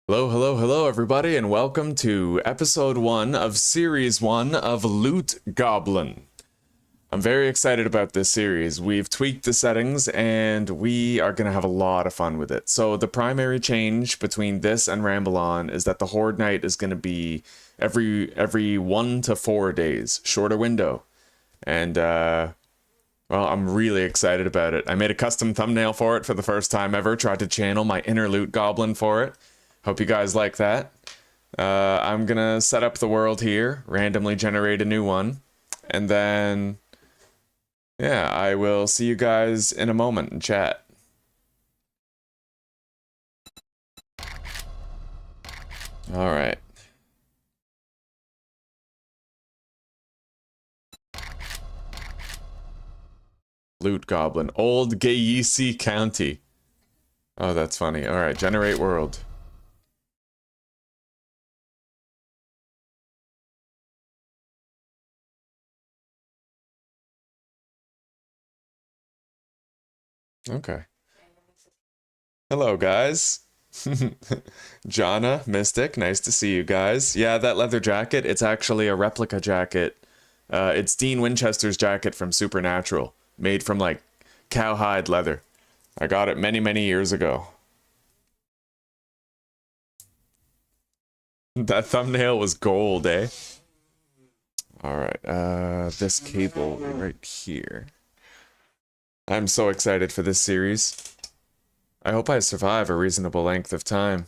Hello, hello, hello, everybody, and welcome to episode 1 of series 1 of Loot Goblin. I'm very excited about this series. We've tweaked the settings and we are going to have a lot of fun with it. So the primary change between this and Ramble On is that the Horde Night is going to be every 1 to 4 days, shorter window. And well, I'm really excited about it. I made a custom thumbnail for it for the first time ever, tried to channel my inner Loot Goblin for it. Hope you guys like that. I'm gonna set up the world here, randomly generate a new one, and then, yeah, I will see you guys in a moment in chat. Alright. Loot Goblin. Old Gayesi County. Oh, that's funny. Alright, generate world. Okay. Hello, guys. Jana, Mystic, nice to see you guys. Yeah, that leather jacket, it's actually a replica jacket. It's Dean Winchester's jacket from Supernatural, made from, like, cowhide leather. I got it many, many years ago. That thumbnail was gold, eh? Alright, this cable right here. I'm so excited for this series. I hope I survive a reasonable length of time.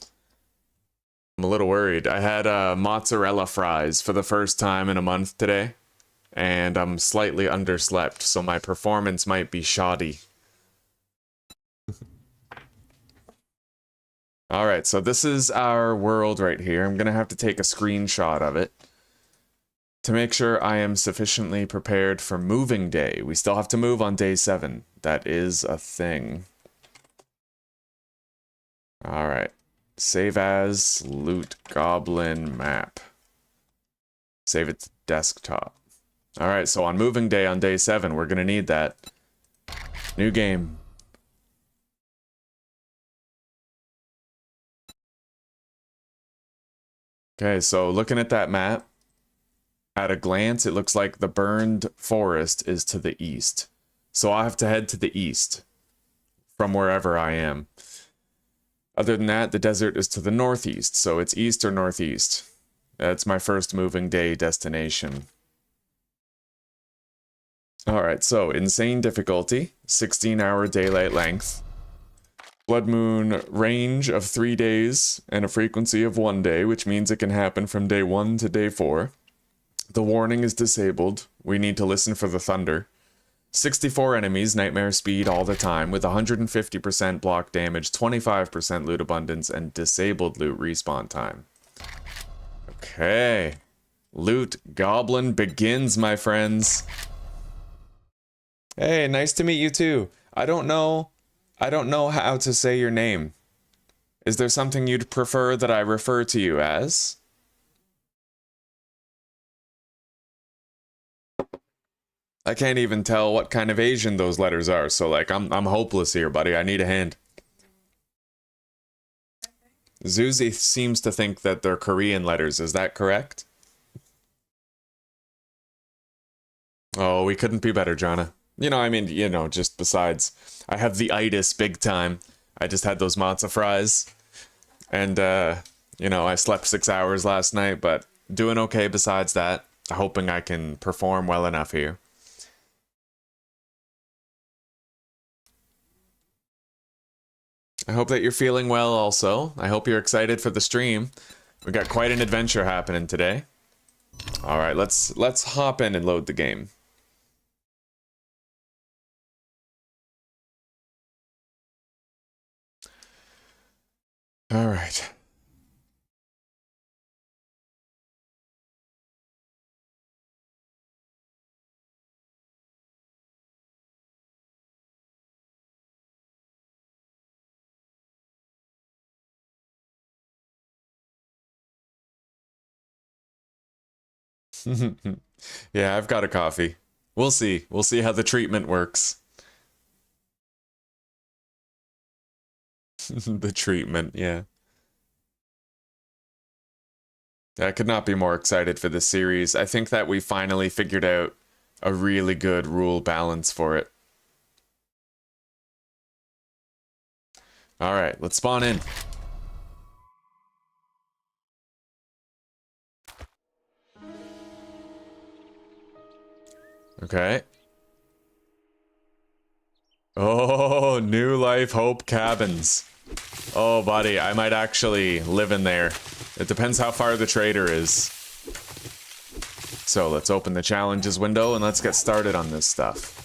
I'm a little worried. I had mozzarella fries for the first time in a month today, and I'm slightly underslept, so my performance might be shoddy. Alright, so this is our world right here. I'm gonna have to take a screenshot of it to make sure I am sufficiently prepared for moving day. We still have to move on day 7. That is a thing. Alright. Save as Loot Goblin map. Save it to desktop. Alright, so on moving day on day 7, we're gonna need that. New game. Okay, so looking at that map, at a glance, it looks like the burned forest is to the east. So I have to head to the east from wherever I am. Other than that, the desert is to the northeast, so it's east or northeast. That's my first moving day destination. Alright, so insane difficulty, 16-hour daylight length. Blood moon range of 3 days and a frequency of 1 day, which means it can happen from day 1 to day 4. The warning is disabled. We need to listen for the thunder. 64 enemies, nightmare speed all the time, with 150% block damage, 25% loot abundance, and disabled loot respawn time. Okay. Loot Goblin begins, my friends. Hey, nice to meet you too. I don't know how to say your name. Is there something you'd prefer that I refer to you as? I can't even tell what kind of Asian those letters are, so like I'm hopeless here, buddy. I need a hand. Zuzi seems to think that they're Korean letters. Is that correct? Oh, we couldn't be better, Jonna. I mean, just besides, I have the itis big time. I just had those matzo fries. And, I slept 6 hours last night, but doing okay besides that. Hoping I can perform well enough here. I hope that you're feeling well also. I hope you're excited for the stream. We got quite an adventure happening today. All right, let's hop in and load the game. All right. Yeah, I've got a coffee. We'll see. We'll see how the treatment works. The treatment, yeah. I could not be more excited for this series. I think that we finally figured out a really good rule balance for it. Alright, let's spawn in. Okay. Oh, New Life Hope cabins. Oh, buddy, I might actually live in there. It depends how far the trader is. So let's open the challenges window and let's get started on this stuff.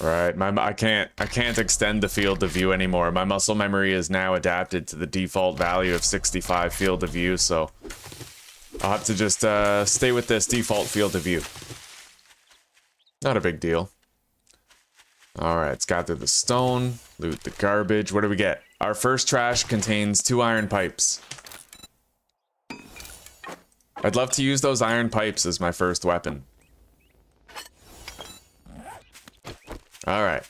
Alright, I can't extend the field of view anymore. My muscle memory is now adapted to the default value of 65 field of view, so I'll have to just stay with this default field of view. Not a big deal. Alright, let's gather the stone, loot the garbage. What do we get? Our first trash contains 2 iron pipes. I'd love to use those iron pipes as my first weapon. Alright.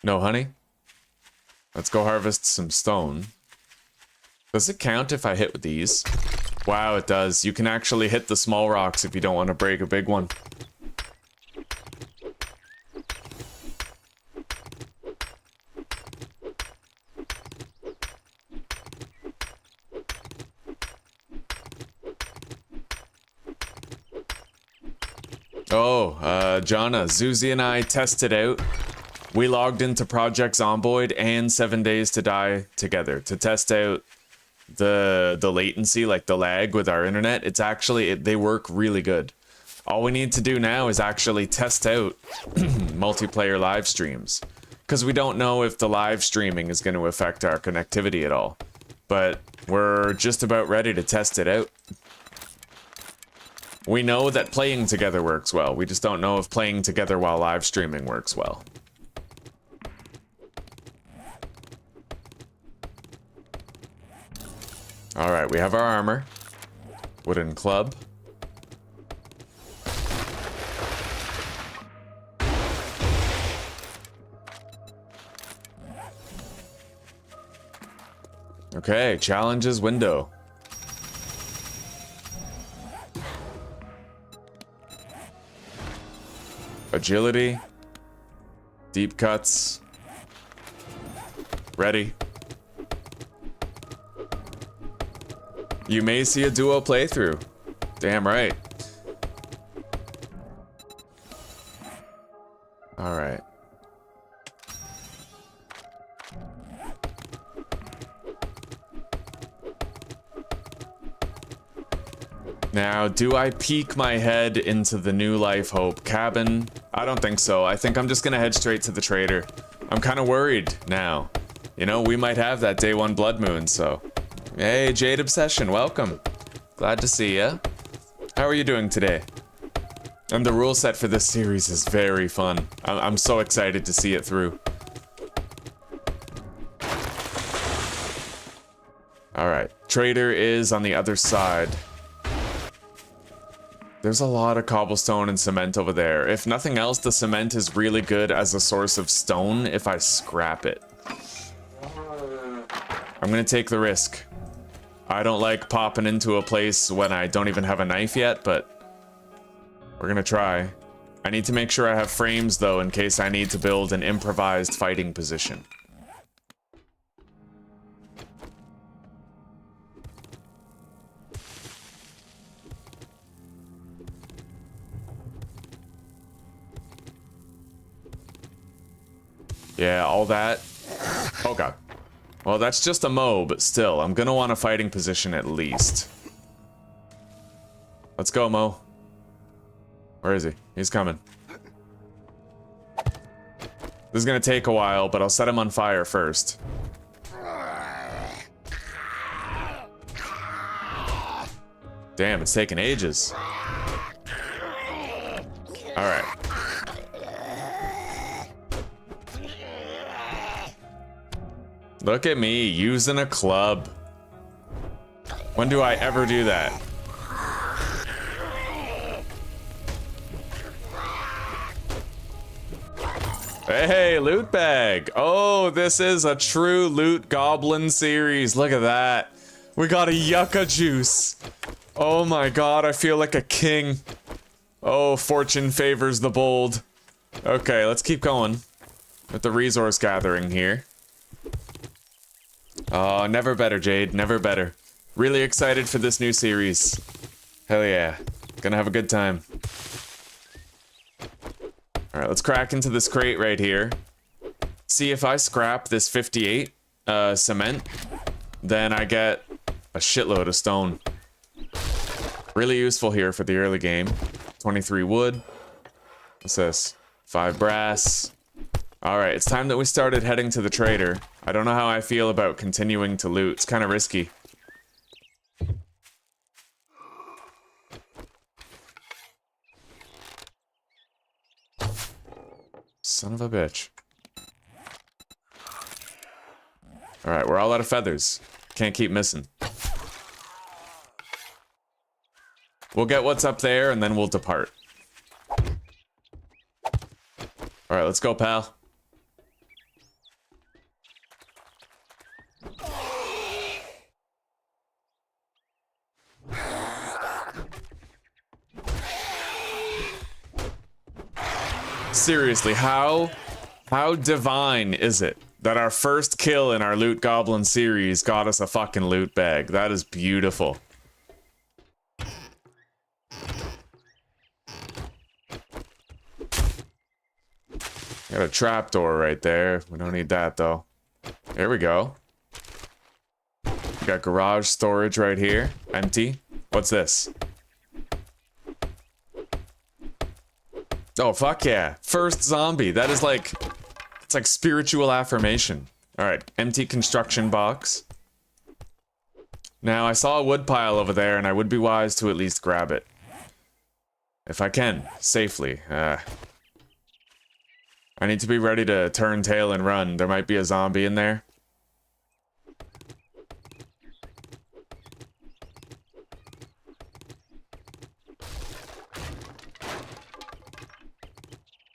No honey? Let's go harvest some stone. Does it count if I hit with these? Wow, it does. You can actually hit the small rocks if you don't want to break a big one. Oh, Jana, Zuzi and I tested out. We logged into Project Zomboid and 7 Days to Die together to test out the latency, like the lag with our internet. It's actually, they work really good. All we need to do now is actually test out multiplayer live streams, because we don't know if the live streaming is going to affect our connectivity at all. But we're just about ready to test it out. We know that playing together works well. We just don't know if playing together while live streaming works well. Alright, we have our armor. Wooden club. Okay, challenges window. Agility. Deep cuts. Ready. You may see a duo playthrough. Damn right. Alright. Now, do I peek my head into the New Life Hope cabin? I don't think so. I think I'm just gonna head straight to the trader. I'm kind of worried now. You know, we might have that day 1 blood moon, so... Hey, Jade Obsession, welcome. Glad to see ya. How are you doing today? And the rule set for this series is very fun. I'm so excited to see it through. Alright, trader is on the other side. There's a lot of cobblestone and cement over there. If nothing else, the cement is really good as a source of stone if I scrap it. I'm gonna take the risk. I don't like popping into a place when I don't even have a knife yet, but we're gonna try. I need to make sure I have frames though in case I need to build an improvised fighting position. Yeah, all that. Oh god. Well, that's just a Mo, but still, I'm gonna want a fighting position at least. Let's go, Mo. Where is he? He's coming. This is gonna take a while, but I'll set him on fire first. Damn, it's taking ages. Alright. Look at me, using a club. When do I ever do that? Hey, loot bag. Oh, this is a true loot goblin series. Look at that. We got a yucca juice. Oh my god, I feel like a king. Oh, fortune favors the bold. Okay, let's keep going with the resource gathering here. Oh, never better, Jade. Never better. Really excited for this new series. Hell yeah. Gonna have a good time. Alright, let's crack into this crate right here. See if I scrap this 58 cement, then I get a shitload of stone. Really useful here for the early game. 23 wood. What's this? 5 brass. Alright, it's time that we started heading to the trader. I don't know how I feel about continuing to loot. It's kind of risky. Son of a bitch. Alright, we're all out of feathers. Can't keep missing. We'll get what's up there and then we'll depart. Alright, let's go, pal. Seriously, how divine is it that our first kill in our Loot Goblin series got us a fucking loot bag? That is beautiful. Got a trapdoor right there. We don't need that though. There we go. We got garage storage right here. Empty. What's this? Oh, fuck yeah. First zombie. That is like... It's like spiritual affirmation. Alright, empty construction box. Now, I saw a wood pile over there, and I would be wise to at least grab it. If I can, safely. I need to be ready to turn tail and run. There might be a zombie in there.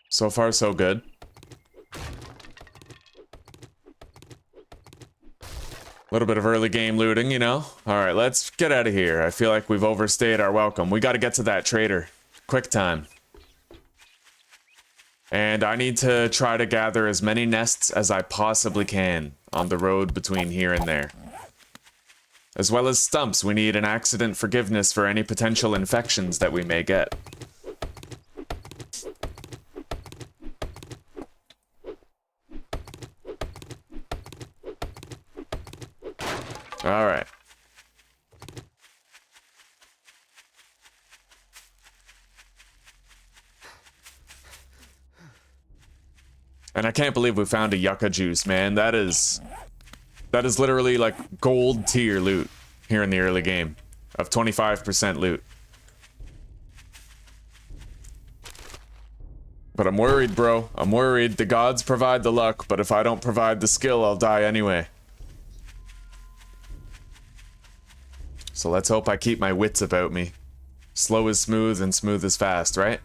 So far, so good. A little bit of early game looting, you know? Alright, let's get out of here. I feel like we've overstayed our welcome. We gotta get to that trader. Quick time. And I need to try to gather as many nests as I possibly can on the road between here and there. As well as stumps, we need an accident forgiveness for any potential infections that we may get. Alright. And I can't believe we found a yucca juice, man. That is literally like gold tier loot here in the early game of 25% loot. But I'm worried, bro. I'm worried. The gods provide the luck, but if I don't provide the skill, I'll die anyway. So let's hope I keep my wits about me. Slow is smooth and smooth is fast, right?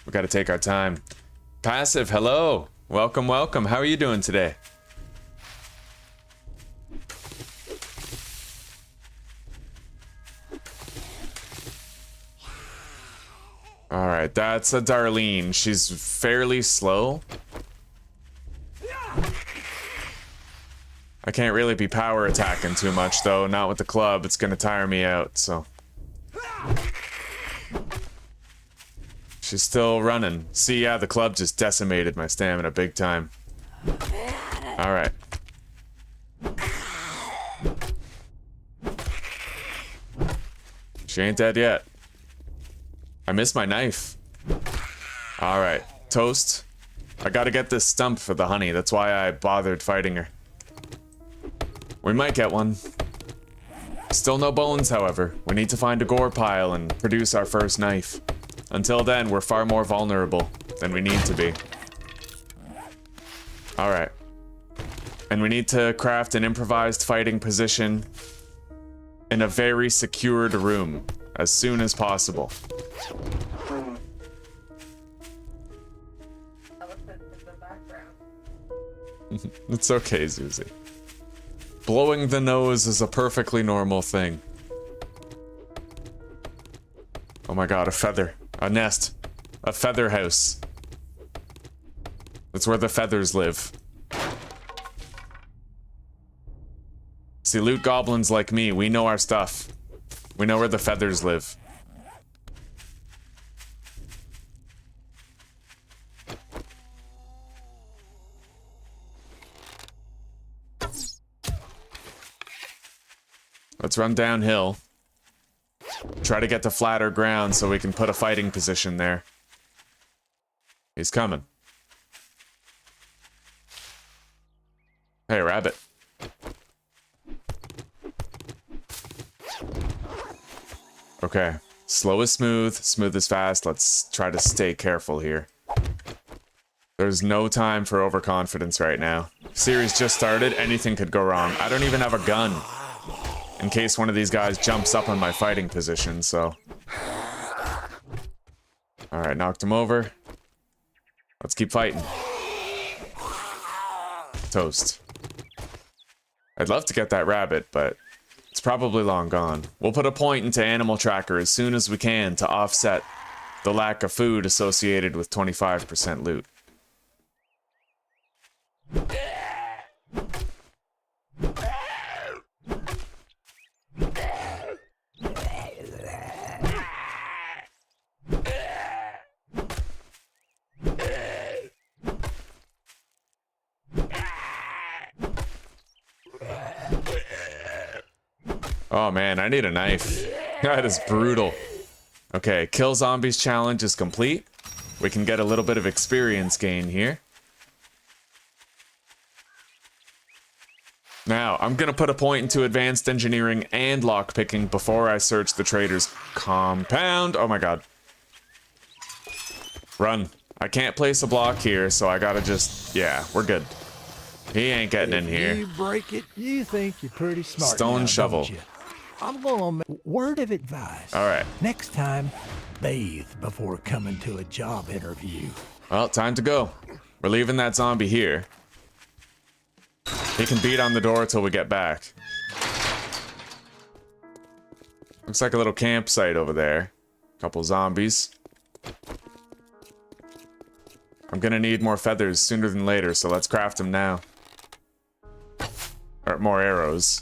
We gotta take our time. Passive, hello. Welcome, welcome. How are you doing today? Alright, that's a Darlene. She's fairly slow. I can't really be power attacking too much, though. Not with the club. It's gonna tire me out, so... She's still running. See, yeah, the club just decimated my stamina big time. Alright. She ain't dead yet. I missed my knife. Alright, toast. I gotta get this stump for the honey. That's why I bothered fighting her. We might get one. Still no bones, however. We need to find a gore pile and produce our first knife. Until then, we're far more vulnerable than we need to be. Alright. And we need to craft an improvised fighting position in a very secured room as soon as possible. It's okay, Zuzi. Blowing the nose is a perfectly normal thing. Oh my god, a feather. A nest. A feather house. That's where the feathers live. See, loot goblins like me, we know our stuff. We know where the feathers live. Let's run downhill. Try to get to flatter ground so we can put a fighting position there. He's coming. Hey, rabbit. Okay. Slow is smooth, smooth is fast. Let's try to stay careful here. There's no time for overconfidence right now. Series just started, anything could go wrong. I don't even have a gun. In case one of these guys jumps up on my fighting position, so. Alright, knocked him over. Let's keep fighting. Toast. I'd love to get that rabbit, but it's probably long gone. We'll put a point into Animal Tracker as soon as we can to offset the lack of food associated with 25% loot. Oh man, I need a knife. That is brutal. Okay, kill zombies challenge is complete. We can get a little bit of experience gain here. Now, I'm gonna put a point into advanced engineering and lockpicking before I search the trader's compound. Oh my god. Run. I can't place a block here, so I gotta just... Yeah, we're good. He ain't getting in here. You break it, you think you're pretty smart. Stone now, shovel. don't you? I'm gonna word of advice. All right. Next time, bathe before coming to a job interview. Well, time to go. We're leaving that zombie here. He can beat on the door till we get back. Looks like a little campsite over there. Couple zombies. I'm gonna need more feathers sooner than later, so let's craft them now. Or more arrows.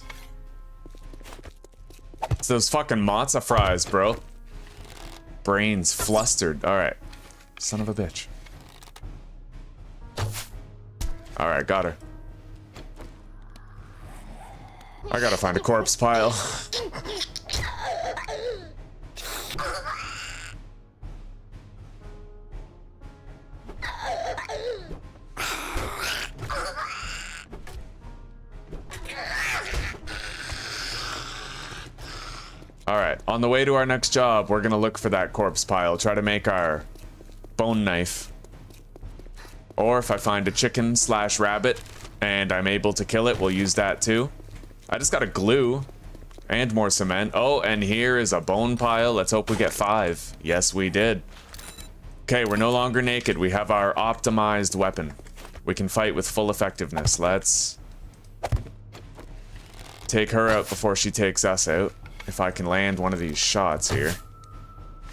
It's those fucking matzo fries, bro. Brains flustered. Alright. Son of a bitch. Alright, got her. I gotta find a corpse pile. Alright, on the way to our next job, we're gonna look for that corpse pile, try to make our bone knife. Or if I find a chicken / rabbit and I'm able to kill it, we'll use that too. I just got a glue and more cement. Oh, and here is a bone pile. Let's hope we get 5. Yes, we did. Okay, we're no longer naked. We have our optimized weapon. We can fight with full effectiveness. Let's take her out before she takes us out. If I can land one of these shots here.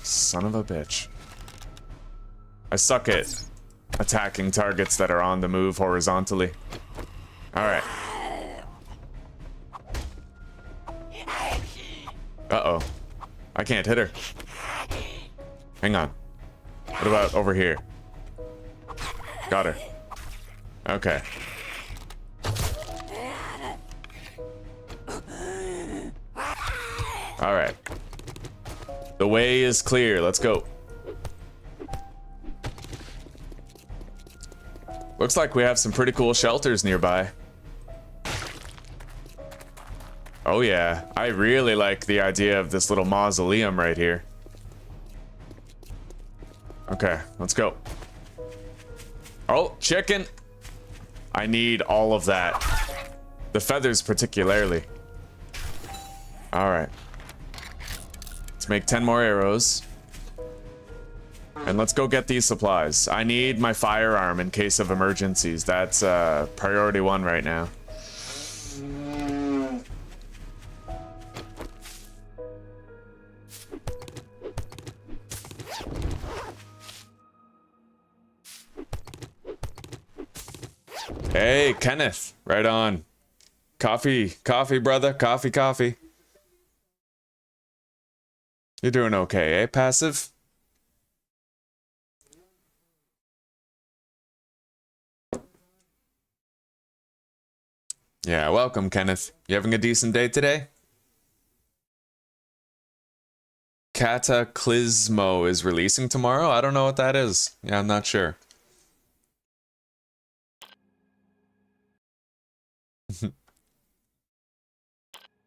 Son of a bitch. I suck at attacking targets that are on the move horizontally. Alright. Uh-oh. I can't hit her. Hang on. What about over here? Got her. Okay. Alright. The way is clear. Let's go. Looks like we have some pretty cool shelters nearby. Oh yeah, I really like the idea of this little mausoleum right here. Okay, let's go. Oh, chicken! I need all of that. The feathers particularly. Alright. Let's make 10 more arrows. And let's go get these supplies. I need my firearm in case of emergencies. That's priority 1 right now. Hey, Kenneth. Right on. Coffee, brother. Coffee. You're doing okay, eh, Passive? Yeah, welcome, Kenneth. You having a decent day today? Cataclysmo is releasing tomorrow? I don't know what that is. Yeah, I'm not sure.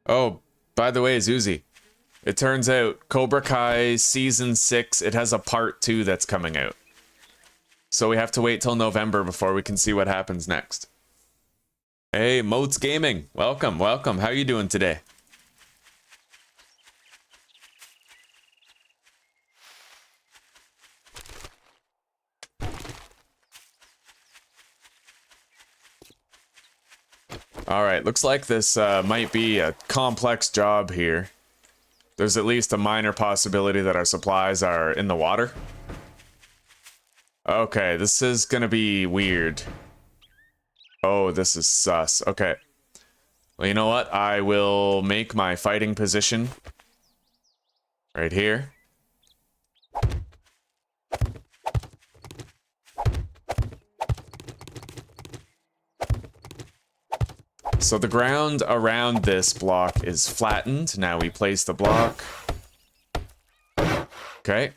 Oh, by the way, Zuzi, it turns out Cobra Kai Season 6, it has a Part 2 that's coming out. So we have to wait till November before we can see what happens next. Hey, Moats Gaming, welcome. How you doing today? Alright, looks like this might be a complex job here. There's at least a minor possibility that our supplies are in the water. Okay, this is gonna be weird. Oh, this is sus. Okay. Well, you know what? I will make my fighting position right here. So the ground around this block is flattened. Now we place the block. Okay.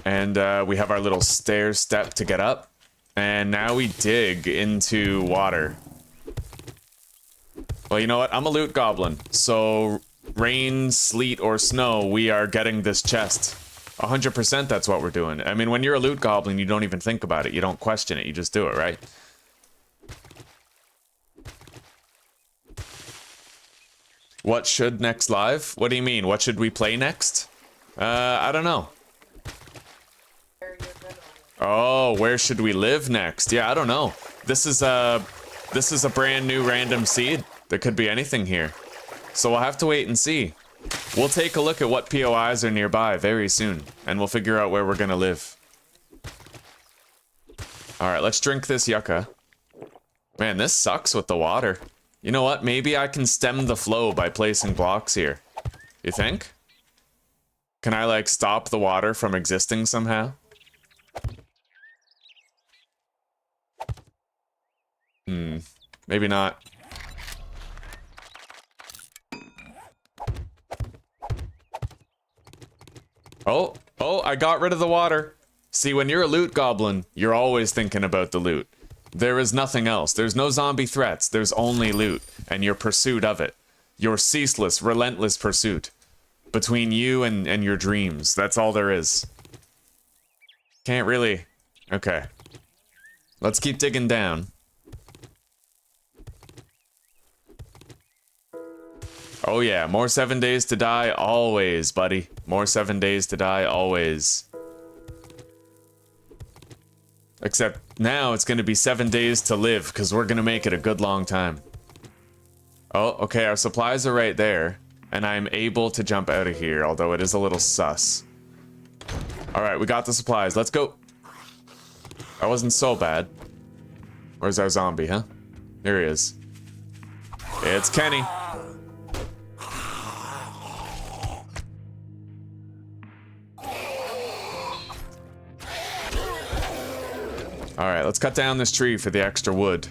And we have our little stair step to get up. And now we dig into water. Well, you know what? I'm a loot goblin. So rain, sleet, or snow, we are getting this chest. 100% that's what we're doing. I mean, when you're a loot goblin, you don't even think about it. You don't question it. You just do it, right? What should next live? What do you mean? What should we play next? I don't know. Oh, where should we live next? Yeah, I don't know. This is a brand new random seed. There could be anything here. So we'll have to wait and see. We'll take a look at what POIs are nearby very soon, and we'll figure out where we're gonna live. Alright, let's drink this yucca. Man, this sucks with the water. You know what? Maybe I can stem the flow by placing blocks here. You think? Can I, like, stop the water from existing somehow? Maybe not. Oh, I got rid of the water. See, when you're a loot goblin, you're always thinking about the loot. There is nothing else. There's no zombie threats. There's only loot and your pursuit of it. Your ceaseless, relentless pursuit between you and your dreams. That's all there is. Can't really... Okay. Let's keep digging down. Oh yeah, more 7 days to die always, buddy. More 7 days to die always. Except now it's going to be 7 days to live, because we're going to make it a good long time. Oh, okay, our supplies are right there, and I'm able to jump out of here, although it is a little sus. Alright, we got the supplies. Let's go. That wasn't so bad. Where's our zombie, huh? Here he is. It's Kenny. Alright, let's cut down this tree for the extra wood.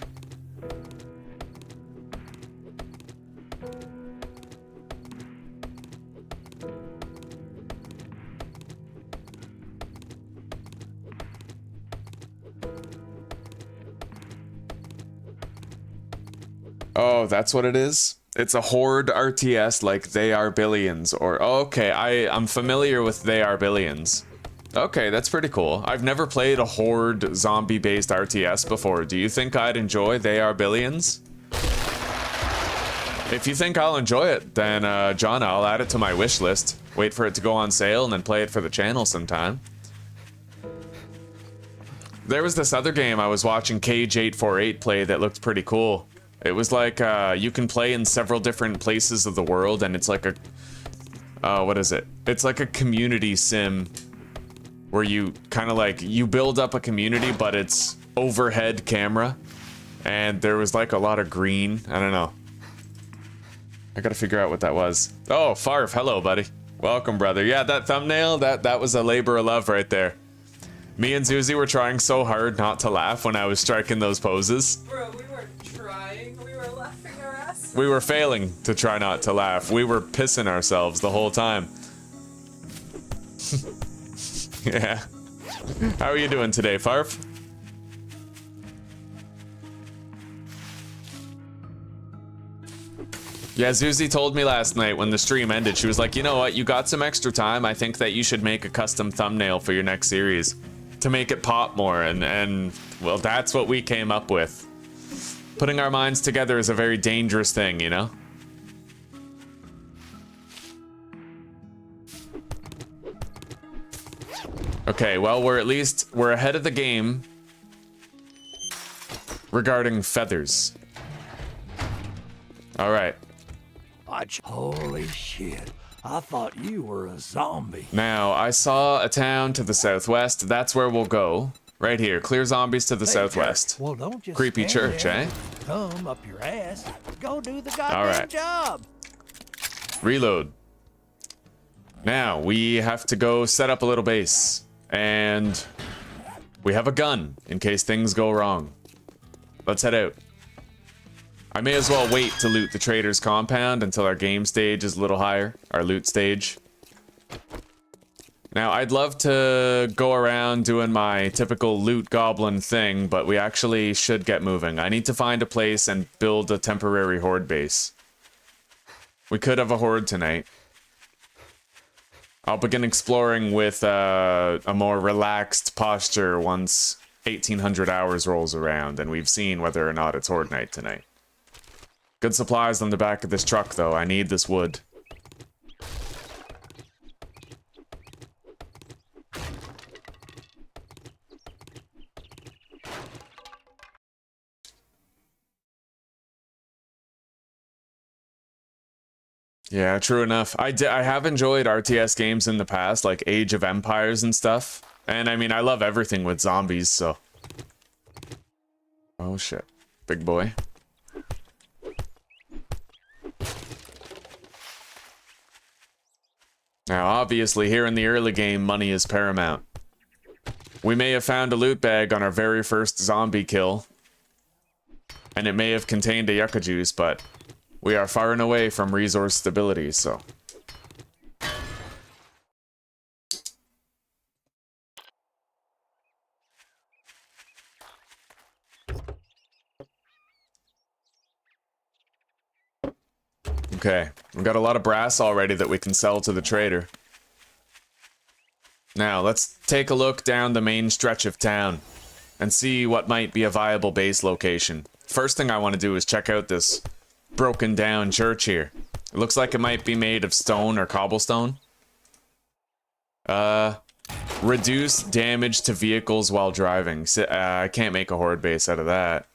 Oh, that's what it is? It's a Horde RTS like They Are Billions, or... Oh, okay, I'm familiar with They Are Billions. Okay, that's pretty cool. I've never played a Horde zombie-based RTS before. Do you think I'd enjoy They Are Billions? If you think I'll enjoy it, then, John, I'll add it to my wish list. Wait for it to go on sale and then play it for the channel sometime. There was this other game I was watching Cage848 play that looked pretty cool. It was like, you can play in several different places of the world, and it's like a... what is it? It's like a community sim where you kind of like, you build up a community, but it's overhead camera. And there was like a lot of green. I don't know. I gotta figure out what that was. Oh, Farf, hello, buddy. Welcome, brother. Yeah, that thumbnail, that was a labor of love right there. Me and Zuzi were trying so hard not to laugh when I was striking those poses. Bro, we weren't trying. We were laughing our ass. We were failing to try not to laugh. We were pissing ourselves the whole time. Yeah. How are you doing today, Farf? Yeah, Zuzi told me last night when the stream ended, she was like, you know what, you got some extra time, I think that you should make a custom thumbnail for your next series to make it pop more, and well, that's what we came up with. Putting our minds together is a very dangerous thing, you know? Okay, well, we're ahead of the game regarding feathers. All right. Holy shit. I thought you were a zombie. Now, I saw a town to the southwest. That's where we'll go. Right here. Clear zombies to the southwest. Well, don't just Creepy stand church, there eh? and come up your ass. Go do the goddamn All right. job. Reload. Now, we have to go set up a little base. And we have a gun in case things go wrong. Let's head out. I may as well wait to loot the trader's compound until our game stage is a little higher, our loot stage. Now, I'd love to go around doing my typical loot goblin thing, but we actually should get moving. I need to find a place and build a temporary horde base. We could have a horde tonight. I'll begin exploring with a more relaxed posture once 1800 hours rolls around and we've seen whether or not it's horde night tonight. Good supplies on the back of this truck, though. I need this wood. Yeah, true enough. I have enjoyed RTS games in the past, like Age of Empires and stuff. And I mean, I love everything with zombies, so... Oh shit. Big boy. Now, obviously, here in the early game, money is paramount. We may have found a loot bag on our very first zombie kill, and it may have contained a yucca juice, but we are far and away from resource stability, so... Okay, we've got a lot of brass already that we can sell to the trader. Now, let's take a look down the main stretch of town and see what might be a viable base location. First thing I want to do is check out this broken down church here. It looks like it might be made of stone or cobblestone. Reduce damage to vehicles while driving. I can't make a horde base out of that.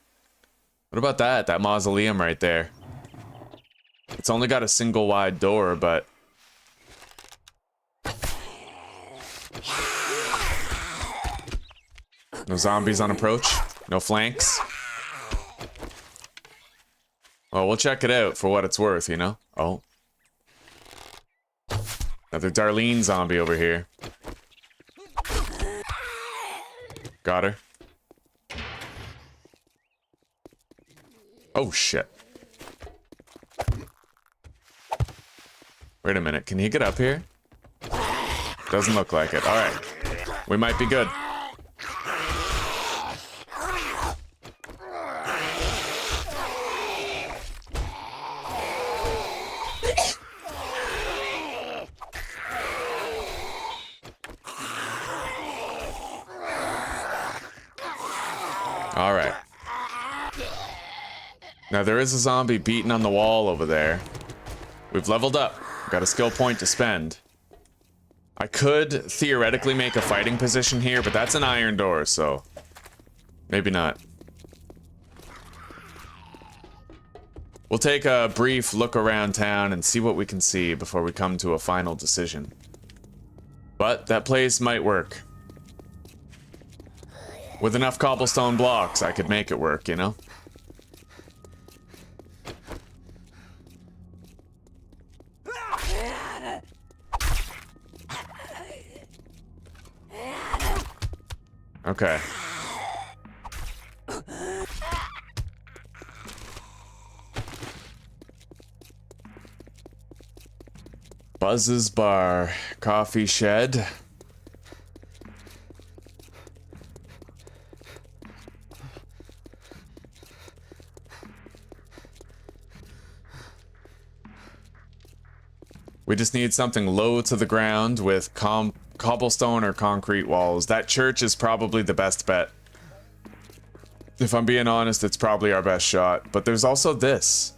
What about that? That mausoleum right there. It's only got a single wide door, but... No zombies on approach? No flanks? Well, we'll check it out for what it's worth, you know? Oh. Another Darlene zombie over here. Got her. Oh, shit. Wait a minute, can he get up here? Doesn't look like it. Alright. We might be good. Now there is a zombie beating on the wall over there. We've leveled up. Got a skill point to spend. I could theoretically make a fighting position here, but that's an iron door, so maybe not. We'll take a brief look around town and see what we can see before we come to a final decision. But that place might work. With enough cobblestone blocks, I could make it work, you know? Okay. Buzz's Bar, coffee shed. We just need something low to the ground with cobblestone or concrete walls. That church is probably the best bet. If I'm being honest, it's probably our best shot. But there's also this.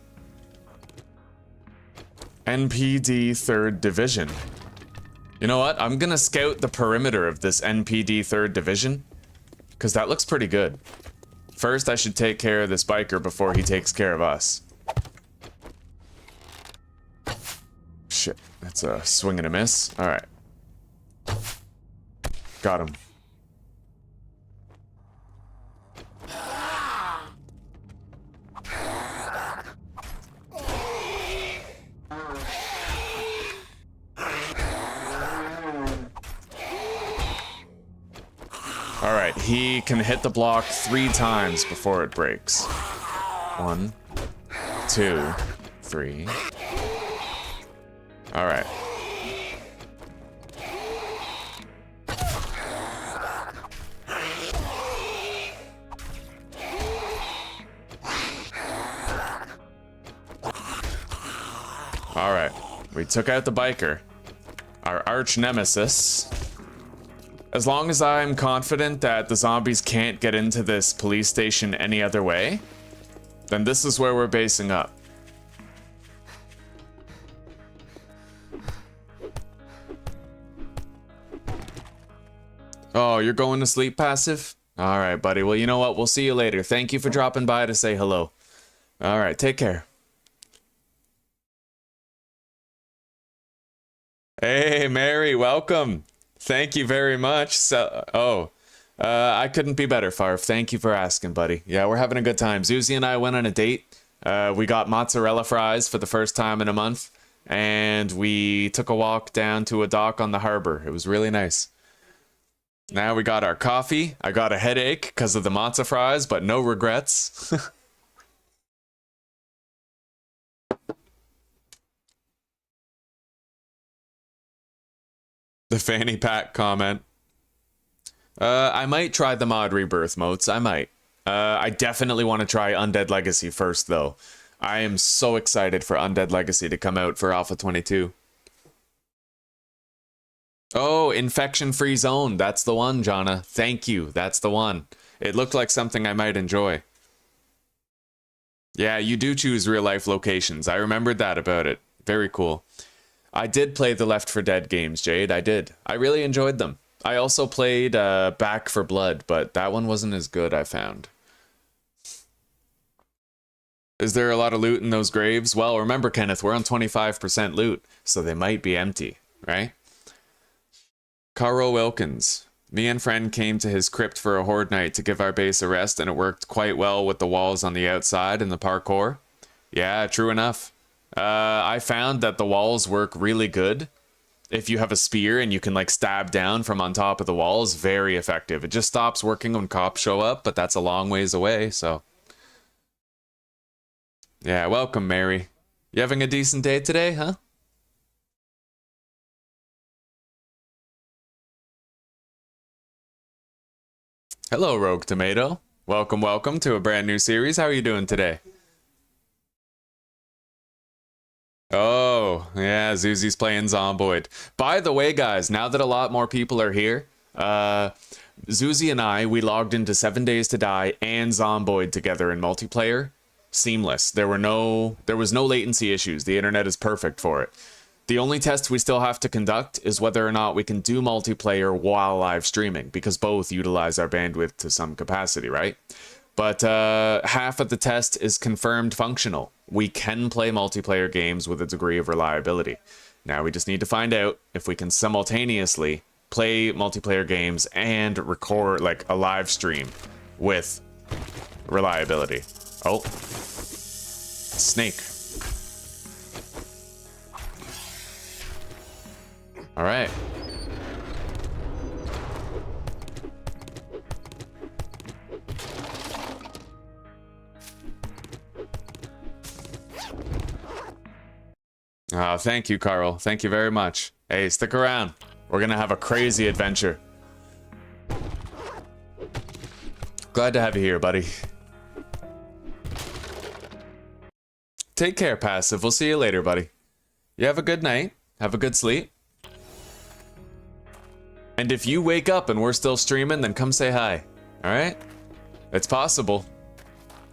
NPD 3rd Division. You know what? I'm gonna scout the perimeter of this NPD 3rd Division, because that looks pretty good. First, I should take care of this biker before he takes care of us. Shit, that's a swing and a miss. Alright. Got him. Alright, he can hit the block 3 times before it breaks. 1, 2, 3. Alright. Alright. We took out the biker. Our arch nemesis. As long as I'm confident that the zombies can't get into this police station any other way, then this is where we're basing up. Oh, you're going to sleep, Passive? Alright, buddy. Well, you know what? We'll see you later. Thank you for dropping by to say hello. Alright, take care. Hey, Mary, welcome. Thank you very much. I couldn't be better, Farf. Thank you for asking, buddy. Yeah, we're having a good time. Zuzi and I went on a date. We got mozzarella fries for the first time in a month, and we took a walk down to a dock on the harbor. It was really nice. Now we got our coffee. I got a headache because of the mozza fries, but no regrets. The fanny pack comment. I might try the mod rebirth modes. I might. I definitely want to try Undead Legacy first, though. I am so excited for Undead Legacy to come out for Alpha 22. Oh, infection-free zone. That's the one, Jonna. Thank you. That's the one. It looked like something I might enjoy. Yeah, you do choose real-life locations. I remembered that about it. Very cool. I did play the Left 4 Dead games, Jade. I did. I really enjoyed them. I also played Back 4 Blood, but that one wasn't as good, I found. Is there a lot of loot in those graves? Well, remember, Kenneth, we're on 25% loot, so they might be empty, right? Carl Wilkins. Me and friend came to his crypt for a horde night to give our base a rest, and it worked quite well with the walls on the outside and the parkour. Yeah, true enough. I found that the walls work really good. If you have a spear and you can like stab down from on top of the walls, very effective. It just stops working when cops show up, but that's a long ways away, so. Yeah, welcome, Mary. You having a decent day today, huh? Hello, Rogue Tomato. Welcome, welcome to a brand new series. How are you doing today? Oh, yeah, Zuzi's playing Zomboid. By the way, guys, now that a lot more people are here, Zuzi and I, we logged into 7 Days to Die and Zomboid together in multiplayer. seamless. There was no latency issues. The internet is perfect for it. The only test we still have to conduct is whether or not we can do multiplayer while live streaming, because both utilize our bandwidth to some capacity, right? But half of the test is confirmed functional. We can play multiplayer games with a degree of reliability. Now we just need to find out if we can simultaneously play multiplayer games and record like a live stream with reliability. Oh, snake. All right. Oh, thank you, Carl. Thank you very much. Hey, stick around. We're gonna have a crazy adventure. Glad to have you here, buddy. Take care, Passive. We'll see you later, buddy. You have a good night. Have a good sleep. And if you wake up and we're still streaming, then come say hi. All right? It's possible.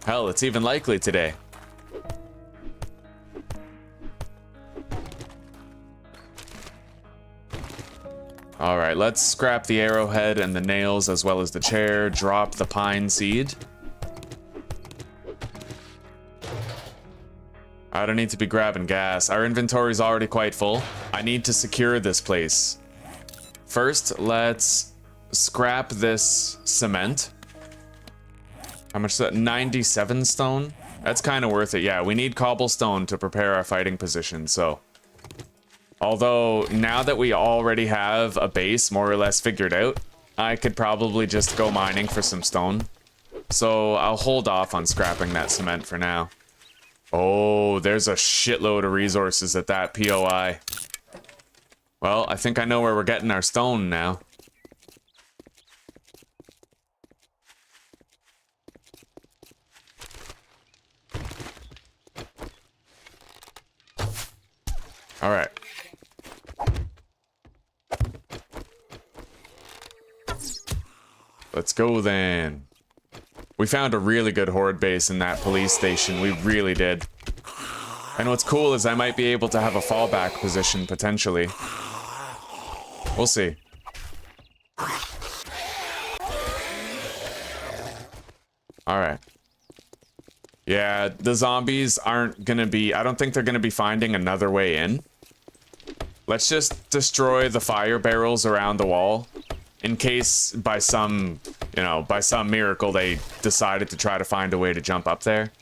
Hell, it's even likely today. All right, let's scrap the arrowhead and the nails as well as the chair. Drop the pine seed. I don't need to be grabbing gas. Our inventory's already quite full. I need to secure this place. First, let's scrap this cement. How much is that? 97 stone? That's kind of worth it. Yeah, we need cobblestone to prepare our fighting position, so... Although, now that we already have a base more or less figured out, I could probably just go mining for some stone. So I'll hold off on scrapping that cement for now. Oh, there's a shitload of resources at that POI. Well, I think I know where we're getting our stone now. All right. Let's go then. We found a really good horde base in that police station. We really did. And what's cool is I might be able to have a fallback position potentially. We'll see. All right. Yeah, the zombies aren't gonna be... I don't think they're gonna be finding another way in. Let's just destroy the fire barrels around the wall. In case by some, you know, by some miracle they decided to try to find a way to jump up there.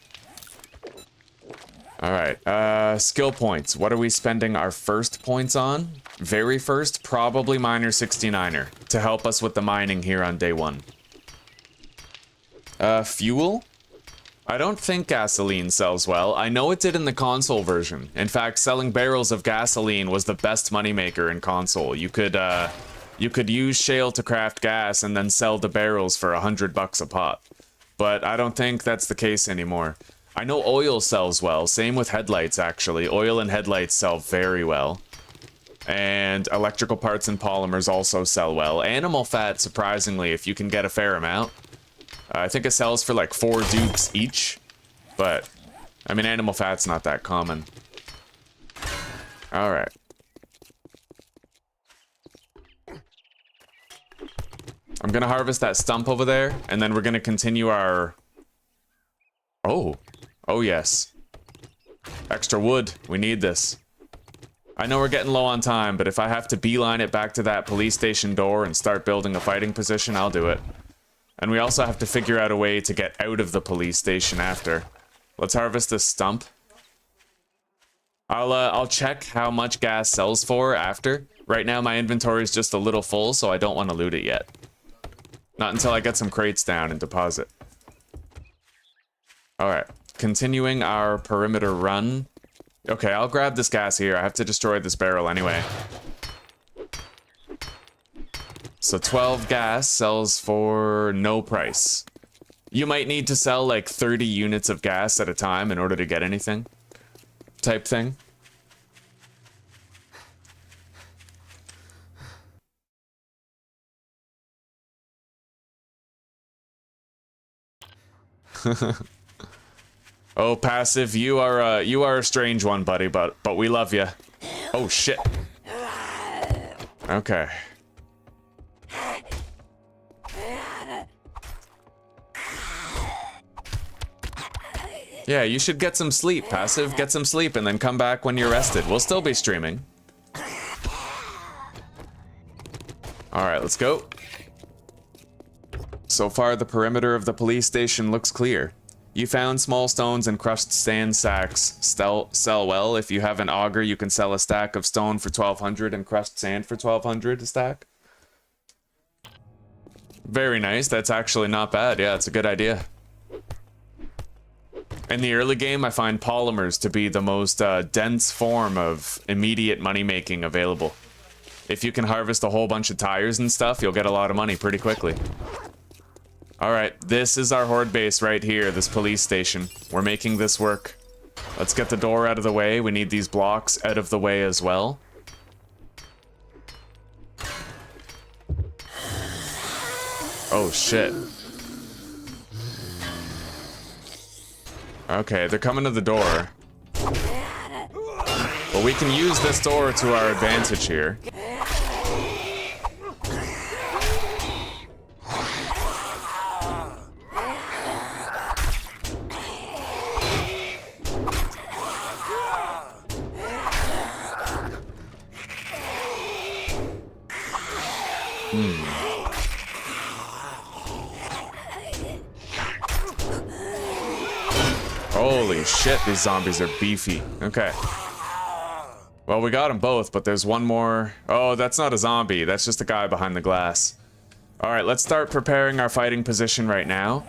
Alright, skill points. What are we spending our first points on? Very first, probably Miner 69er to help us with the mining here on day one. Fuel? I don't think gasoline sells well. I know it did in the console version. In fact, selling barrels of gasoline was the best moneymaker in console. You could use shale to craft gas and then sell the barrels for $100 a pop. But I don't think that's the case anymore. I know oil sells well. Same with headlights, actually. Oil and headlights sell very well. And electrical parts and polymers also sell well. Animal fat, surprisingly, if you can get a fair amount. I think it sells for like 4 dukes each. But, I mean, animal fat's not that common. Alright. I'm gonna harvest that stump over there, and then we're gonna continue our... Oh. Oh, yes. Extra wood. We need this. I know we're getting low on time, but if I have to beeline it back to that police station door and start building a fighting position, I'll do it. And we also have to figure out a way to get out of the police station after. Let's harvest this stump. I'll check how much gas sells for after. Right now, my inventory is just a little full, so I don't want to loot it yet. Not until I get some crates down and deposit. Alright, continuing our perimeter run. Okay, I'll grab this gas here. I have to destroy this barrel anyway. So 12 gas sells for no price. You might need to sell like 30 units of gas at a time in order to get anything. Type thing. Oh, Passive, you are a strange one, buddy, but we love you. Oh shit. Okay. Yeah, you should get some sleep, Passive. Get some sleep and then come back when you're rested. We'll still be streaming. Alright, let's go. So far, the perimeter of the police station looks clear. You found small stones and crushed sand sacks. Sell well. If you have an auger, you can sell a stack of stone for 1,200 and crushed sand for 1,200 a stack. Very nice. That's actually not bad. Yeah, it's a good idea. In the early game, I find polymers to be the most dense form of immediate money making available. If you can harvest a whole bunch of tires and stuff, you'll get a lot of money pretty quickly. Alright, this is our horde base right here, this police station. We're making this work. Let's get the door out of the way. We need these blocks out of the way as well. Oh shit. Okay, they're coming to the door. Well, we can use this door to our advantage here. Holy shit, these zombies are beefy. Okay. Well, we got them both, but there's one more. Oh, that's not a zombie. That's just a guy behind the glass. All right, let's start preparing our fighting position right now.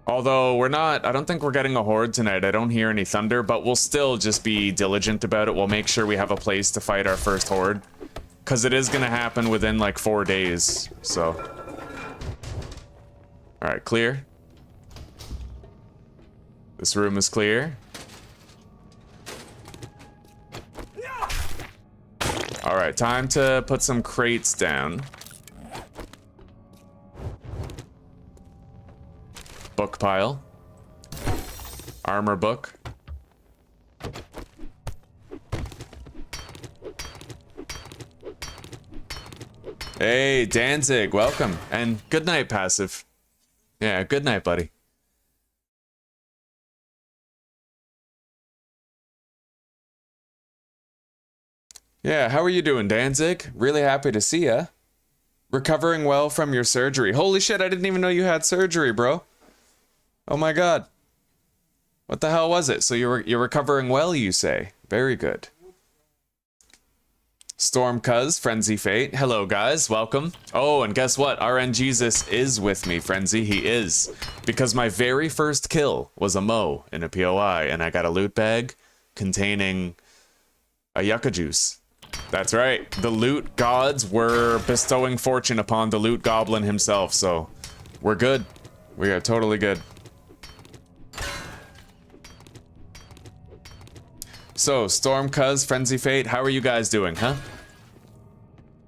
Although we're not, I don't think we're getting a horde tonight. I don't hear any thunder, but we'll still just be diligent about it. We'll make sure we have a place to fight our first horde. Because it is going to happen within like 4 days, so. All right, clear. This room is clear. All right, time to put some crates down. Book pile. Armor book. Hey, Danzig, welcome. And good night, Passive. Yeah, good night, buddy. Yeah, how are you doing, Danzig? Really happy to see ya. Recovering well from your surgery. Holy shit, I didn't even know you had surgery, bro. Oh my god. What the hell was it? So you're recovering well, you say? Very good. Storm Cuz, Frenzy Fate. Hello, guys. Welcome. Oh, and guess what? RN Jesus is with me, Frenzy. He is. Because my very first kill was a Mo in a POI, and I got a loot bag containing a yucca juice. That's right. The loot gods were bestowing fortune upon the loot goblin himself, so we're good. We are totally good. So, Storm Cuz, Frenzy Fate, how are you guys doing, huh?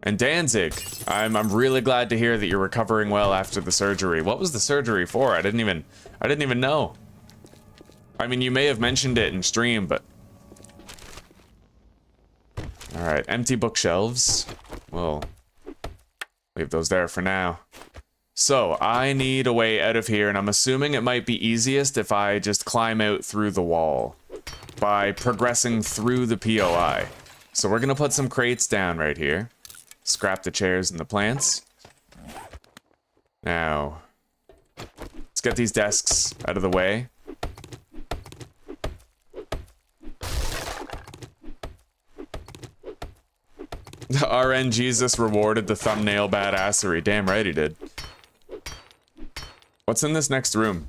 And Danzig, I'm really glad to hear that you're recovering well after the surgery. What was the surgery for? I didn't even know. I mean, you may have mentioned it in stream, but all right, empty bookshelves. We'll leave those there for now. So, I need a way out of here, and I'm assuming it might be easiest if I just climb out through the wall by progressing through the POI. So we're gonna put some crates down right here. Scrap the chairs and the plants. Now, let's get these desks out of the way. RN Jesus rewarded the thumbnail badassery. Damn right he did. What's in this next room?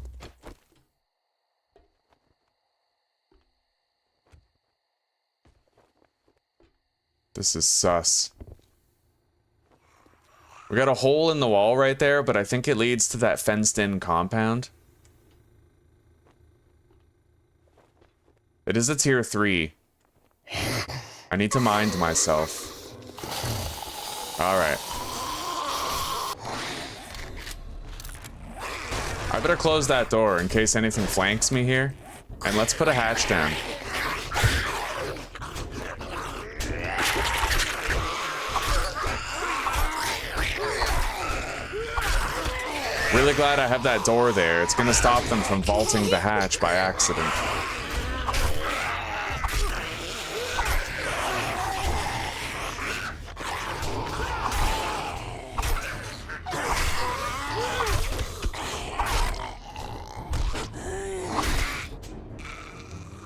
This is sus. We got a hole in the wall right there, but I think it leads to that fenced-in compound. It is a tier 3. I need to mind myself. Alright. better close that door in case anything flanks me here. And let's put a hatch down. Really glad I have that door there. It's gonna stop them from vaulting the hatch by accident.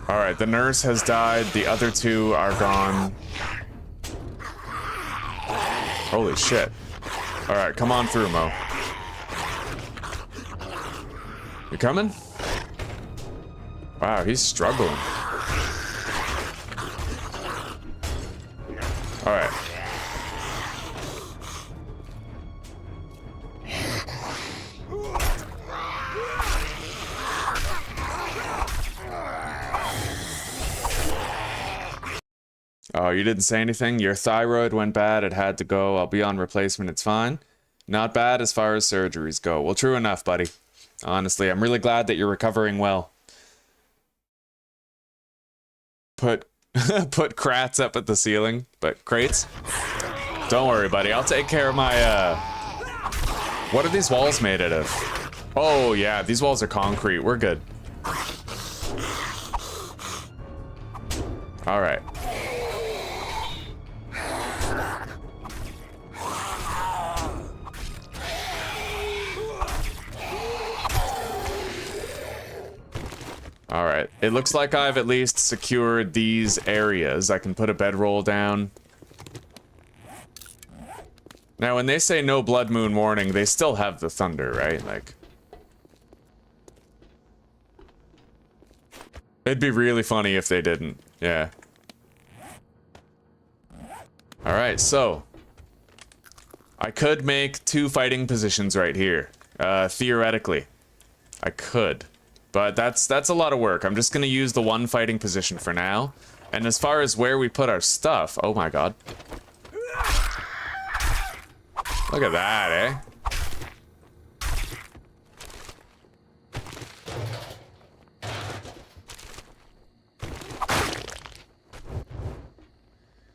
Alright, the nurse has died. The other two are gone. Holy shit. Alright, come on through, Mo. You coming? Wow, he's struggling. Alright. Oh, you didn't say anything? Your thyroid went bad, it had to go. I'll be on replacement, it's fine. Not bad as far as surgeries go. Well, true enough, buddy. Honestly, I'm really glad that you're recovering well. Put crats up at the ceiling, but crates? Don't worry, buddy. I'll take care of my, What are these walls made out of? Oh, yeah, these walls are concrete. We're good. All right. Alright, it looks like I've at least secured these areas. I can put a bedroll down. Now, when they say no blood moon warning, they still have the thunder, right? Like... it'd be really funny if they didn't. Yeah. Alright, so... I could make 2 fighting positions right here. Theoretically. I could. But that's a lot of work. I'm just gonna use the 1 fighting position for now. And as far as where we put our stuff, oh my god. Look at that, eh?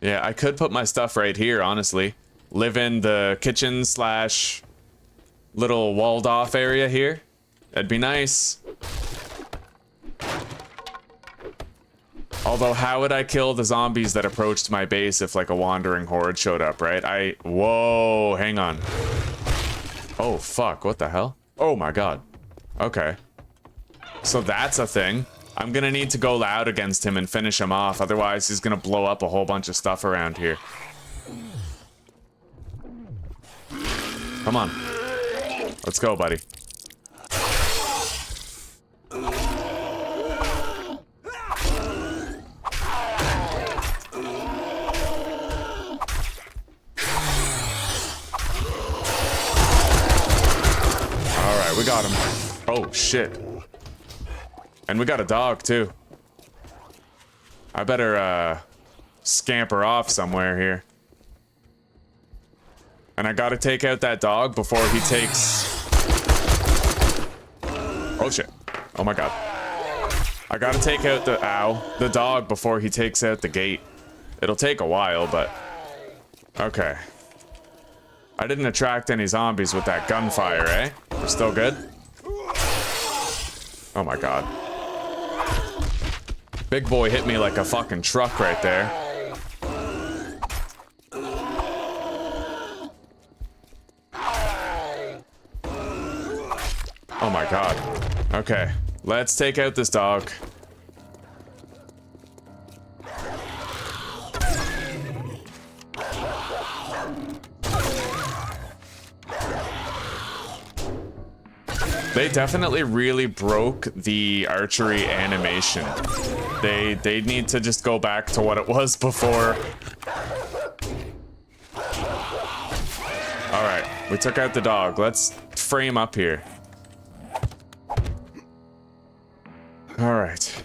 Yeah, I could put my stuff right here, honestly. Live in the kitchen slash little walled off area here. That'd be nice. Although, how would I kill the zombies that approached my base if, like, a wandering horde showed up, right? Whoa, hang on. Oh, fuck, what the hell? Oh my god. Okay. So that's a thing. I'm gonna need to go loud against him and finish him off, otherwise he's gonna blow up a whole bunch of stuff around here. Come on. Let's go, buddy. We got him. Oh, shit. And we got a dog, too. I better, scamper off somewhere here. And I gotta take out that dog before he takes... oh, shit. Oh, my God. I gotta take out the dog before he takes out the gate. It'll take a while, but... okay. I didn't attract any zombies with that gunfire, eh? We're still good? Oh my god. Big boy hit me like a fucking truck right there. Oh my god. Okay, let's take out this dog. They definitely really broke the archery animation. They need to just go back to what it was before. Alright, we took out the dog. Let's frame up here. Alright.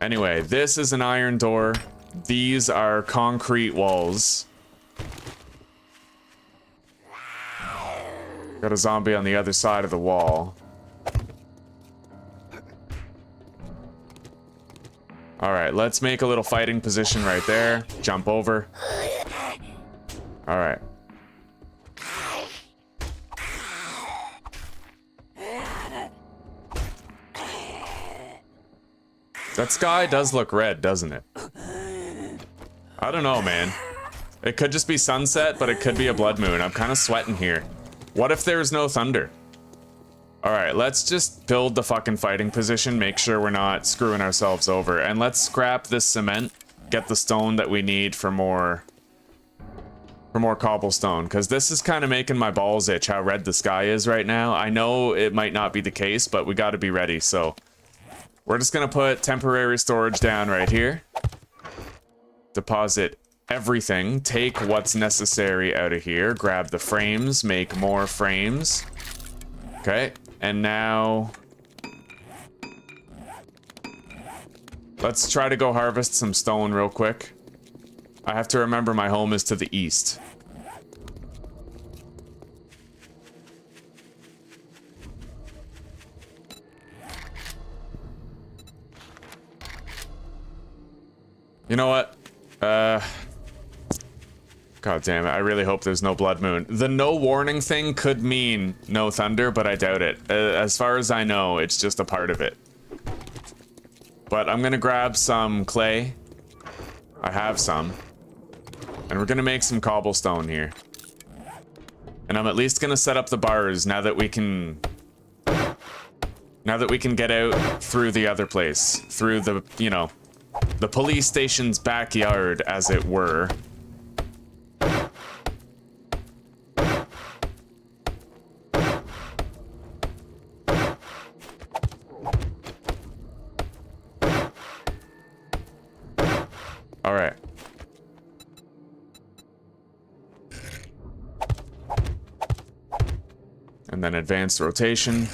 Anyway, this is an iron door. These are concrete walls. Got a zombie on the other side of the wall. Alright, let's make a little fighting position right there. Jump over. Alright. That sky does look red, doesn't it? I don't know, man. It could just be sunset, but it could be a blood moon. I'm kind of sweating here. What if there's no thunder? Alright, let's just build the fucking fighting position, make sure we're not screwing ourselves over. And let's scrap this cement, get the stone that we need for more cobblestone, because this is kind of making my balls itch how red the sky is right now. I know it might not be the case, but we got to be ready, so we're just gonna put temporary storage down right here. Deposit everything, take what's necessary out of here, grab the frames, make more frames. Okay, and now let's try to go harvest some stone real quick. I have to remember my home is to the east. You know what? God damn it, I really hope there's no blood moon. The no warning thing could mean no thunder, but I doubt it. As far as I know, it's just a part of it. But I'm gonna grab some clay. I have some. And we're gonna make some cobblestone here. And I'm at least gonna set up the bars now that we can... Now that we can get out through the other place. Through the, you know, the police station's backyard, as it were. All right. And then advanced rotation.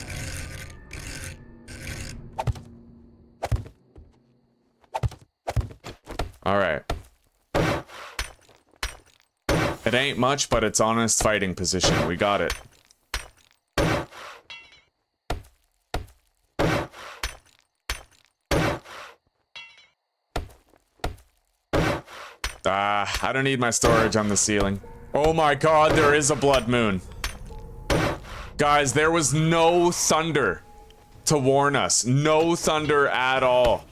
All right. It ain't much, but it's honest fighting position. We got it. I don't need my storage on the ceiling. Oh my god, there is a blood moon. Guys, there was no thunder to warn us. No thunder at all.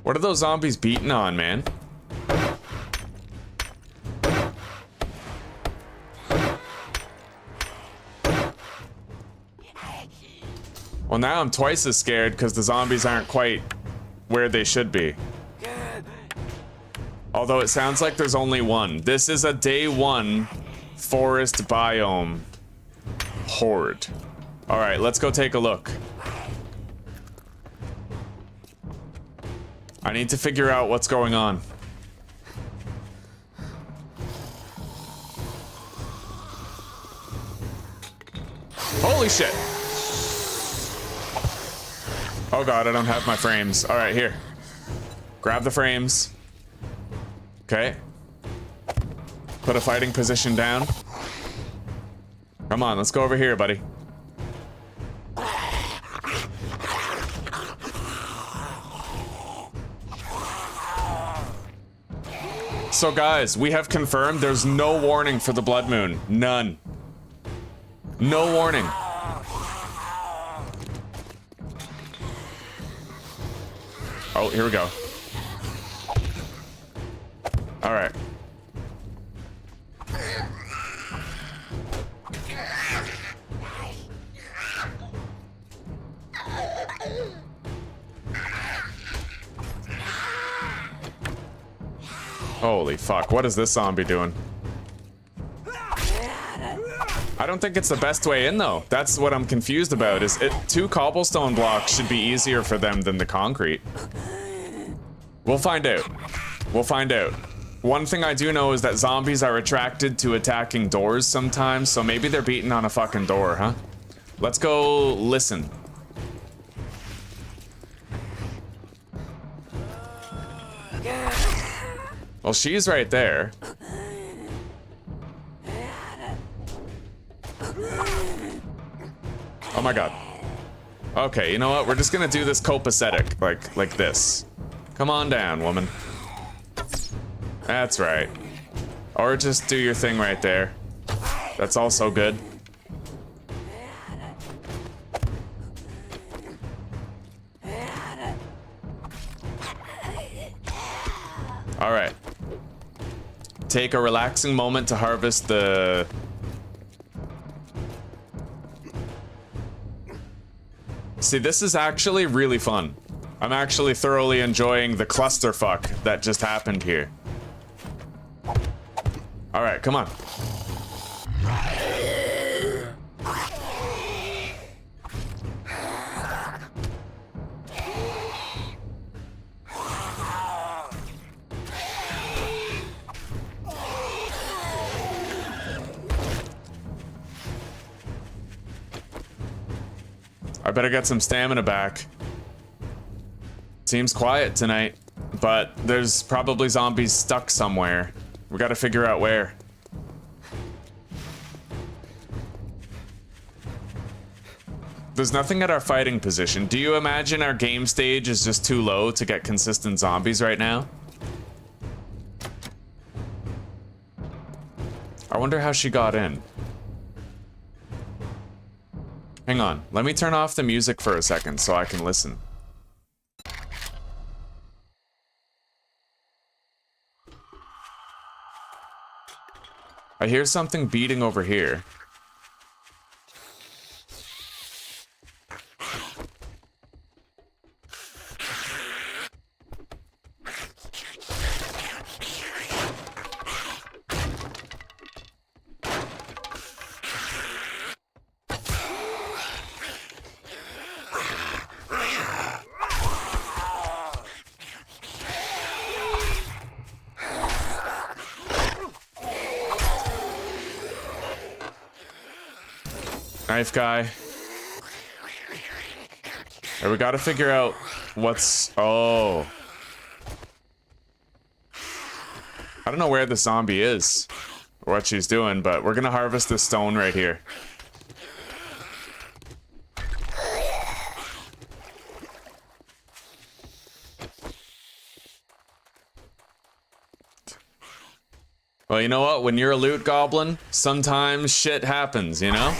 What are those zombies beating on, man? Well, now I'm twice as scared because the zombies aren't quite where they should be. Although it sounds like there's only one. This is a day 1 forest biome horde. All right, let's go take a look. I need to figure out what's going on. Holy shit! Oh god, I don't have my frames. All right, here. Grab the frames. Okay. Put a fighting position down. Come on, let's go over here, buddy. So guys, we have confirmed there's no warning for the blood moon. None. No warning. Oh, here we go. All right. Holy fuck, what is this zombie doing? I don't think it's the best way in though. That's what I'm confused about, is 2 cobblestone blocks should be easier for them than the concrete. We'll find out. We'll find out. One thing I do know is that zombies are attracted to attacking doors sometimes, so maybe they're beating on a fucking door, huh? Let's go listen. Well, she's right there. Oh my god. Okay, you know what? We're just gonna do this copacetic, like this. Come on down, woman. That's right. Or just do your thing right there. That's also good. All right. Take a relaxing moment to harvest the... See, this is actually really fun. I'm actually thoroughly enjoying the clusterfuck that just happened here. All right, come on. I better get some stamina back. Seems quiet tonight, but there's probably zombies stuck somewhere. We gotta figure out where. There's nothing at our fighting position. Do you imagine our game stage is just too low to get consistent zombies right now? I wonder how she got in. Hang on, let me turn off the music for a second so I can listen. I hear something beating over here. Knife guy. And we gotta figure out what's... Oh. I don't know where the zombie is or what she's doing, but we're gonna harvest this stone right here. Well, you know what? When you're a loot goblin, sometimes shit happens, you know?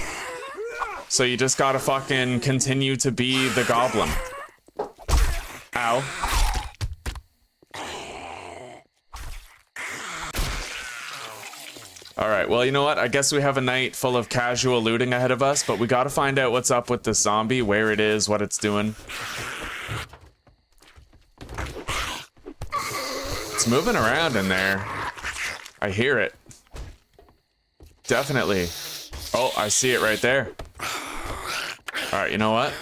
So you just gotta fucking continue to be the goblin. Ow. Alright, well, you know what? I guess we have a night full of casual looting ahead of us, but we gotta find out what's up with this zombie, where it is, what it's doing. It's moving around in there. I hear it. Definitely. Oh, I see it right there. Alright, you know what?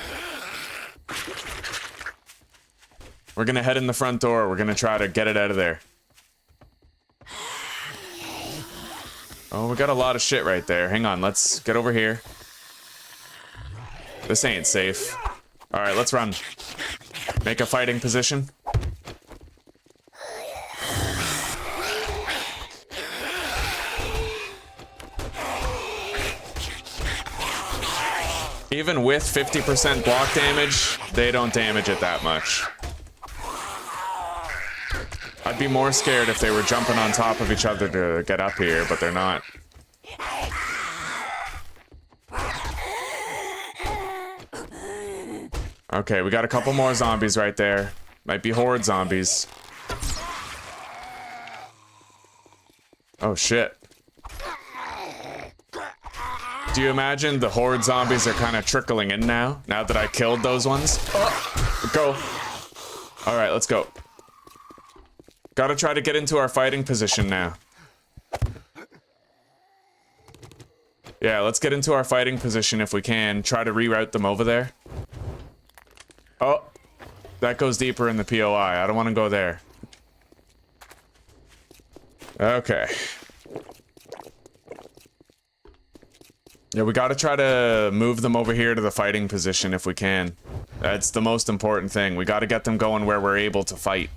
We're gonna head in the front door. We're gonna try to get it out of there. Oh, we got a lot of shit right there. Hang on, let's get over here. This ain't safe. Alright, let's run. Make a fighting position. Even with 50% block damage, they don't damage it that much. I'd be more scared if they were jumping on top of each other to get up here, but they're not. Okay, we got a couple more zombies right there. Might be horde zombies. Oh shit. Do you imagine the horde zombies are kind of trickling in now that I killed those ones? Oh, go. All right, let's go. Gotta try to get into our fighting position now. Yeah, let's get into our fighting position if we can. Try to reroute them over there. Oh, that goes deeper in the POI. I don't want to go there. Okay. Yeah, we gotta try to move them over here to the fighting position if we can. That's the most important thing. We gotta get them going where we're able to fight.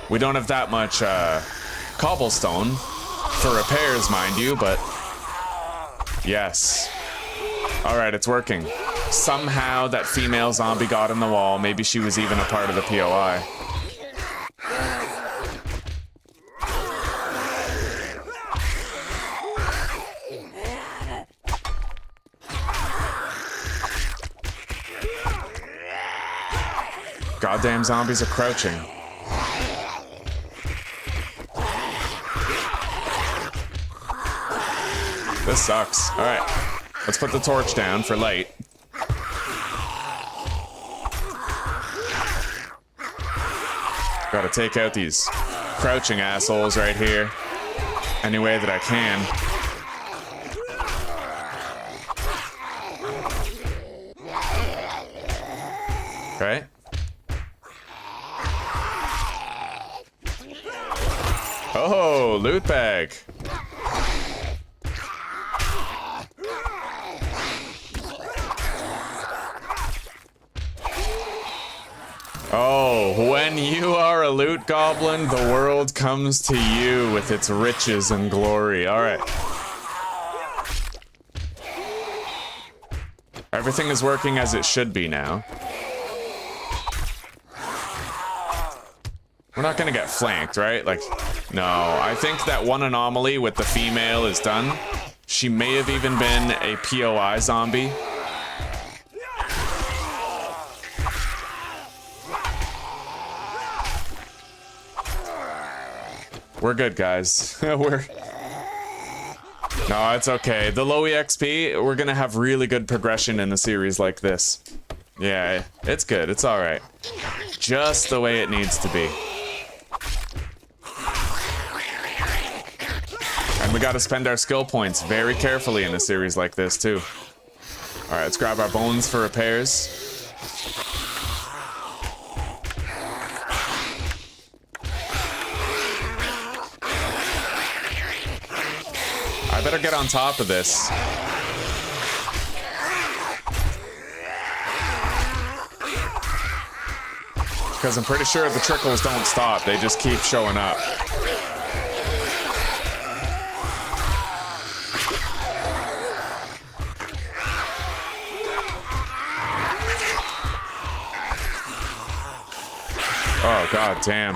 We don't have that much cobblestone for repairs, mind you, but yes. Alright, it's working. Somehow that female zombie got in the wall. Maybe she was even a part of the POI. Goddamn zombies are crouching. This sucks. Alright, let's put the torch down for light. Gotta take out these crouching assholes right here any way that I can. Okay. Oh, loot bag. Oh, when you are a loot goblin, the world comes to you with its riches and glory. All right. Everything is working as it should be now. We're not gonna get flanked, right? Like, no. I think that one anomaly with the female is done. She may have even been a POI zombie. We're good, guys. No, it's okay. The low EXP, we're gonna have really good progression in a series like this. Yeah, it's good. It's alright. Just the way it needs to be. And we gotta spend our skill points very carefully in a series like this, too. Alright, let's grab our bones for repairs. I better get on top of this. Because I'm pretty sure the trickles don't stop, they just keep showing up. Oh, god damn.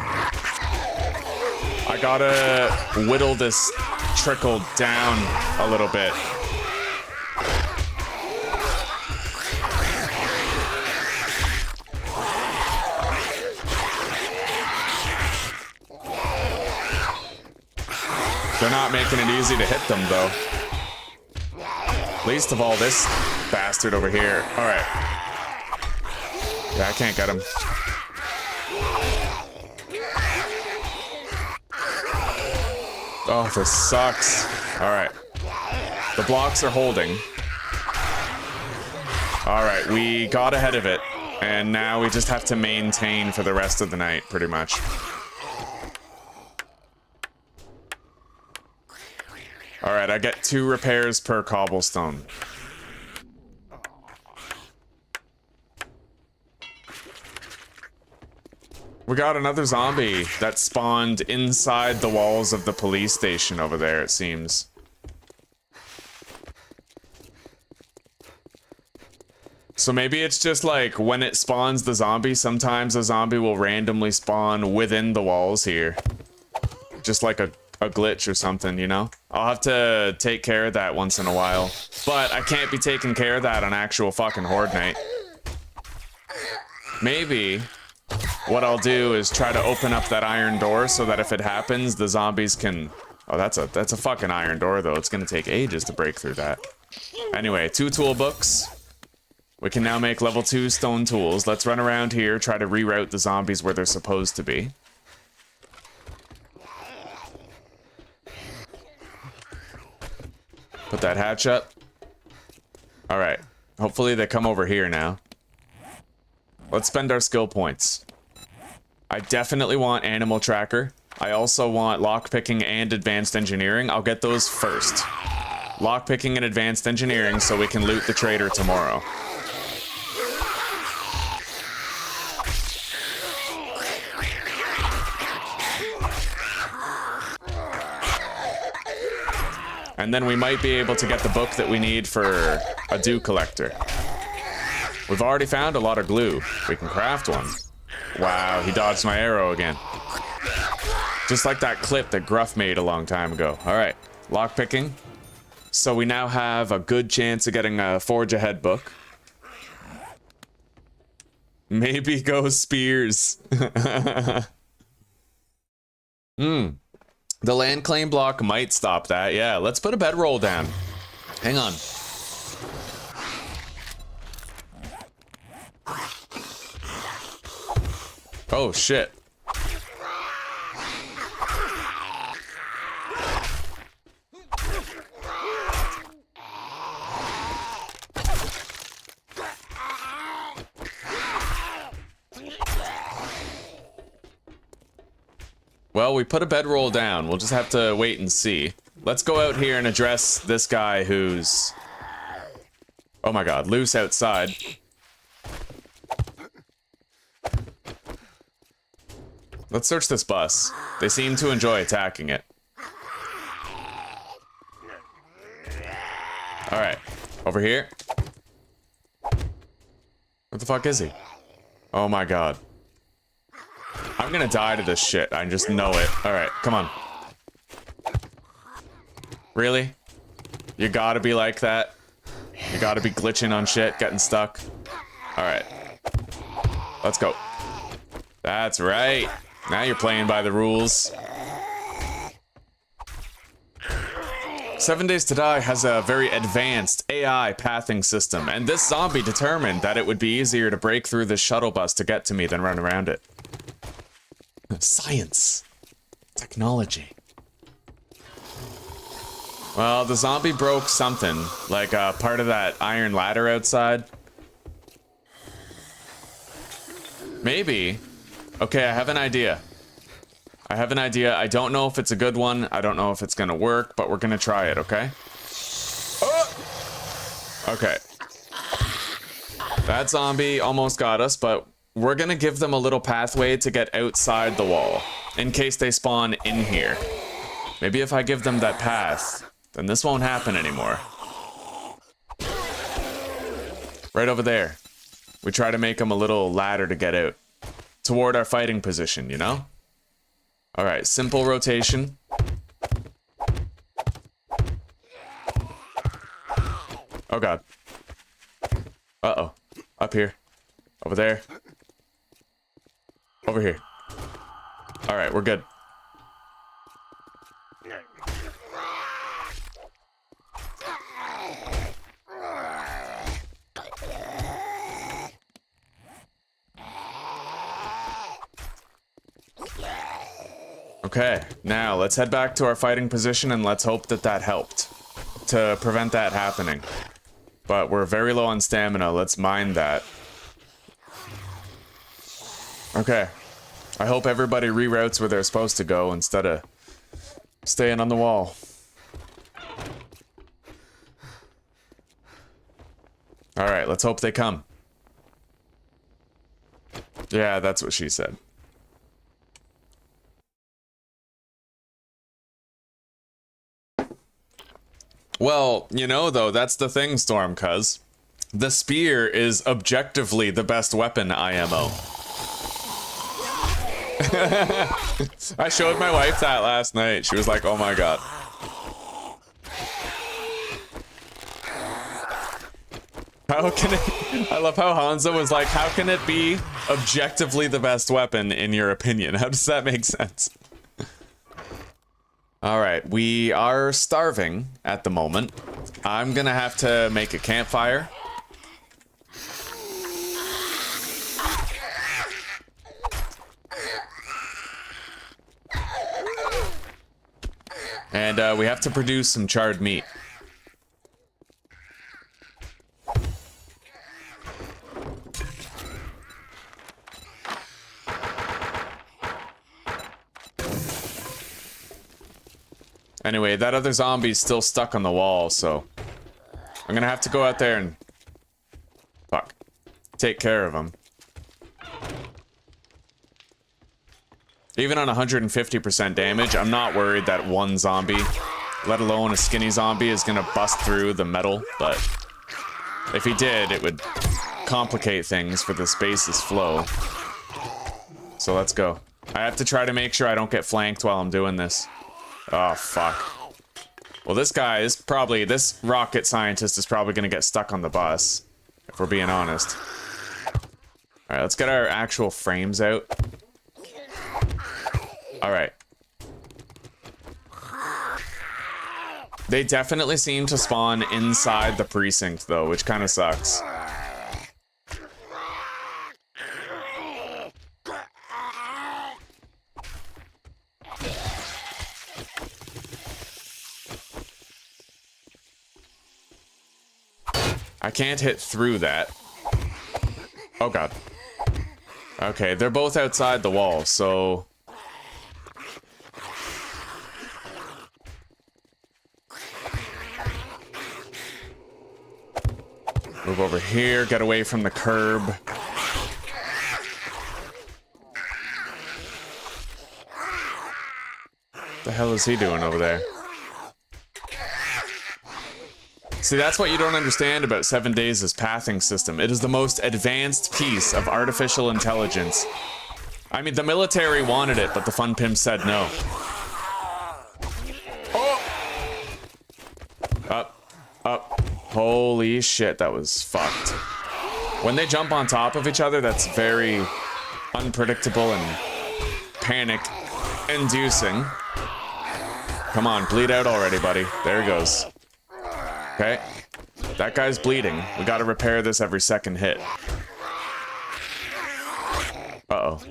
I gotta whittle this trickle down a little bit. They're not making it easy to hit them, though. Least of all this bastard over here. Alright. Yeah, I can't get him. Oh, this sucks. Alright. The blocks are holding. Alright, we got ahead of it. And now we just have to maintain for the rest of the night, pretty much. Alright, I get 2 repairs per cobblestone. We got another zombie that spawned inside the walls of the police station over there, it seems. So maybe it's just like when it spawns the zombie, sometimes a zombie will randomly spawn within the walls here. Just like a glitch or something, you know? I'll have to take care of that once in a while. But I can't be taking care of that on actual fucking Horde night. Maybe what I'll do is try to open up that iron door so that if it happens, the zombies can... Oh, that's a fucking iron door, though. It's gonna take ages to break through that. Anyway, 2 tool books. We can now make level 2 stone tools. Let's run around here, try to reroute the zombies where they're supposed to be. Put that hatch up. Alright. Hopefully they come over here now. Let's spend our skill points. I definitely want animal tracker. I also want lockpicking and advanced engineering. I'll get those first. lockpicking and advanced engineering so we can loot the trader tomorrow. And then we might be able to get the book that we need for a dew collector. We've already found a lot of glue. We can craft one. Wow, he dodged my arrow again. Just like that clip that Gruff made a long time ago. All right, lockpicking. So we now have a good chance of getting a Forge Ahead book. Maybe go spears. The land claim block might stop that. Yeah, let's put a bedroll down. Hang on. Oh, shit. Well, we put a bedroll down. We'll just have to wait and see. Let's go out here and address this guy who's... oh my god, loose outside. Let's search this bus. They seem to enjoy attacking it. Alright, over here. What the fuck is he? Oh my god. I'm gonna die to this shit. I just know it. Alright, come on. Really? You gotta be like that? You gotta be glitching on shit, getting stuck? Alright. Let's go. That's right. Now you're playing by the rules. 7 Days to Die has a very advanced AI pathing system, and this zombie determined that it would be easier to break through the shuttle bus to get to me than run around it. Science. Technology. Well, the zombie broke something, like part of that iron ladder outside. Maybe. Okay, I have an idea. I don't know if it's a good one. I don't know if it's gonna work, but we're gonna try it, okay? Oh! Okay. That zombie almost got us, but we're gonna give them a little pathway to get outside the wall, in case they spawn in here. Maybe if I give them that path, then this won't happen anymore. Right over there. We try to make them a little ladder to get out. Toward our fighting position, you know? Alright, simple rotation. Oh god. Uh-oh. Up here. Over there. Over here. Alright, we're good. Okay, now let's head back to our fighting position and let's hope that that helped to prevent that happening. But we're very low on stamina. Let's mine that. Okay. I hope everybody reroutes where they're supposed to go instead of staying on the wall. Alright, let's hope they come. Yeah, that's what she said. Well, you know, though, that's the thing, Storm, cuz. The spear is objectively the best weapon IMO. I showed my wife that last night. She was like, oh my god. How can it... I love how Hanzo was like, how can it be objectively the best weapon in your opinion? How does that make sense? Alright, we are starving at the moment. I'm gonna have to make a campfire. And we have to produce some charred meat. Anyway, that other zombie's still stuck on the wall, so I'm gonna have to go out there and take care of him. Even on 150% damage, I'm not worried that one zombie, let alone a skinny zombie, is gonna bust through the metal, but if he did, it would complicate things for the space's flow. So let's go. I have to try to make sure I don't get flanked while I'm doing this. Oh, fuck. Well, this guy is probably, this rocket scientist is probably gonna get stuck on the bus, if we're being honest. Alright, let's get our actual frames out. Alright. They definitely seem to spawn inside the precinct, though, which kind of sucks. I can't hit through that. Oh god. Okay, they're both outside the wall, so... Move over here, get away from the curb. The hell is he doing over there? See, that's what you don't understand about 7 Days' pathing system. It is the most advanced piece of artificial intelligence. I mean, the military wanted it, but the fun pimps said no. Oh! Up. Holy shit, that was fucked. When they jump on top of each other, that's very unpredictable and panic-inducing. Come on, bleed out already, buddy. There he goes. Okay. That guy's bleeding. We gotta repair this every second hit. Uh-oh.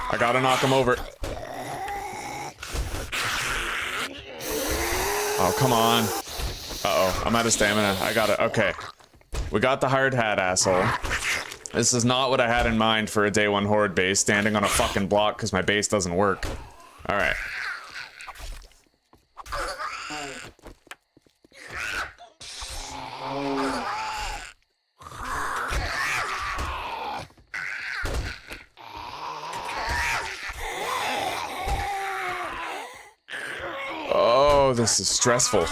I gotta knock him over. Oh, come on. Uh-oh, I'm out of stamina. I got it. Okay. We got the hard hat, asshole. This is not what I had in mind for a day one horde base, standing on a fucking block because my base doesn't work. Alright. Oh, this is stressful.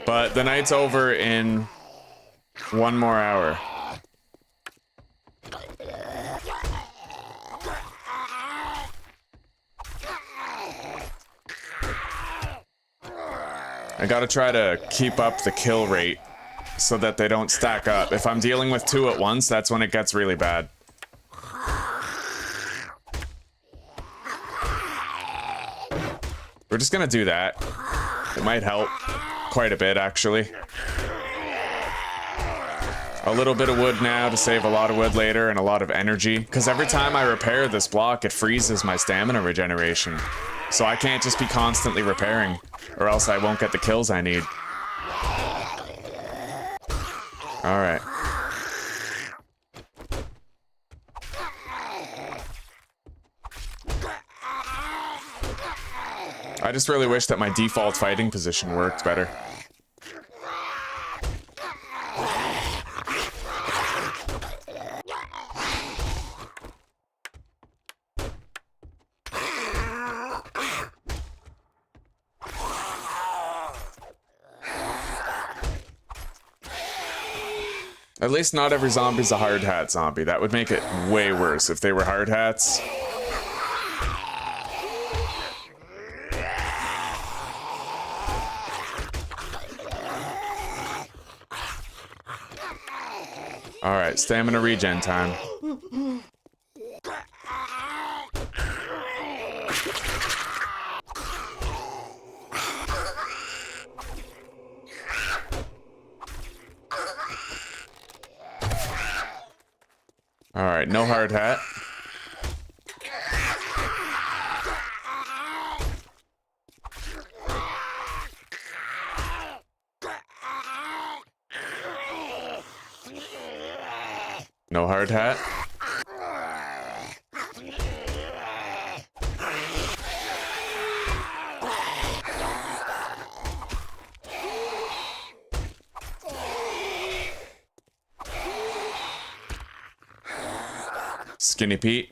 But the night's over in 1 more hour. I gotta try to keep up the kill rate so that they don't stack up. If I'm dealing with 2 at once, that's when it gets really bad. We're just gonna do that. It might help quite a bit, actually. A little bit of wood now to save a lot of wood later and a lot of energy. Because every time I repair this block, it freezes my stamina regeneration. So I can't just be constantly repairing, or else I won't get the kills I need. Alright. I just really wish that my default fighting position worked better. At least not every zombie's a hard hat zombie. That would make it way worse if they were hard hats. Alright, stamina regen time. Alright, no hard hat. No hard hat. Skinny Pete.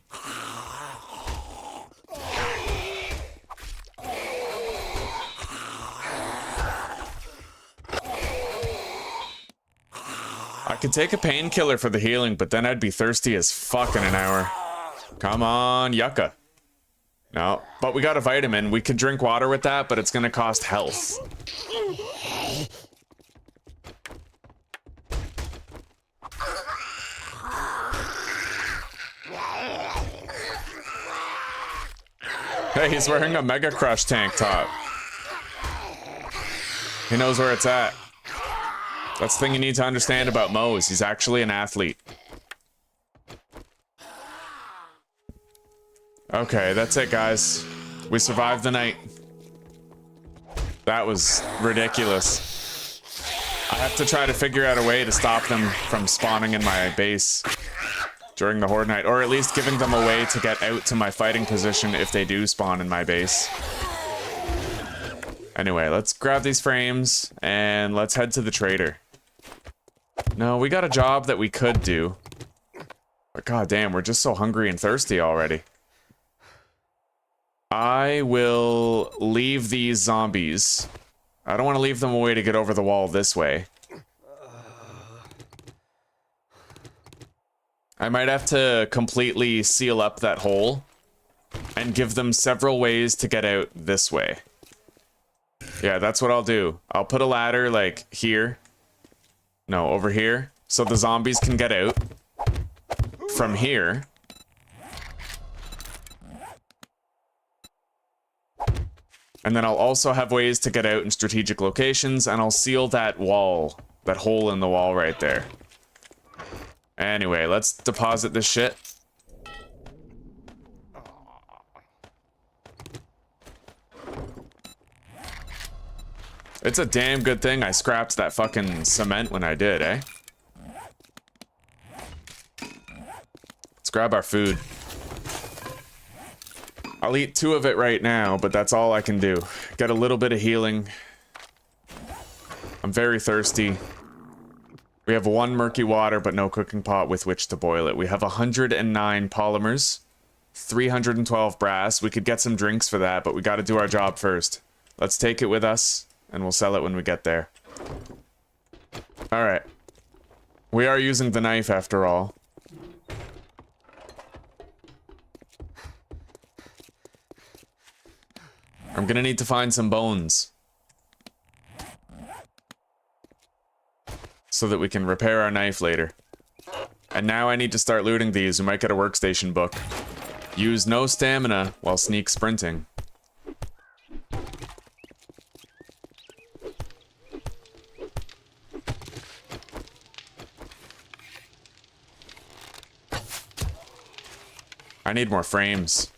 I could take a painkiller for the healing, but then I'd be thirsty as fuck in an hour. Come on, yucca. No, but we got a vitamin. We could drink water with that, but it's gonna cost health. Hey, he's wearing a Mega Crush tank top. He knows where it's at. That's the thing you need to understand about Mose. He's actually an athlete. Okay, that's it, guys. We survived the night. That was ridiculous. I have to try to figure out a way to stop them from spawning in my base during the Horde night, or at least giving them a way to get out to my fighting position if they do spawn in my base. Anyway, let's grab these frames and let's head to the trader. No, we got a job that we could do. But goddamn, we're just so hungry and thirsty already. I will leave these zombies. I don't want to leave them a way to get over the wall this way. I might have to completely seal up that hole and give them several ways to get out this way. Yeah, that's what I'll do. I'll put a ladder, like, here. No, over here. So the zombies can get out from here. And then I'll also have ways to get out in strategic locations, and I'll seal that wall, that hole in the wall right there. Anyway, let's deposit this shit. It's a damn good thing I scrapped that fucking cement when I did, eh? Let's grab our food. I'll eat 2 of it right now, but that's all I can do. Get a little bit of healing. I'm very thirsty. We have 1 murky water, but no cooking pot with which to boil it. We have 109 polymers, 312 brass. We could get some drinks for that, but we gotta do our job first. Let's take it with us, and we'll sell it when we get there. Alright. We are using the knife after all. I'm gonna need to find some bones so that we can repair our knife later. And now I need to start looting these. We might get a workstation book. Use no stamina while sneak sprinting. I need more frames.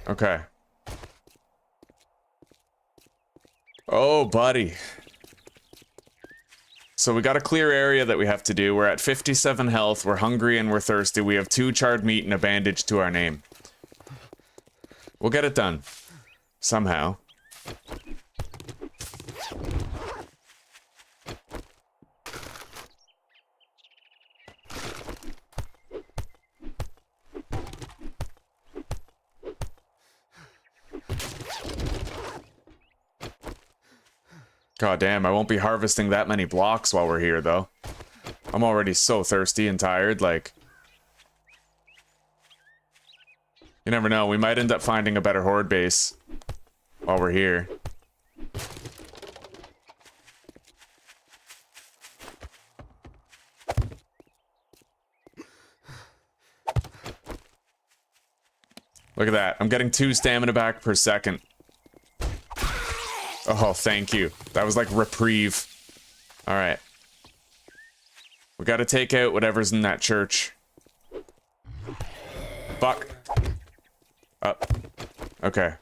Okay. Oh, buddy. So we got a clear area that we have to do. We're at 57 health, we're hungry and we're thirsty. We have 2 charred meat and a bandage to our name. We'll get it done. Somehow. God damn, I won't be harvesting that many blocks while we're here, though. I'm already so thirsty and tired, like... You never know, we might end up finding a better horde base while we're here. Look at that, I'm getting 2 stamina back per second. Oh, thank you. That was like reprieve. Alright. We gotta take out whatever's in that church. Fuck. Up. Okay.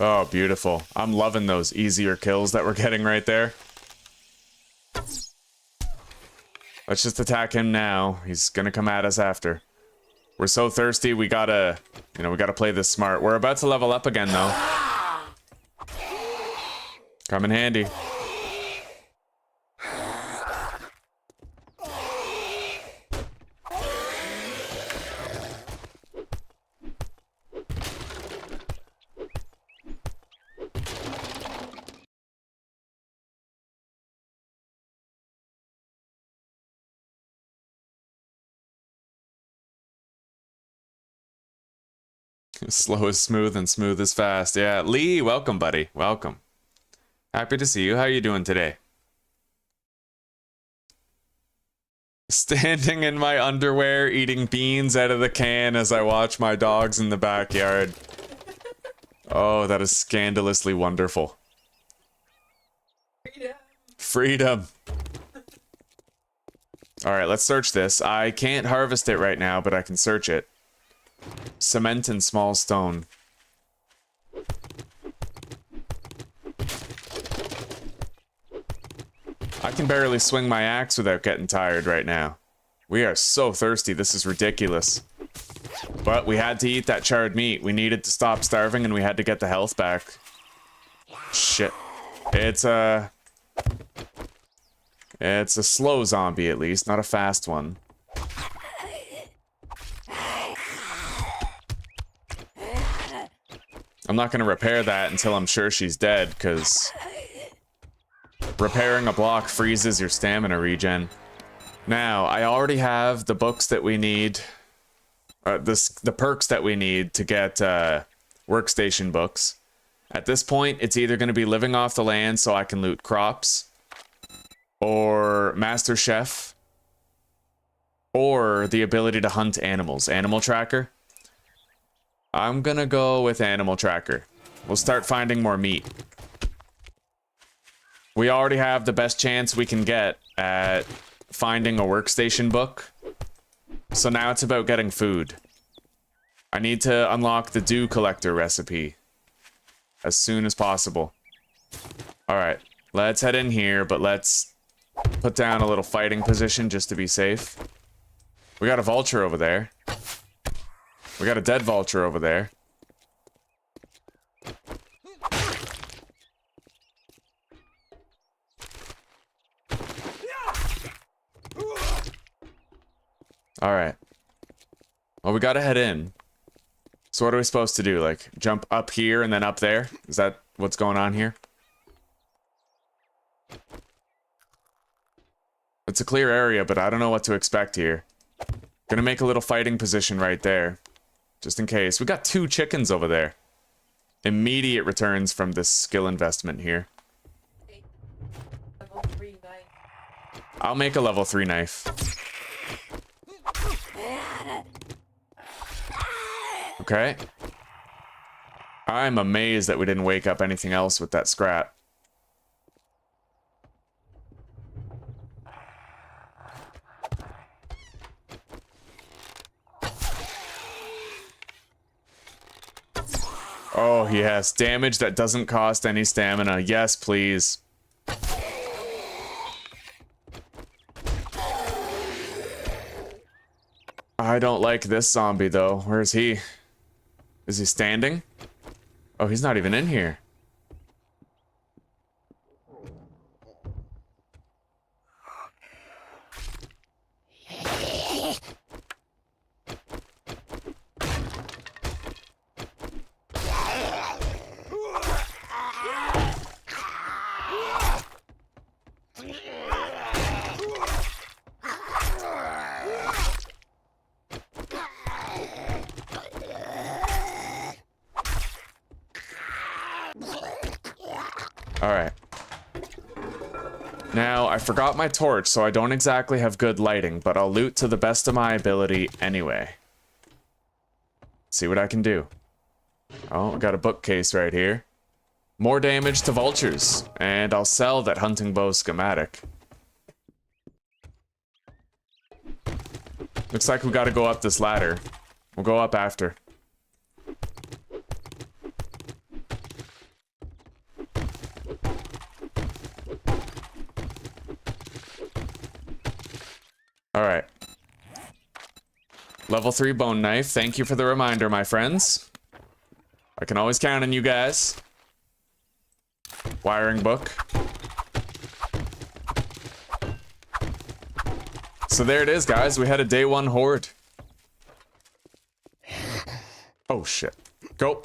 Oh, beautiful. I'm loving those easier kills that we're getting right there. Let's just attack him now. He's gonna come at us after. We're so thirsty, we gotta, we gotta play this smart. We're about to level up again, though. Come in handy. Slow is smooth and smooth is fast. Yeah, Lee, welcome, buddy. Welcome. Happy to see you. How you doing today? Standing in my underwear, eating beans out of the can as I watch my dogs in the backyard. Oh, that is scandalously wonderful. Freedom. Freedom. All right, let's search this. I can't harvest it right now, but I can search it. Cement and small stone. I can barely swing my axe without getting tired right now. We are so thirsty, this is ridiculous. But we had to eat that charred meat. We needed to stop starving and we had to get the health back. Shit. It's a slow zombie at least, not a fast one. I'm not gonna repair that until I'm sure she's dead, because repairing a block freezes your stamina regen. Now, I already have the books that we need, the perks that we need to get workstation books. At this point, it's either going to be living off the land so I can loot crops, or Master Chef, or the ability to hunt animals. Animal Tracker. I'm gonna go with Animal Tracker. We'll start finding more meat. We already have the best chance we can get at finding a workstation book. So now it's about getting food. I need to unlock the dew collector recipe as soon as possible. Alright, let's head in here, but let's put down a little fighting position just to be safe. We got a vulture over there. We got a dead vulture over there. Alright. Well, we gotta head in. So what are we supposed to do? Like, jump up here and then up there? Is that what's going on here? It's a clear area, but I don't know what to expect here. Gonna make a little fighting position right there. Just in case. We got 2 chickens over there. Immediate returns from this skill investment here. Level 3 knife. I'll make a level 3 knife. Okay. I'm amazed that we didn't wake up anything else with that scrap. Oh, yes. Damage that doesn't cost any stamina. Yes, please. I don't like this zombie, though. Where is he? Is he standing? Oh, he's not even in here. Alright. Now, I forgot my torch, so I don't exactly have good lighting, but I'll loot to the best of my ability anyway. See what I can do. Oh, I got a bookcase right here. More damage to vultures, and I'll sell that hunting bow schematic. Looks like we gotta go up this ladder. We'll go up after. All right. Level 3 bone knife. Thank you for the reminder, my friends. I can always count on you guys. Wiring book. So there it is, guys. We had a day 1 horde. Oh, shit. Go.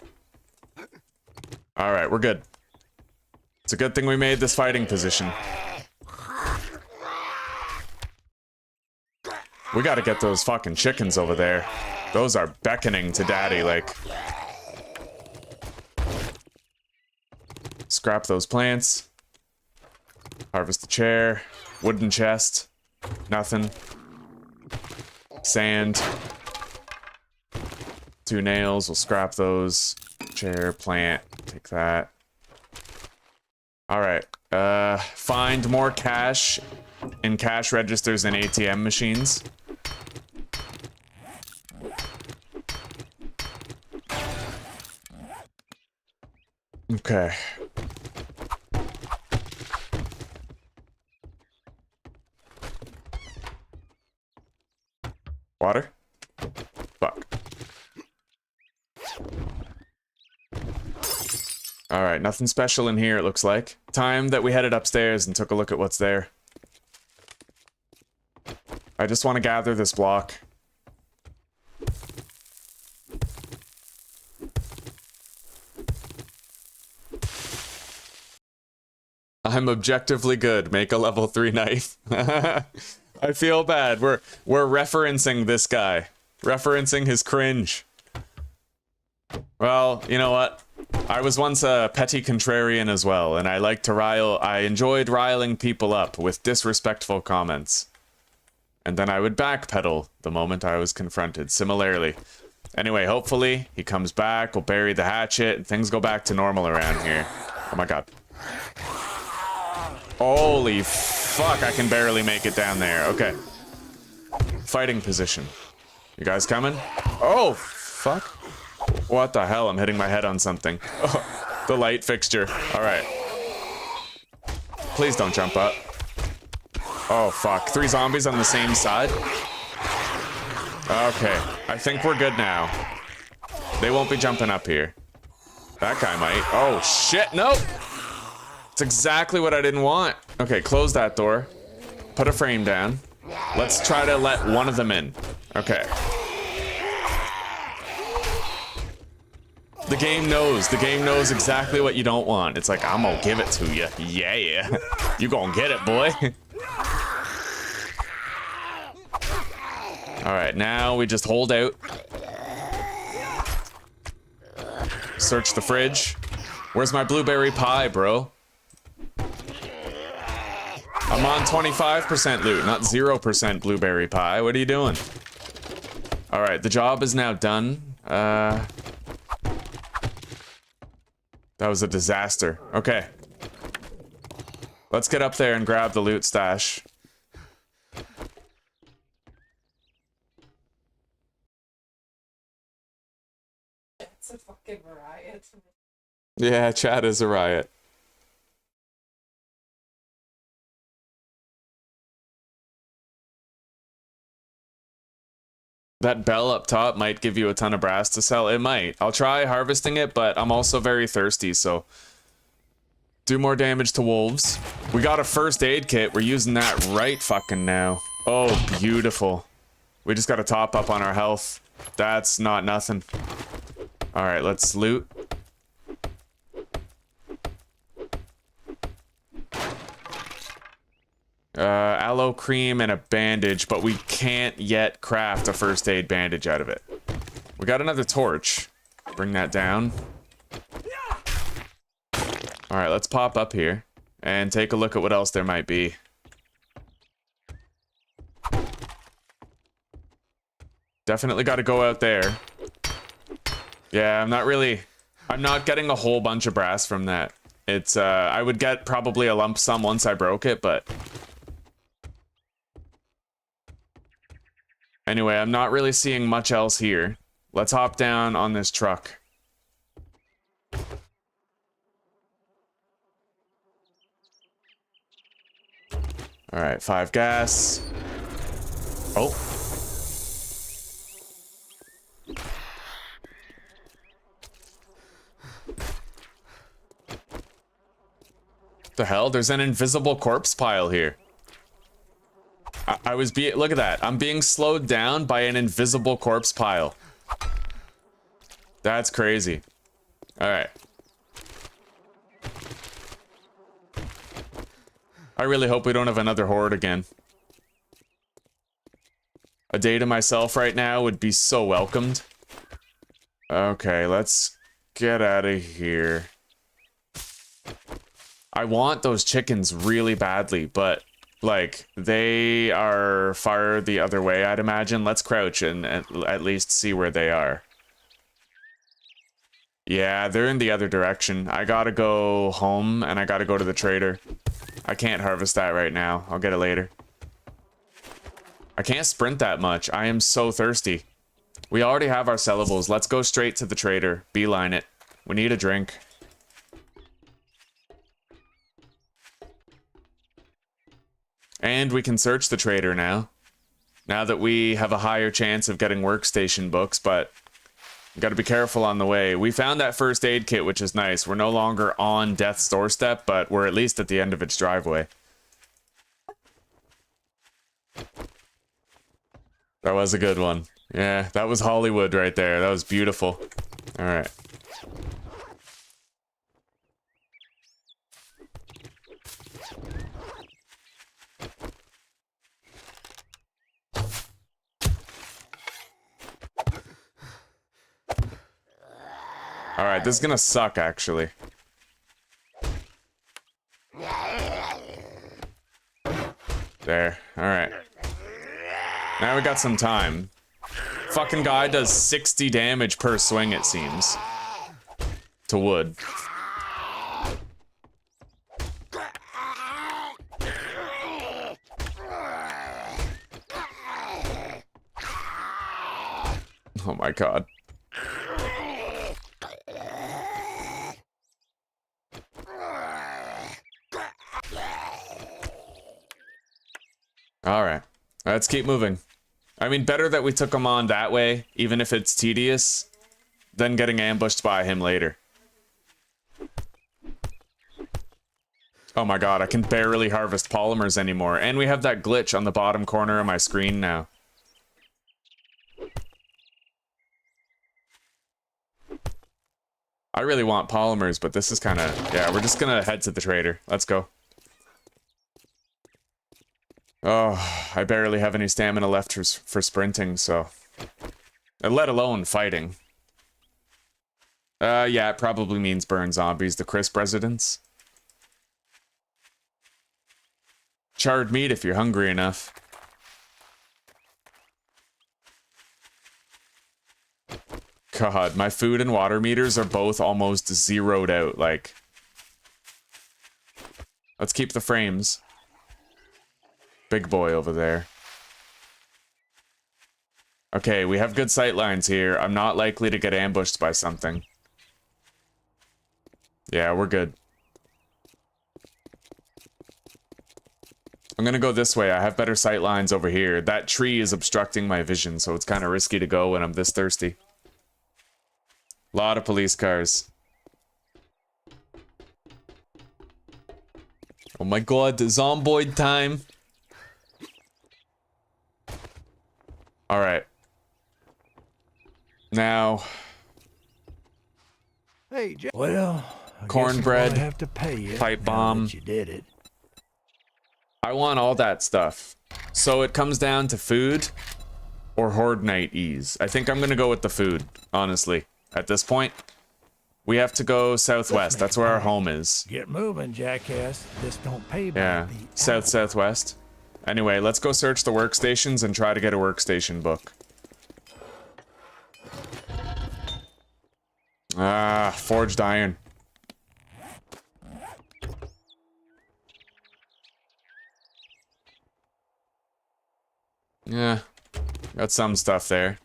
All right, we're good. It's a good thing we made this fighting position. We gotta get those fucking chickens over there. Those are beckoning to daddy, like. Scrap those plants. Harvest the chair. Wooden chest. Nothing. Sand. 2 nails. We'll scrap those. Chair, plant. Take that. Alright. Find more cash in cash registers and ATM machines. Okay. Water? Fuck. Alright, nothing special in here, it looks like. Time that we headed upstairs and took a look at what's there. I just want to gather this block. I'm objectively good. Make a level 3 knife. I feel bad. We're referencing this guy. Referencing his cringe. Well, you know what? I was once a petty contrarian as well, and I like to rile. I enjoyed riling people up with disrespectful comments. And then I would backpedal the moment I was confronted, similarly. Anyway, hopefully he comes back, we'll bury the hatchet, and things go back to normal around here. Oh my god. Holy fuck, I can barely make it down there. Okay. Fighting position. You guys coming? Oh, fuck. What the hell? I'm hitting my head on something. Oh, the light fixture. Alright. Please don't jump up. Oh, fuck. 3 zombies on the same side? Okay. I think we're good now. They won't be jumping up here. That guy might. Oh, shit. Nope. It's exactly what I didn't want. Okay, close that door. Put a frame down. Let's try to let one of them in. Okay. The game knows. The game knows exactly what you don't want. It's like, I'm gonna give it to you. Yeah. You gonna get it, boy. Alright, now we just hold out. Search the fridge. Where's my blueberry pie, bro? I'm on 25% loot, not 0% blueberry pie. What are you doing? Alright, the job is now done. That was a disaster. Okay. Let's get up there and grab the loot stash. It's a fucking riot. Yeah, chat is a riot. That bell up top might give you a ton of brass to sell. It might. I'll try harvesting it, but I'm also very thirsty, so... Do more damage to wolves. We got a first aid kit. We're using that right fucking now. Oh, beautiful. We just gotta top up on our health. That's not nothing. Alright, let's loot. Aloe cream and a bandage, but we can't yet craft a first aid bandage out of it. We got another torch. Bring that down. Alright, let's pop up here and take a look at what else there might be. Definitely got to go out there. Yeah, I'm not getting a whole bunch of brass from that. It's, I would get probably a lump sum once I broke it, but... Anyway, I'm not really seeing much else here. Let's hop down on this truck. Alright, 5 gas. Oh. The hell? There's an invisible corpse pile here. Look at that. I'm being slowed down by an invisible corpse pile. That's crazy. All right. I really hope we don't have another horde again. A day to myself right now would be so welcomed. Okay, let's get out of here. I want those chickens really badly, but like they are far the other way, I'd imagine. Let's crouch and at least see where they are. Yeah, they're in the other direction. I gotta go home and I gotta go to the trader. I can't harvest that right now. I'll get it later. I can't sprint that much. I am so thirsty. We already have our sellables. Let's go straight to the trader. Beeline it. We need a drink. And we can search the trader now. Now that we have a higher chance of getting workstation books, but got to be careful on the way. We found that first aid kit, which is nice. We're no longer on death's doorstep, but we're at least at the end of its driveway. That was a good one. Yeah, that was Hollywood right there. That was beautiful. All right. All right, this is gonna suck, actually. There. All right. Now we got some time. Fucking guy does 60 damage per swing, it seems. To wood. Oh my god. Alright. Let's keep moving. I mean, better that we took him on that way, even if it's tedious, than getting ambushed by him later. Oh my god, I can barely harvest polymers anymore, and we have that glitch on the bottom corner of my screen now. I really want polymers, but this is kind of... Yeah, we're just gonna head to the trader. Let's go. Oh, I barely have any stamina left for sprinting, so... Let alone fighting. Yeah, it probably means burn zombies, the crisp residents. Charred meat if you're hungry enough. God, my food and water meters are both almost zeroed out, like... Let's keep the frames. Big boy over there. Okay, we have good sight lines here. I'm not likely to get ambushed by something. Yeah, we're good. I'm gonna go this way. I have better sight lines over here. That tree is obstructing my vision, so it's kind of risky to go when I'm this thirsty. Lot of police cars. Oh my god, zomboid time. Alright. Now... Hey, Jack. Well, cornbread, have to pay you pipe bomb. you did it. I want all that stuff. So it comes down to food or Horde Night ease. I think I'm gonna go with the food, honestly. At this point, we have to go southwest. That's where our home is. Get moving, jackass. This don't pay by Yeah, the southwest. Anyway, let's go search the workstations and try to get a workstation book. Ah, forged iron. Yeah, got some stuff there.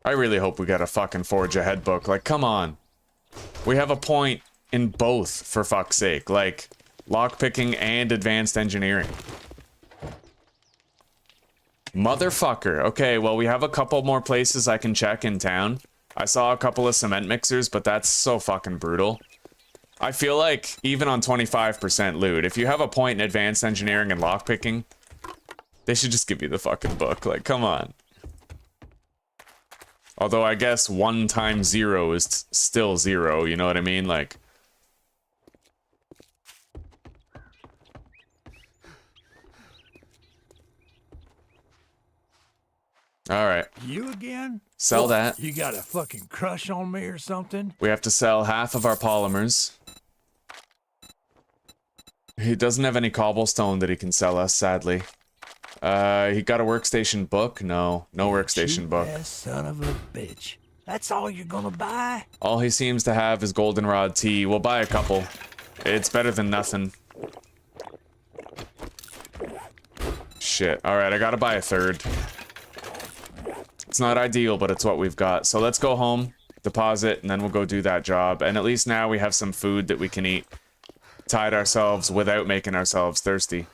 I really hope we get a fucking Forge Ahead book. Like, come on. We have a point in both, for fuck's sake. Like, lockpicking and advanced engineering. Motherfucker. Okay, well, we have a couple more places I can check in town. I saw a couple of cement mixers, but that's so fucking brutal. I feel like, even on 25% loot, if you have a point in advanced engineering and lockpicking, they should just give you the fucking book. Like, come on. Although I guess 1 times 0 is still 0, you know what I mean? Like... Alright. You again? Sell What, that. You got a fucking crush on me or something? We have to sell half of our polymers. He doesn't have any cobblestone that he can sell us, sadly. He got a workstation book? No, no workstation book. Cheap-ass son of a bitch. That's all you're gonna buy? All he seems to have is goldenrod tea. We'll buy a couple. It's better than nothing. Shit. Alright, I gotta buy a third. It's not ideal, but it's what we've got. So let's go home, deposit, and then we'll go do that job. And at least now we have some food that we can eat. Tide ourselves without making ourselves thirsty.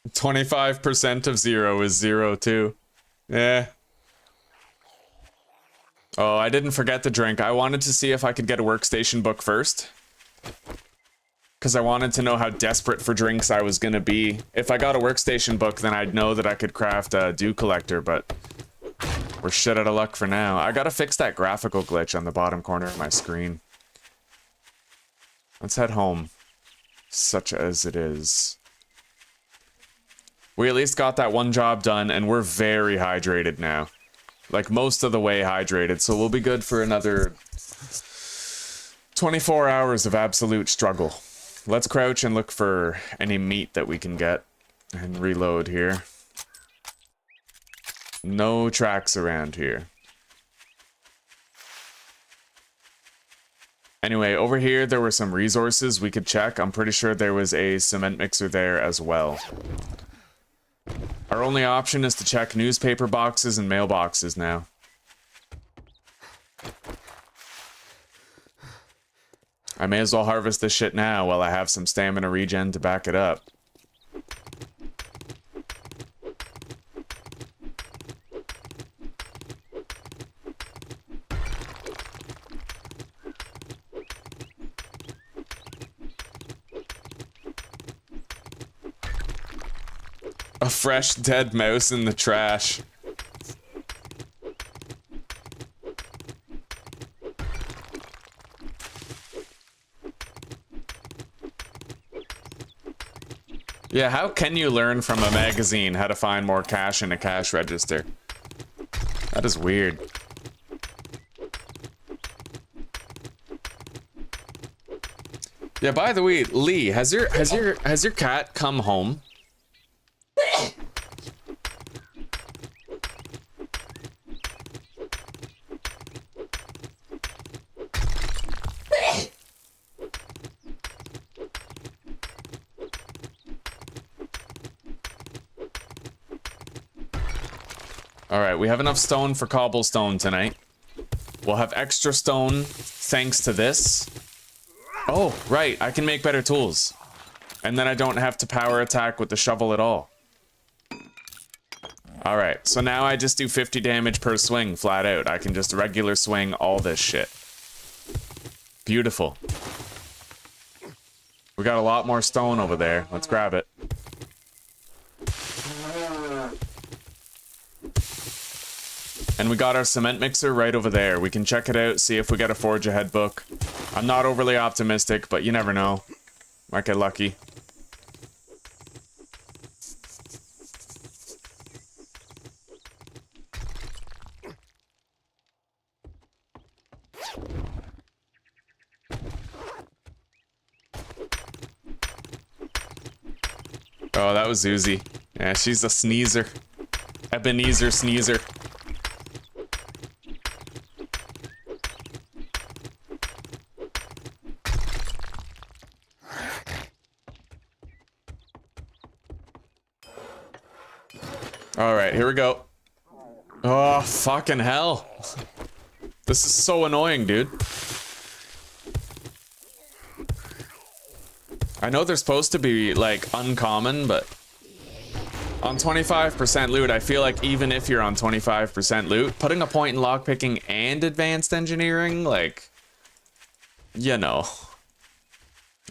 %25 of 0 is 0 too. Yeah. Oh, I didn't forget the drink. I wanted to see if I could get a workstation book first. Because I wanted to know how desperate for drinks I was gonna be. If I got a workstation book, then I'd know that I could craft a dew collector, but... we're shit out of luck for now. I gotta fix that graphical glitch on the bottom corner of my screen. Let's head home. Such as it is. We at least got that one job done, and we're very hydrated now. Like, most of the way hydrated, so we'll be good for another 24 hours of absolute struggle. Let's crouch and look for any meat that we can get. And reload here. No tracks around here. Anyway, over here there were some resources we could check. I'm pretty sure there was a cement mixer there as well. Our only option is to check newspaper boxes and mailboxes now. I may as well harvest this shit now while I have some stamina regen to back it up. A fresh dead mouse in the trash. Yeah, how can you learn from a magazine how to find more cash in a cash register? That is weird. Yeah, by the way, Lee, has your cat come home? Alright, we have enough stone for cobblestone tonight. We'll have extra stone thanks to this. Oh, right, I can make better tools. And then I don't have to power attack with the shovel at all. Alright, so now I just do 50 damage per swing, flat out. I can just regular swing all this shit. Beautiful. We got a lot more stone over there. Let's grab it. And we got our cement mixer right over there. We can check it out, see if we get a Forge Ahead book. I'm not overly optimistic, but you never know. Might get lucky. Oh, that was Uzi. Yeah, she's a sneezer. Ebenezer sneezer. All right, here we go. Oh, fucking hell. This is so annoying, dude. I know they're supposed to be, like, uncommon, but on 25% loot, I feel like even if you're on 25% loot, putting a point in lockpicking and advanced engineering, like, you know.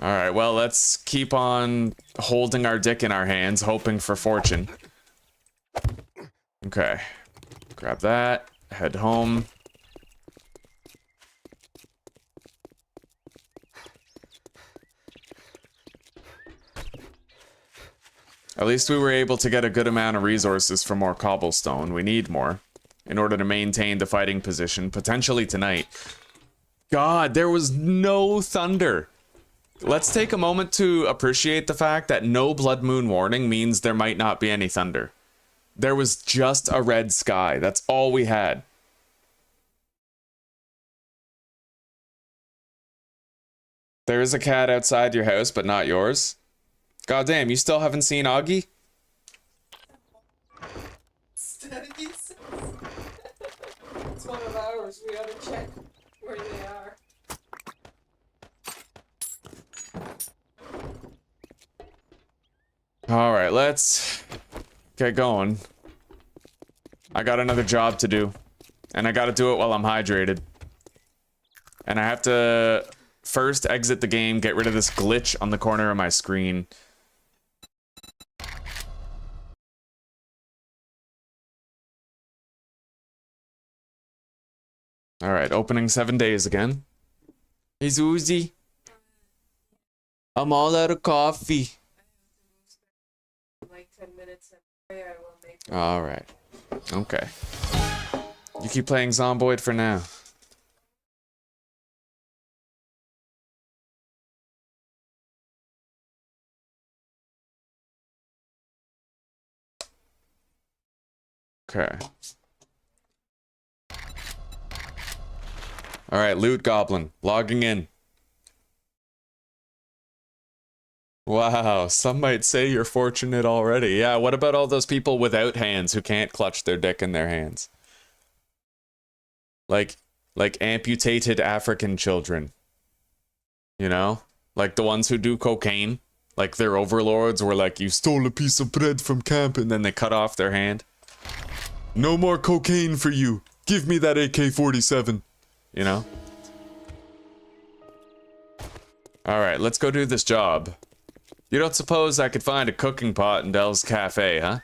All right, well, let's keep on holding our dick in our hands, hoping for fortune. Okay. Grab that. Head home. At least we were able to get a good amount of resources for more cobblestone. We need more in order to maintain the fighting position, potentially tonight. God, there was no thunder. Let's take a moment to appreciate the fact that no blood moon warning means there might not be any thunder. There was just a red sky. That's all we had. There is a cat outside your house, but not yours. God damn, you still haven't seen Augie? Studies. It's one of ours. We gotta check where they are. All right, let's get going. I got another job to do, and I gotta do it while I'm hydrated. And I have to first exit the game, get rid of this glitch on the corner of my screen. All right, opening 7 days again. Hey, Zuzi. I'm all out of coffee. Like 10 minutes and I will make it. All right. Okay. You keep playing Zomboid for now. Okay. All right, Loot Goblin, logging in. Wow, some might say you're fortunate already. Yeah, what about all those people without hands who can't clutch their dick in their hands? Like amputated African children. You know? Like the ones who do cocaine. Like their overlords were like, you stole a piece of bread from camp, and then they cut off their hand. No more cocaine for you. Give me that AK-47. You know? Alright, let's go do this job. You don't suppose I could find a cooking pot in Dell's Cafe, huh?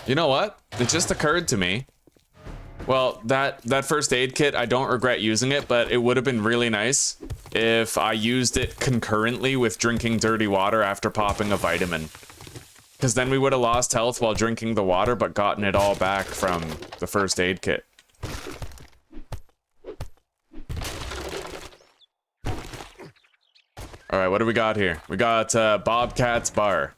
You know what? It just occurred to me. Well, that first aid kit, I don't regret using it, but it would have been really nice if I used it concurrently with drinking dirty water after popping a vitamin. Because then we would have lost health while drinking the water, but gotten it all back from the first aid kit. Alright, what do we got here? We got Bobcat's Bar.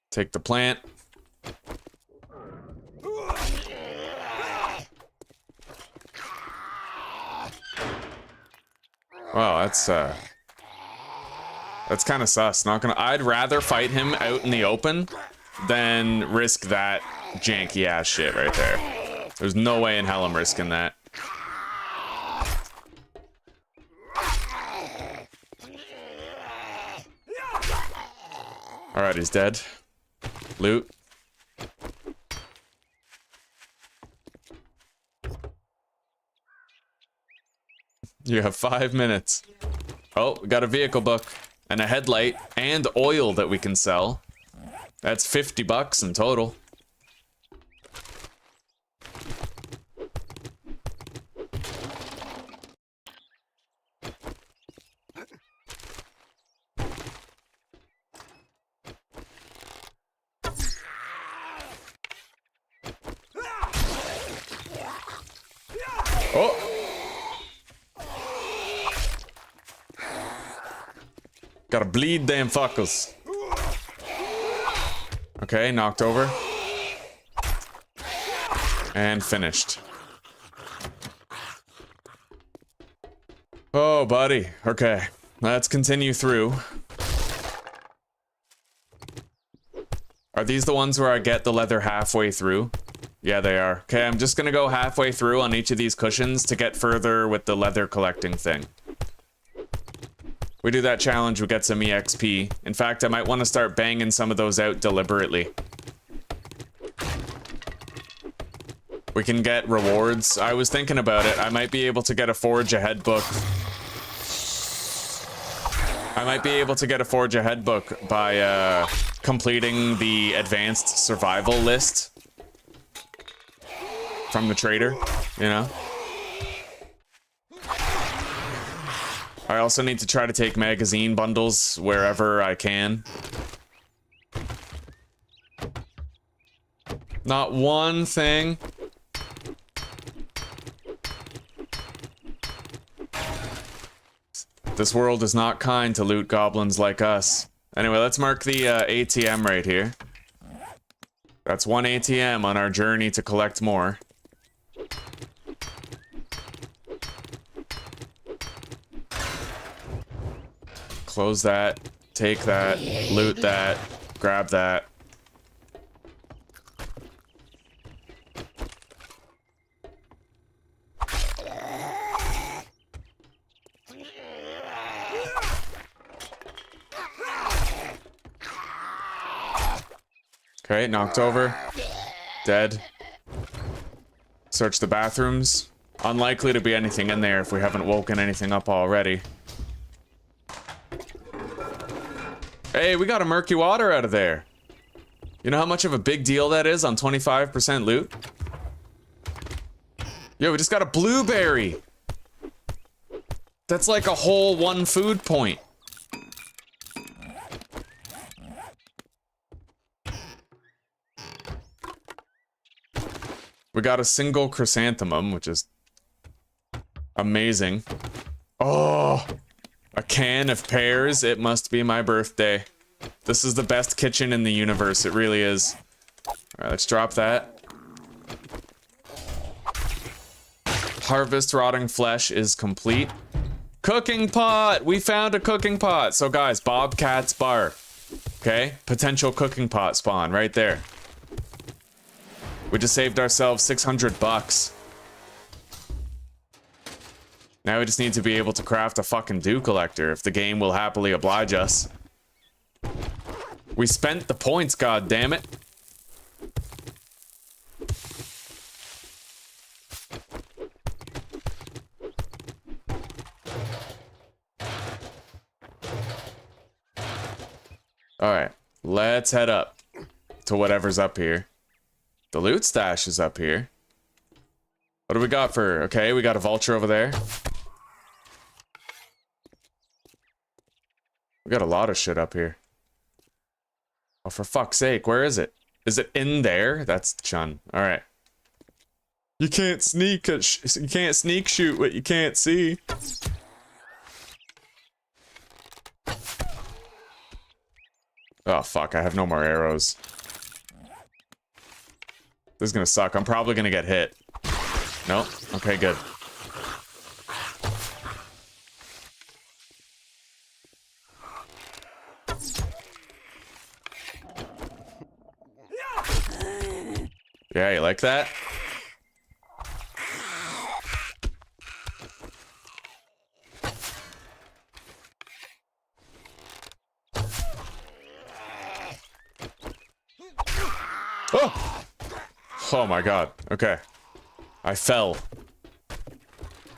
Take the plant. Wow, that's kind of sus. Not gonna. I'd rather fight him out in the open than risk that janky ass shit right there. There's no way in hell I'm risking that. All right, he's dead. Loot. You have 5 minutes. Oh, we got a vehicle book and a headlight and oil that we can sell. That's $50 in total. Oh! Gotta bleed them fuckers. Okay, knocked over. And finished. Oh, buddy. Okay, let's continue through. Are these the ones where I get the leather halfway through? Yeah, they are. Okay, I'm just gonna go halfway through on each of these cushions to get further with the leather collecting thing. We do that challenge, we get some EXP. In fact, I might want to start banging some of those out deliberately. We can get rewards. I was thinking about it. I might be able to get a Forge Ahead book. I might be able to get a Forge Ahead book by completing the advanced survival list from the trader, you know? I also need to try to take magazine bundles wherever I can. Not one thing. This world is not kind to loot goblins like us. Anyway, let's mark the ATM right here. That's one ATM on our journey to collect more. Close that, take that, loot that, grab that. Okay, knocked over. Dead. Search the bathrooms. Unlikely to be anything in there if we haven't woken anything up already. Hey, we got a murky water out of there. You know how much of a big deal that is on 25% loot? Yo, we just got a blueberry. That's like a whole 1 food point. We got a single chrysanthemum, which is amazing. Oh, a can of pears. It must be my birthday. This is the best kitchen in the universe. It really is. All right, let's drop that. Harvest rotting flesh is complete. Cooking pot! We found a cooking pot. So guys, Bobcat's bar. Okay, potential cooking pot spawn right there. We just saved ourselves 600 bucks. Now we just need to be able to craft a fucking dew collector if the game will happily oblige us. We spent the points, god damn it. Alright, let's head up to whatever's up here. The loot stash is up here. What do we got for... Okay, we got a vulture over there. We got a lot of shit up here. Oh, for fuck's sake, where is it? Is it in there? That's Chun. Alright. You can't sneak you can't sneak shoot what you can't see. Oh fuck, I have no more arrows. This is gonna suck. I'm probably gonna get hit. Nope. Okay, good. Yeah, you like that? Oh! Oh my god. Okay. I fell.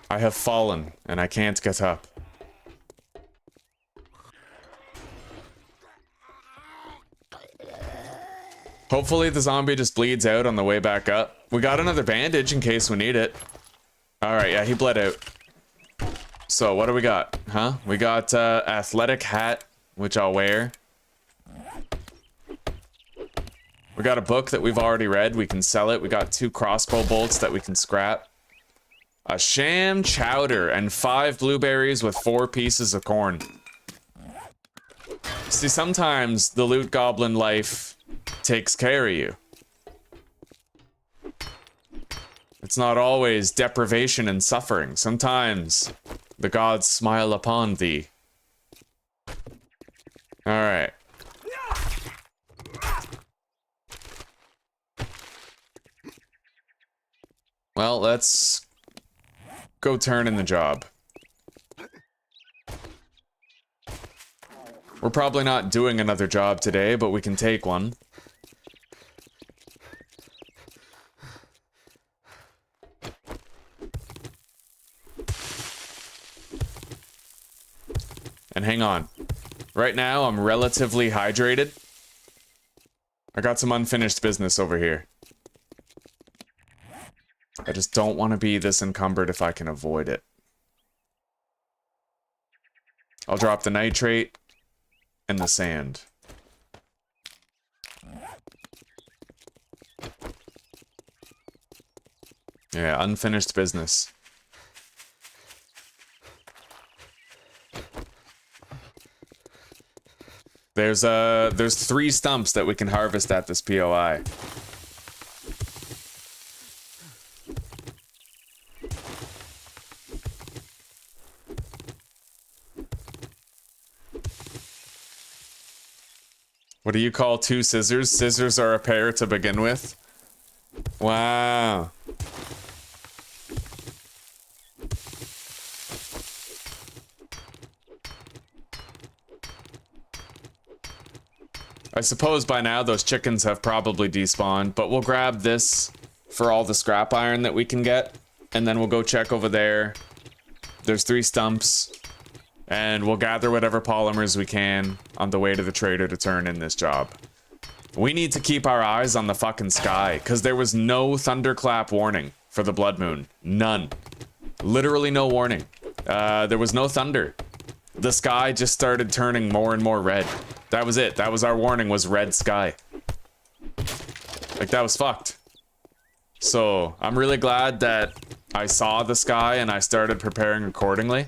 I have fallen, and I can't get up. Hopefully the zombie just bleeds out on the way back up. We got another bandage in case we need it. Alright, yeah, he bled out. So, what do we got? Huh? We got, athletic hat, which I'll wear. We got a book that we've already read. We can sell it. We got 2 crossbow bolts that we can scrap. A sham chowder and 5 blueberries with 4 pieces of corn. See, sometimes the loot goblin life takes care of you. It's not always deprivation and suffering. Sometimes The gods smile upon thee. Alright. Well, let's go turn in the job. We're probably not doing another job today, but we can take one. And hang on. Right now, I'm relatively hydrated. I got some unfinished business over here. I just don't want to be this encumbered if I can avoid it. I'll drop the nitrate and the sand. Yeah, unfinished business. There's 3 stumps that we can harvest at this POI. What do you call 2 scissors? Scissors are a pair to begin with. Wow. I suppose by now those chickens have probably despawned, but we'll grab this for all the scrap iron that we can get, and then we'll go check over there. There's 3 stumps, and we'll gather whatever polymers we can on the way to the trader to turn in this job. We need to keep our eyes on the fucking sky, because there was no thunderclap warning for the blood moon. None. Literally no warning. There was no thunder. The sky just started turning more and more red. That was it. That was our warning, was red sky. Like, that was fucked. So, I'm really glad that I saw the sky and I started preparing accordingly.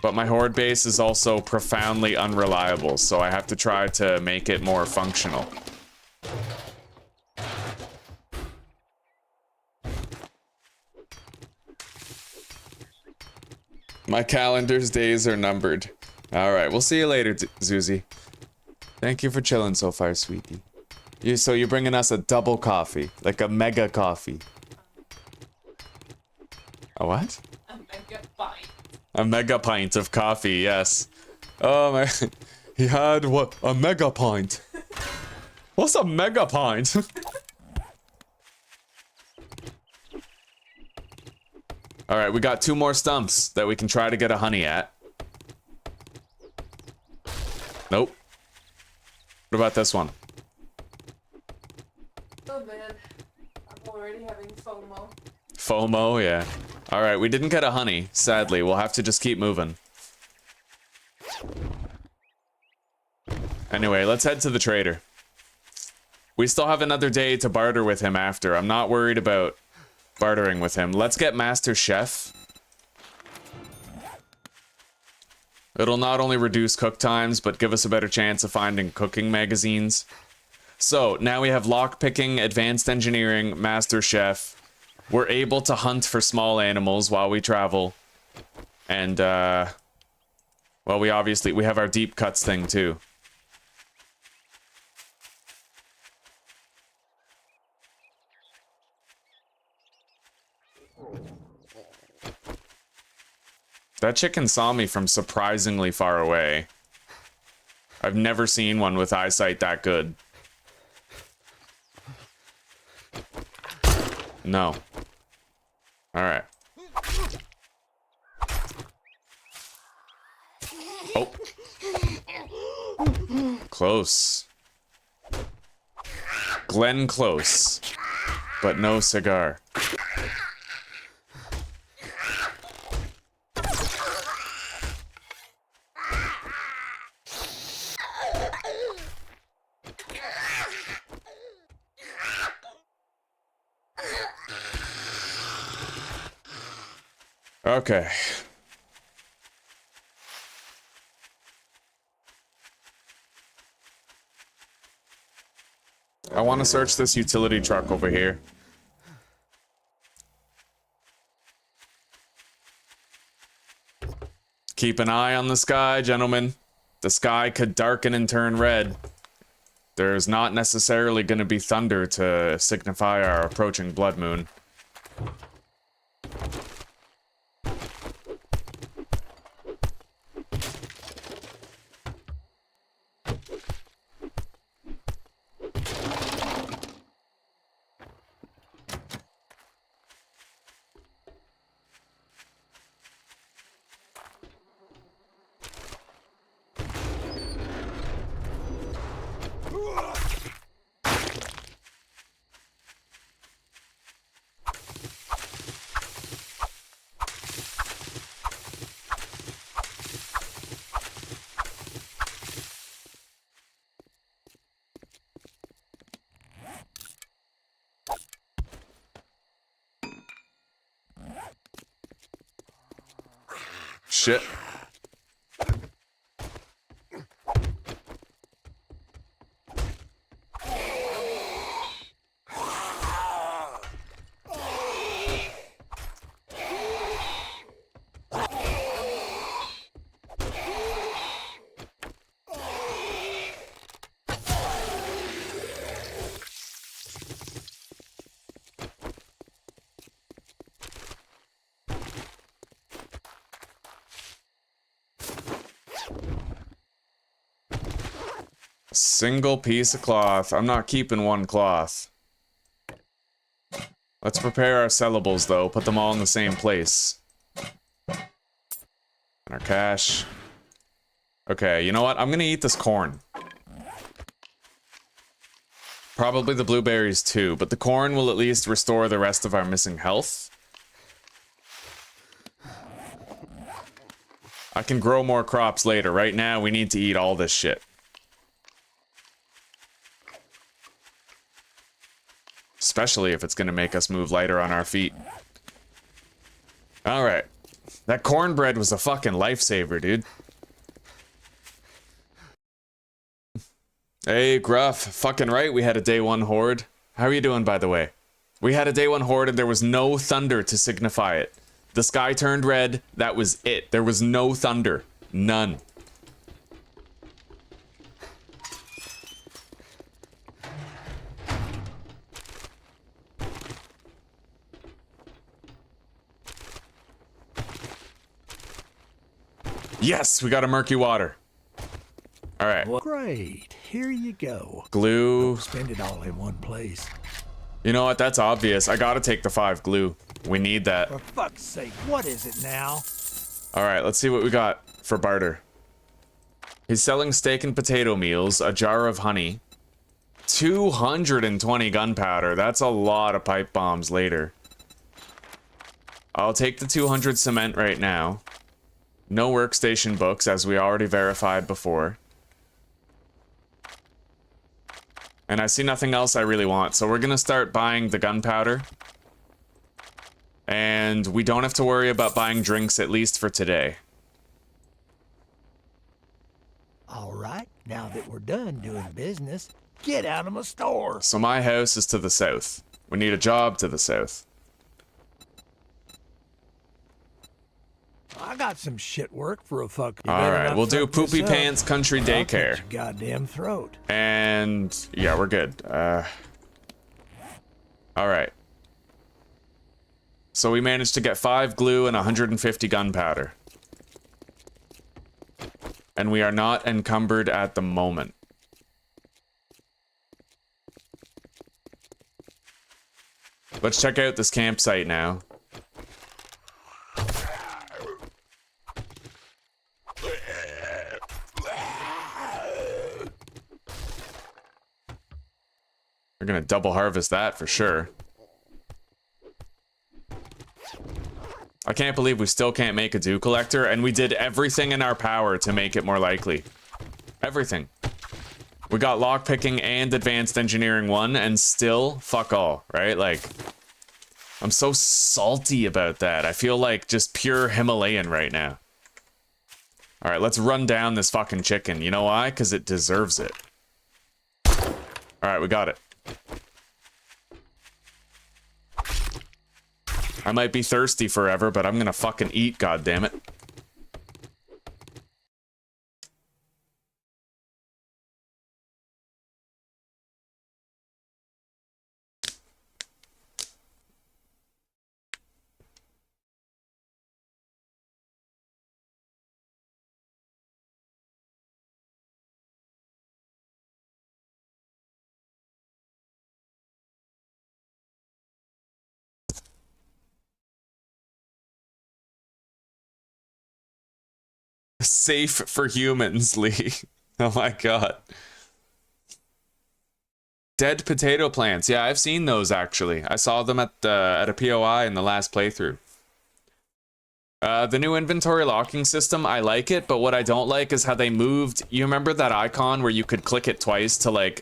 But my horde base is also profoundly unreliable, so I have to try to make it more functional. My calendar's days are numbered. Alright, we'll see you later, Zuzi. Thank you for chilling so far, sweetie. So you're bringing us a double coffee, like a mega coffee. A what? A mega pint. A mega pint of coffee, yes. Oh my, he had what? A mega pint. What's a mega pint? Alright, we got 2 more stumps that we can try to get a honey at. Nope. What about this one? Oh man, I'm already having FOMO. FOMO, yeah. Alright, we didn't get a honey, sadly. We'll have to just keep moving. Anyway, let's head to the trader. We still have another day to barter with him after. I'm not worried about bartering with him. Let's get Master Chef. It'll not only reduce cook times, but give us a better chance of finding cooking magazines. So, now we have lockpicking, advanced engineering, Master Chef. We're able to hunt for small animals while we travel. And, well, we have our deep cuts thing, too. That chicken saw me from surprisingly far away. I've never seen one with eyesight that good. No. Alright. Oh. Close. Glenn close. But no cigar. Okay. I want to search this utility truck over here. Keep an eye on the sky, gentlemen. The sky could darken and turn red. There's not necessarily going to be thunder to signify our approaching blood moon. Shit. Single piece of cloth. I'm not keeping one cloth. Let's prepare our sellables, though. Put them all in the same place. And our cash. Okay, you know what? I'm gonna eat this corn. Probably the blueberries, too. But the corn will at least restore the rest of our missing health. I can grow more crops later. Right now, we need to eat all this shit. Especially if it's going to make us move lighter on our feet. Alright. That cornbread was a fucking lifesaver, dude. Hey, Gruff. Fucking right, we had a day 1 horde. How are you doing, by the way? We had a day 1 horde and there was no thunder to signify it. The sky turned red. That was it. There was no thunder. None. Yes, we got a murky water. All right. Well, great. Here you go. Glue. Don't spend it all in one place. You know what? That's obvious. I gotta take the 5 glue. We need that. For fuck's sake, what is it now? All right, let's see what we got for barter. He's selling steak and potato meals, a jar of honey, 220 gunpowder. That's a lot of pipe bombs later. I'll take the 200 cement right now. No workstation books, as we already verified before. And I see nothing else I really want, so we're gonna start buying the gunpowder. And we don't have to worry about buying drinks, at least for today. All right, now that we're done doing business, get out of my store. So my house is to the south. We need a job to the south. I got some shit work for a fuck. All right, we'll do Poopy Pants Country Daycare. I'll cut your goddamn throat. And yeah, we're good. All right. So we managed to get 5 glue and 150 gunpowder. And we are not encumbered at the moment. Let's check out this campsite now. We're gonna double harvest that for sure. I can't believe we still can't make a dew collector, and we did everything in our power to make it more likely. Everything. We got lockpicking and advanced engineering 1, and still fuck all, right? Like, I'm so salty about that. I feel like just pure Himalayan right now. All right, let's run down this fucking chicken. You know why? Because it deserves it. All right, we got it. I might be thirsty forever, but I'm gonna fucking eat, goddammit. Safe for humans, Lee. Oh my god. Dead potato plants. Yeah, I've seen those actually. I saw them at a POI in the last playthrough. The new inventory locking system, I like it, but what I don't like is how they moved. You remember that icon where you could click it twice to like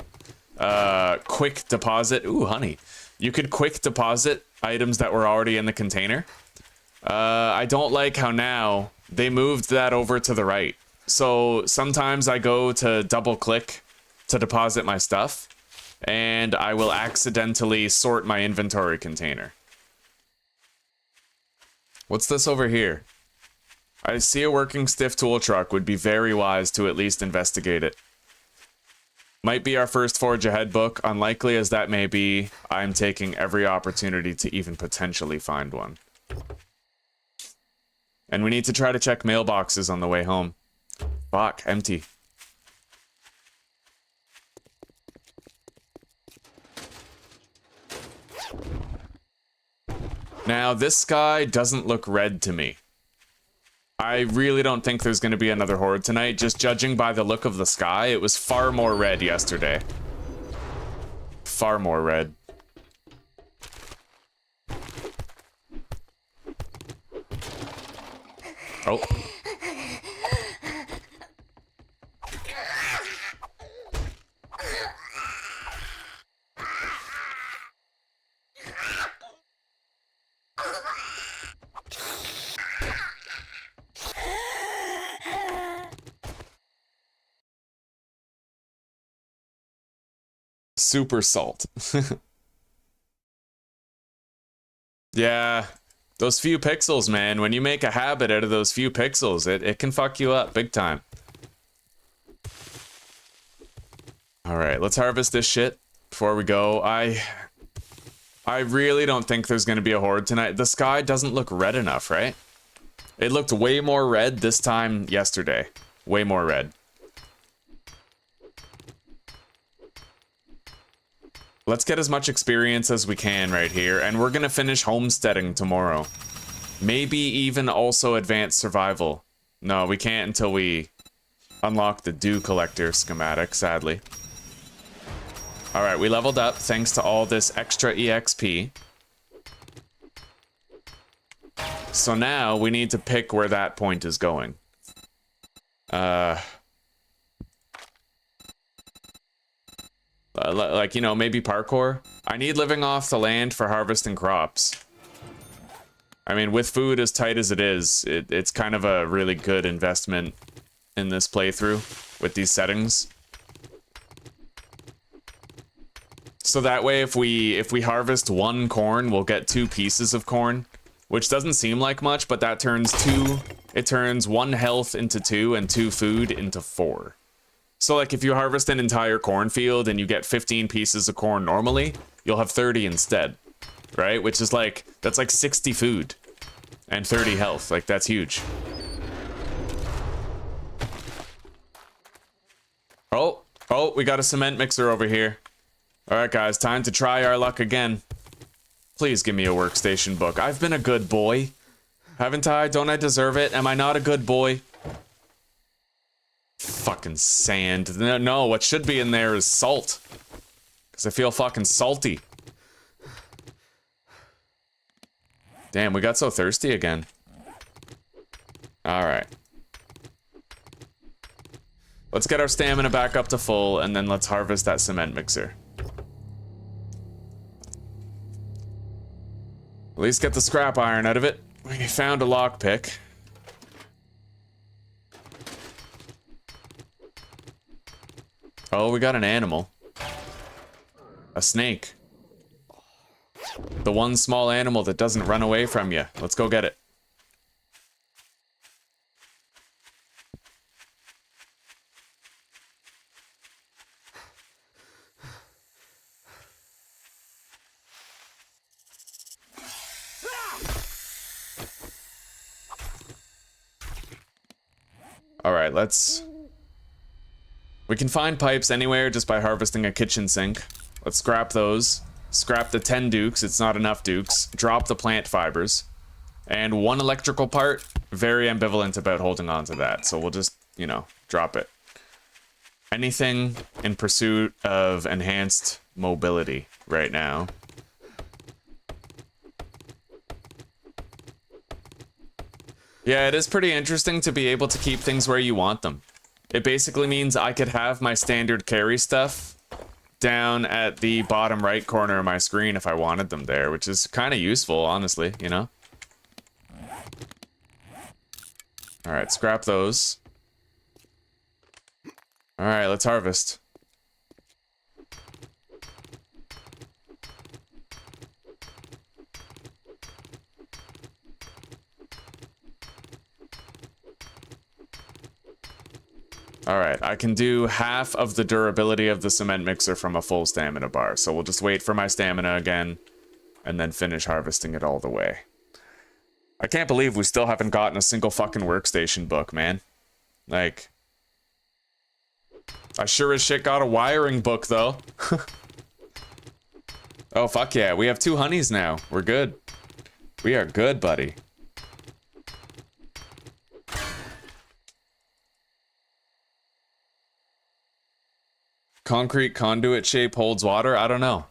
quick deposit? Ooh, honey. You could quick deposit items that were already in the container. I don't like how now they moved that over to the right. So sometimes I go to double click to deposit my stuff, and I will accidentally sort my inventory container. What's this over here? I see a working stiff tool truck. Would be very wise to at least investigate it. Might be our first Forge Ahead book. Unlikely as that may be, I'm taking every opportunity to even potentially find one. And we need to try to check mailboxes on the way home. Fuck, empty. Now, this sky doesn't look red to me. I really don't think there's going to be another horde tonight. Just judging by the look of the sky, it was far more red yesterday. Far more red. Oh. Super salt. Yeah, those few pixels, man. When you make a habit out of those few pixels, it can fuck you up big time. Alright, let's harvest this shit before we go. I really don't think there's going to be a horde tonight. The sky doesn't look red enough, right? It looked way more red this time yesterday. Way more red. Let's get as much experience as we can right here, and we're gonna finish homesteading tomorrow. Maybe even also advanced survival. No, we can't until we unlock the dew collector schematic, sadly. Alright, we leveled up thanks to all this extra EXP. So now we need to pick where that point is going. Like, you know, maybe parkour. I need living off the land for harvesting crops. I mean, with food as tight as it is, it's kind of a really good investment in this playthrough with these settings. So that way, if we harvest one corn, we'll get 2 pieces of corn, which doesn't seem like much, but that turns 1 health into 2 and 2 food into 4. So like if you harvest an entire cornfield and you get 15 pieces of corn normally, you'll have 30 instead, right? Which is like, that's like 60 food and 30 health. Like that's huge. Oh, we got a cement mixer over here. All right, guys, time to try our luck again. Please give me a workstation book. I've been a good boy. Haven't I? Don't I deserve it? Am I not a good boy? Fucking sand. No, what should be in there is salt. Because I feel fucking salty. Damn, we got so thirsty again. Alright. Let's get our stamina back up to full, and then let's harvest that cement mixer. At least get the scrap iron out of it. We found a lockpick. Oh, we got an animal. A snake. The one small animal that doesn't run away from you. Let's go get it. Alright, we can find pipes anywhere just by harvesting a kitchen sink. Let's scrap those. Scrap the 10 dukes, it's not enough dukes. Drop the plant fibers. And one electrical part, very ambivalent about holding on to that. So we'll just, you know, drop it. Anything in pursuit of enhanced mobility right now. Yeah, it is pretty interesting to be able to keep things where you want them. It basically means I could have my standard carry stuff down at the bottom right corner of my screen if I wanted them there, which is kind of useful, honestly, you know? Alright, scrap those. Alright, let's harvest. Alright, I can do half of the durability of the cement mixer from a full stamina bar, so we'll just wait for my stamina again, and then finish harvesting it all the way. I can't believe we still haven't gotten a single fucking workstation book, man. Like, I sure as shit got a wiring book, though. Oh, fuck yeah, we have 2 honeys now. We're good. We are good, buddy. Concrete conduit shape holds water? I don't know.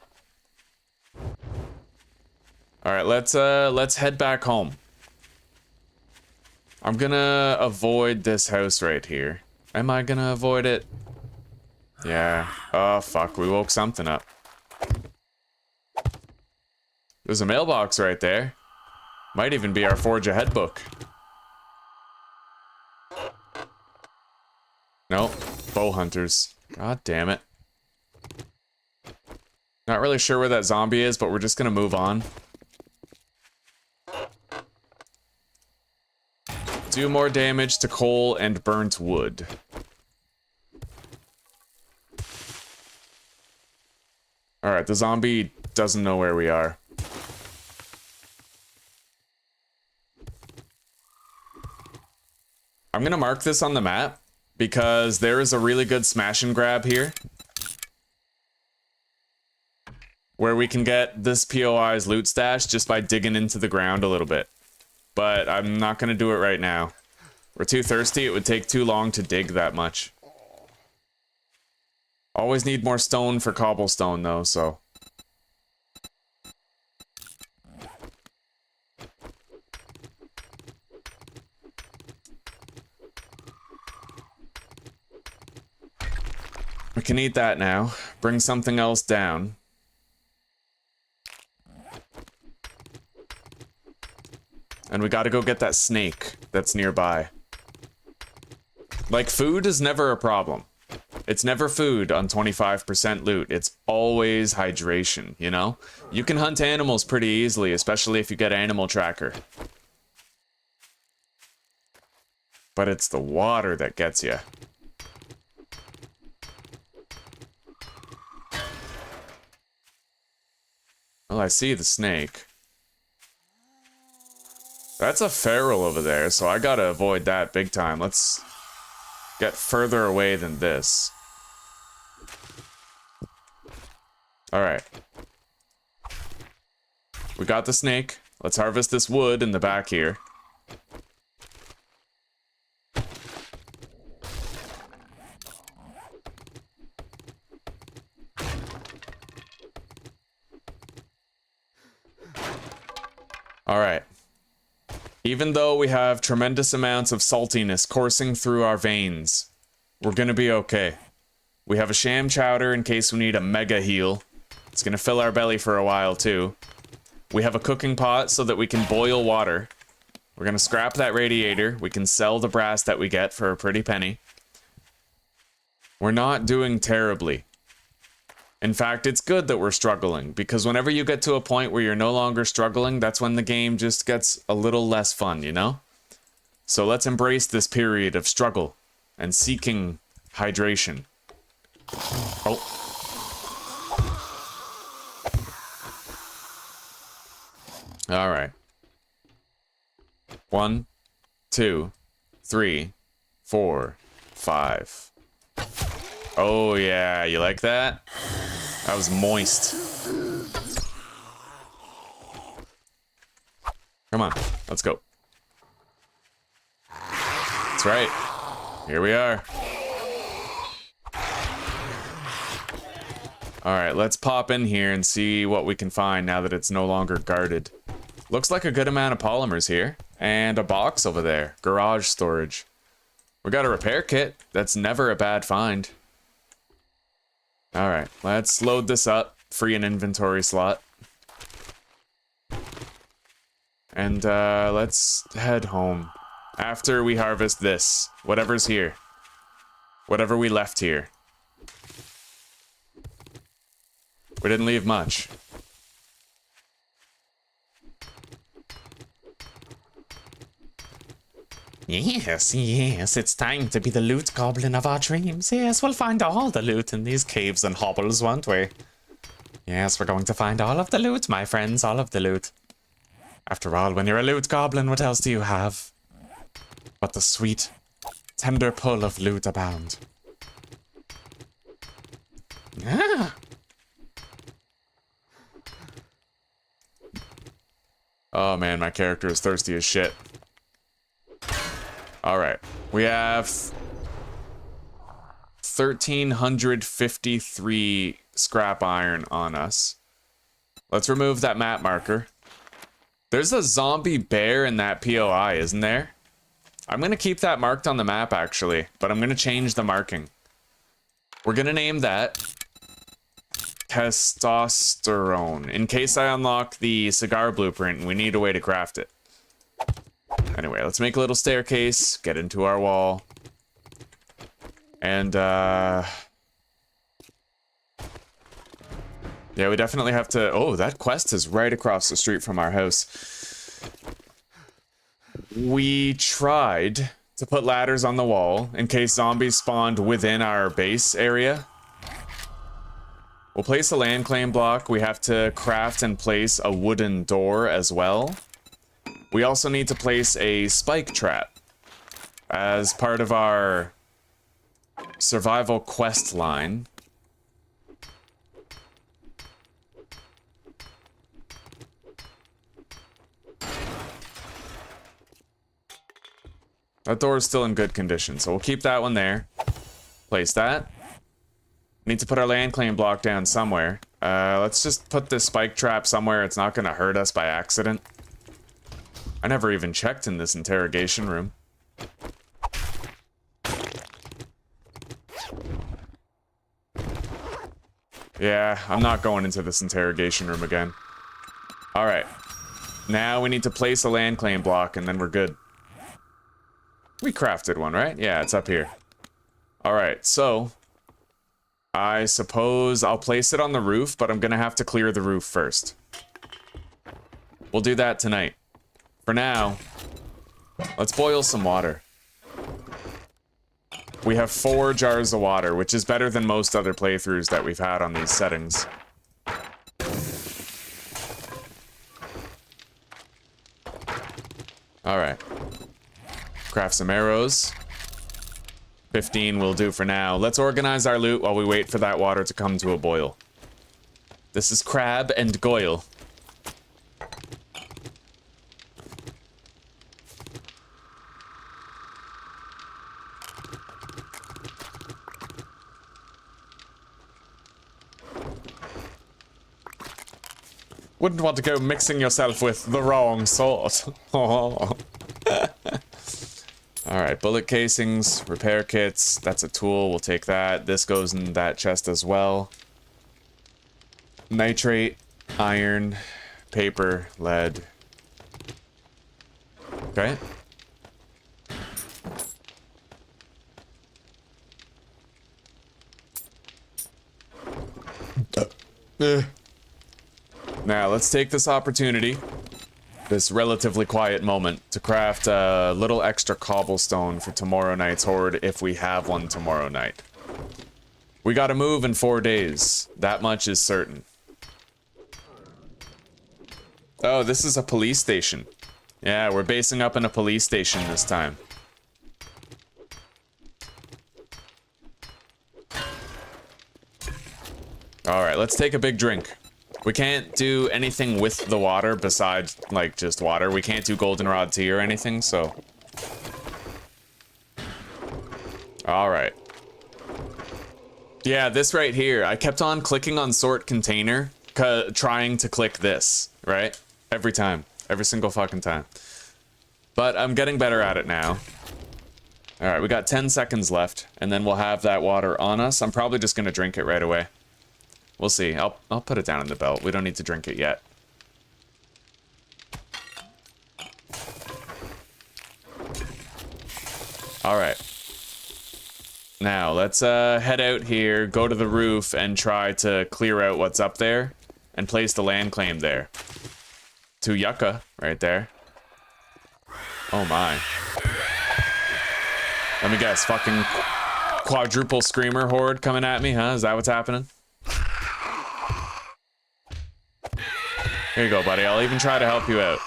Alright, let's head back home. I'm gonna avoid this house right here. Am I gonna avoid it? Yeah. Oh, fuck, we woke something up. There's a mailbox right there. Might even be our Forge Ahead book. Nope. Bow hunters. God damn it. Not really sure where that zombie is, but we're just gonna move on. Do more damage to coal and burnt wood. Alright, the zombie doesn't know where we are. I'm gonna mark this on the map because there is a really good smash and grab here where we can get this POI's loot stash just by digging into the ground a little bit. But I'm not gonna do it right now. We're too thirsty, it would take too long to dig that much. Always need more stone for cobblestone though, so. We can eat that now. Bring something else down. And we gotta go get that snake that's nearby. Like, food is never a problem. It's never food on 25% loot. It's always hydration, you know? You can hunt animals pretty easily, especially if you get Animal Tracker. But it's the water that gets you. Well, I see the snake. That's a feral over there, so I gotta avoid that big time. Let's get further away than this. Alright. We got the snake. Let's harvest this wood in the back here. Alright. Even though we have tremendous amounts of saltiness coursing through our veins, we're gonna be okay. We have a sham chowder in case we need a mega heal. It's gonna fill our belly for a while too. We have a cooking pot so that we can boil water. We're gonna scrap that radiator. We can sell the brass that we get for a pretty penny. We're not doing terribly. In fact, it's good that we're struggling, because whenever you get to a point where you're no longer struggling, that's when the game just gets a little less fun, you know? So let's embrace this period of struggle and seeking hydration. Oh. Alright. 1, 2, 3, 4, 5. Oh yeah, you like that? That was moist. Come on, let's go. That's right. Here we are. Alright, let's pop in here and see what we can find now that it's no longer guarded. Looks like a good amount of polymers here. And a box over there. Garage storage. We got a repair kit. That's never a bad find. Alright, let's load this up. Free an inventory slot. And let's head home. After we harvest this. Whatever's here. Whatever we left here. We didn't leave much. Yes, yes, it's time to be the loot goblin of our dreams. Yes, we'll find all the loot in these caves and hovels, won't we? Yes, we're going to find all of the loot, my friends, all of the loot. After all, when you're a loot goblin, what else do you have? But the sweet, tender pull of loot abound. Ah! Oh man, my character is thirsty as shit. Alright, we have 1,353 scrap iron on us. Let's remove that map marker. There's a zombie bear in that POI, isn't there? I'm gonna keep that marked on the map actually, but I'm gonna change the marking. We're gonna name that testosterone. In case I unlock the cigar blueprint and we need a way to craft it. Anyway, let's make a little staircase, get into our wall. And, yeah, we definitely have to... Oh, that quest is right across the street from our house. We tried to put ladders on the wall in case zombies spawned within our base area. We'll place a land claim block. We have to craft and place a wooden door as well. We also need to place a spike trap as part of our survival quest line. That door is still in good condition, so we'll keep that one there. Place that. Need to put our land claim block down somewhere. Let's just put this spike trap somewhere it's not gonna hurt us by accident. I never even checked in this interrogation room. Yeah, I'm not going into this interrogation room again. Alright. Now we need to place a land claim block and then we're good. We crafted one, right? Yeah, it's up here. Alright, so... I suppose I'll place it on the roof, but I'm gonna have to clear the roof first. We'll do that tonight. For now, let's boil some water. We have 4 jars of water, which is better than most other playthroughs that we've had on these settings. Alright. Craft some arrows. 15 will do for now. Let's organize our loot while we wait for that water to come to a boil. This is Crab and Goyle. Wouldn't want to go mixing yourself with the wrong sort. Alright, bullet casings, repair kits, that's a tool, we'll take that. This goes in that chest as well. Nitrate, iron, paper, lead. Okay. Now, let's take this opportunity, this relatively quiet moment, to craft a little extra cobblestone for tomorrow night's horde if we have one tomorrow night. We gotta move in 4 days. That much is certain. Oh, this is a police station. Yeah, we're basing up in a police station this time. Alright, let's take a big drink. We can't do anything with the water besides, like, just water. We can't do goldenrod tea or anything, so... Alright. Yeah, this right here. I kept on clicking on sort container, trying to click this, right? Every time. Every single fucking time. But I'm getting better at it now. Alright, we got 10 seconds left, and then we'll have that water on us. I'm probably just gonna drink it right away. We'll see. I'll put it down in the belt. We don't need to drink it yet. Alright. Now, let's head out here, go to the roof, and try to clear out what's up there, and place the land claim there. 2 yucca, right there. Oh my. Let me guess, fucking quadruple screamer horde coming at me, huh? Is that what's happening? Here you go, buddy. I'll even try to help you out.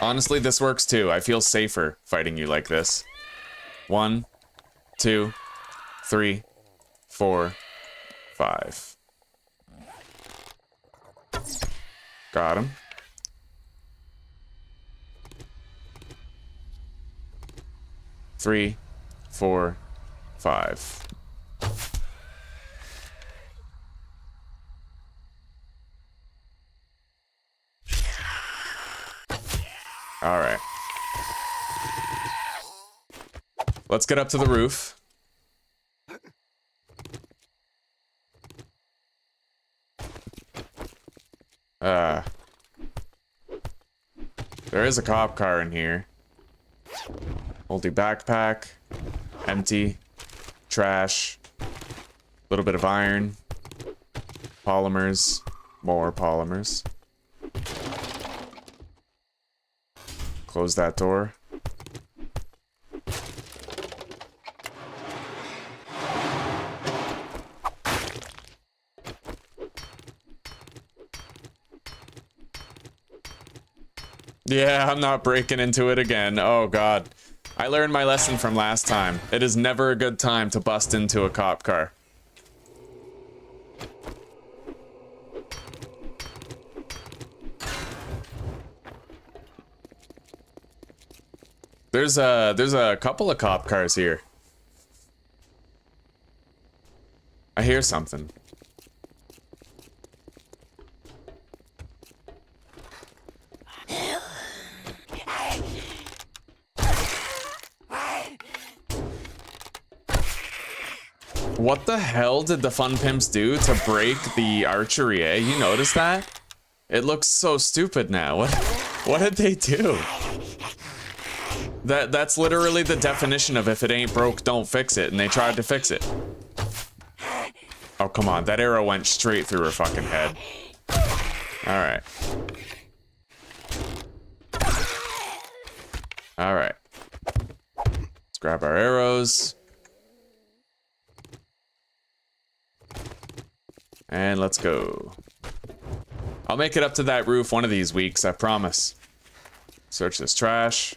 Honestly, this works too. I feel safer fighting you like this. 1, 2, 3, 4, 5. Got him. Three, 4, 5. All right. Let's get up to the roof. There is a cop car in here. Multi backpack. Empty. Trash. Little bit of iron. Polymers. More polymers. Close that door. Yeah, I'm not breaking into it again. Oh god. I learned my lesson from last time. It is never a good time to bust into a cop car. There's a couple of cop cars here. I hear something. What the hell did the fun pimps do to break the archery, eh? You noticed that? It looks so stupid now. What did they do? That's literally the definition of if it ain't broke, don't fix it, and they tried to fix it. Oh, come on. That arrow went straight through her fucking head. Alright. Alright. Let's grab our arrows. And let's go. I'll make it up to that roof one of these weeks, I promise. Search this trash.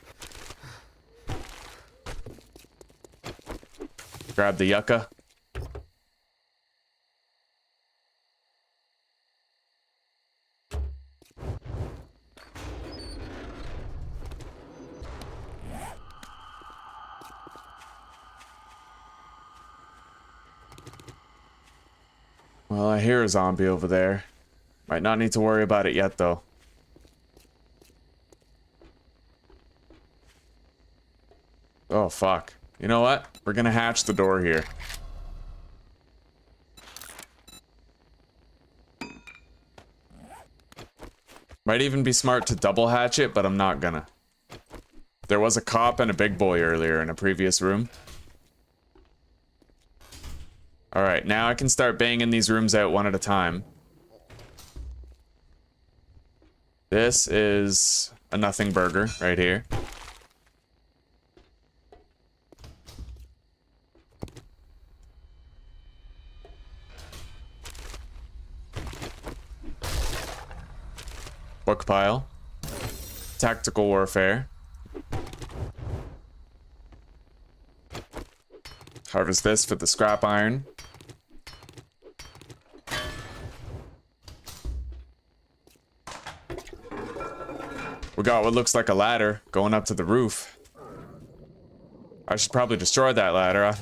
Grab the yucca. Well, I hear a zombie over there. Might not need to worry about it yet, though. Oh, fuck. You know what? We're gonna hatch the door here. Might even be smart to double hatch it, but I'm not gonna. There was a cop and a big boy earlier in a previous room. Alright, now I can start banging these rooms out one at a time. This is a nothing burger right here. Book pile. Tactical warfare. Harvest this for the scrap iron. We got what looks like a ladder going up to the roof. I should probably destroy that ladder.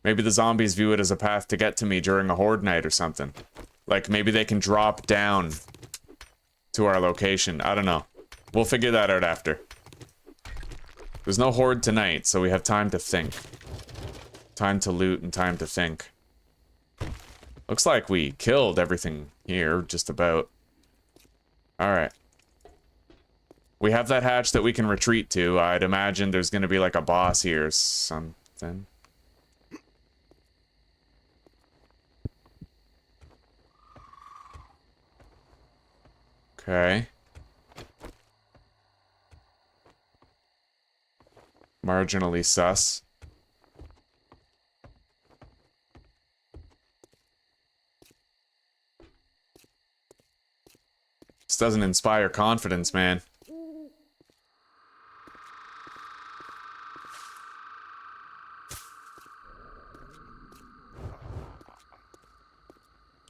Maybe the zombies view it as a path to get to me during a horde night or something. Like, maybe they can drop down to our location. I don't know. We'll figure that out after. There's no horde tonight, so we have time to think. Time to loot and time to think. Looks like we killed everything here, just about. Alright. We have that hatch that we can retreat to. I'd imagine there's gonna be like a boss here or something. Okay. Marginally sus. This doesn't inspire confidence, man.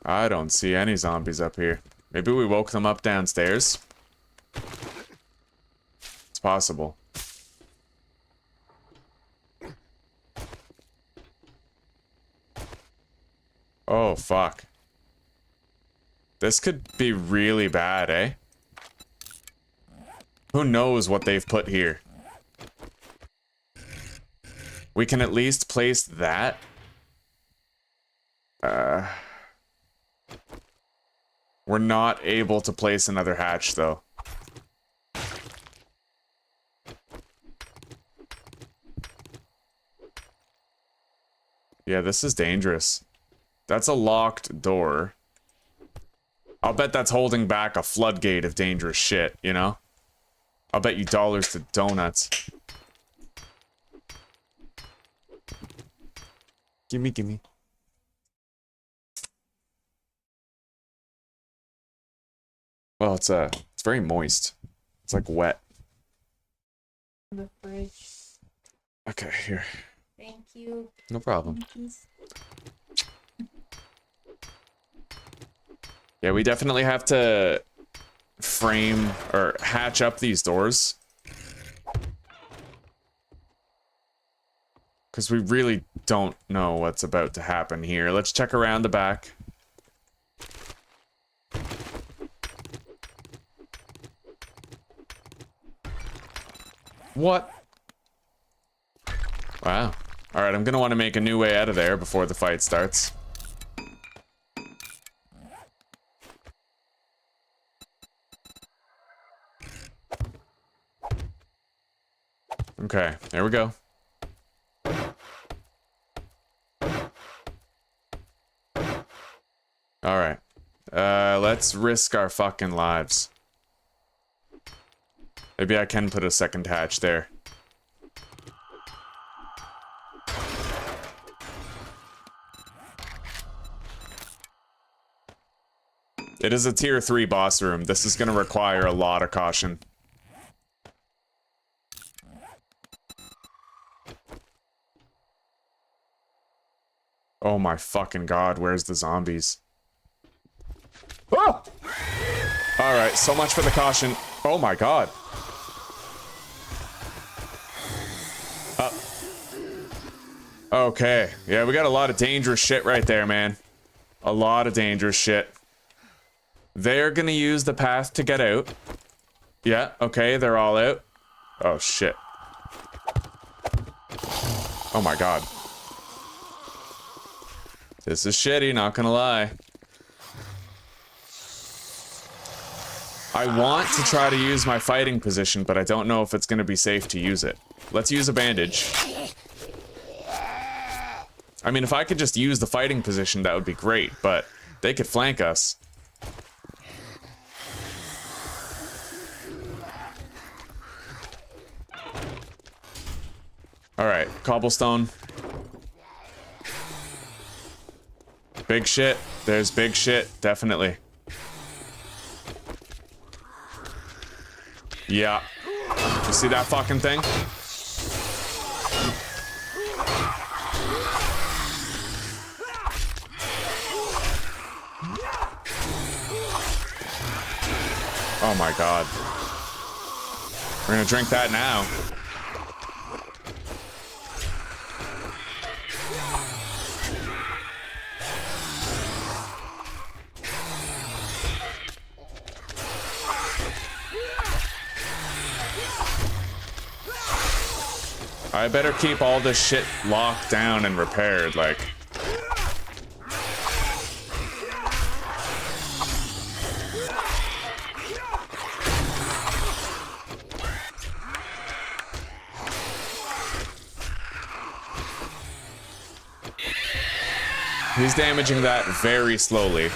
I don't see any zombies up here. Maybe we woke them up downstairs. It's possible. Oh, fuck. This could be really bad, eh? Who knows what they've put here? We can at least place that. We're not able to place another hatch, though. Yeah, this is dangerous. That's a locked door. I'll bet that's holding back a floodgate of dangerous shit, you know? I'll bet you dollars to donuts. Gimme, gimme. Well, it's very moist. It's like wet. The fridge. Okay, here. Thank you. No problem. Please. Yeah, we definitely have to frame or hatch up these doors. Because we really don't know what's about to happen here. Let's check around the back. What? Wow. Alright, I'm gonna want to make a new way out of there before the fight starts. Okay, there we go. Alright. Let's risk our fucking lives. Maybe I can put a second hatch there. It is a tier 3 boss room. This is gonna require a lot of caution. Oh my fucking god, where's the zombies? Oh! Alright, so much for the caution. Oh my god. Okay, yeah, we got a lot of dangerous shit right there, man. A lot of dangerous shit. They're gonna use the path to get out. Yeah, okay, they're all out. Oh shit. Oh my god. This is shitty, not gonna lie. I want to try to use my fighting position, but I don't know if it's gonna be safe to use it. Let's use a bandage. I mean, if I could just use the fighting position, that would be great, but they could flank us. Alright, cobblestone. Big shit. There's big shit, definitely. Yeah. You see that fucking thing? Oh my god. We're gonna drink that now. I better keep all this shit locked down and repaired, like. He's damaging that very slowly.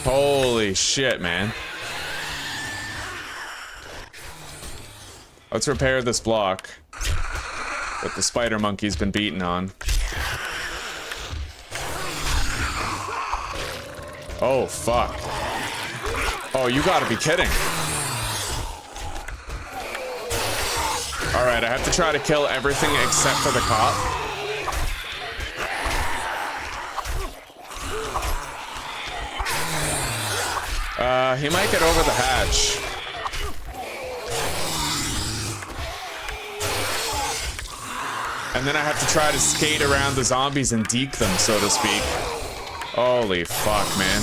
Holy shit, man. Let's repair this block that the spider monkey's been beaten on. Oh, fuck. Oh, you gotta be kidding. Alright, I have to try to kill everything except for the cop. He might get over the hatch. And then I have to try to skate around the zombies and deke them, so to speak. Holy fuck, man.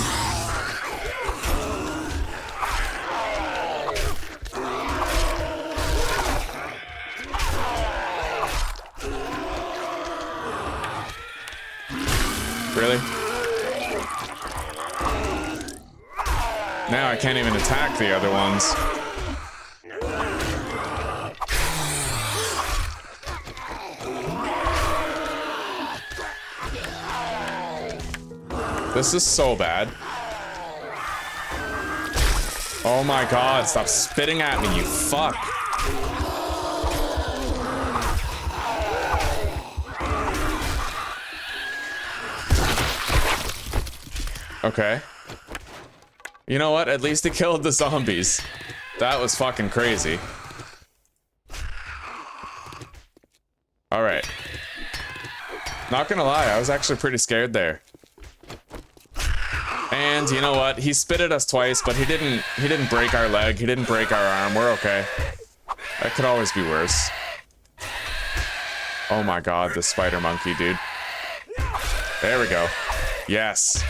Really? Now I can't even attack the other ones. This is so bad. Oh my god, stop spitting at me, you fuck. Okay. You know what? At least it killed the zombies. That was fucking crazy. Alright. Not gonna lie, I was actually pretty scared there. And you know what? He spit at us twice, but he didn't break our leg, he didn't break our arm. We're okay. That could always be worse. Oh my god, this spider monkey, dude. There we go. Yes.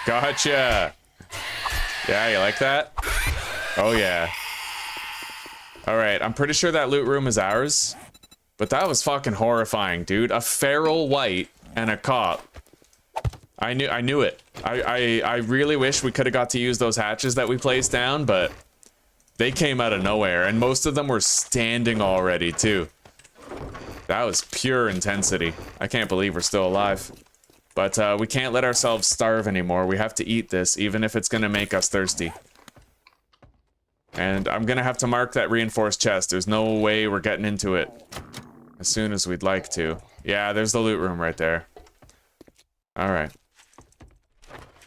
Gotcha. Yeah, you like that? Oh yeah. Alright, I'm pretty sure that loot room is ours. But that was fucking horrifying, dude. A feral white and a cop. I knew it. I really wish we could have got to use those hatches that we placed down, but they came out of nowhere, and most of them were standing already, too. That was pure intensity. I can't believe we're still alive. But we can't let ourselves starve anymore. We have to eat this, even if it's gonna make us thirsty. And I'm gonna have to mark that reinforced chest. There's no way we're getting into it as soon as we'd like to. Yeah, there's the loot room right there. Alright.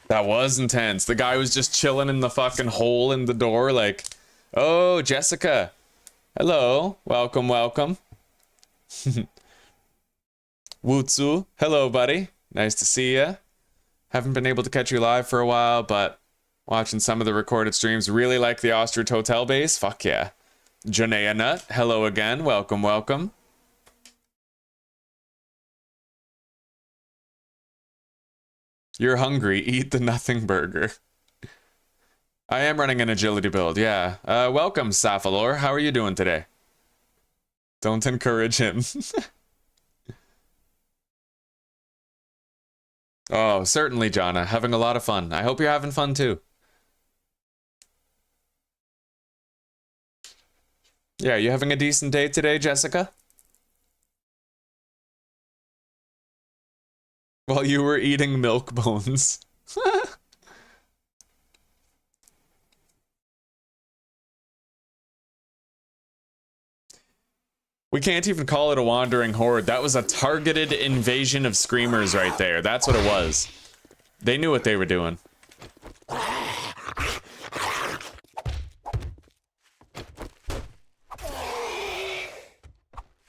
That was intense. The guy was just chilling in the fucking hole in the door like, oh, Jessica. Hello. Welcome, welcome. Wutsu. Hello, buddy. Nice to see ya. Haven't been able to catch you live for a while, but watching some of the recorded streams. Really like the Ostrich Hotel base. Fuck yeah. Janea Nut. Hello again. Welcome, welcome. You're hungry. Eat the nothing burger. I am running an agility build, yeah. Welcome, Saphalor. How are you doing today? Don't encourage him. Oh, certainly, Jonna. Having a lot of fun. I hope you're having fun, too. Yeah, you having a decent day today, Jessica? While you were eating milk bones. We can't even call it a wandering horde. That was a targeted invasion of screamers right there. That's what it was. They knew what they were doing.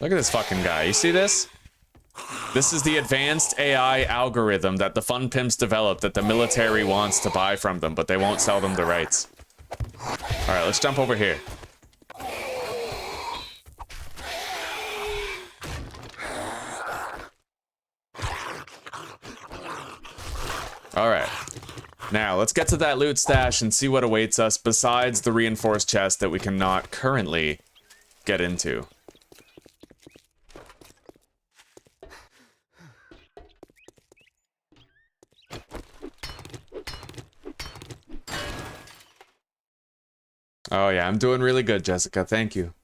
Look at this fucking guy. You see this? This is the advanced AI algorithm that the fun pimps developed that the military wants to buy from them, but they won't sell them the rights. Alright, let's jump over here. Alright. Now, let's get to that loot stash and see what awaits us besides the reinforced chest that we cannot currently get into. Oh yeah, I'm doing really good, Jessica. Thank you.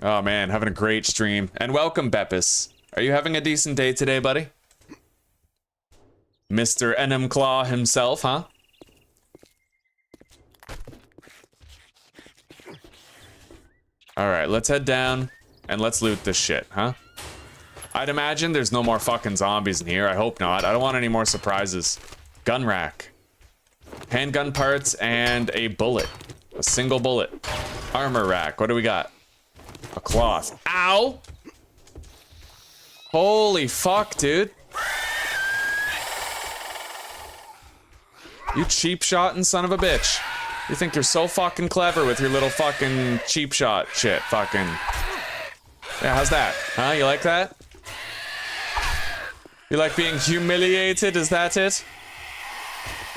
Oh man, having a great stream. And welcome, Beppis. Are you having a decent day today, buddy? Mr. Enum Claw himself, huh? Alright, let's head down and let's loot this shit, huh? I'd imagine there's no more fucking zombies in here. I hope not. I don't want any more surprises. Gun rack. Handgun parts and a bullet. A single bullet. Armor rack. What do we got? A cloth. Ow! Holy fuck, dude. You cheap shotting son of a bitch. You think you're so fucking clever with your little fucking cheap shot shit. Fucking. Yeah, how's that? Huh? You like that? You like being humiliated? Is that it?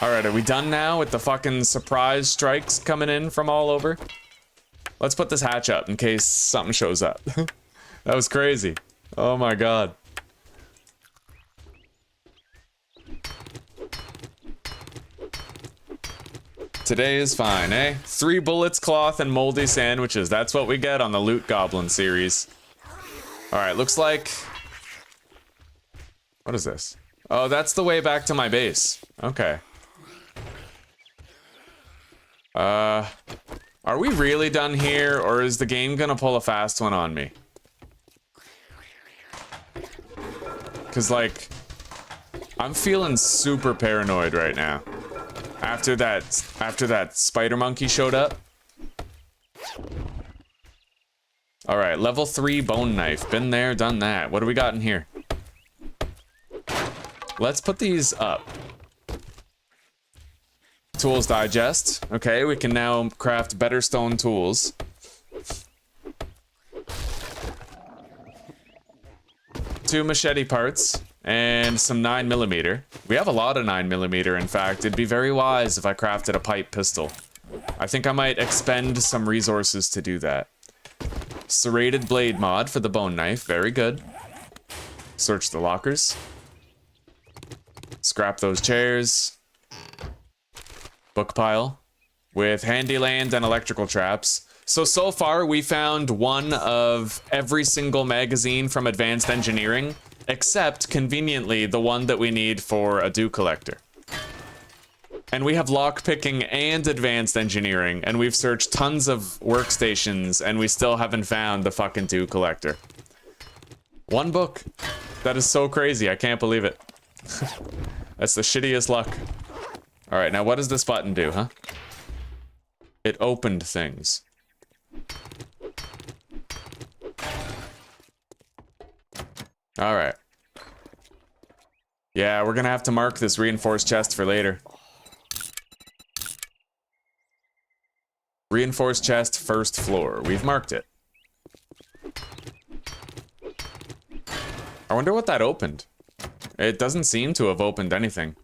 Alright, are we done now with the fucking surprise strikes coming in from all over? Let's put this hatch up in case something shows up. That was crazy. Oh my god. Today is fine, eh? 3 bullets, cloth, and moldy sandwiches. That's what we get on the Loot Goblin series. Alright, looks like... What is this? Oh, that's the way back to my base. Okay. Are we really done here, or is the game gonna pull a fast one on me? Cause like, I'm feeling super paranoid right now. After that spider monkey showed up. Alright, level 3 bone knife. Been there, done that. What do we got in here? Let's put these up. Tools digest. Okay, we can now craft better stone tools. Two machete parts and some 9mm. We have a lot of 9mm, in fact. It'd be very wise if I crafted a pipe pistol. I think I might expend some resources to do that. Serrated blade mod for the bone knife. Very good. Search the lockers. Scrap those chairs. Book pile with handyland and electrical traps. So far we found one of every single magazine from Advanced Engineering, except conveniently the one that we need for a dew collector. And we have lockpicking and Advanced Engineering, and we've searched tons of workstations, and we still haven't found the fucking dew collector. One book. That is so crazy, I can't believe it. That's the shittiest luck. Alright, now what does this button do, huh? It opened things. Alright. Yeah, we're gonna have to mark this reinforced chest for later. Reinforced chest, first floor. We've marked it. I wonder what that opened. It doesn't seem to have opened anything.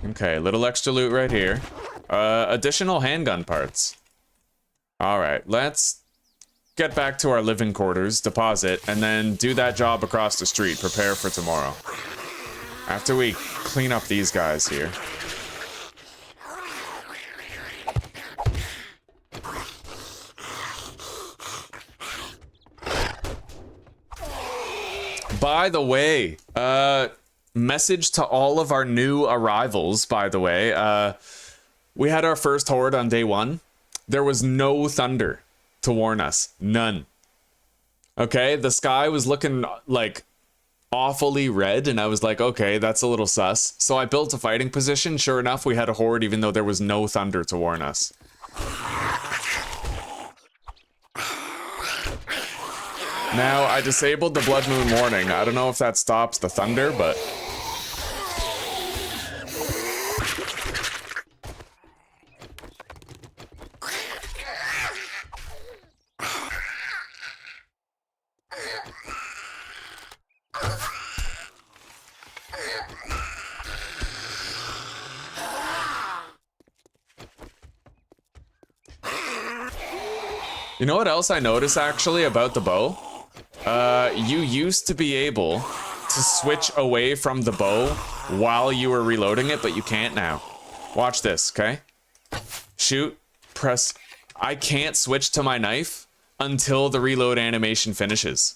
Okay, little extra loot right here. Additional handgun parts. Alright, let's get back to our living quarters, deposit, and then do that job across the street, prepare for tomorrow. After we clean up these guys here. By the way, message to all of our new arrivals, by the way. We had our first horde on day 1. There was no thunder to warn us. None. Okay, the sky was looking like awfully red, and I was like, okay, that's a little sus. So I built a fighting position. Sure enough, we had a horde even though there was no thunder to warn us. Now, I disabled the blood moon warning. I don't know if that stops the thunder, but... You know what else I noticed actually about the bow? You used to be able to switch away from the bow while you were reloading it, but you can't now. Watch this, okay? Shoot, press. I can't switch to my knife until the reload animation finishes.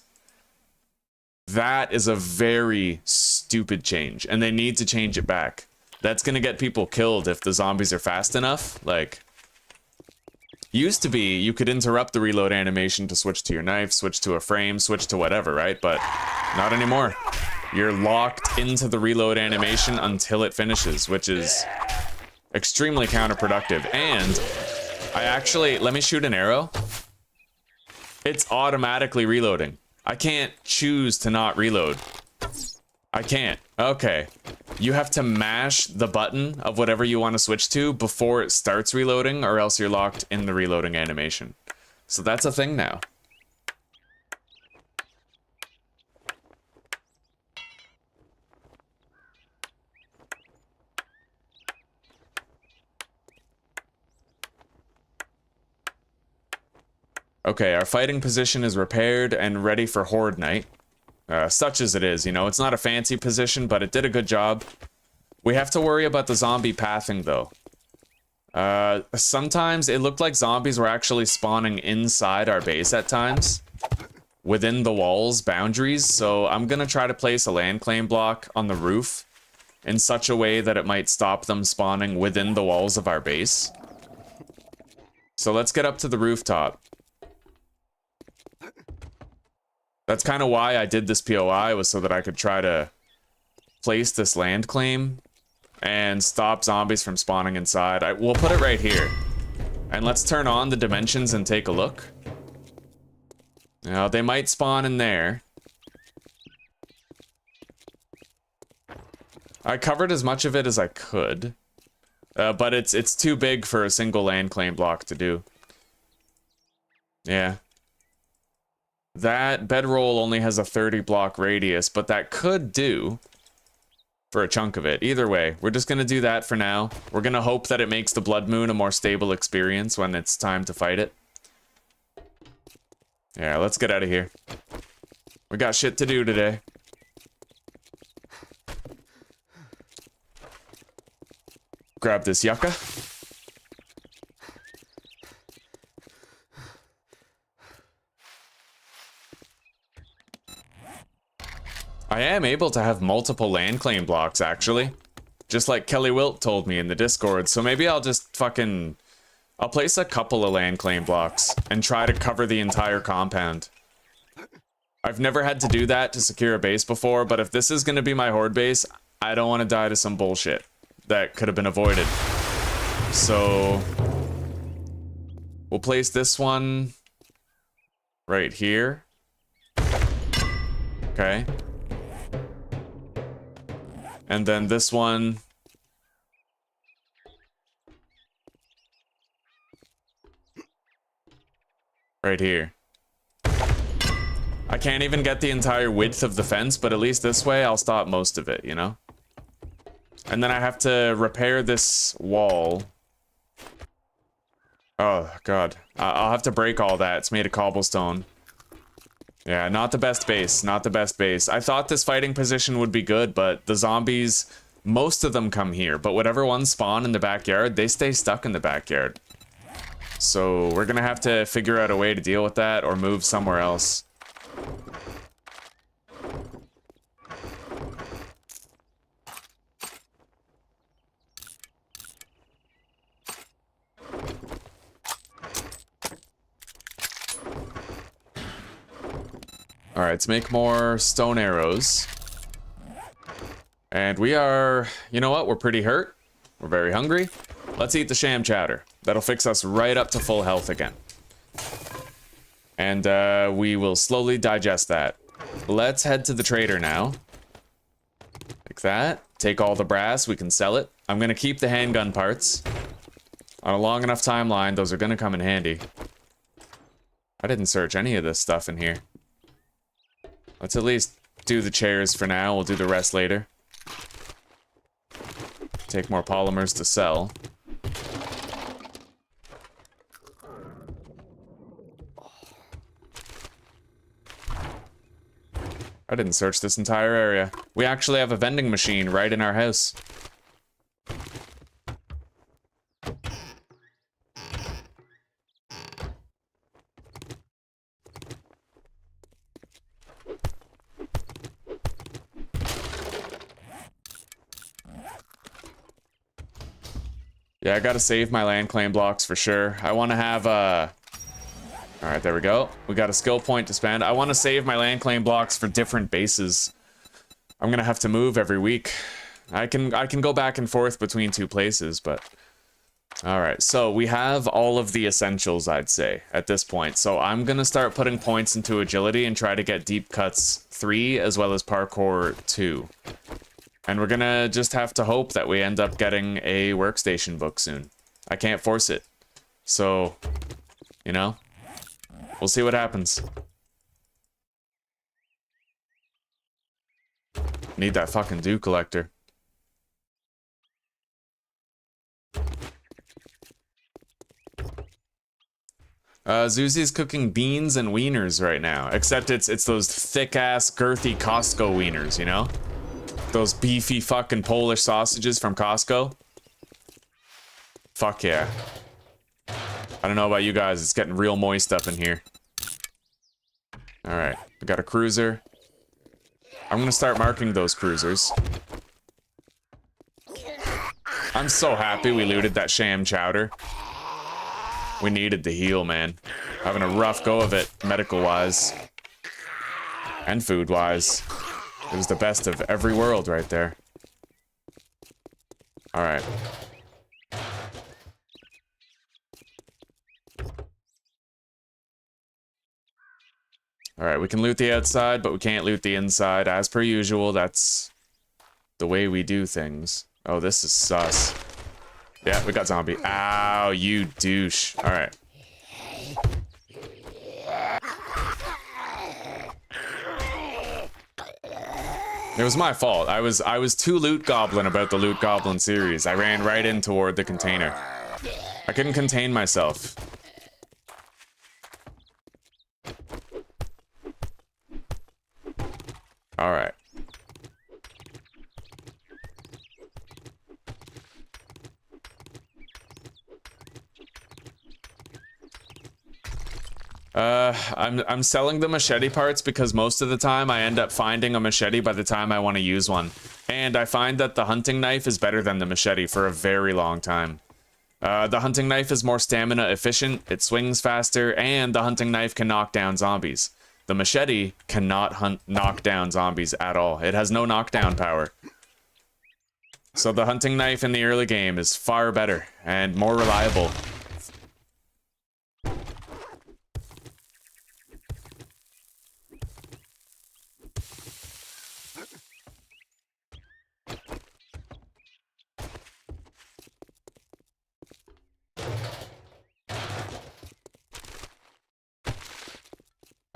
That is a very stupid change, and they need to change it back. That's gonna get people killed if the zombies are fast enough. Like, used to be, you could interrupt the reload animation to switch to your knife, switch to a frame, switch to whatever, right? But not anymore. You're locked into the reload animation until it finishes, which is extremely counterproductive. And I actually, let me shoot an arrow. It's automatically reloading. I can't choose to not reload. I can't. Okay. You have to mash the button of whatever you want to switch to before it starts reloading, or else you're locked in the reloading animation. So that's a thing now. Okay, our fighting position is repaired and ready for Horde Night. Such as it is, you know, it's not a fancy position, but it did a good job. We have to worry about the zombie pathing, though. Sometimes it looked like zombies were actually spawning inside our base at times, within the walls boundaries, so I'm gonna try to place a land claim block on the roof in such a way that it might stop them spawning within the walls of our base. So let's get up to the rooftop. That's kind of why I did this POI, was so that I could try to place this land claim and stop zombies from spawning inside. We'll put it right here. And let's turn on the dimensions and take a look. Now, they might spawn in there. I covered as much of it as I could. But it's too big for a single land claim block to do. Yeah. That bedroll only has a 30 block radius, but that could do for a chunk of it. Either way, we're just gonna do that for now. We're gonna hope that it makes the Blood Moon a more stable experience when it's time to fight it. Yeah, let's get out of here. We got shit to do today. Grab this yucca. I am able to have multiple land claim blocks, actually. Just like Kelly Wilt told me in the Discord, so maybe I'll just fucking... I'll place a couple of land claim blocks and try to cover the entire compound. I've never had to do that to secure a base before, but if this is going to be my horde base, I don't want to die to some bullshit that could have been avoided. So... we'll place this one right here. Okay. And then this one right here. I can't even get the entire width of the fence, but at least this way I'll stop most of it, you know? And then I have to repair this wall. Oh, God. I'll have to break all that. It's made of cobblestone. Yeah, not the best base, not the best base. I thought this fighting position would be good, but the zombies, most of them come here, but whatever ones spawn in the backyard, they stay stuck in the backyard. So we're gonna have to figure out a way to deal with that or move somewhere else. All right, let's make more stone arrows. And we are, you know what? We're pretty hurt. We're very hungry. Let's eat the sham chowder. That'll fix us right up to full health again. And we will slowly digest that. Let's head to the trader now. Like that. Take all the brass. We can sell it. I'm going to keep the handgun parts. On a long enough timeline, those are going to come in handy. I didn't search any of this stuff in here. Let's at least do the chairs for now. We'll do the rest later. Take more polymers to sell. I didn't search this entire area. We actually have a vending machine right in our house. Yeah, I gotta save my land claim blocks for sure. I want to have Alright, there we go. We got a skill point to spend. I want to save my land claim blocks for different bases. I'm gonna have to move every week. I can go back and forth between two places, but... Alright, so we have all of the essentials, I'd say, at this point. So I'm gonna start putting points into agility and try to get deep cuts 3 as well as parkour 2. And we're gonna just have to hope that we end up getting a workstation book soon. I can't force it. So, you know, we'll see what happens. Need that fucking dew collector. Zuzi's cooking beans and wieners right now. Except it's those thick-ass, girthy Costco wieners, you know? Those beefy fucking Polish sausages from Costco. Fuck yeah. I don't know about you guys, it's getting real moist up in here. Alright, we got a cruiser. I'm gonna start marking those cruisers. I'm so happy we looted that sham chowder. We needed the heal, man. Having a rough go of it, medical-wise. And food-wise. It was the best of every world right there. Alright. Alright, we can loot the outside, but we can't loot the inside. As per usual, that's the way we do things. Oh, this is sus. Yeah, we got zombie. Ow, you douche. Alright. It was my fault. I was too loot goblin about the loot goblin series. I ran right in toward the container. I couldn't contain myself. Alright. I'm selling the machete parts because most of the time I end up finding a machete by the time I want to use one. And I find that the hunting knife is better than the machete for a very long time. The hunting knife is more stamina efficient, it swings faster, and the hunting knife can knock down zombies. The machete cannot knock down zombies at all. It has no knockdown power. So the hunting knife in the early game is far better and more reliable.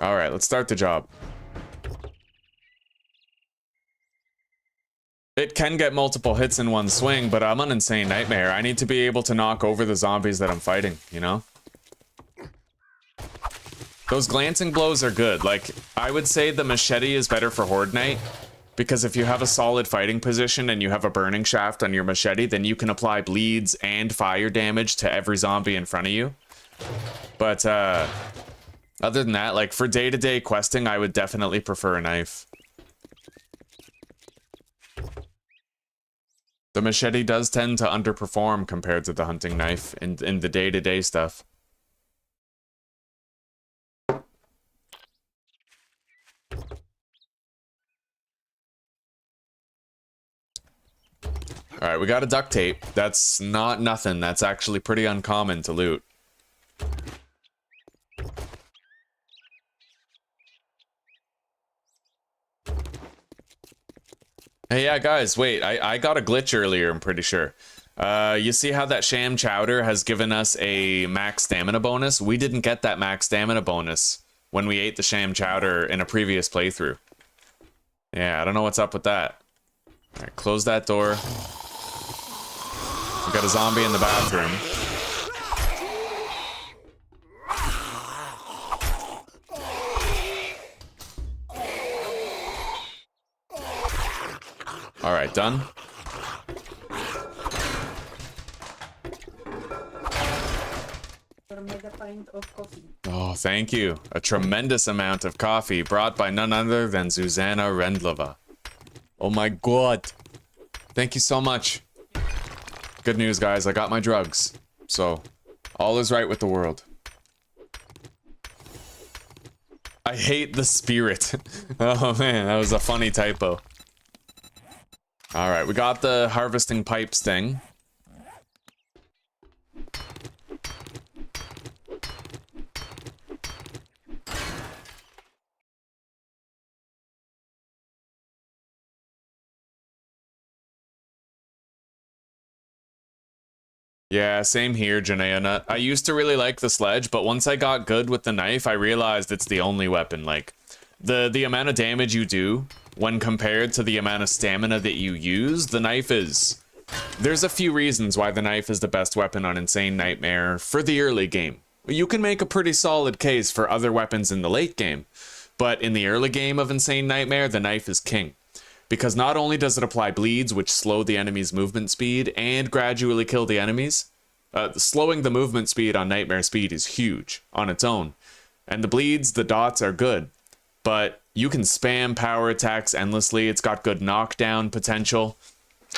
Alright, let's start the job. It can get multiple hits in one swing, but I'm an insane nightmare. I need to be able to knock over the zombies that I'm fighting, you know? Those glancing blows are good. Like, I would say the machete is better for Horde Night, because if you have a solid fighting position and you have a burning shaft on your machete, then you can apply bleeds and fire damage to every zombie in front of you. But, other than that, like, for day-to-day questing, I would definitely prefer a knife. The machete does tend to underperform compared to the hunting knife in the day-to-day stuff. All right, we got a duct tape. That's not nothing. That's actually pretty uncommon to loot. Hey, yeah, guys, wait. I got a glitch earlier, I'm pretty sure. You see how that sham chowder has given us a max stamina bonus? We didn't get that max stamina bonus when we ate the sham chowder in a previous playthrough. Yeah, I don't know what's up with that. All right, close that door. We got a zombie in the bathroom. All right, done. Oh, thank you. A tremendous amount of coffee brought by none other than Zuzana Rendlova. Oh my god. Thank you so much. Good news, guys. I got my drugs. So, all is right with the world. I hate the spirit. Oh man, that was a funny typo. Alright, we got the harvesting pipes thing. Yeah, same here, Janaea. I used to really like the sledge, but once I got good with the knife, I realized it's the only weapon. Like, the amount of damage you do when compared to the amount of stamina that you use, the knife is... There's a few reasons why the knife is the best weapon on Insane Nightmare for the early game. You can make a pretty solid case for other weapons in the late game, but in the early game of Insane Nightmare, the knife is king. Because not only does it apply bleeds, which slow the enemy's movement speed and gradually kill the enemies, slowing the movement speed on Nightmare Speed is huge on its own. And the bleeds, the dots are good, but you can spam power attacks endlessly. It's got good knockdown potential.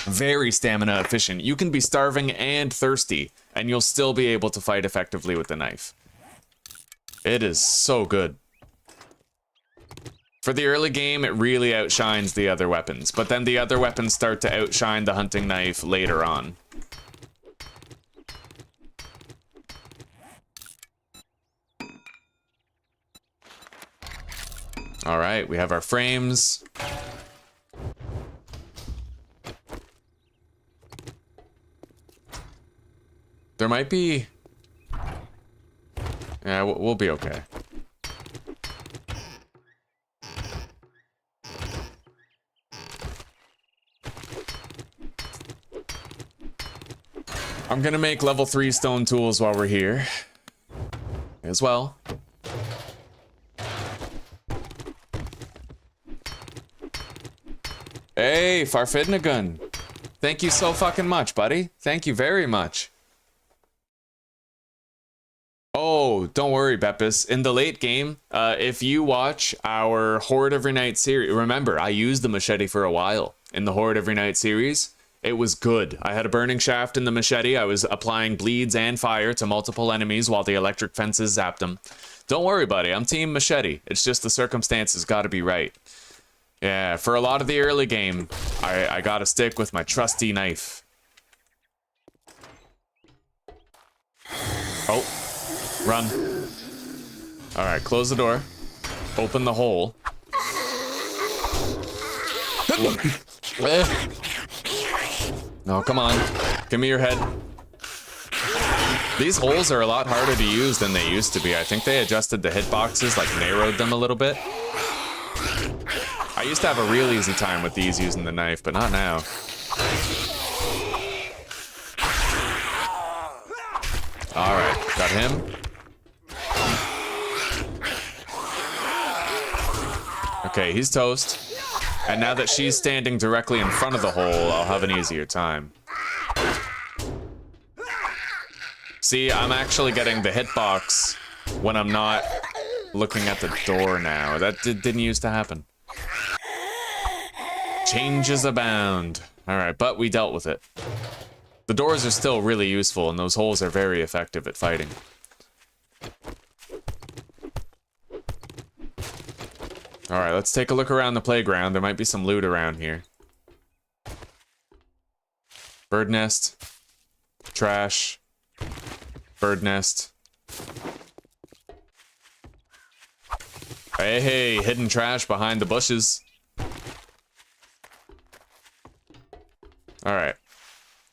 Very stamina efficient. You can be starving and thirsty, and you'll still be able to fight effectively with the knife. It is so good. For the early game, it really outshines the other weapons, but then the other weapons start to outshine the hunting knife later on. Alright, we have our frames. There might be... Yeah, we'll be okay. I'm gonna make level 3 stone tools while we're here. As well. Hey, Farfidnagun. Thank you so fucking much, buddy. Thank you very much. Oh, don't worry, Beppis. In the late game, if you watch our Horde Every Night series, remember, I used the machete for a while in the Horde Every Night series. It was good. I had a burning shaft in the machete. I was applying bleeds and fire to multiple enemies while the electric fences zapped them. Don't worry, buddy. I'm team machete. It's just the circumstances gotta be right. Yeah, for a lot of the early game, I gotta stick with my trusty knife. Oh. Run. Alright, close the door. Open the hole. Oh, come on. Give me your head. These holes are a lot harder to use than they used to be. I think they adjusted the hitboxes, like narrowed them a little bit. I used to have a real easy time with these using the knife, but not now. Alright, got him. Okay, he's toast. And now that she's standing directly in front of the hole, I'll have an easier time. See, I'm actually getting the hitbox when I'm not looking at the door now. That didn't used to happen. Changes abound. Alright, but we dealt with it. The doors are still really useful, and those holes are very effective at fighting. Alright, let's take a look around the playground. There might be some loot around here. Bird nest. Trash. Bird nest. Hey, hey, hidden trash behind the bushes. Alright.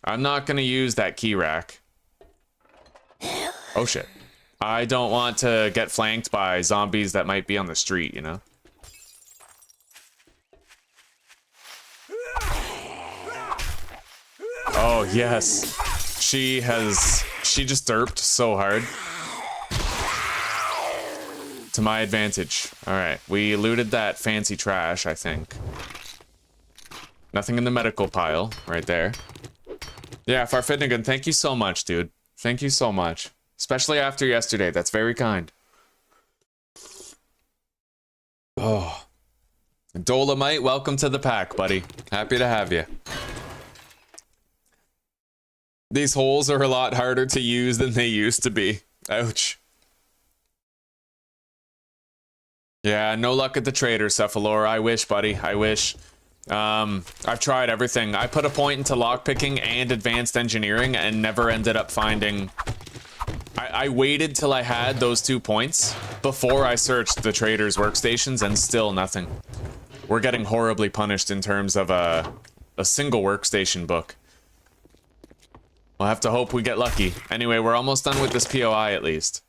I'm not gonna use that key rack. Oh shit. I don't want to get flanked by zombies that might be on the street, you know? Oh, yes. She just derped so hard. To my advantage. Alright, we looted that fancy trash, I think. Nothing in the medical pile, right there. Yeah, Farfidnigan, thank you so much, dude. Thank you so much. Especially after yesterday, that's very kind. Oh. Dolomite, welcome to the pack, buddy. Happy to have you. These holes are a lot harder to use than they used to be. Ouch. Yeah, no luck at the trader, Cephalor. I wish, buddy. I wish. I've tried everything. I put a point into lockpicking and advanced engineering and never ended up finding... I waited till I had those 2 points before I searched the trader's workstations and still nothing. We're getting horribly punished in terms of a single workstation book. We'll have to hope we get lucky. Anyway, we're almost done with this POI at least.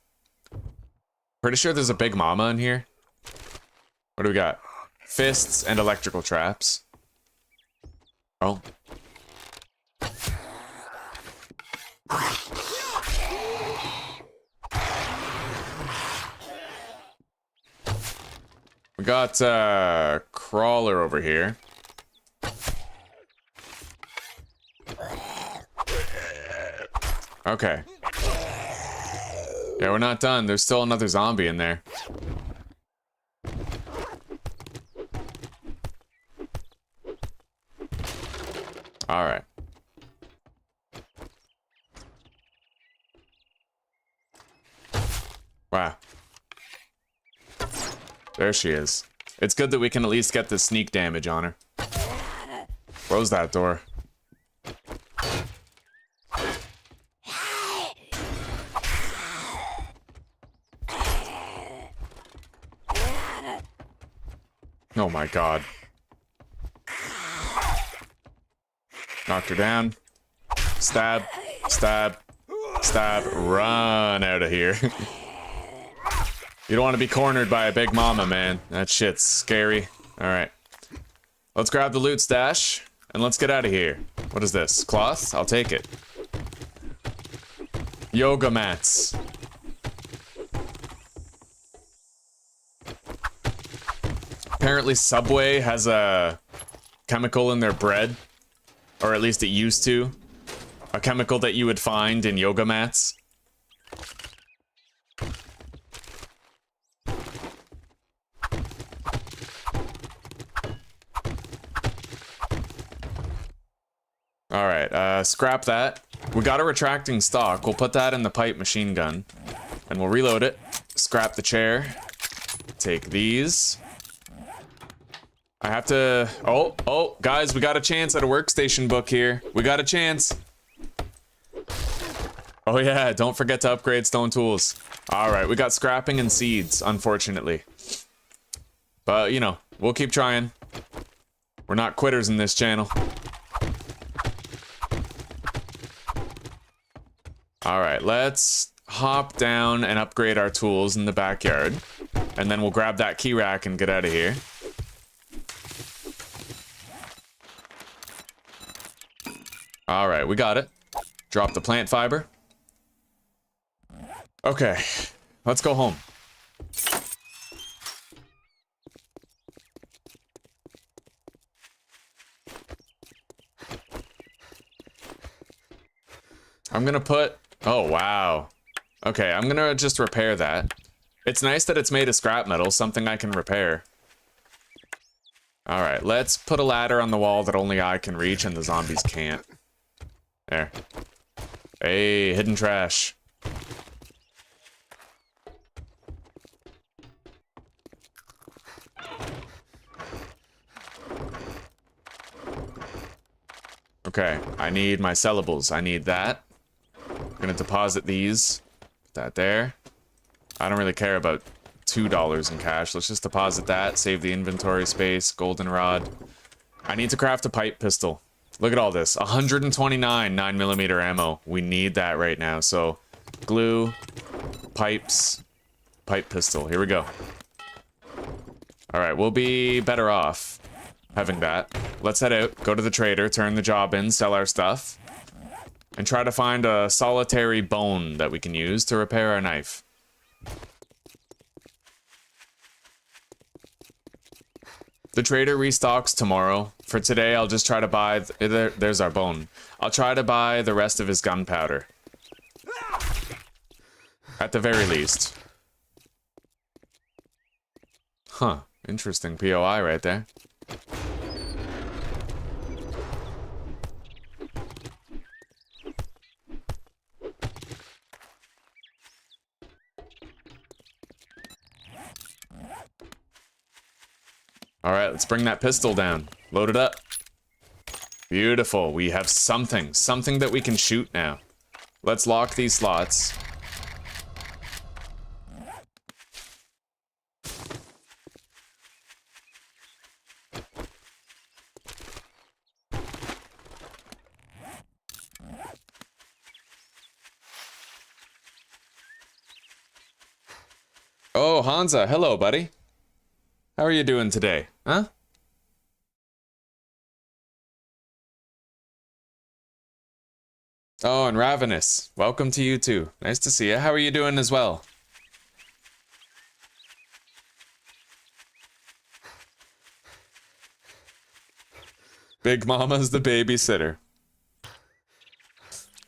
Pretty sure there's a big mama in here. What do we got? Fists and electrical traps. Oh. We got crawler over here. Okay. Yeah, we're not done. There's still another zombie in there. All right. Wow. There she is. It's good that we can at least get the sneak damage on her. Close that door. Oh my god. Knocked her down. Stab. Stab. Stab. Run out of here. You don't want to be cornered by a big mama, man. That shit's scary. Alright. Let's grab the loot stash, and let's get out of here. What is this? Cloth? I'll take it. Yoga mats. Apparently Subway has a chemical in their bread. Or at least it used to. A chemical that you would find in yoga mats. Alright, scrap that. We got a retracting stock. We'll put that in the pipe machine gun. And we'll reload it. Scrap the chair. Take these. I have to... Oh, guys, we got a chance at a workstation book here. We got a chance. Oh yeah, don't forget to upgrade stone tools. Alright, we got scrapping and seeds, unfortunately. But, you know, we'll keep trying. We're not quitters in this channel. Alright, let's hop down and upgrade our tools in the backyard. And then we'll grab that key rack and get out of here. Alright, we got it. Drop the plant fiber. Okay, let's go home. I'm gonna put... Oh, wow. Okay, I'm gonna just repair that. It's nice that it's made of scrap metal, something I can repair. Alright, let's put a ladder on the wall that only I can reach and the zombies can't. There. Hey, hidden trash. Okay, I need my sellables. I need that. I'm gonna deposit these. Put that there. I don't really care about $2 in cash. Let's just deposit that. Save the inventory space. Goldenrod. I need to craft a pipe pistol. Look at all this. 129 9mm ammo. We need that right now. So, glue, pipes, pipe pistol. Here we go. Alright, we'll be better off having that. Let's head out, go to the trader, turn the job in, sell our stuff, and try to find a solitary bone that we can use to repair our knife. The trader restocks tomorrow. For today, I'll just try to buy... there's our bone. I'll try to buy the rest of his gunpowder. At the very least. Huh. Interesting POI right there. Alright, let's bring that pistol down. Load it up. Beautiful. We have something. Something that we can shoot now. Let's lock these slots. Oh, Hansa. Hello, buddy. How are you doing today? Huh? Oh, and Ravenous. Welcome to you too. Nice to see you. How are you doing as well? Big Mama's the babysitter.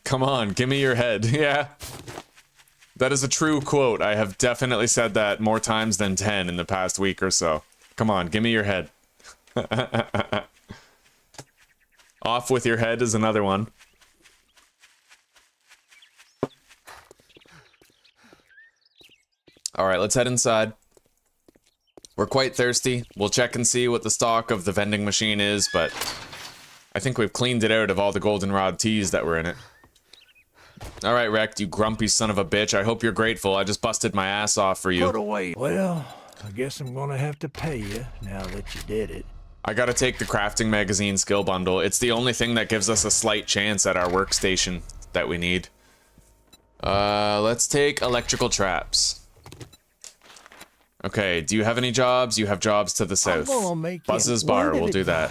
Come on, give me your head. Yeah. That is a true quote. I have definitely said that more times than 10 in the past week or so. Come on, give me your head. Off with your head is another one. Alright, let's head inside. We're quite thirsty. We'll check and see what the stock of the vending machine is, but I think we've cleaned it out of all the goldenrod teas that were in it. Alright, Rekt, you grumpy son of a bitch. I hope you're grateful. I just busted my ass off for you. Put away. Well, I guess I'm gonna have to pay you now that you did it. I gotta take the crafting magazine skill bundle. It's the only thing that gives us a slight chance at our workstation that we need. Let's take electrical traps. Okay, do you have any jobs? You have jobs to the south. Buzz's Bar, we'll do that.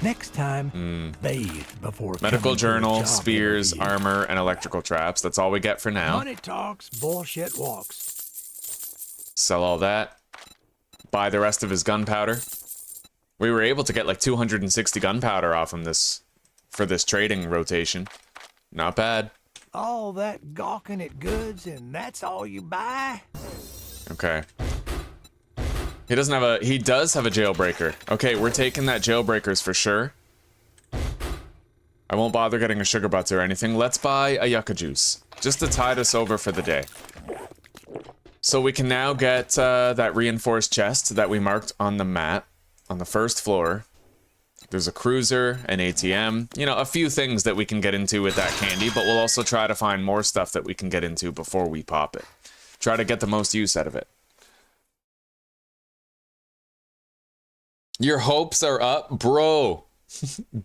Next time, bathe before Medical coming to a journal, job spears, interview. armor, and electrical traps. That's all we get for now. Money talks, bullshit walks. Sell all that. Buy the rest of his gunpowder. We were able to get like 260 gunpowder off him for this trading rotation. Not bad. All that gawking at goods and that's all you buy? Okay. He does have a jailbreaker. Okay, we're taking that jailbreakers for sure. I won't bother getting a sugar butts or anything. Let's buy a yucca juice. Just to tide us over for the day. So we can now get that reinforced chest that we marked on the map. On the first floor. There's a cruiser, an ATM. You know, a few things that we can get into with that candy, but we'll also try to find more stuff that we can get into before we pop it. Try to get the most use out of it. Your hopes are up, bro.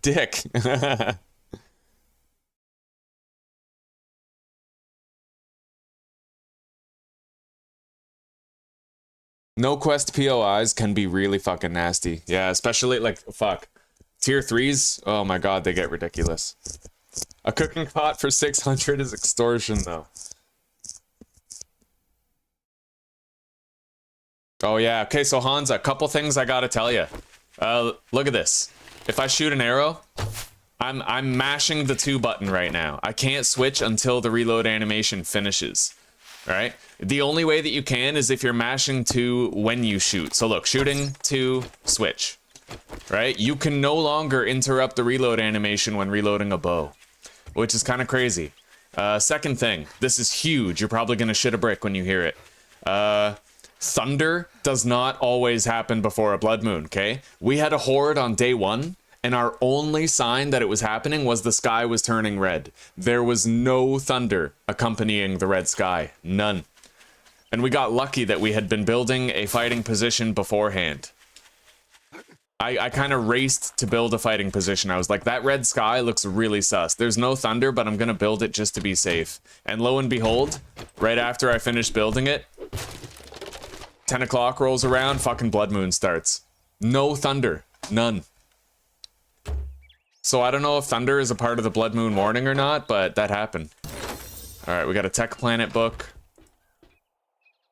Dick. No quest POIs can be really fucking nasty. Yeah, especially like, fuck. Tier 3s, oh my god, they get ridiculous. A cooking pot for 600 is extortion though. Oh yeah, okay, so Hans, a couple things I gotta tell you. Look at this. If I shoot an arrow, I'm mashing the 2 button right now. I can't switch until the reload animation finishes. Right? The only way that you can is if you're mashing 2 when you shoot. So look, shooting 2, switch. Right? You can no longer interrupt the reload animation when reloading a bow, which is kind of crazy. Second thing, this is huge. You're probably gonna shit a brick when you hear it. Thunder does not always happen before a blood moon, okay? We had a horde on day 1, and our only sign that it was happening was the sky was turning red. There was no thunder accompanying the red sky. None. And we got lucky that we had been building a fighting position beforehand. I kind of raced to build a fighting position. I was like, that red sky looks really sus. There's no thunder, but I'm going to build it just to be safe. And lo and behold, right after I finished building it, 10 o'clock rolls around, fucking blood moon starts. No thunder. None. So I don't know if thunder is a part of the blood moon warning or not, but that happened. Alright, we got a tech planet book.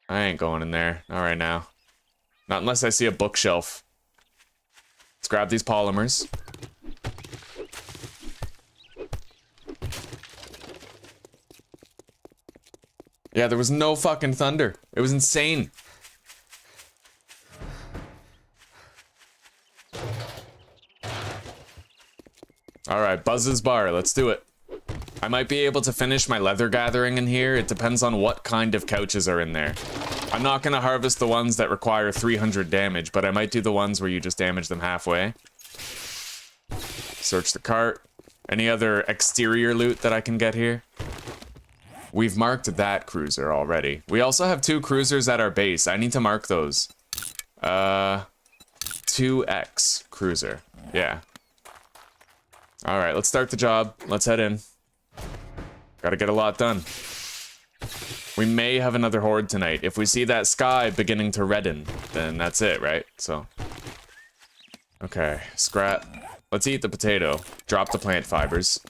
I ain't going in there. Not right now. Not unless I see a bookshelf. Let's grab these polymers. Yeah, there was no fucking thunder. It was insane. Alright, Buzz's Bar, let's do it. I might be able to finish my leather gathering in here. It depends on what kind of couches are in there. I'm not going to harvest the ones that require 300 damage, but I might do the ones where you just damage them halfway. Search the cart. Any other exterior loot that I can get here? We've marked that cruiser already. We also have 2 cruisers at our base. I need to mark those. 2X cruiser. Yeah. Alright, let's start the job. Let's head in. Gotta get a lot done. We may have another horde tonight. If we see that sky beginning to redden, then that's it, right? So. Okay, scrap. Let's eat the potato. Drop the plant fibers.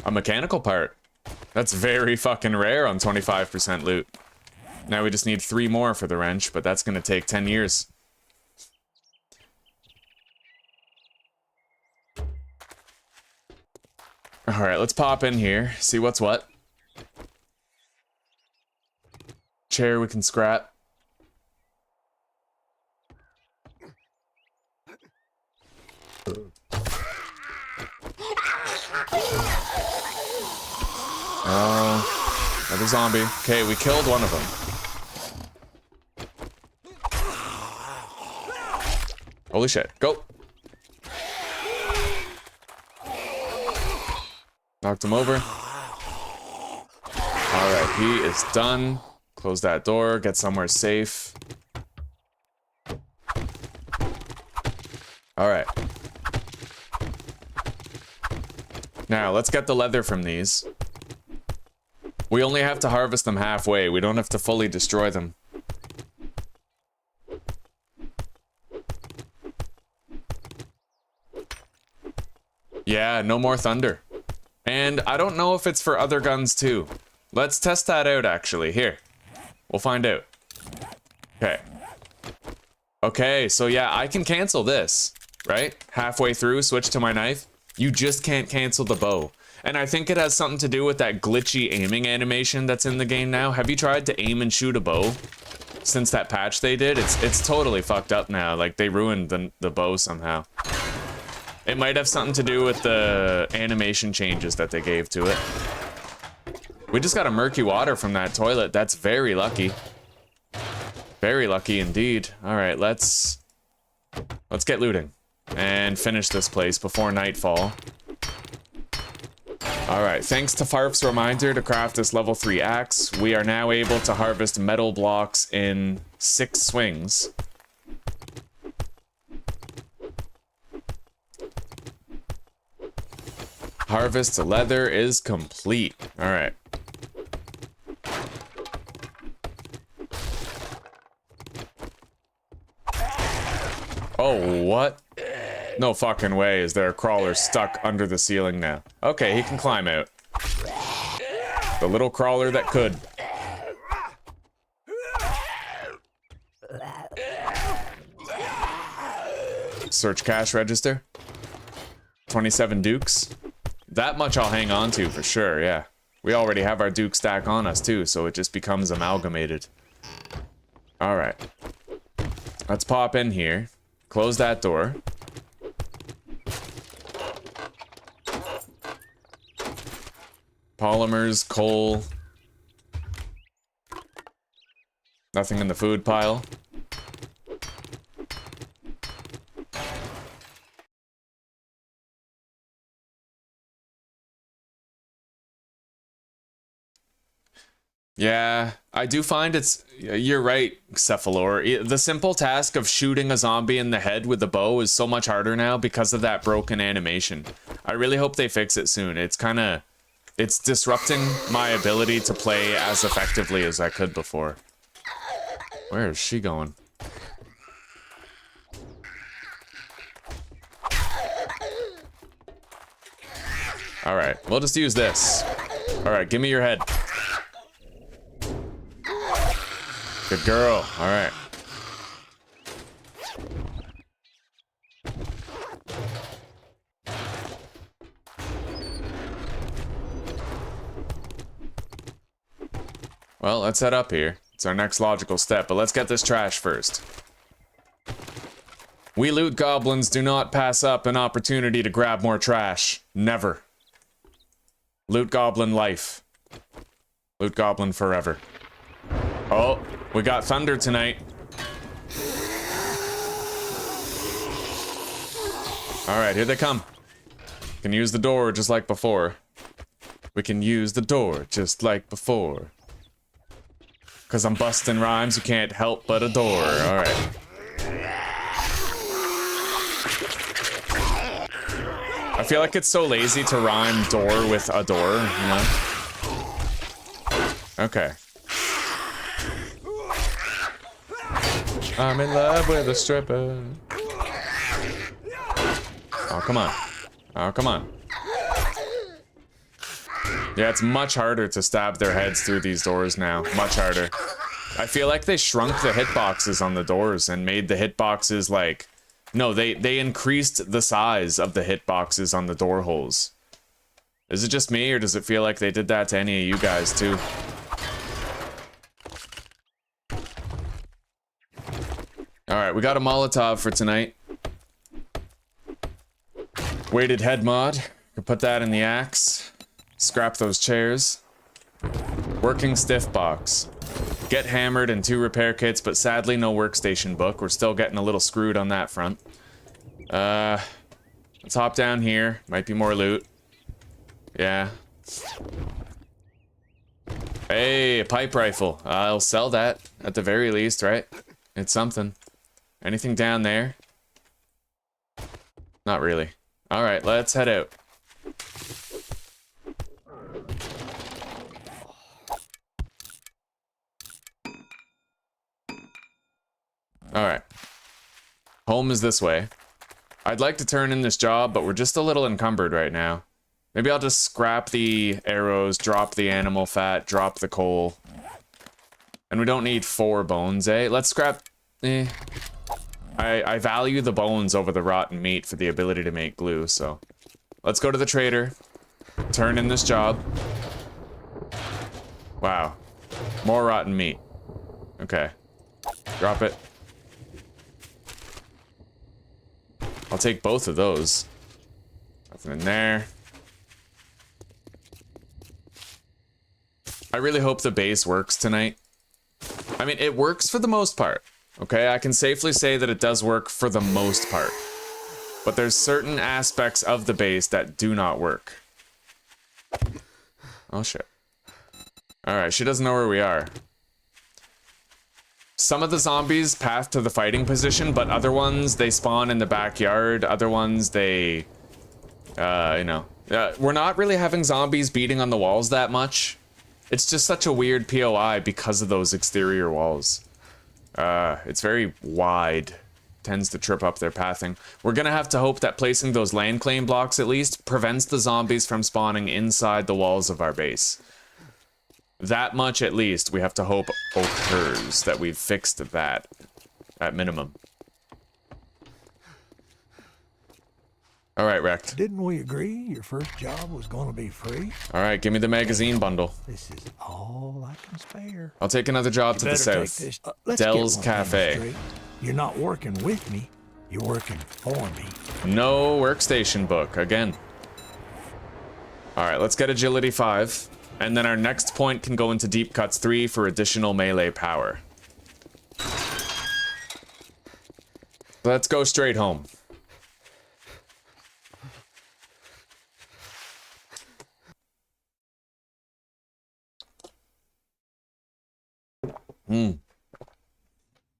A mechanical part. That's very fucking rare on 25% loot. Now we just need 3 more for the wrench, but that's gonna take 10 years. Alright, let's pop in here, see what's what. Chair we can scrap. Oh, another zombie. Okay, we killed one of them. Holy shit, go! Knocked him over. Alright, he is done. Close that door, get somewhere safe. Alright. Now, let's get the leather from these. We only have to harvest them halfway. We don't have to fully destroy them. Yeah, no more thunder. And I don't know if it's for other guns too. Let's test that out actually. Here. We'll find out. Okay. Okay, so yeah, I can cancel this, right? Halfway through, switch to my knife. You just can't cancel the bow. And I think it has something to do with that glitchy aiming animation that's in the game now. Have you tried to aim and shoot a bow? Since that patch they did, it's totally fucked up now. Like, they ruined the bow somehow. It might have something to do with the animation changes that they gave to it. We just got a murky water from that toilet. That's very lucky. Very lucky indeed. Alright, let's get looting. And finish this place before nightfall. Alright, thanks to Farf's reminder to craft this level 3 axe, we are now able to harvest metal blocks in 6 swings. Harvest leather is complete. Alright. Oh, what? No fucking way is there a crawler stuck under the ceiling now. Okay, he can climb out. The little crawler that could. Search cash register. 27 dukes. That much I'll hang on to for sure, yeah. We already have our duke stack on us too, so it just becomes amalgamated. Alright. Let's pop in here. Close that door. Polymers, coal. Nothing in the food pile. Yeah, I do find you're right, Cephalor. The simple task of shooting a zombie in the head with a bow is so much harder now because of that broken animation. I really hope they fix it soon. It's disrupting my ability to play as effectively as I could before. Where is she going? Alright, we'll just use this. Alright, give me your head. Good girl. All right. Well, let's head up here. It's our next logical step, but let's get this trash first. We loot goblins do not pass up an opportunity to grab more trash. Never. Loot goblin life. Loot goblin forever. Oh, we got thunder tonight. All right, here they come. Can use the door just like before. We can use the door just like before. Cause I'm busting rhymes, you can't help but adore. All right. I feel like it's so lazy to rhyme door with adore, you know? Okay. I'm in love with a stripper. Oh, come on. Oh, come on. Yeah, it's much harder to stab their heads through these doors now. Much harder. I feel like they shrunk the hitboxes on the doors and made the hitboxes like... No, they increased the size of the hitboxes on the door holes. Is it just me, or does it feel like they did that to any of you guys, too? Alright, we got a Molotov for tonight. Weighted head mod. Could put that in the axe. Scrap those chairs. Working stiff box. Get hammered and 2 repair kits, but sadly no workstation book. We're still getting a little screwed on that front. Let's hop down here. Might be more loot. Yeah. Hey, a pipe rifle. I'll sell that at the very least, right? It's something. Anything down there? Not really. Alright, let's head out. Alright. Home is this way. I'd like to turn in this job, but we're just a little encumbered right now. Maybe I'll just scrap the arrows, drop the animal fat, drop the coal. And we don't need 4 bones, eh? Let's scrap... I value the bones over the rotten meat for the ability to make glue, so... Let's go to the trader. Turn in this job. Wow. More rotten meat. Okay. Drop it. I'll take both of those. Nothing in there. I really hope the base works tonight. I mean, it works for the most part. Okay, I can safely say that it does work for the most part. But there's certain aspects of the base that do not work. Oh shit. Alright, she doesn't know where we are. Some of the zombies path to the fighting position, but other ones, they spawn in the backyard. Other ones, they... you know. We're not really having zombies beating on the walls that much. It's just such a weird POI because of those exterior walls. It's very wide. Tends to trip up their pathing. We're gonna have to hope that placing those land claim blocks, at least, prevents the zombies from spawning inside the walls of our base. That much, at least, we have to hope occurs, that we've fixed that, at minimum. Alright, Rect. Didn't we agree your first job was going to be free? Alright, give me the magazine bundle. This is all I can spare. I'll take another job You to the better take south. this- let's get Dell's one thing Cafe. straight. You're not working with me. You're working for me. No workstation book, again. Alright, let's get Agility 5. And then our next point can go into Deep Cuts 3 for additional melee power. Let's go straight home.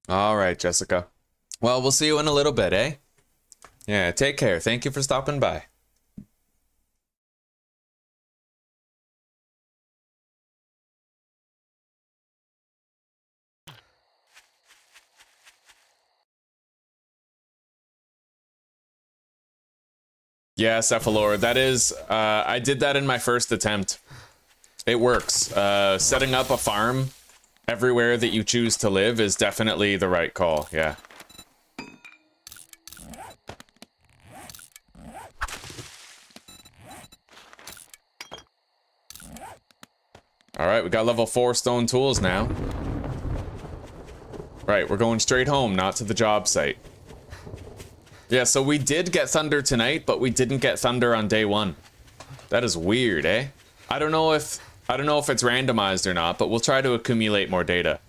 All right, Jessica. Well, we'll see you in a little bit, eh? Yeah, take care. Thank you for stopping by. Yeah, Cephalor, that is, I did that in my first attempt. It works. Setting up a farm everywhere that you choose to live is definitely the right call, yeah. Alright, we got level 4 stone tools now. Right, we're going straight home, not to the job site. Yeah, so we did get thunder tonight, but we didn't get thunder on day 1. That is weird, eh? I don't know if it's randomized or not, but we'll try to accumulate more data.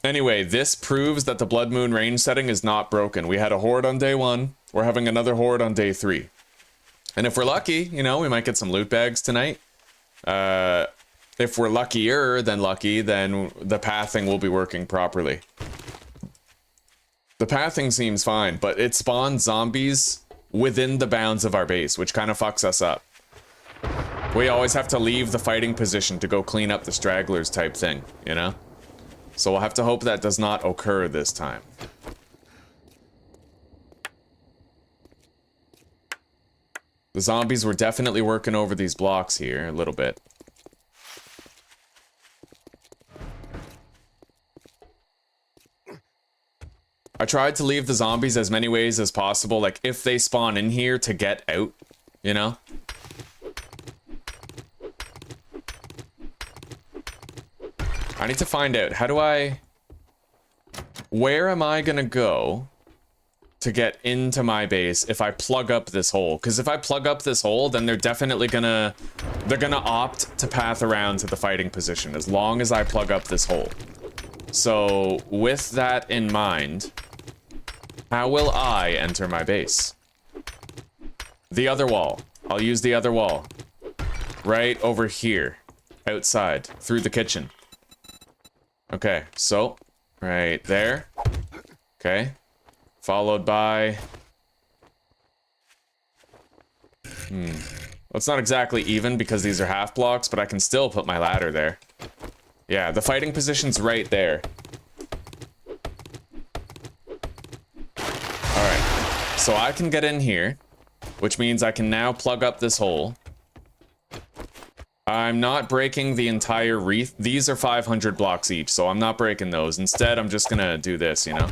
Anyway, this proves that the Blood Moon range setting is not broken. We had a horde on day 1. We're having another horde on day 3. And if we're lucky, you know, we might get some loot bags tonight. If we're luckier than lucky, then the pathing will be working properly. The pathing seems fine, but it spawns zombies within the bounds of our base, which kind of fucks us up. We always have to leave the fighting position to go clean up the stragglers type thing, you know? So we'll have to hope that does not occur this time. The zombies were definitely working over these blocks here a little bit. I tried to leave the zombies as many ways as possible, like if they spawn in here to get out, you know? I need to find out, where am I gonna go to get into my base if I plug up this hole? Because if I plug up this hole, then they're definitely gonna opt to path around to the fighting position as long as I plug up this hole. So with that in mind, how will I enter my base? The other wall. I'll use the other wall. Right over here. Outside. Through the kitchen. Okay, so right there. Okay. Followed by... Well, it's not exactly even because these are half blocks, but I can still put my ladder there. Yeah, the fighting position's right there. Alright, so I can get in here, which means I can now plug up this hole. I'm not breaking the entire wreath. These are 500 blocks each, so I'm not breaking those. Instead, I'm just gonna do this, you know?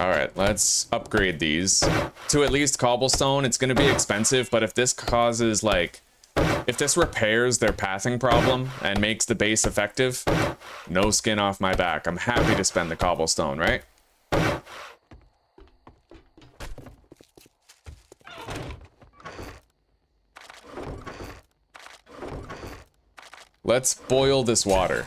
Alright, let's upgrade these to at least cobblestone. It's gonna be expensive, but if this causes, like... if this repairs their pathing problem and makes the base effective, no skin off my back. I'm happy to spend the cobblestone, right? Let's boil this water.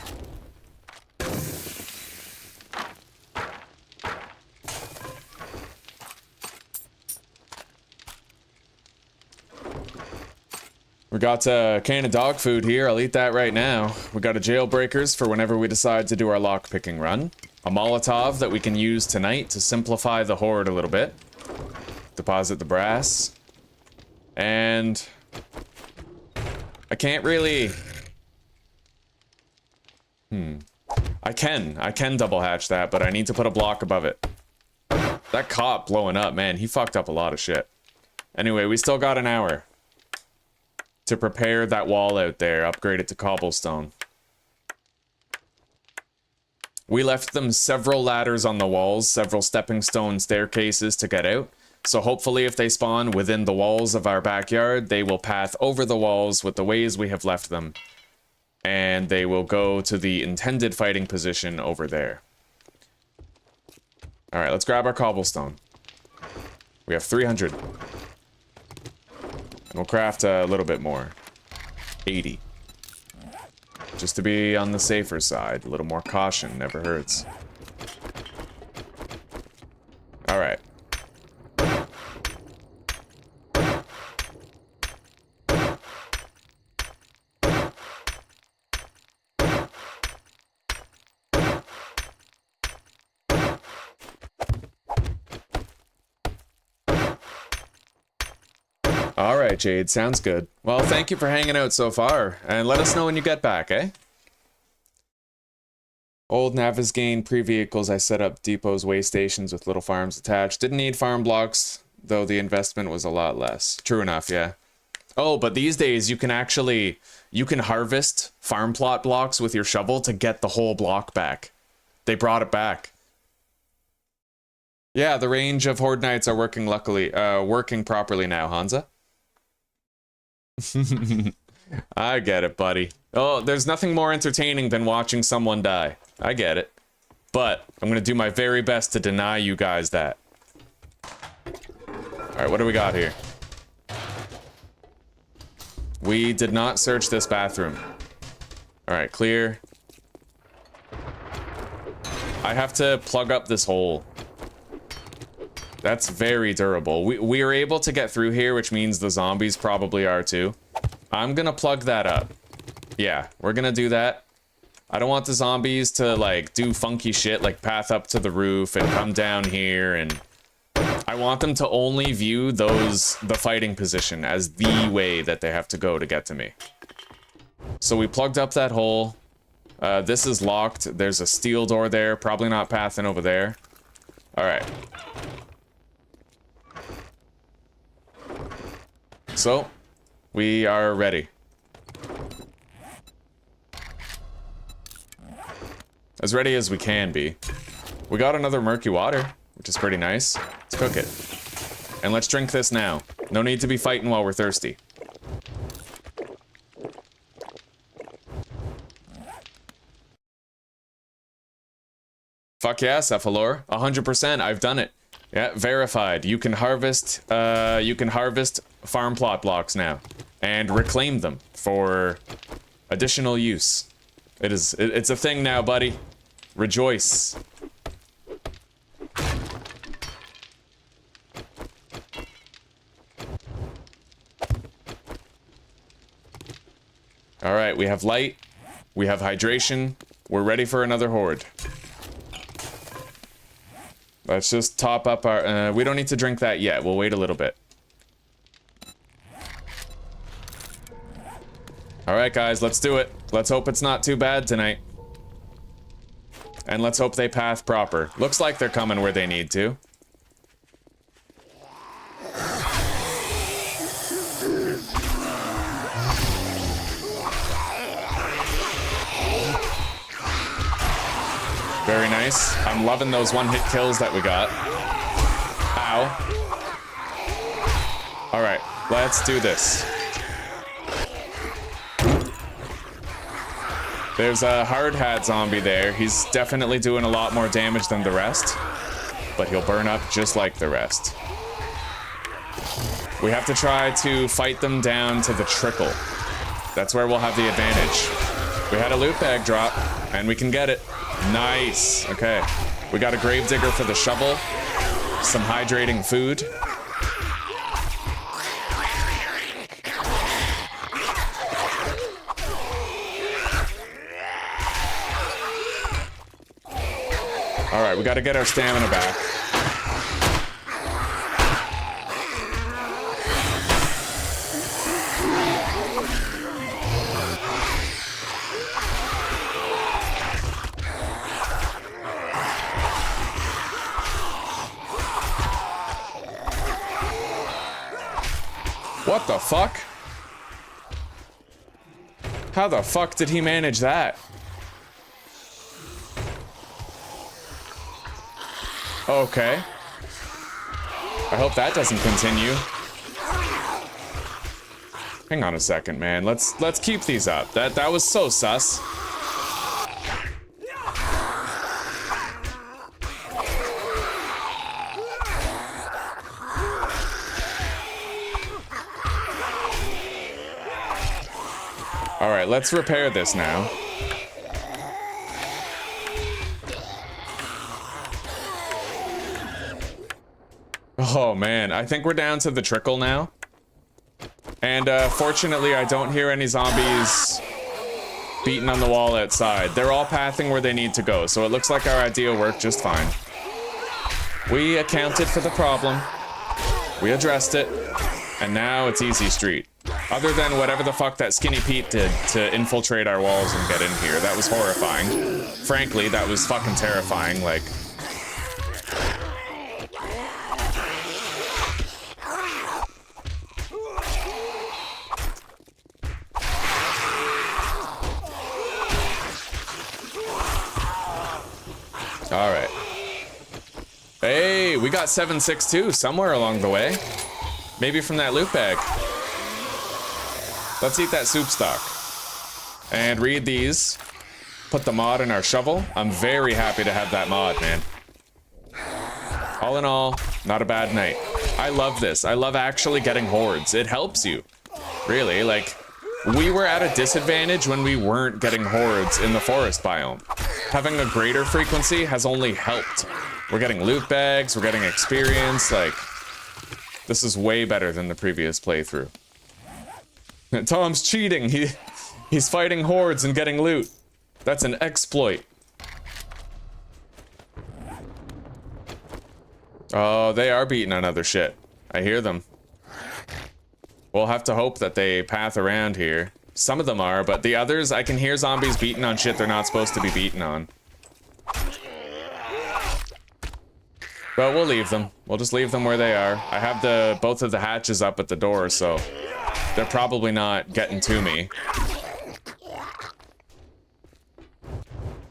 We got a can of dog food here. I'll eat that right now. We got a jailbreakers for whenever we decide to do our lockpicking run. A Molotov that we can use tonight to simplify the horde a little bit. Deposit the brass. And... I can't really... I can double hatch that, but I need to put a block above it. That cop blowing up, man, he fucked up a lot of shit. Anyway, we still got an hour to prepare that wall out there, upgrade it to cobblestone. We left them several ladders on the walls, several stepping stone staircases to get out. So hopefully if they spawn within the walls of our backyard, they will path over the walls with the ways we have left them. And they will go to the intended fighting position over there. Alright, let's grab our cobblestone. We have 300. And we'll craft a little bit more. 80. Just to be on the safer side. A little more caution never hurts. Alright. Alright, Jade, sounds good. Well, thank you for hanging out so far, and let us know when you get back, eh? Old Navisgain pre-vehicles, I set up depots, way stations with little farms attached. Didn't need farm blocks, though the investment was a lot less. True enough, yeah. Oh, but these days you can actually, you can harvest farm plot blocks with your shovel to get the whole block back. They brought it back. Yeah, the range of Horde Knights are working working properly now, Hansa. I get it, buddy. Oh, there's nothing more entertaining than watching someone die. I get it. But I'm gonna do my very best to deny you guys that. Alright, what do we got here? We did not search this bathroom. Alright, clear. I have to plug up this hole. That's very durable. We are able to get through here, which means the zombies probably are too. I'm gonna plug that up. Yeah, we're gonna do that. I don't want the zombies to, like, do funky shit, like path up to the roof and come down here, and I want them to only view the fighting position as the way that they have to go to get to me. So we plugged up that hole. This is locked. There's a steel door there. Probably not pathing over there. Alright. So, we are ready. As ready as we can be. We got another murky water, which is pretty nice. Let's cook it. And let's drink this now. No need to be fighting while we're thirsty. Fuck yeah, Cephalor. 100%, I've done it. Yeah, verified. You can harvest farm plot blocks now. And reclaim them for additional use. It's a thing now, buddy. Rejoice. Alright, we have light. We have hydration. We're ready for another horde. Let's just top up our... we don't need to drink that yet. We'll wait a little bit. Alright, guys, let's do it. Let's hope it's not too bad tonight. And let's hope they path proper. Looks like they're coming where they need to. Very nice. I'm loving those one-hit kills that we got. Ow. Alright, let's do this. There's a hard hat zombie there. He's definitely doing a lot more damage than the rest, but he'll burn up just like the rest. We have to try to fight them down to the trickle. That's where we'll have the advantage. We had a loot bag drop, and we can get it. Nice. Okay. We got a gravedigger for the shovel. Some hydrating food. Alright, we gotta get our stamina back. What the fuck? How the fuck did he manage that? Okay. I hope that doesn't continue. Hang on a second, man. Let's keep these up. That was so sus. All right, let's repair this now. man, I think we're down to the trickle now. And fortunately, I don't hear any zombies beating on the wall outside. They're all pathing where they need to go, so it looks like our idea worked just fine. We accounted for the problem. We addressed it. And now it's easy street. Other than whatever the fuck that Skinny Pete did to infiltrate our walls and get in here. That was horrifying. Frankly, that was fucking terrifying, like... Alright. Hey, we got 762 somewhere along the way. Maybe from that loot bag. Let's eat that soup stock. And read these. Put the mod in our shovel. I'm very happy to have that mod, man. All in all, not a bad night. I love this. I love actually getting hordes. It helps you. Really, like, we were at a disadvantage when we weren't getting hordes in the forest biome. Having a greater frequency has only helped. We're getting loot bags, we're getting experience, like, this is way better than the previous playthrough. Tom's cheating, he's fighting hordes and getting loot. That's an exploit. Oh, they are beating on other shit. I hear them. We'll have to hope that they path around here. Some of them are, but the others, I can hear zombies beating on shit they're not supposed to be beating on. But we'll leave them. We'll just leave them where they are. I have both of the hatches up at the door, so they're probably not getting to me.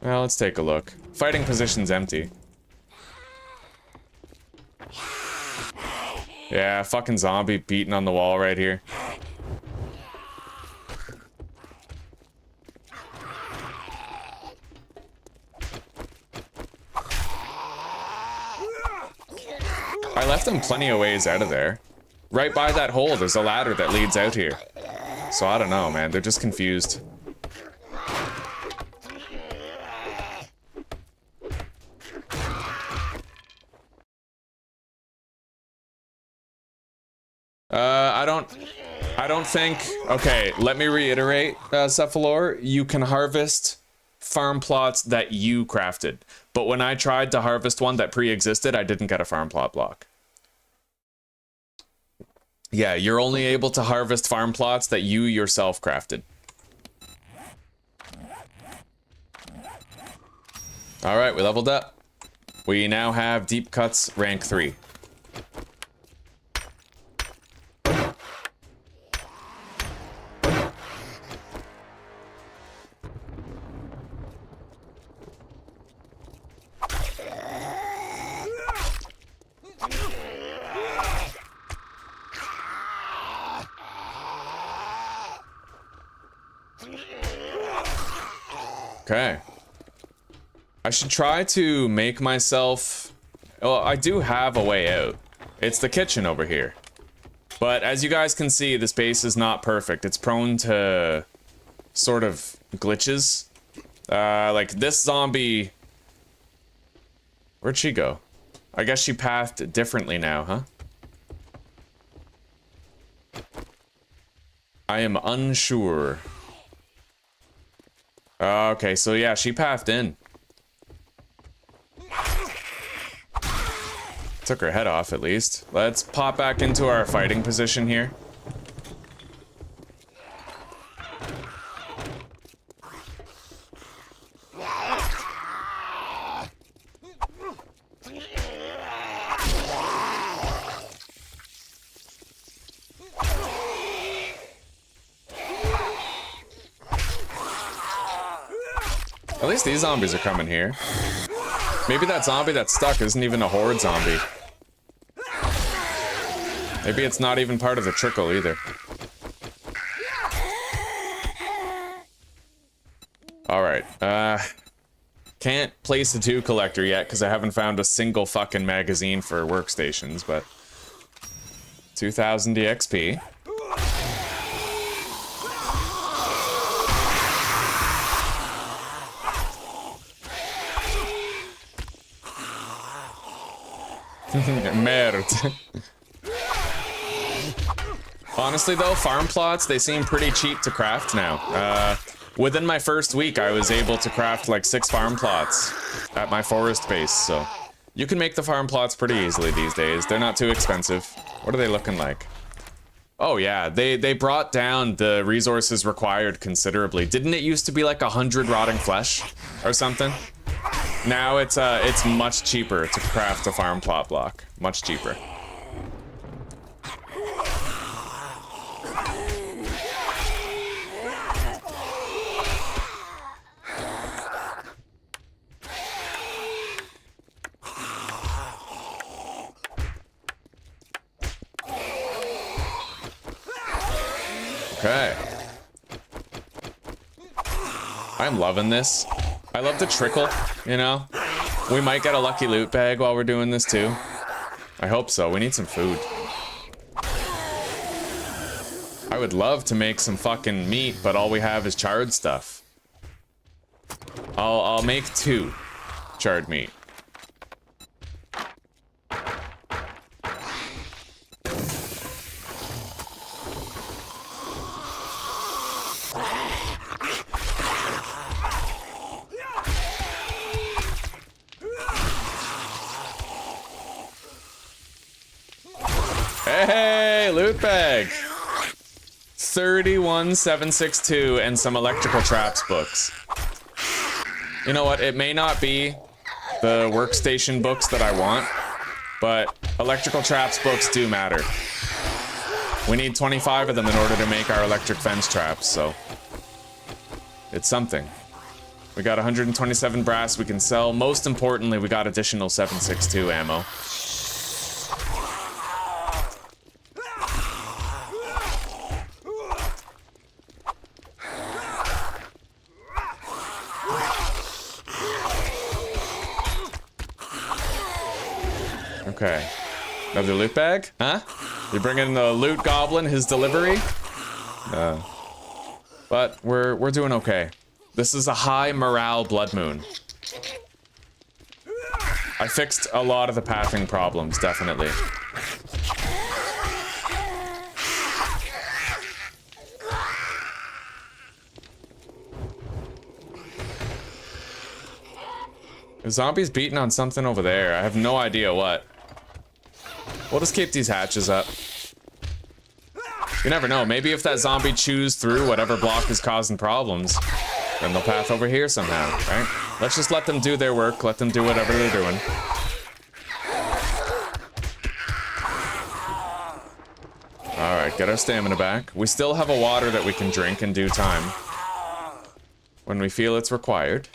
Well, let's take a look. Fighting position's empty. Yeah, fucking zombie beating on the wall right here. I left them plenty of ways out of there. Right by that hole, there's a ladder that leads out here. So I don't know, man. They're just confused. I don't think... Okay, let me reiterate, Cephalor. You can harvest farm plots that you crafted. But when I tried to harvest one that pre-existed, I didn't get a farm plot block. Yeah, you're only able to harvest farm plots that you yourself crafted. Alright, we leveled up. We now have Deep Cuts rank 3. Okay. I should try to make myself... Well, I do have a way out. It's the kitchen over here. But as you guys can see, this base is not perfect. It's prone to sort of glitches. Like this zombie... Where'd she go? I guess she pathed differently now, huh? I am unsure. Okay, so yeah, she pathed in. Took her head off, at least. Let's pop back into our fighting position here. At least these zombies are coming here. Maybe that zombie that's stuck isn't even a horde zombie. Maybe it's not even part of the trickle either. Alright, can't place a 2 collector yet because I haven't found a single fucking magazine for workstations, but 2000 DXP. Merde. Honestly though, farm plots, they seem pretty cheap to craft now. Within my first week, I was able to craft like 6 farm plots at my forest base, so you can make the farm plots pretty easily these days. They're not too expensive. What are they looking like? Oh yeah, they brought down the resources required considerably. Didn't it used to be like 100 rotting flesh or something? Now it's much cheaper to craft a farm plot block. Much cheaper. Okay. I'm loving this. I love the trickle, you know? We might get a lucky loot bag while we're doing this too. I hope so. We need some food. I would love to make some fucking meat, but all we have is charred stuff. I'll make 2 charred meat. Hey, loot bag! 31762 and some electrical traps books. You know what? It may not be the workstation books that I want, but electrical traps books do matter. We need 25 of them in order to make our electric fence traps, so it's something. We got 127 brass we can sell. Most importantly, we got additional 762 ammo. Okay. Another loot bag? Huh? You're bringing the loot goblin his delivery? But we're doing okay. This is a high morale blood moon. I fixed a lot of the pathing problems, definitely. The zombie's beating on something over there. I have no idea what. We'll just keep these hatches up. You never know. Maybe if that zombie chews through whatever block is causing problems, then they'll path over here somehow, right? Let's just let them do their work. Let them do whatever they're doing. Alright, get our stamina back. We still have a water that we can drink in due time. When we feel it's required.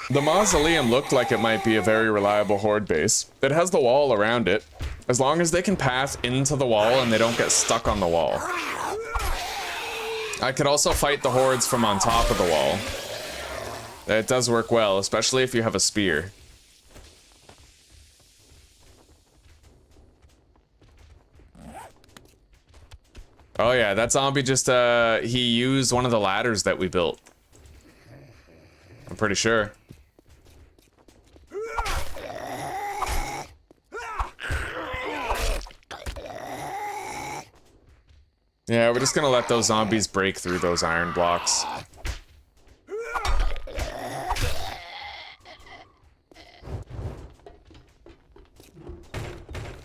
The mausoleum looked like it might be a very reliable horde base. It has the wall around it. As long as they can path into the wall and they don't get stuck on the wall. I could also fight the hordes from on top of the wall. It does work well, especially if you have a spear. Oh yeah, that zombie just, he used one of the ladders that we built. I'm pretty sure. Yeah, we're just gonna let those zombies break through those iron blocks.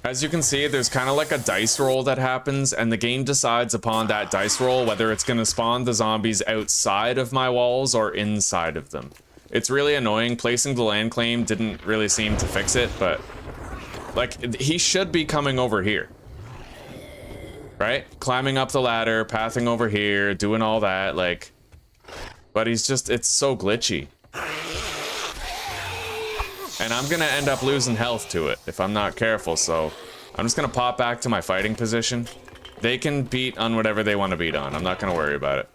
As you can see, there's kind of like a dice roll that happens, and the game decides upon that dice roll whether it's gonna spawn the zombies outside of my walls or inside of them. It's really annoying. Placing the land claim didn't really seem to fix it, but like, he should be coming over here. Right? Climbing up the ladder, pathing over here, doing all that, like... But he's just, it's so glitchy. And I'm gonna end up losing health to it if I'm not careful, so... I'm just gonna pop back to my fighting position. They can beat on whatever they want to beat on. I'm not gonna worry about it.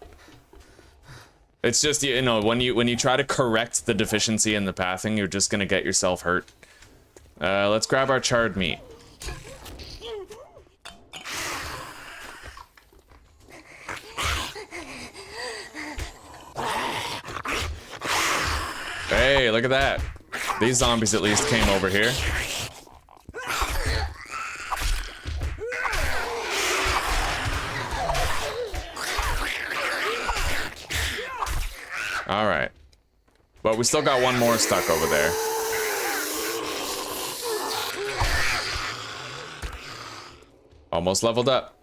It's just, you know, when you try to correct the deficiency in the pathing, you're just gonna get yourself hurt. Let's grab our charred meat. Hey, look at that. These zombies at least came over here. All right. But we still got one more stuck over there. Almost leveled up.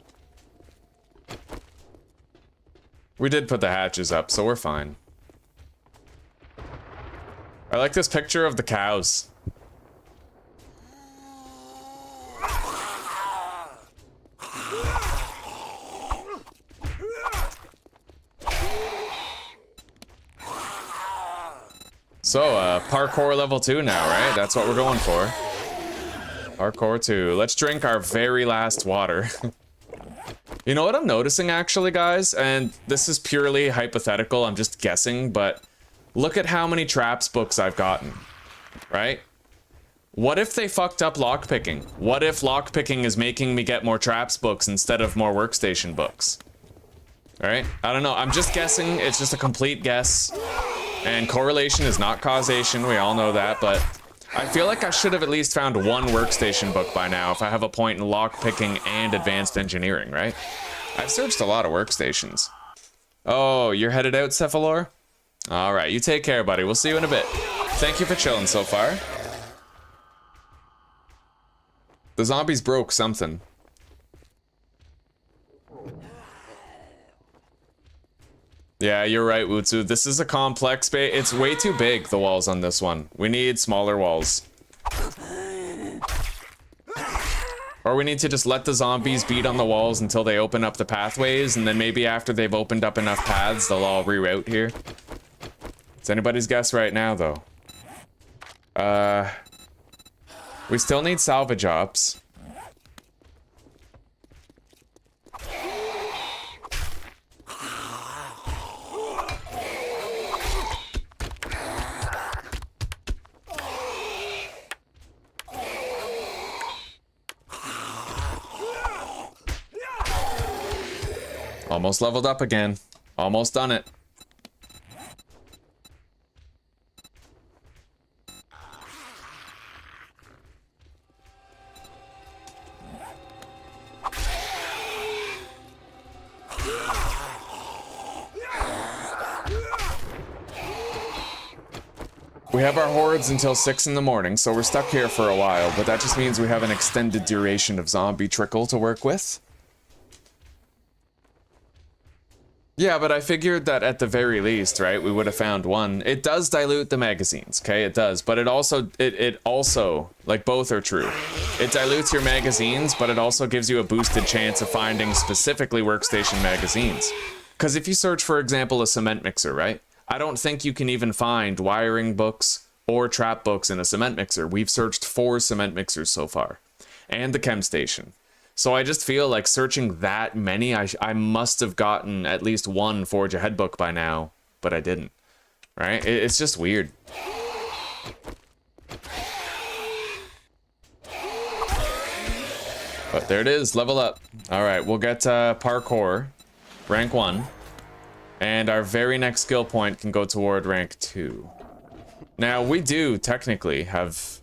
We did put the hatches up, so we're fine. I like this picture of the cows. So, parkour level 2 now, right? That's what we're going for. Parkour 2. Let's drink our very last water. You know what I'm noticing, actually, guys? And this is purely hypothetical, I'm just guessing, but look at how many traps books I've gotten, right? What if they fucked up lockpicking? What if lockpicking is making me get more traps books instead of more workstation books? Alright? I don't know, I'm just guessing, it's just a complete guess. And correlation is not causation, we all know that, but I feel like I should have at least found one workstation book by now if I have a point in lockpicking and advanced engineering, right? I've searched a lot of workstations. Oh, you're headed out, Cephalor? Alright, you take care, buddy. We'll see you in a bit. Thank you for chilling so far. The zombies broke something. Yeah, you're right, Wutsu. This is a complex base. It's way too big, the walls on this one. We need smaller walls. Or we need to just let the zombies beat on the walls until they open up the pathways, and then maybe after they've opened up enough paths, they'll all reroute here. It's anybody's guess right now, though. We still need salvage ops. Almost leveled up again. Almost done it. We have our hordes until 6 in the morning, so we're stuck here for a while, but that just means we have an extended duration of zombie trickle to work with. Yeah, but I figured that at the very least, right, we would have found one. It does dilute the magazines, okay? It does, but it also, like, both are true. It dilutes your magazines, but it also gives you a boosted chance of finding specifically workstation magazines. Because if you search, for example, a cement mixer, right? I don't think you can even find wiring books or trap books in a cement mixer. We've searched 4 cement mixers so far, and the chem station. So I just feel like searching that many, I must have gotten at least one Forge Ahead book by now, but I didn't, right? It's just weird. But there it is, level up. All right, we'll get parkour, rank 1, and our very next skill point can go toward rank 2. Now, we do technically have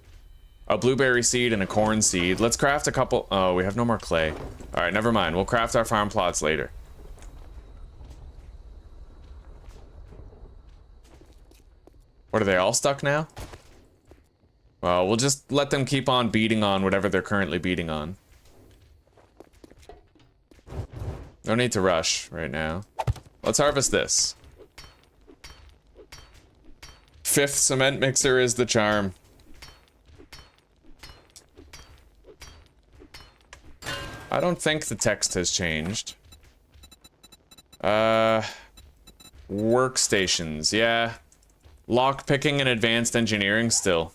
a blueberry seed and a corn seed. Let's craft a couple. Oh, we have no more clay. All right, never mind. We'll craft our farm plots later. What, are they all stuck now? Well, we'll just let them keep on beating on whatever they're currently beating on. No need to rush right now. Let's harvest this. 5th cement mixer is the charm. I don't think the text has changed. Workstations, yeah. Lockpicking and advanced engineering still.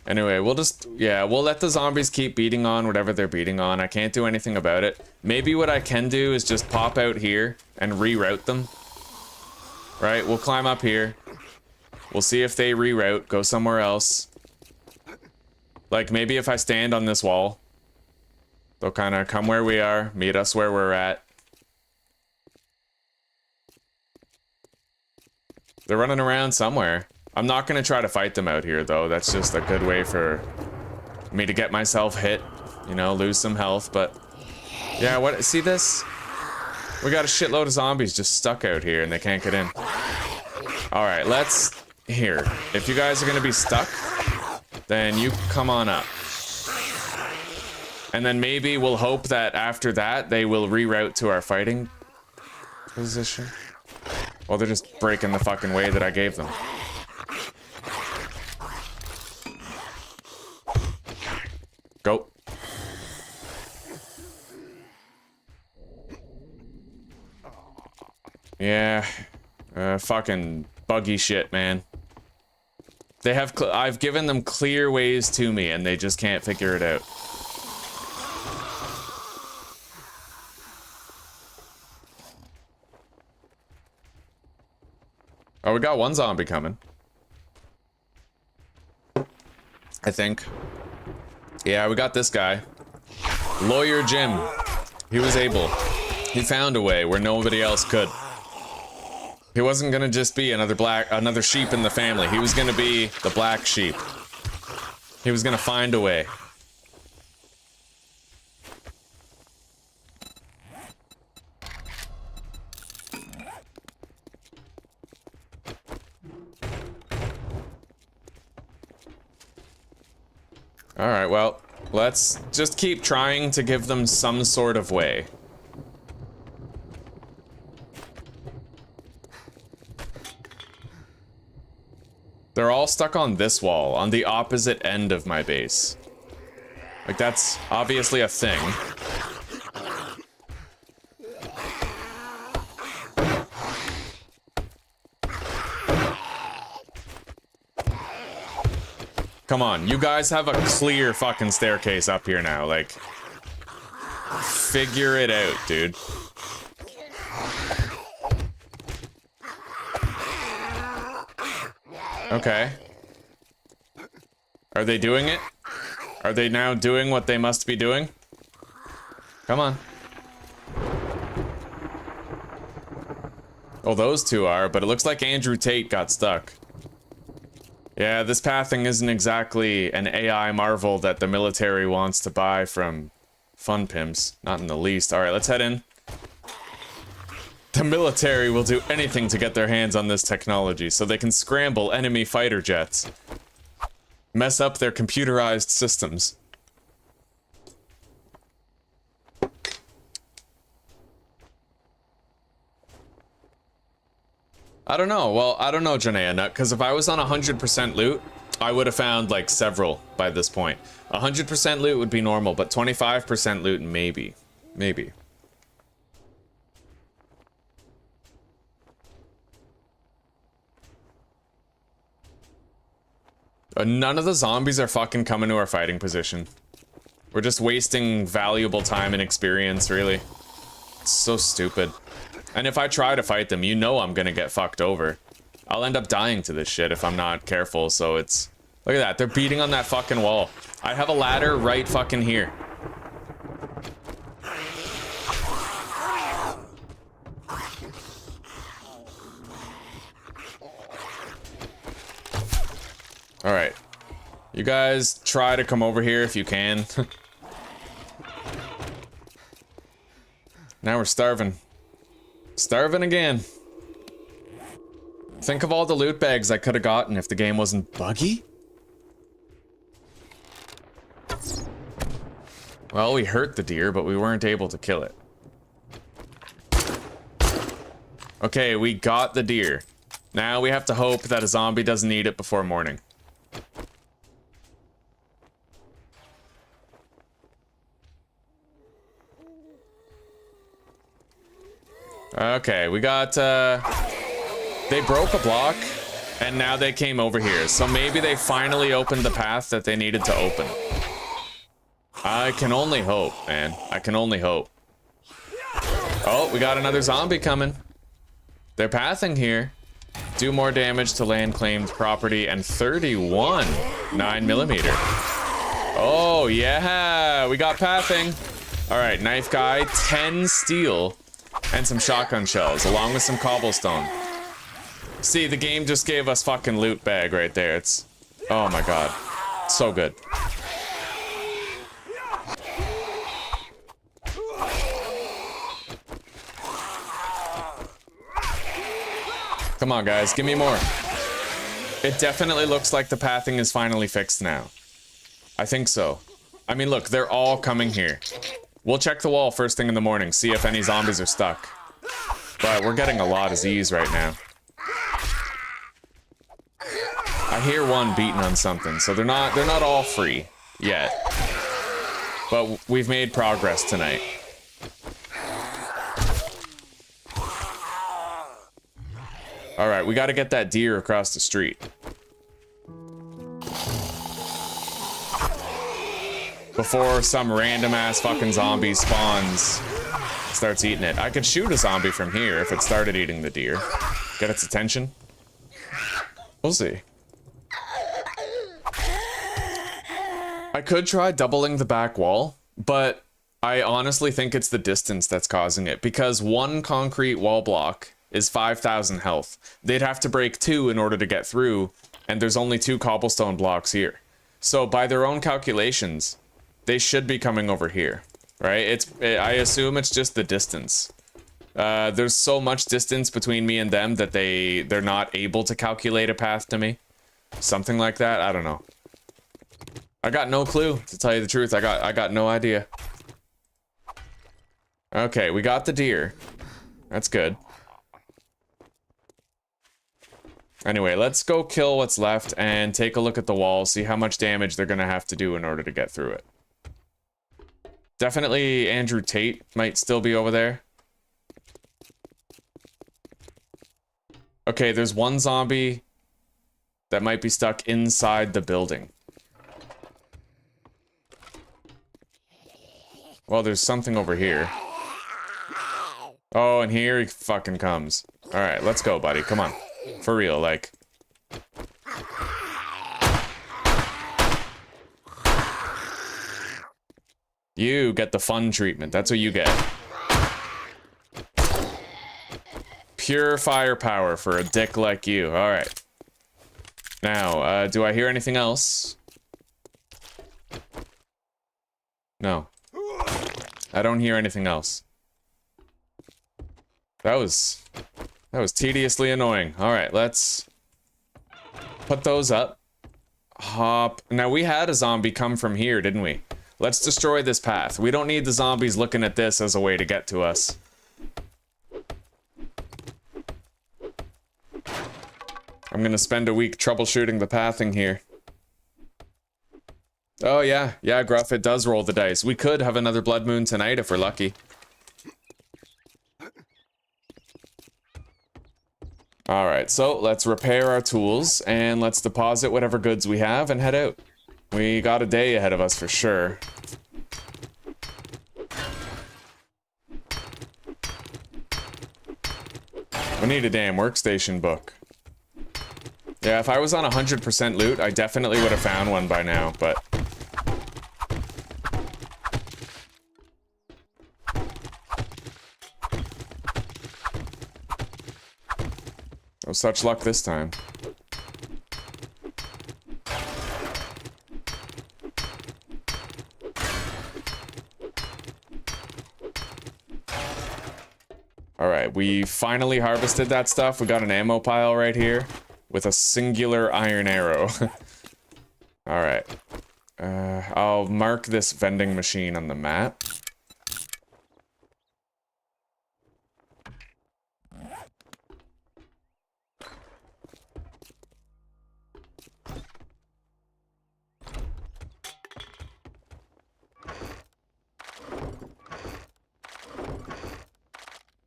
Anyway, we'll just, yeah, we'll let the zombies keep beating on whatever they're beating on. I can't do anything about it. Maybe what I can do is just pop out here and reroute them. Right, we'll climb up here. We'll see if they reroute, go somewhere else. Like, maybe if I stand on this wall, they'll kind of come where we are, meet us where we're at. They're running around somewhere. I'm not going to try to fight them out here, though. That's just a good way for me to get myself hit, you know, lose some health, but... Yeah, what? See this? We got a shitload of zombies just stuck out here, and they can't get in. Alright, let's... Here. If you guys are going to be stuck, then you come on up. And then maybe we'll hope that after that, they will reroute to our fighting position. Well, they're just breaking the fucking way that I gave them. Go. Yeah. Fucking buggy shit, man. They have, I've given them clear ways to me, and they just can't figure it out. Oh, we got one zombie coming. I think. Yeah, we got this guy. Lawyer Jim. He was able. He found a way where nobody else could. He wasn't gonna just be another sheep in the family. He was gonna be the black sheep. He was gonna find a way. Alright, well, let's just keep trying to give them some sort of way. They're all stuck on this wall, on the opposite end of my base. Like, that's obviously a thing. Come on, you guys have a clear fucking staircase up here now, like... Figure it out, dude. Okay. Are they doing it? Are they now doing what they must be doing? Come on. Oh, those two are, but it looks like Andrew Tate got stuck. Yeah, this pathing isn't exactly an AI marvel that the military wants to buy from fun pimps. Not in the least. Alright, let's head in. The military will do anything to get their hands on this technology so they can scramble enemy fighter jets. Mess up their computerized systems. I don't know. Well, I don't know, Janaea Nut, because if I was on 100% loot, I would have found, like, several by this point. 100% loot would be normal, but 25% loot, maybe. Maybe. None of the zombies are fucking coming to our fighting position. We're just wasting valuable time and experience, really. It's so stupid. And if I try to fight them, you know I'm gonna get fucked over. I'll end up dying to this shit if I'm not careful, so it's... Look at that, they're beating on that fucking wall. I have a ladder right fucking here. Alright. You guys try to come over here if you can. Now we're starving. Starving again. Think of all the loot bags I could have gotten if the game wasn't buggy. Well, we hurt the deer, but we weren't able to kill it. Okay, we got the deer. Now we have to hope that a zombie doesn't eat it before morning. Okay, we got, they broke a block, And now they came over here. So maybe they finally opened the path that they needed to open. I can only hope, man. I can only hope. Oh, we got another zombie coming. They're pathing here. Do more damage to land claimed property and 31 9mm. Oh, yeah. We got pathing. All right, knife guy, 10 steel and some shotgun shells along with some cobblestone. See, the game just gave us fucking loot bag right there. It's, oh my god. So good. Come on, guys, give me more. It definitely looks like the pathing is finally fixed now. I think so. I mean, look, they're all coming here. We'll check the wall first thing in the morning, see if any zombies are stuck. But we're getting a lot of Z's right now. I hear one beating on something, so they're not all free yet. But we've made progress tonight. All right, we got to get that deer across the street. Before some random ass fucking zombie spawns, starts eating it. I could shoot a zombie from here if it started eating the deer. Get its attention. We'll see. I could try doubling the back wall, but I honestly think it's the distance that's causing it, because one concrete wall block is 5,000 health. They'd have to break 2 in order to get through, and there's only 2 cobblestone blocks here. So by their own calculations, they should be coming over here, right? I assume it's just the distance. There's so much distance between me and them that they're not able to calculate a path to me. Something like that, I don't know. I got no clue, to tell you the truth. I got no idea. Okay, we got the deer. That's good. Anyway, let's go kill what's left and take a look at the wall, see how much damage they're gonna have to do in order to get through it. Definitely Andrew Tate might still be over there. Okay, there's one zombie that might be stuck inside the building. Well, there's something over here. Oh, and here he fucking comes. All right, let's go, buddy. Come on. For real, like. You get the fun treatment. That's what you get. Pure firepower for a dick like you. All right. Now, do I hear anything else? No. I don't hear anything else. That was tediously annoying. All right, let's put those up. Hop. Now, we had a zombie come from here, didn't we? Let's destroy this path. We don't need the zombies looking at this as a way to get to us. I'm gonna spend a week troubleshooting the pathing here. Oh, yeah. Yeah, Gruff, it does roll the dice. We could have another blood moon tonight if we're lucky. Alright, so let's repair our tools and let's deposit whatever goods we have and head out. We got a day ahead of us for sure. We need a damn workstation book. Yeah, if I was on 100% loot, I definitely would have found one by now, but... no such luck this time. Alright, we finally harvested that stuff. We got an ammo pile right here with a singular iron arrow. Alright. I'll mark this vending machine on the map.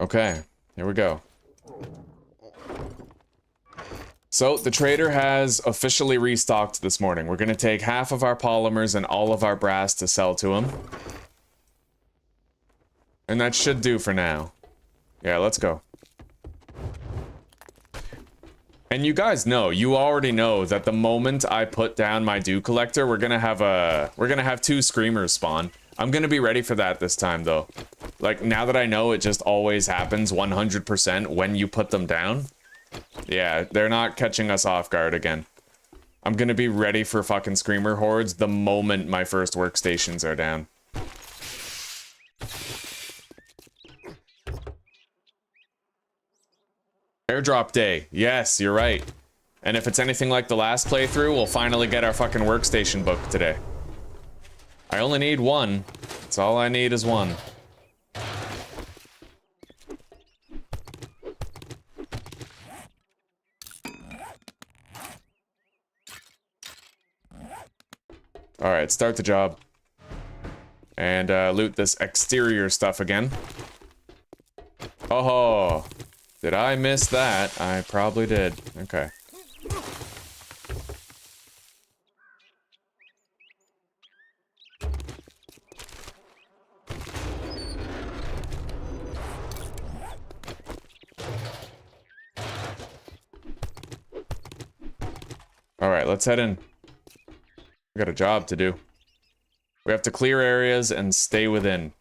Okay, here we go. So the trader has officially restocked this morning. We're going to take half of our polymers and all of our brass to sell to him. And that should do for now. Yeah, let's go. And you guys know, you already know that the moment I put down my dew collector, we're gonna have 2 screamers spawn. I'm gonna be ready for that this time though. Like, now that I know it just always happens 100% when you put them down. Yeah, they're not catching us off guard again. I'm gonna be ready for fucking screamer hordes the moment my first workstations are down. Airdrop day. Yes, you're right. And if it's anything like the last playthrough, we'll finally get our fucking workstation book today. I only need 1. That's all I need is 1. Alright, start the job. And loot this exterior stuff again. Oh, did I miss that? I probably did. Okay. Alright, let's head in. We got a job to do. We have to clear areas and stay within.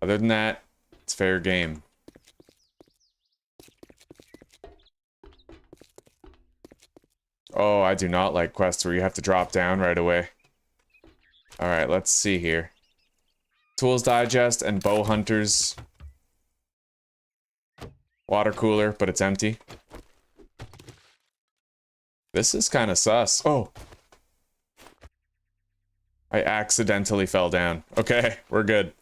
Other than that, it's fair game. Oh, I do not like quests where you have to drop down right away. Alright, let's see here. Tools Digest and Bow Hunters. Water cooler, but it's empty. This is kind of sus. Oh! I accidentally fell down. Okay, we're good.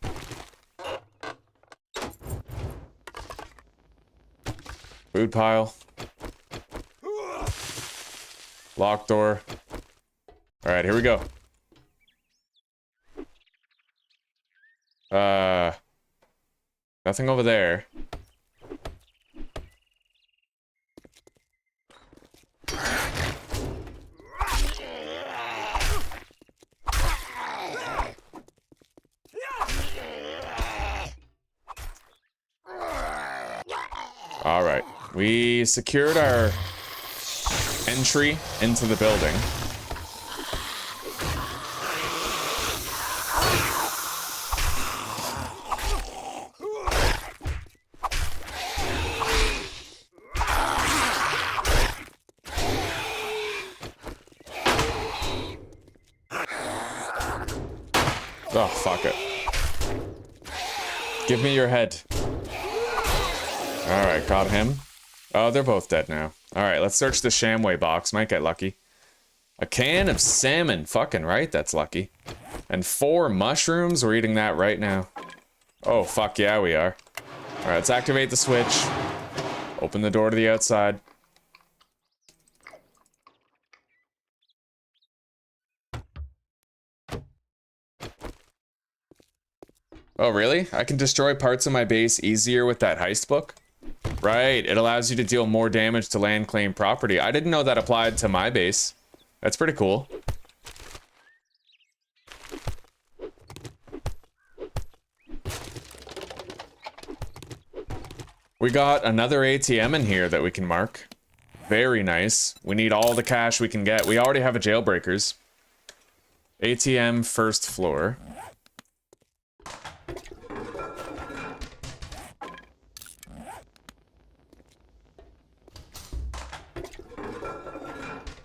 Food pile. Lock door. Alright, here we go. Nothing over there. Alright, we secured our entry into the building. Oh, fuck it. Give me your head. Alright, got him. Oh, they're both dead now. Alright, let's search the Shamway box. Might get lucky. A can of salmon. Fucking right, that's lucky. And 4 mushrooms. We're eating that right now. Oh, fuck yeah, we are. Alright, let's activate the switch. Open the door to the outside. Oh, really? I can destroy parts of my base easier with that heist book? Right, it allows you to deal more damage to land claim property. I didn't know that applied to my base. That's pretty cool. We got another ATM in here that we can mark. Very nice. We need all the cash we can get. We already have a jailbreakers. ATM first floor.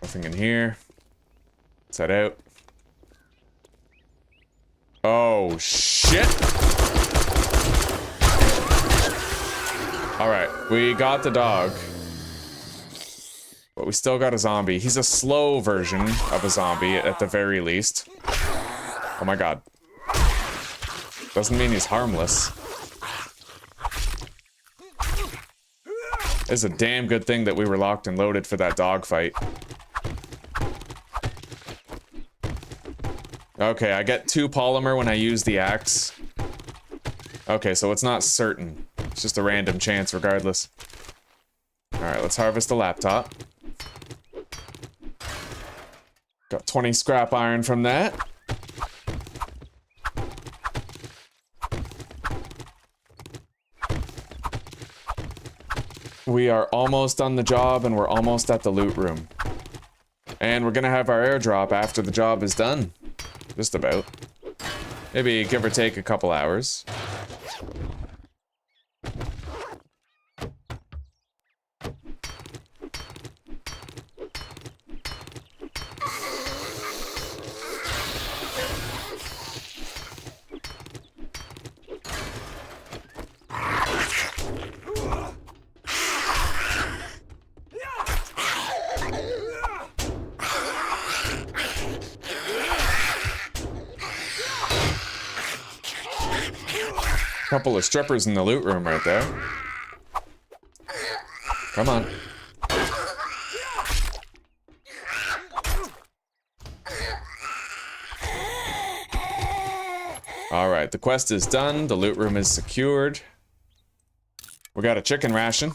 Nothing in here. Let's head out. Oh, shit! Alright, we got the dog. But we still got a zombie. He's a slow version of a zombie, at the very least. Oh my god. Doesn't mean he's harmless. It's a damn good thing that we were locked and loaded for that dog fight. Okay, I get 2 polymer when I use the axe. Okay, so it's not certain. It's just a random chance regardless. Alright, let's harvest the laptop. Got 20 scrap iron from that. We are almost on the job and we're almost at the loot room. And we're gonna have our airdrop after the job is done. Just about. Maybe give or take a couple hours. Couple of strippers in the loot room right there. Come on. Alright, the quest is done. The loot room is secured. We got a chicken ration.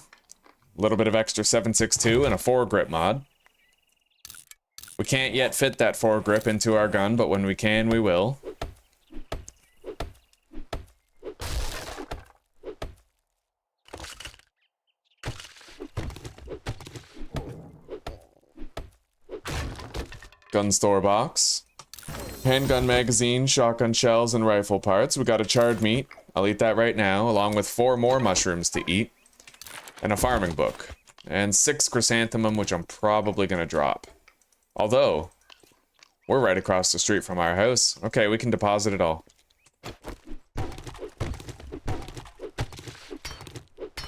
A little bit of extra 7.62 and a foregrip mod. We can't yet fit that foregrip into our gun, but when we can, we will. Gun store box. Handgun magazine, shotgun shells, and rifle parts. We got a charred meat. I'll eat that right now, along with 4 more mushrooms to eat. And a farming book. And 6 chrysanthemum, which I'm probably gonna drop. Although, we're right across the street from our house. Okay, we can deposit it all.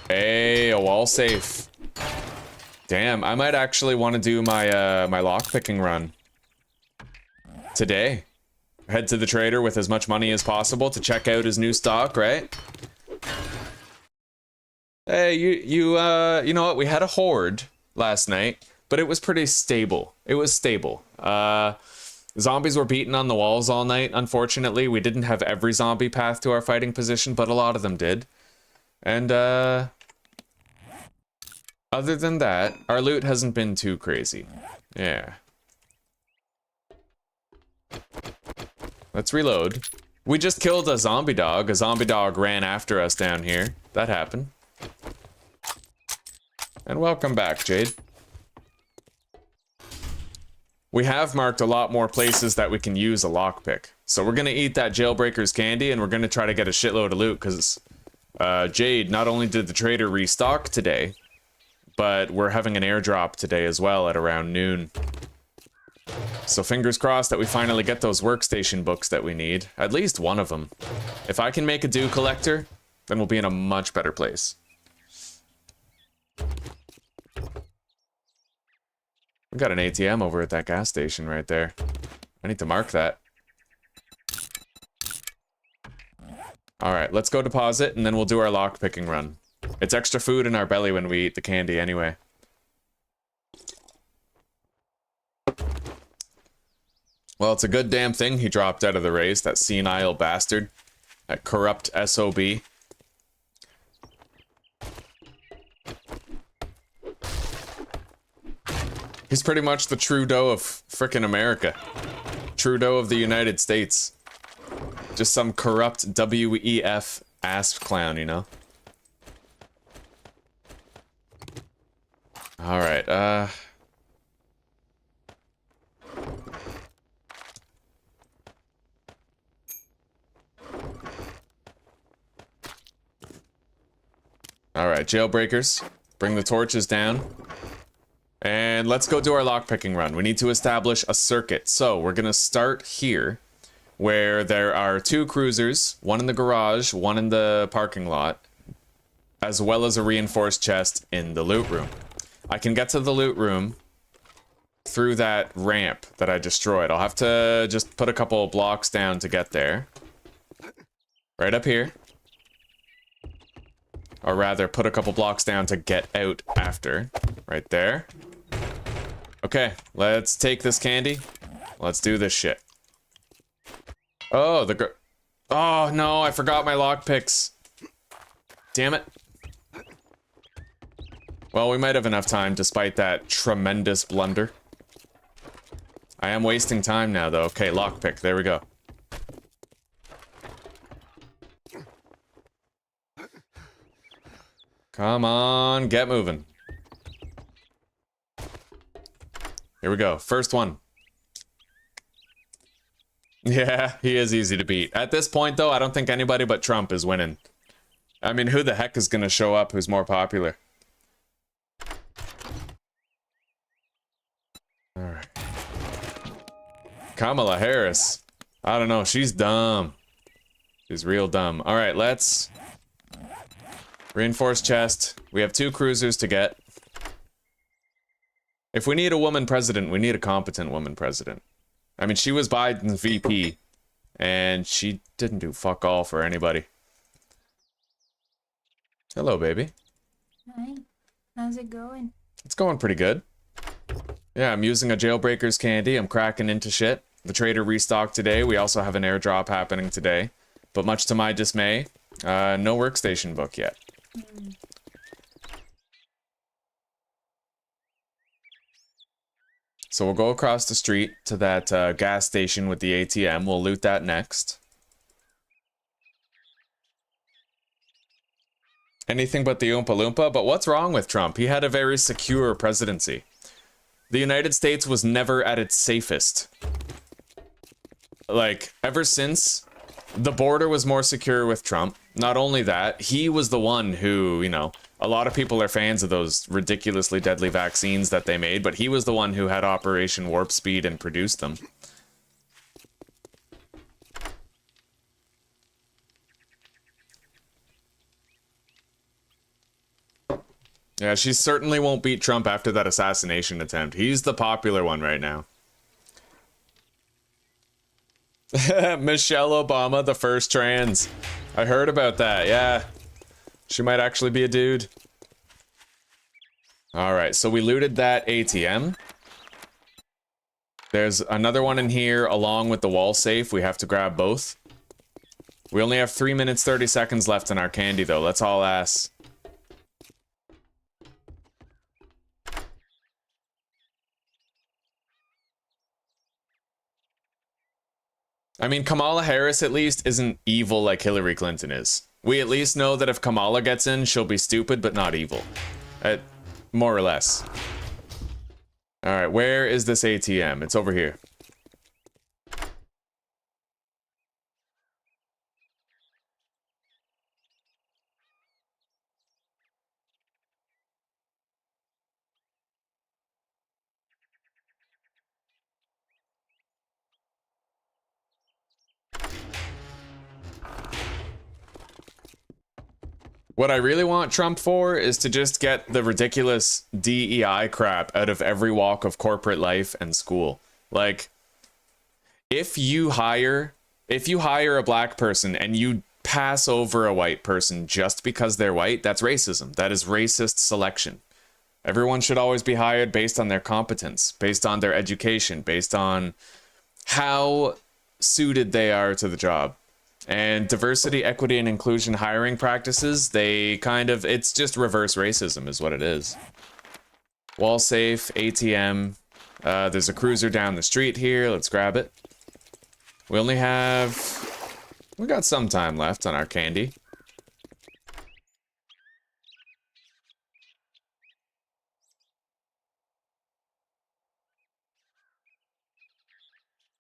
Hey, a wall safe. Damn, I might actually want to do my my lockpicking run today. Head to the trader with as much money as possible to check out his new stock, right? Hey, you know what? We had a horde last night, but it was pretty stable. It was stable. Zombies were beating on the walls all night. Unfortunately, we didn't have every zombie path to our fighting position, but a lot of them did. And other than that, our loot hasn't been too crazy. Yeah. Let's reload. We just killed a zombie dog. A zombie dog ran after us down here. That happened. And welcome back, Jade. We have marked a lot more places that we can use a lockpick. So we're gonna eat that jailbreaker's candy and we're gonna try to get a shitload of loot because Jade, not only did the trader restock today, but we're having an airdrop today as well at around noon. So fingers crossed that we finally get those workstation books that we need. At least one of them. If I can make a dew collector, then we'll be in a much better place. We got an ATM over at that gas station right there. I need to mark that. Alright, let's go deposit and then we'll do our lockpicking run. It's extra food in our belly when we eat the candy anyway. Well, it's a good damn thing he dropped out of the race, that senile bastard. That corrupt SOB. He's pretty much the Trudeau of frickin' America. Trudeau of the United States. Just some corrupt WEF ass clown, you know? Alright, Alright, jailbreakers. Bring the torches down. And let's go do our lockpicking run. We need to establish a circuit. So we're gonna start here, where there are 2 cruisers, one in the garage, one in the parking lot, as well as a reinforced chest in the loot room. I can get to the loot room through that ramp that I destroyed. I'll have to just put a couple of blocks down to get there. Right up here. Or rather, put a couple blocks down to get out after. Right there. Okay, let's take this candy. Let's do this shit. Oh, oh no, I forgot my lockpicks. Damn it. Well, we might have enough time despite that tremendous blunder. I am wasting time now, though. Okay, lockpick. There we go. Come on, get moving. Here we go. First one. Yeah, he is easy to beat. At this point, though, I don't think anybody but Trump is winning. I mean, who the heck is going to show up who's more popular? Alright. Kamala Harris. I don't know. She's dumb. She's real dumb. Alright, let's... reinforce chest. We have 2 cruisers to get. If we need a woman president, we need a competent woman president. I mean, she was Biden's VP, and she didn't do fuck all for anybody. Hello, baby. Hi. How's it going? It's going pretty good. Yeah, I'm using a jailbreaker's candy. I'm cracking into shit. The trader restocked today. We also have an airdrop happening today. But much to my dismay, no workstation book yet. So we'll go across the street to that gas station with the ATM. We'll loot that next. Anything but the Oompa Loompa. But what's wrong with Trump? He had a very secure presidency. The United States was never at its safest. Like, ever since, the border was more secure with Trump. Not only that, he was the one who, you know, a lot of people are fans of those ridiculously deadly vaccines that they made, but he was the one who had Operation Warp Speed and produced them. Yeah, she certainly won't beat Trump after that assassination attempt. He's the popular one right now. Michelle Obama, the first trans. I heard about that, yeah. She might actually be a dude. Alright, so we looted that ATM. There's another one in here along with the wall safe. We have to grab both. We only have 3 minutes 30 seconds left in our candy though. Let's all ass. I mean, Kamala Harris at least isn't evil like Hillary Clinton is. We at least know that if Kamala gets in, she'll be stupid but not evil. More or less. Alright, where is this ATM? It's over here. What I really want Trump for is to just get the ridiculous DEI crap out of every walk of corporate life and school. Like, if you hire a black person and you pass over a white person just because they're white, that's racism. That is racist selection. Everyone should always be hired based on their competence, based on their education, based on how suited they are to the job. And diversity, equity, and inclusion hiring practices, it's just reverse racism is what it is. Wall safe, ATM. There's a cruiser down the street here. Let's grab it. We got some time left on our candy.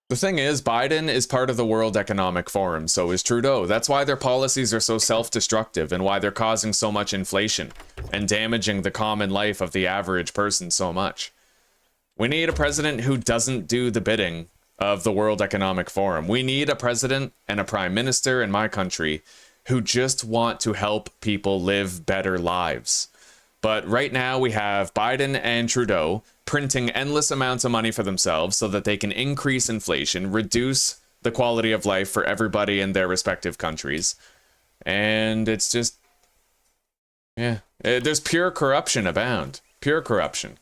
The thing is, Biden is part of the World Economic Forum, so is Trudeau. That's why their policies are so self-destructive and why they're causing so much inflation and damaging the common life of the average person so much. We need a president who doesn't do the bidding of the World Economic Forum. We need a president and a prime minister in my country who just want to help people live better lives. But right now we have Biden and Trudeau printing endless amounts of money for themselves so that they can increase inflation, reduce the quality of life for everybody in their respective countries. And it's just, yeah, there's pure corruption abound. Pure corruption.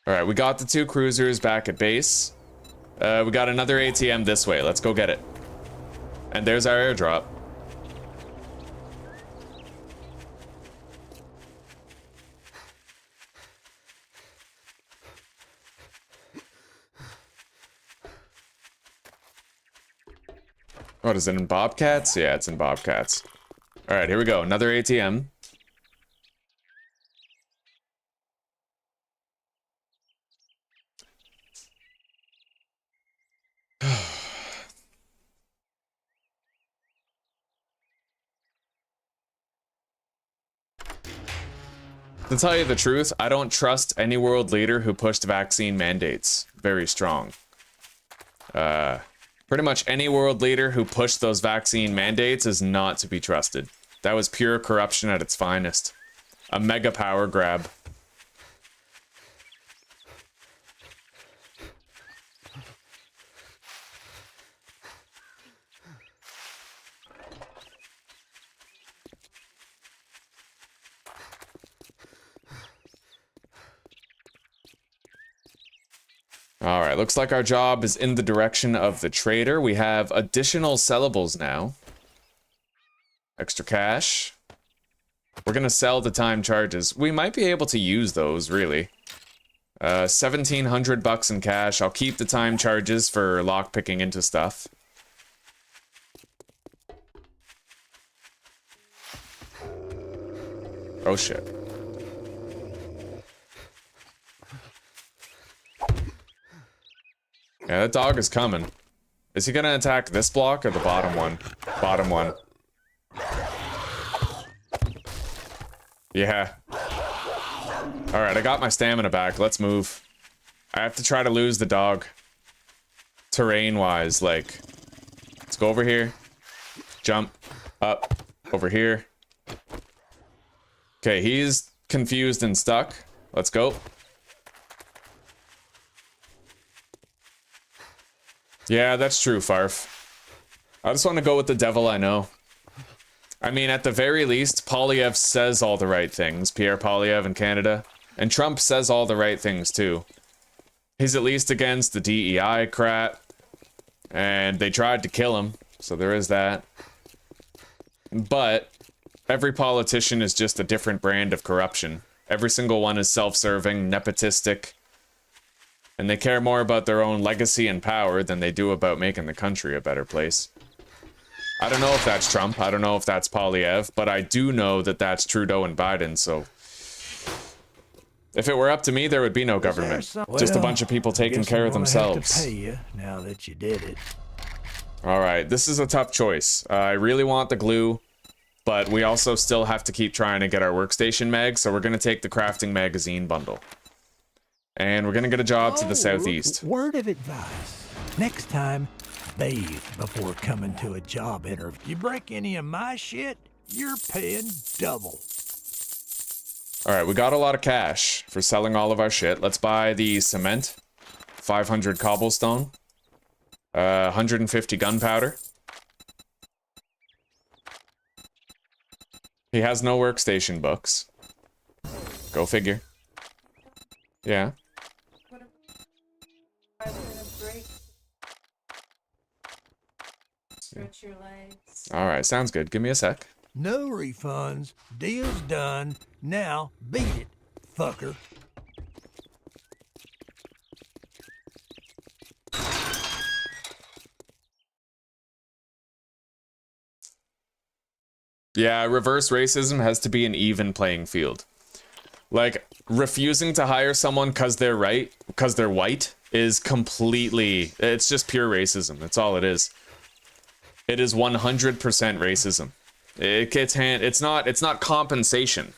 All right, we got the 2 cruisers back at base. We got another ATM this way. Let's go get it. And there's our airdrop. What is it in Bobcats? Yeah, it's in Bobcats. All right, here we go. Another ATM. To tell you the truth, I don't trust any world leader who pushed vaccine mandates very strong. Pretty much any world leader who pushed those vaccine mandates is not to be trusted. That was pure corruption at its finest. A mega power grab. Alright, looks like our job is in the direction of the trader. We have additional sellables now. Extra cash. We're gonna sell the time charges. We might be able to use those, really. 1,700 bucks in cash. I'll keep the time charges for lockpicking into stuff. Oh shit. Yeah, that dog is coming. Is he gonna attack this block or the bottom one? Bottom one. Yeah. Alright, I got my stamina back. Let's move. I have to try to lose the dog. Terrain-wise, like... Let's go over here. Jump. Up. Over here. Okay, he's confused and stuck. Let's go. Yeah, that's true, Farf. I just want to go with the devil I know. I mean, at the very least, Polyev says all the right things. Pierre Polyev in Canada. And Trump says all the right things, too. He's at least against the DEI crap. And they tried to kill him, so there is that. But every politician is just a different brand of corruption. Every single one is self-serving, nepotistic. And they care more about their own legacy and power than they do about making the country a better place. I don't know if that's Trump, I don't know if that's Polyev, but I do know that that's Trudeau and Biden, so... If it were up to me, there would be no government. Just a bunch of people taking care of themselves. Have to pay you now that you did it. Alright, this is a tough choice. I really want the glue, but we also still have to keep trying to get our workstation mag, so we're gonna take the crafting magazine bundle. And we're gonna get a job to the southeast. Word of advice. Next time, bathe before coming to a job interview. You break any of my shit, you're paying double. Alright, we got a lot of cash for selling all of our shit. Let's buy the cement. 500 cobblestone. 150 gunpowder. He has no workstation books. Go figure. Yeah. Stretch your legs. Alright, sounds good. Give me a sec. No refunds. Deal's done. Now, beat it, fucker. Yeah, reverse racism has to be an even playing field. Like, refusing to hire someone because they're white, is completely... It's just pure racism. That's all it is. It is 100% racism. It's not compensation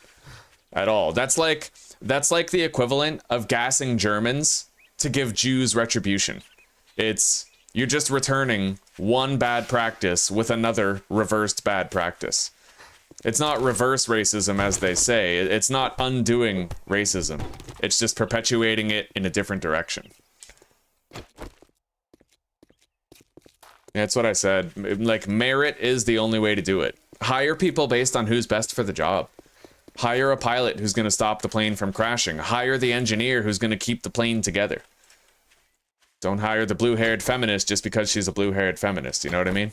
at all. That's like the equivalent of gassing Germans to give Jews retribution. You're just returning one bad practice with another reversed bad practice. It's not reverse racism, as they say. It's not undoing racism. It's just perpetuating it in a different direction. That's what I said. Like, merit is the only way to do it. Hire people based on who's best for the job. Hire a pilot who's going to stop the plane from crashing. Hire the engineer who's going to keep the plane together. Don't hire the blue-haired feminist just because she's a blue-haired feminist. You know what I mean?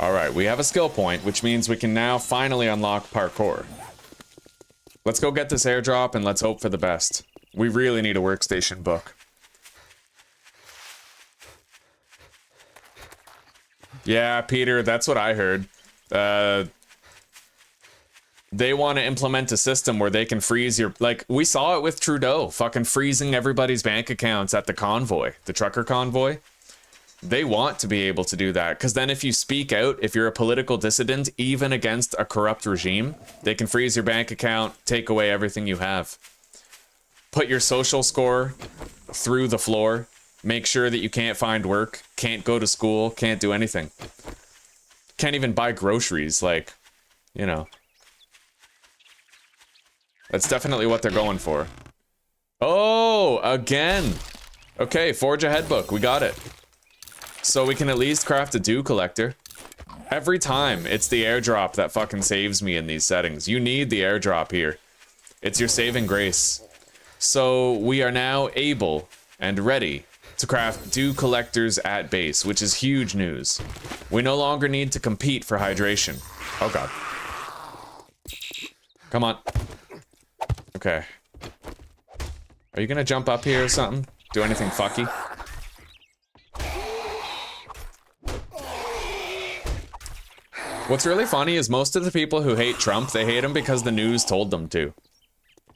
Alright, we have a skill point, which means we can now finally unlock parkour. Let's go get this airdrop and let's hope for the best. We really need a workstation book. Yeah, Peter, that's what I heard. They want to implement a system where they can freeze your... Like, we saw it with Trudeau, fucking freezing everybody's bank accounts at the convoy, the trucker convoy. They want to be able to do that, because then if you speak out, if you're a political dissident, even against a corrupt regime, they can freeze your bank account, take away everything you have. Put your social score through the floor, make sure that you can't find work, can't go to school, can't do anything. Can't even buy groceries, like, you know. That's definitely what they're going for. Oh, again! Okay, forge a head book, we got it. So we can at least craft a dew collector. Every time, it's the airdrop that fucking saves me in these settings. You need the airdrop here. It's your saving grace. So we are now able and ready to craft dew collectors at base, which is huge news. We no longer need to compete for hydration. Oh god. Come on. Okay. Are you gonna jump up here or something? Do anything fucky? What's really funny is most of the people who hate Trump, they hate him because the news told them to.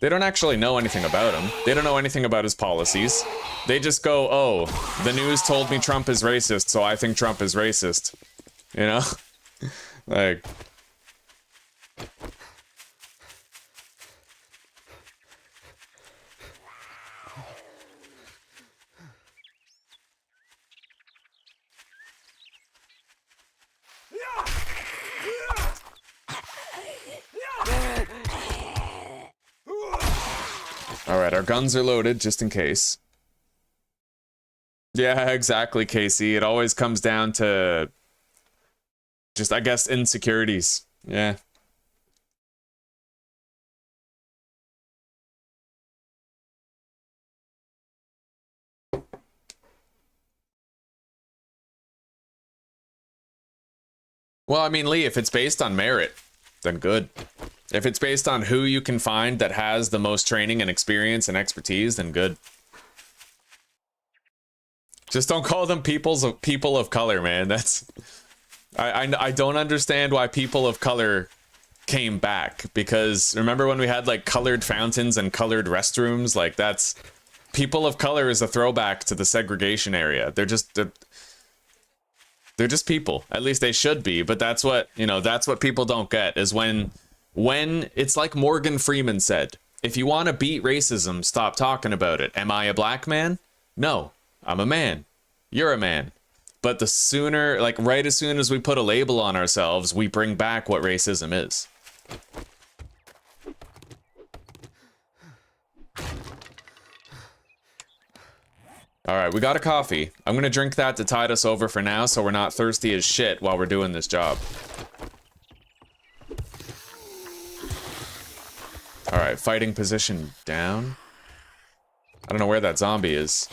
They don't actually know anything about him. They don't know anything about his policies. They just go, oh, the news told me Trump is racist, so I think Trump is racist. You know? Like... Alright, our guns are loaded, just in case. Yeah, exactly, Casey. It always comes down to... just, I guess, insecurities. Yeah. Well, I mean, Lee, if it's based on merit, then good. If it's based on who you can find that has the most training and experience and expertise, then good. Just don't call them people of color, man. That's... I don't understand why people of color came back, because remember when we had like colored fountains and colored restrooms? Like that's... People of color is a throwback to the segregation area. They're just people. At least they should be, but that's what, you know, that's what people don't get, is when it's like Morgan Freeman said, if you want to beat racism, stop talking about it. Am I a black man? No, I'm a man. You're a man. But the sooner, like right as soon as we put a label on ourselves, we bring back what racism is. All right, we got a coffee. I'm gonna drink that to tide us over for now, so we're not thirsty as shit while we're doing this job. All right, fighting position down. I don't know where that zombie is.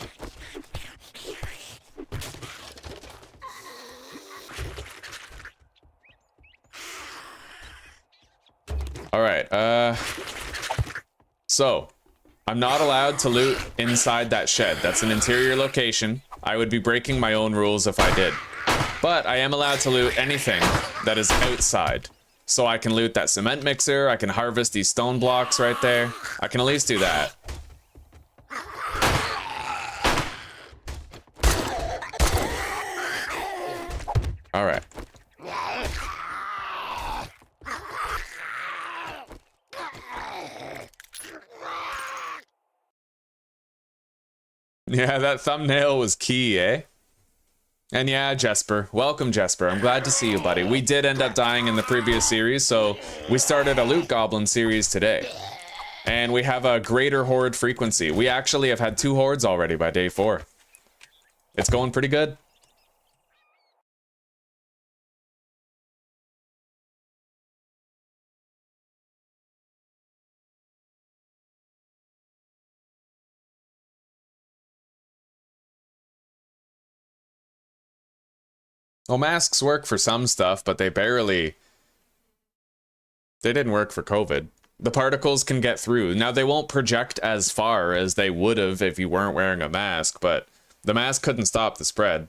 All right, so I'm not allowed to loot inside that shed. That's an interior location. I would be breaking my own rules if I did. But I am allowed to loot anything that is outside. So I can loot that cement mixer, I can harvest these stone blocks right there. I can at least do that. All right. Yeah, that thumbnail was key, eh? And yeah, Jesper. Welcome, Jesper. I'm glad to see you, buddy. We did end up dying in the previous series, so we started a Loot Goblin series today. And we have a greater horde frequency. We actually have had 2 hordes already by day 4. It's going pretty good. Well, masks work for some stuff, but they didn't work for COVID. The particles can get through. Now, they won't project as far as they would have if you weren't wearing a mask, but the mask couldn't stop the spread.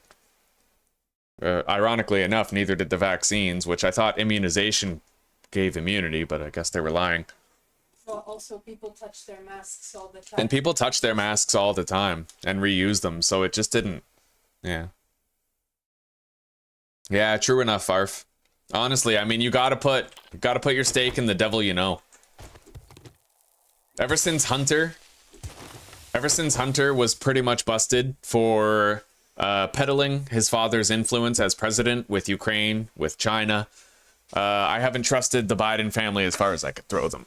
Ironically enough, neither did the vaccines, which I thought immunization gave immunity, but I guess they were lying. Well, also people touch their masks all the time. And people touch their masks all the time and reuse them, so it just didn't. Yeah. Yeah, true enough, Farf. Honestly, I mean, you gotta put your stake in the devil you know. Ever since Hunter was pretty much busted for peddling his father's influence as president with Ukraine, with China, I haven't trusted the Biden family as far as I could throw them.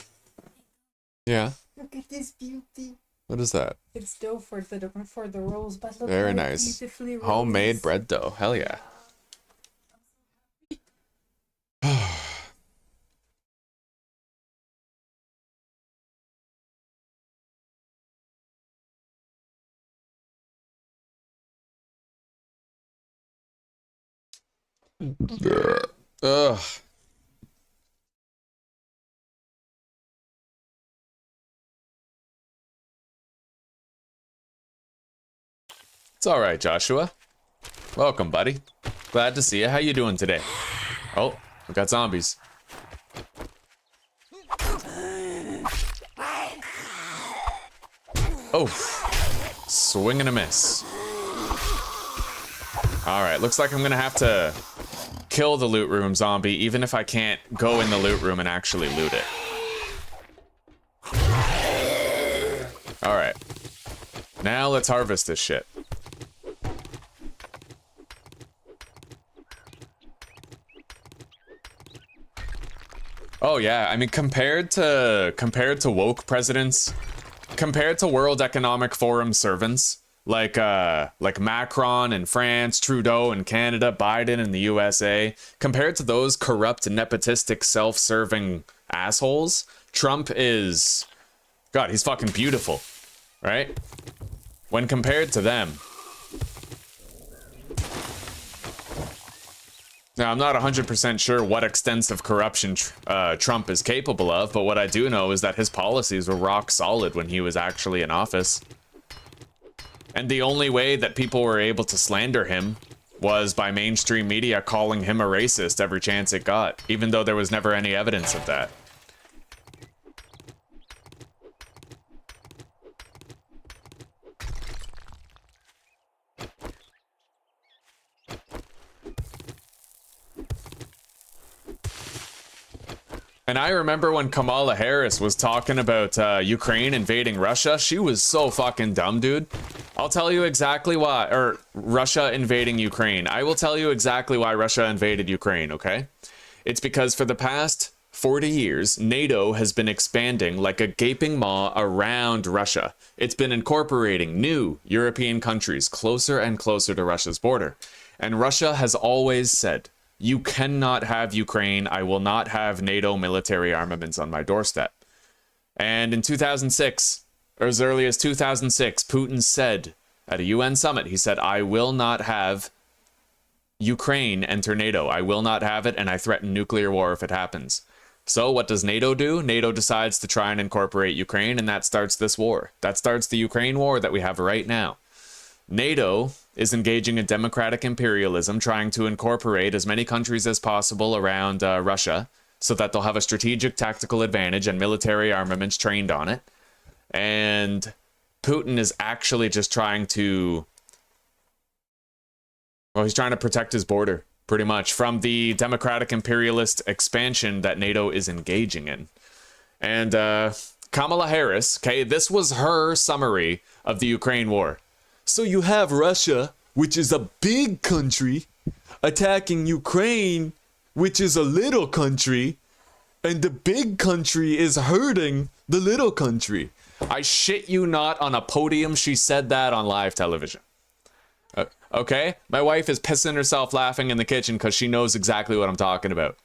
Yeah. Look at this beauty. What is that? It's dough for the rolls, but look Very how nice. beautifully rolled Homemade is. bread dough. Hell yeah. Ugh. It's all right, Joshua. Welcome, buddy. Glad to see you. How you doing today? Oh, we got zombies. Oh, swing and a miss. All right, looks like I'm gonna have to kill the loot room zombie, even if I can't go in the loot room and actually loot it. All right, now let's harvest this shit. Oh yeah, I mean compared to woke presidents, compared to World Economic Forum servants like Macron in France, Trudeau in Canada, Biden in the USA, compared to those corrupt, nepotistic, self-serving assholes, Trump is, God, he's fucking beautiful, right? When compared to them. Now, I'm not 100% sure what extensive corruption Trump is capable of, but what I do know is that his policies were rock solid when he was actually in office. And the only way that people were able to slander him was by mainstream media calling him a racist every chance it got, even though there was never any evidence of that. And I remember when Kamala Harris was talking about Ukraine invading Russia, she was so fucking dumb, dude. I'll tell you exactly why, or Russia invading Ukraine. I will tell you exactly why Russia invaded Ukraine, okay? It's because for the past 40 years, NATO has been expanding like a gaping maw around Russia. It's been incorporating new European countries closer and closer to Russia's border. And Russia has always said, you cannot have Ukraine. I will not have NATO military armaments on my doorstep. And in 2006, or as early as 2006, Putin said at a UN summit, he said, I will not have Ukraine enter NATO. I will not have it, and I threaten nuclear war if it happens. So what does NATO do? NATO decides to try and incorporate Ukraine, and that starts this war. That starts the Ukraine war that we have right now. NATO is engaging in democratic imperialism, trying to incorporate as many countries as possible around Russia so that they'll have a strategic tactical advantage and military armaments trained on it. And Putin is actually just trying to, well, he's trying to protect his border, pretty much, from the democratic imperialist expansion that NATO is engaging in. And Kamala Harris, okay, this was her summary of the Ukraine war. So you have Russia, which is a big country, attacking Ukraine, which is a little country, and the big country is hurting the little country. I shit you not, on a podium she said that on live television. Okay? My wife is pissing herself laughing in the kitchen because she knows exactly what I'm talking about.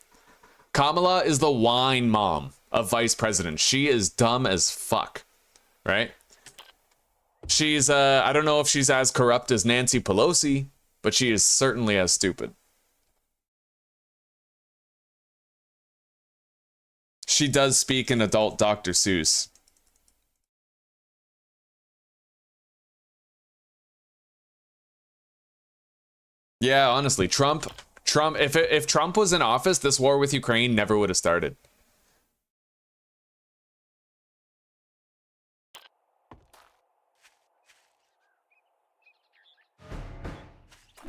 Kamala is the wine mom of vice president. She is dumb as fuck, right? She's, I don't know if she's as corrupt as Nancy Pelosi, but she is certainly as stupid. She does speak in adult Dr. Seuss. Yeah, honestly, Trump, if Trump was in office, this war with Ukraine never would have started.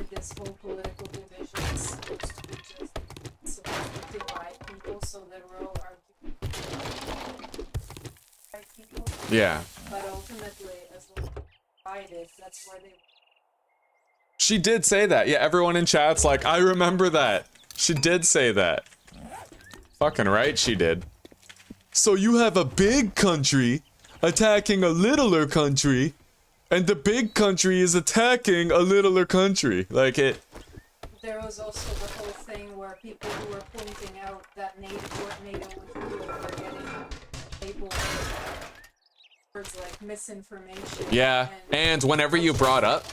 This whole political division is supposed to be just supposed to divide people so that we're all arguing right people. Yeah. But ultimately, as long as we're divided, that's where they. She did say that. Yeah, everyone in chat's like, I remember that. She did say that. Fucking right, she did. So you have a big country attacking a littler country, and the big country is attacking a littler country. Like it. There was also the whole thing where people who were pointing out that what NATO was doing were getting labeled words like misinformation. Yeah, and whenever you brought up.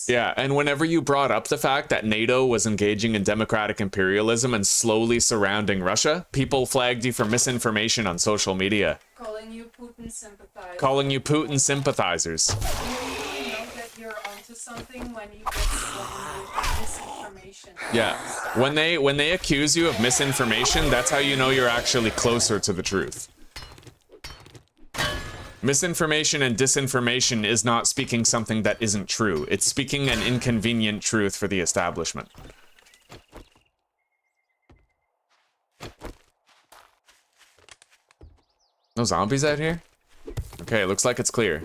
Yeah, and whenever you brought up the fact that NATO was engaging in democratic imperialism and slowly surrounding Russia, people flagged you for misinformation on social media. Calling you Putin sympathizers. Calling you Putin sympathizers. You know that you're onto something when you get slammed with misinformation. Yeah, when they accuse you of misinformation, that's how you know you're actually closer to the truth. Misinformation and disinformation is not speaking something that isn't true. It's speaking an inconvenient truth for the establishment. No zombies out here? Okay, looks like it's clear.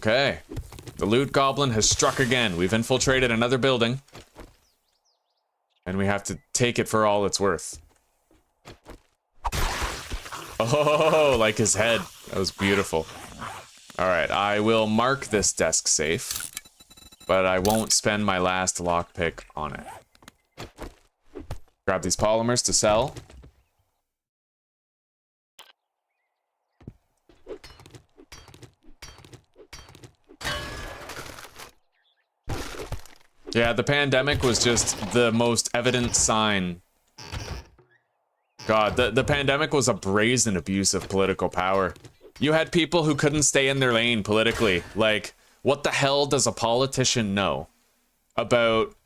Okay. The loot goblin has struck again. We've infiltrated another building. And we have to take it for all it's worth. Oh, like his head. That was beautiful. Alright, I will mark this desk safe. But I won't spend my last lockpick on it. Grab these polymers to sell. Yeah, the pandemic was just the most evident sign. God, the pandemic was a brazen abuse of political power. You had people who couldn't stay in their lane politically. Like, what the hell does a politician know about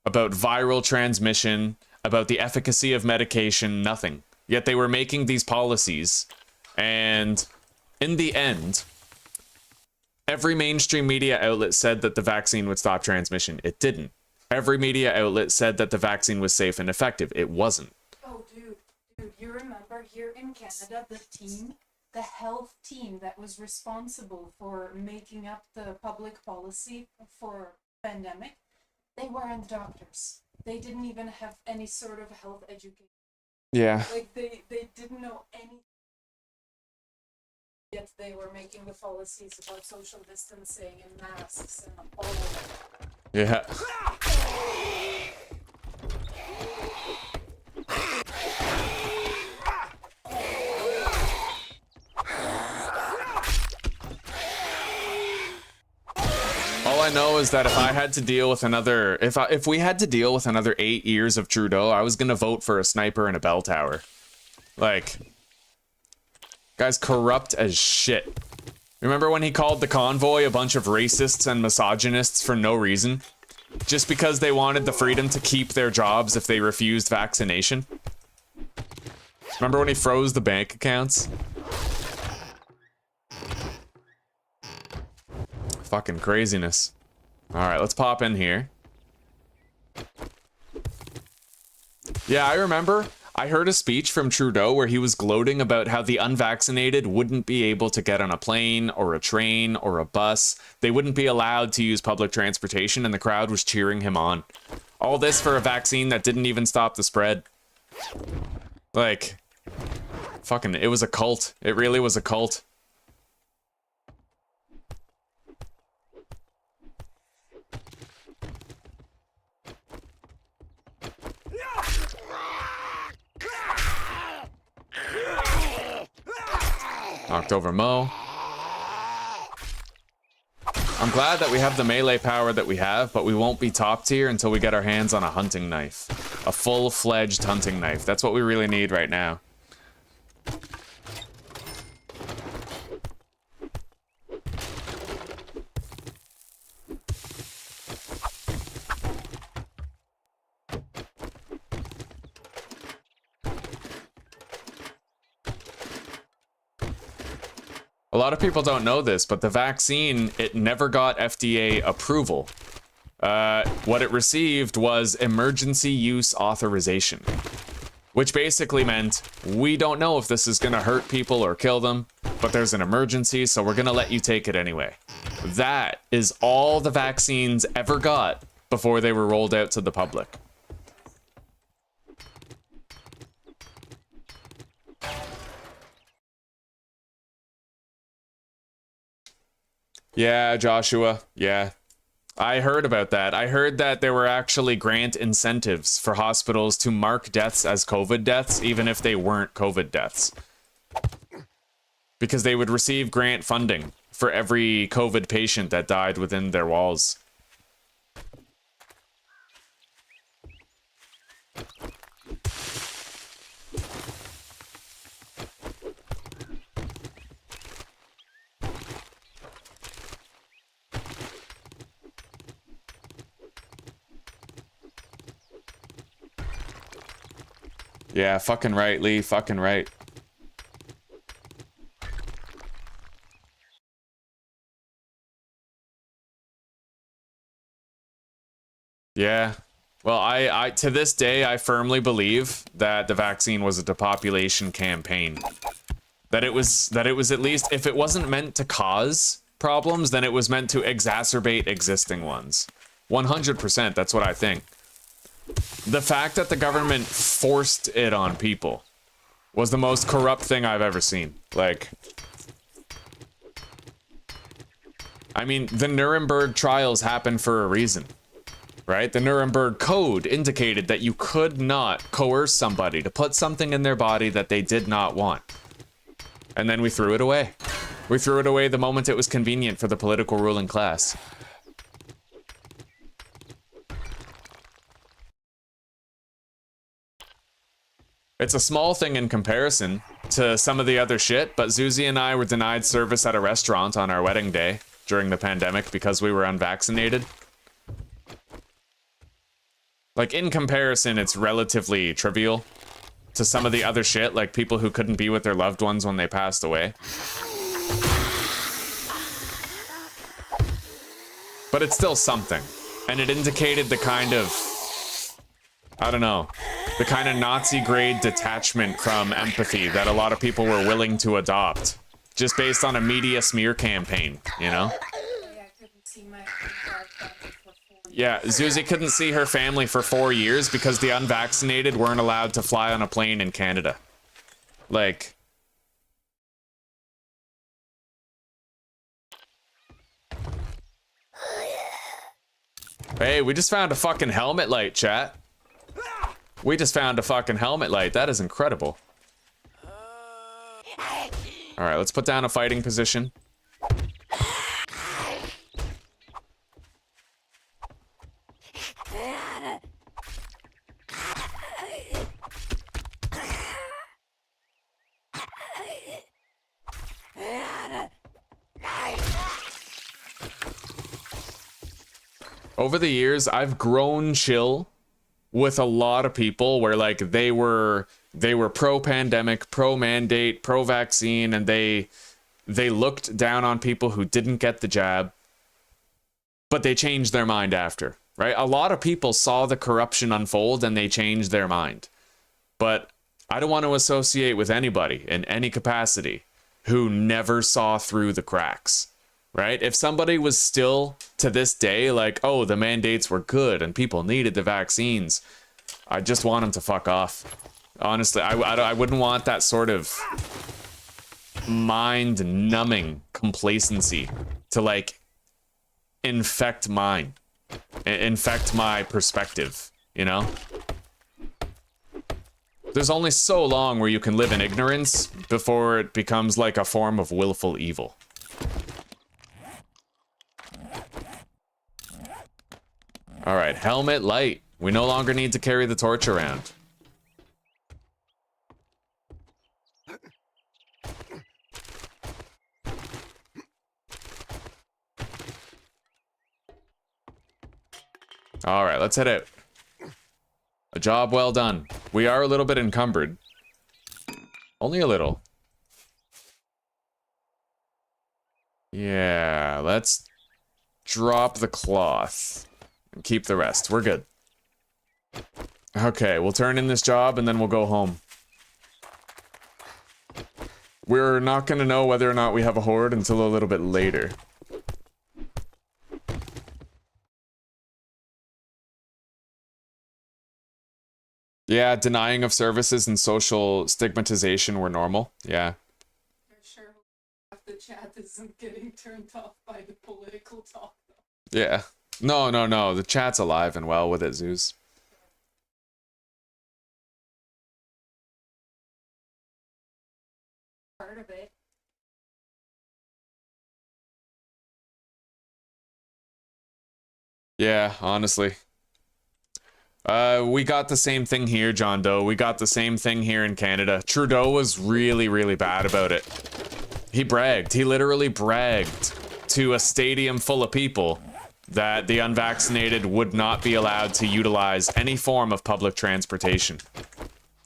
viral transmission, about the efficacy of medication? Nothing. Yet they were making these policies. And in the end, every mainstream media outlet said that the vaccine would stop transmission. It didn't. Every media outlet said that the vaccine was safe and effective. It wasn't. Oh, dude, you remember here in Canada, the health team that was responsible for making up the public policy for pandemic, they weren't doctors. They didn't even have any sort of health education. Yeah. Like, they didn't know any. Yet they were making the policies about social distancing and masks and all of that. Yeah. All I know is that if I had to deal with another, if we had to deal with another 8 years of Trudeau, I was gonna vote for a sniper and a bell tower. Like, guy's corrupt as shit. Remember when he called the convoy a bunch of racists and misogynists for no reason? Just because they wanted the freedom to keep their jobs if they refused vaccination? Remember when he froze the bank accounts? Fucking craziness. Alright, let's pop in here. Yeah, I remember. I heard a speech from Trudeau where he was gloating about how the unvaccinated wouldn't be able to get on a plane or a train or a bus. They wouldn't be allowed to use public transportation, and the crowd was cheering him on. All this for a vaccine that didn't even stop the spread. Like, fucking, it was a cult. It really was a cult. Knocked over Mo. I'm glad that we have the melee power that we have, but we won't be top tier until we get our hands on a hunting knife. A full-fledged hunting knife. That's what we really need right now. A lot of people don't know this, but the vaccine, it never got FDA approval. What it received was emergency use authorization, which basically meant we don't know if this is going to hurt people or kill them, but there's an emergency, so we're going to let you take it anyway. That is all the vaccines ever got before they were rolled out to the public. Yeah, Joshua, yeah. I heard about that. I heard that there were actually grant incentives for hospitals to mark deaths as COVID deaths, even if they weren't COVID deaths. Because they would receive grant funding for every COVID patient that died within their walls. Yeah, fucking right, Lee. Fucking right. Yeah. Well, I to this day, I firmly believe that the vaccine was a depopulation campaign. That it was at least, if it wasn't meant to cause problems, then it was meant to exacerbate existing ones. 100%, that's what I think. The fact that the government forced it on people was the most corrupt thing I've ever seen. Like, I mean, the Nuremberg trials happened for a reason, right? The Nuremberg Code indicated that you could not coerce somebody to put something in their body that they did not want. And then we threw it away. We threw it away the moment it was convenient for the political ruling class. It's a small thing in comparison to some of the other shit, but Zuzi and I were denied service at a restaurant on our wedding day during the pandemic because we were unvaccinated. Like, in comparison, it's relatively trivial to some of the other shit, like people who couldn't be with their loved ones when they passed away. But it's still something. And it indicated the kind of, I don't know, the kind of Nazi-grade detachment from empathy that a lot of people were willing to adopt, just based on a media smear campaign, you know? Yeah, Zuzi couldn't see her family for 4 years because the unvaccinated weren't allowed to fly on a plane in Canada. Like... Hey, we just found a fucking helmet light, chat. We just found a fucking helmet light. That is incredible. Alright, let's put down a fighting position. Over the years, I've grown chill with a lot of people where, like, they were pro-pandemic, pro-mandate, pro-vaccine, and they looked down on people who didn't get the jab, but they changed their mind after, right? A lot of people saw the corruption unfold and they changed their mind. But I don't want to associate with anybody in any capacity who never saw through the cracks. Right? If somebody was still, to this day, like, oh, the mandates were good and people needed the vaccines, I just want them to fuck off. Honestly, I wouldn't want that sort of mind-numbing complacency to, like, infect mine. Infect my perspective, you know? There's only so long where you can live in ignorance before it becomes like a form of willful evil. All right, helmet light. We no longer need to carry the torch around. All right, let's head out. A job well done. We are a little bit encumbered. Only a little. Yeah, let's drop the cloth and keep the rest. We're good. Okay, we'll turn in this job and then we'll go home. We're not going to know whether or not we have a horde until a little bit later. Yeah, denying of services and social stigmatization were normal. Yeah. For sure, half the chat isn't getting turned off by the political talk, though. Yeah. No, no, no. The chat's alive and well with it, Zeus. Part of it. Yeah, honestly. We got the same thing here, John Doe. We got the same thing here in Canada. Trudeau was really, really bad about it. He bragged. He literally bragged to a stadium full of people that the unvaccinated would not be allowed to utilize any form of public transportation.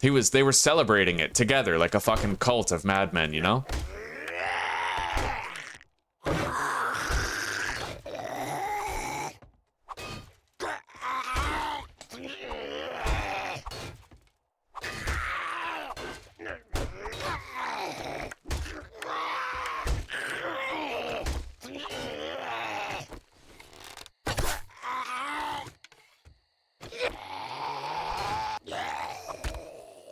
They were celebrating it together like a fucking cult of madmen, you know?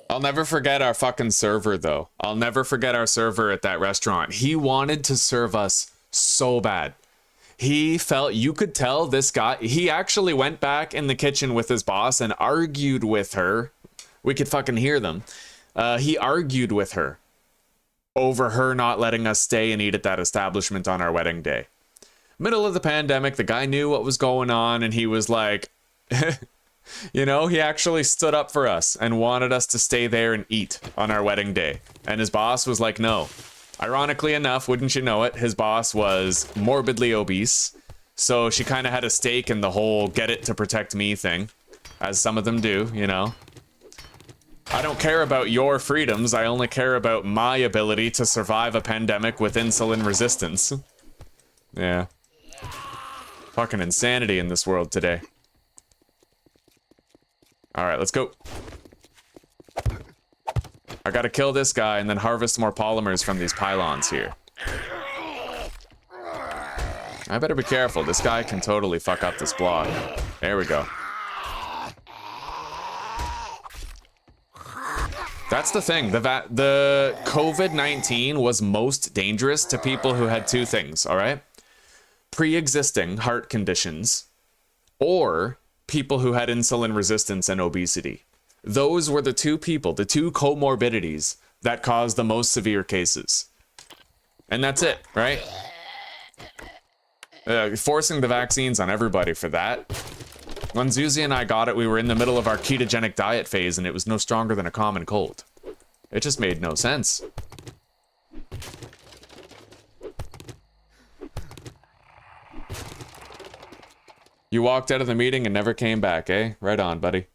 I'll never forget our fucking server, though. I'll never forget our server at that restaurant. He wanted to serve us so bad. He felt, you could tell this guy, he actually went back in the kitchen with his boss and argued with her. We could fucking hear them. He argued with her over her not letting us stay and eat at that establishment on our wedding day. Middle of the pandemic, the guy knew what was going on and he was like... You know, he actually stood up for us and wanted us to stay there and eat on our wedding day. And his boss was like, no. Ironically enough, wouldn't you know it, his boss was morbidly obese. So she kind of had a stake in the whole get it to protect me thing. As some of them do, you know. I don't care about your freedoms. I only care about my ability to survive a pandemic with insulin resistance. Yeah. Fucking insanity in this world today. Alright, let's go. I gotta kill this guy and then harvest more polymers from these pylons here. I better be careful. This guy can totally fuck up this block. There we go. That's the thing. The COVID-19 was most dangerous to people who had two things, alright? Pre-existing heart conditions or people who had insulin resistance and obesity. Those were the two people, the two comorbidities that caused the most severe cases. And that's it, right? Forcing the vaccines on everybody for that. When Zuzi and I got it, we were in the middle of our ketogenic diet phase and it was no stronger than a common cold. It just made no sense. You walked out of the meeting and never came back, eh? Right on, buddy.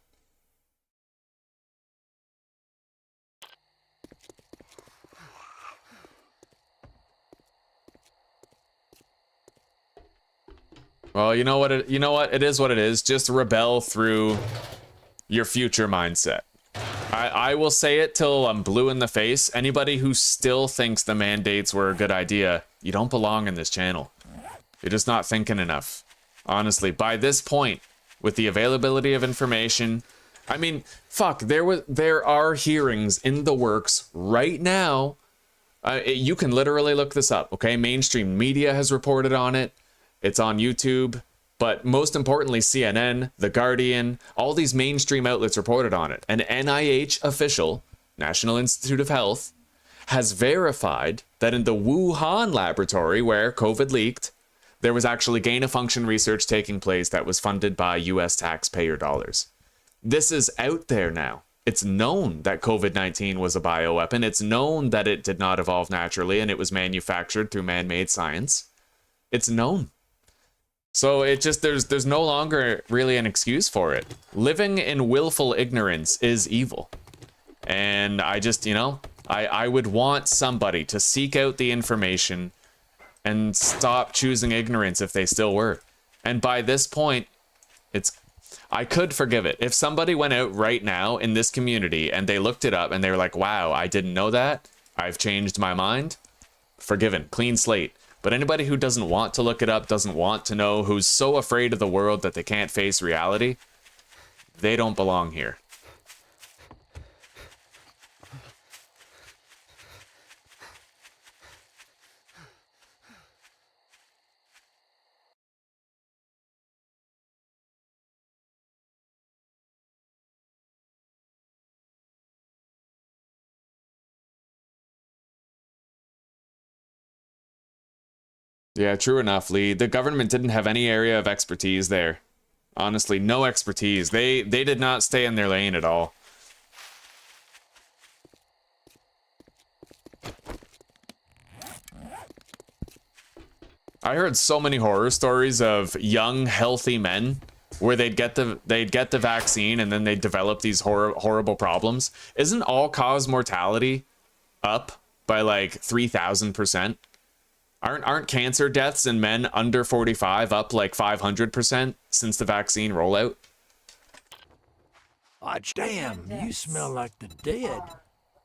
Well, you know what? It is what it is. Just rebel through your future mindset. I will say it till I'm blue in the face. Anybody who still thinks the mandates were a good idea, you don't belong in this channel. You're just not thinking enough. Honestly, by this point, with the availability of information, I mean, fuck, there are hearings in the works right now. You can literally look this up, okay? Mainstream media has reported on it. It's on YouTube. But most importantly, CNN, The Guardian, all these mainstream outlets reported on it. An NIH official, National Institute of Health, has verified that in the Wuhan laboratory where COVID leaked, there was actually gain-of-function research taking place that was funded by US taxpayer dollars. This is out there now. It's known that COVID-19 was a bioweapon. It's known that it did not evolve naturally and it was manufactured through man-made science. It's known. So it just, there's no longer really an excuse for it. Living in willful ignorance is evil. And I just, you know, I would want somebody to seek out the information and stop choosing ignorance if they still were. And by this point, I could forgive it. If somebody went out right now in this community and they looked it up and they were like, wow, I didn't know that, I've changed my mind, forgiven, clean slate. But anybody who doesn't want to look it up, doesn't want to know, who's so afraid of the world that they can't face reality, they don't belong here. Yeah, true enough, Lee. The government didn't have any area of expertise there. Honestly, no expertise. They did not stay in their lane at all. I heard so many horror stories of young, healthy men where they'd get the vaccine and then they'd develop these horrible problems. Isn't all-cause mortality up by like 3,000%? Aren't cancer deaths in men under 45 up like 500% since the vaccine rollout? Oh, damn, you smell like the dead.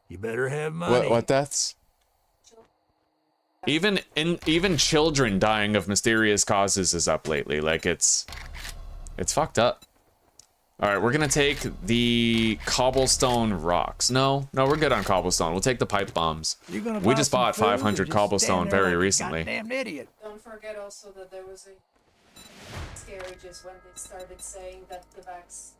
You better have money. What deaths? Even children dying of mysterious causes is up lately. Like it's fucked up. All right, we're gonna take the cobblestone rocks. No, we're good on cobblestone. We'll take the pipe bombs. We just bought 500 cobblestone very recently. Goddamn idiot. Don't forget also that there was a miscarriages when they started saying that the vaccine.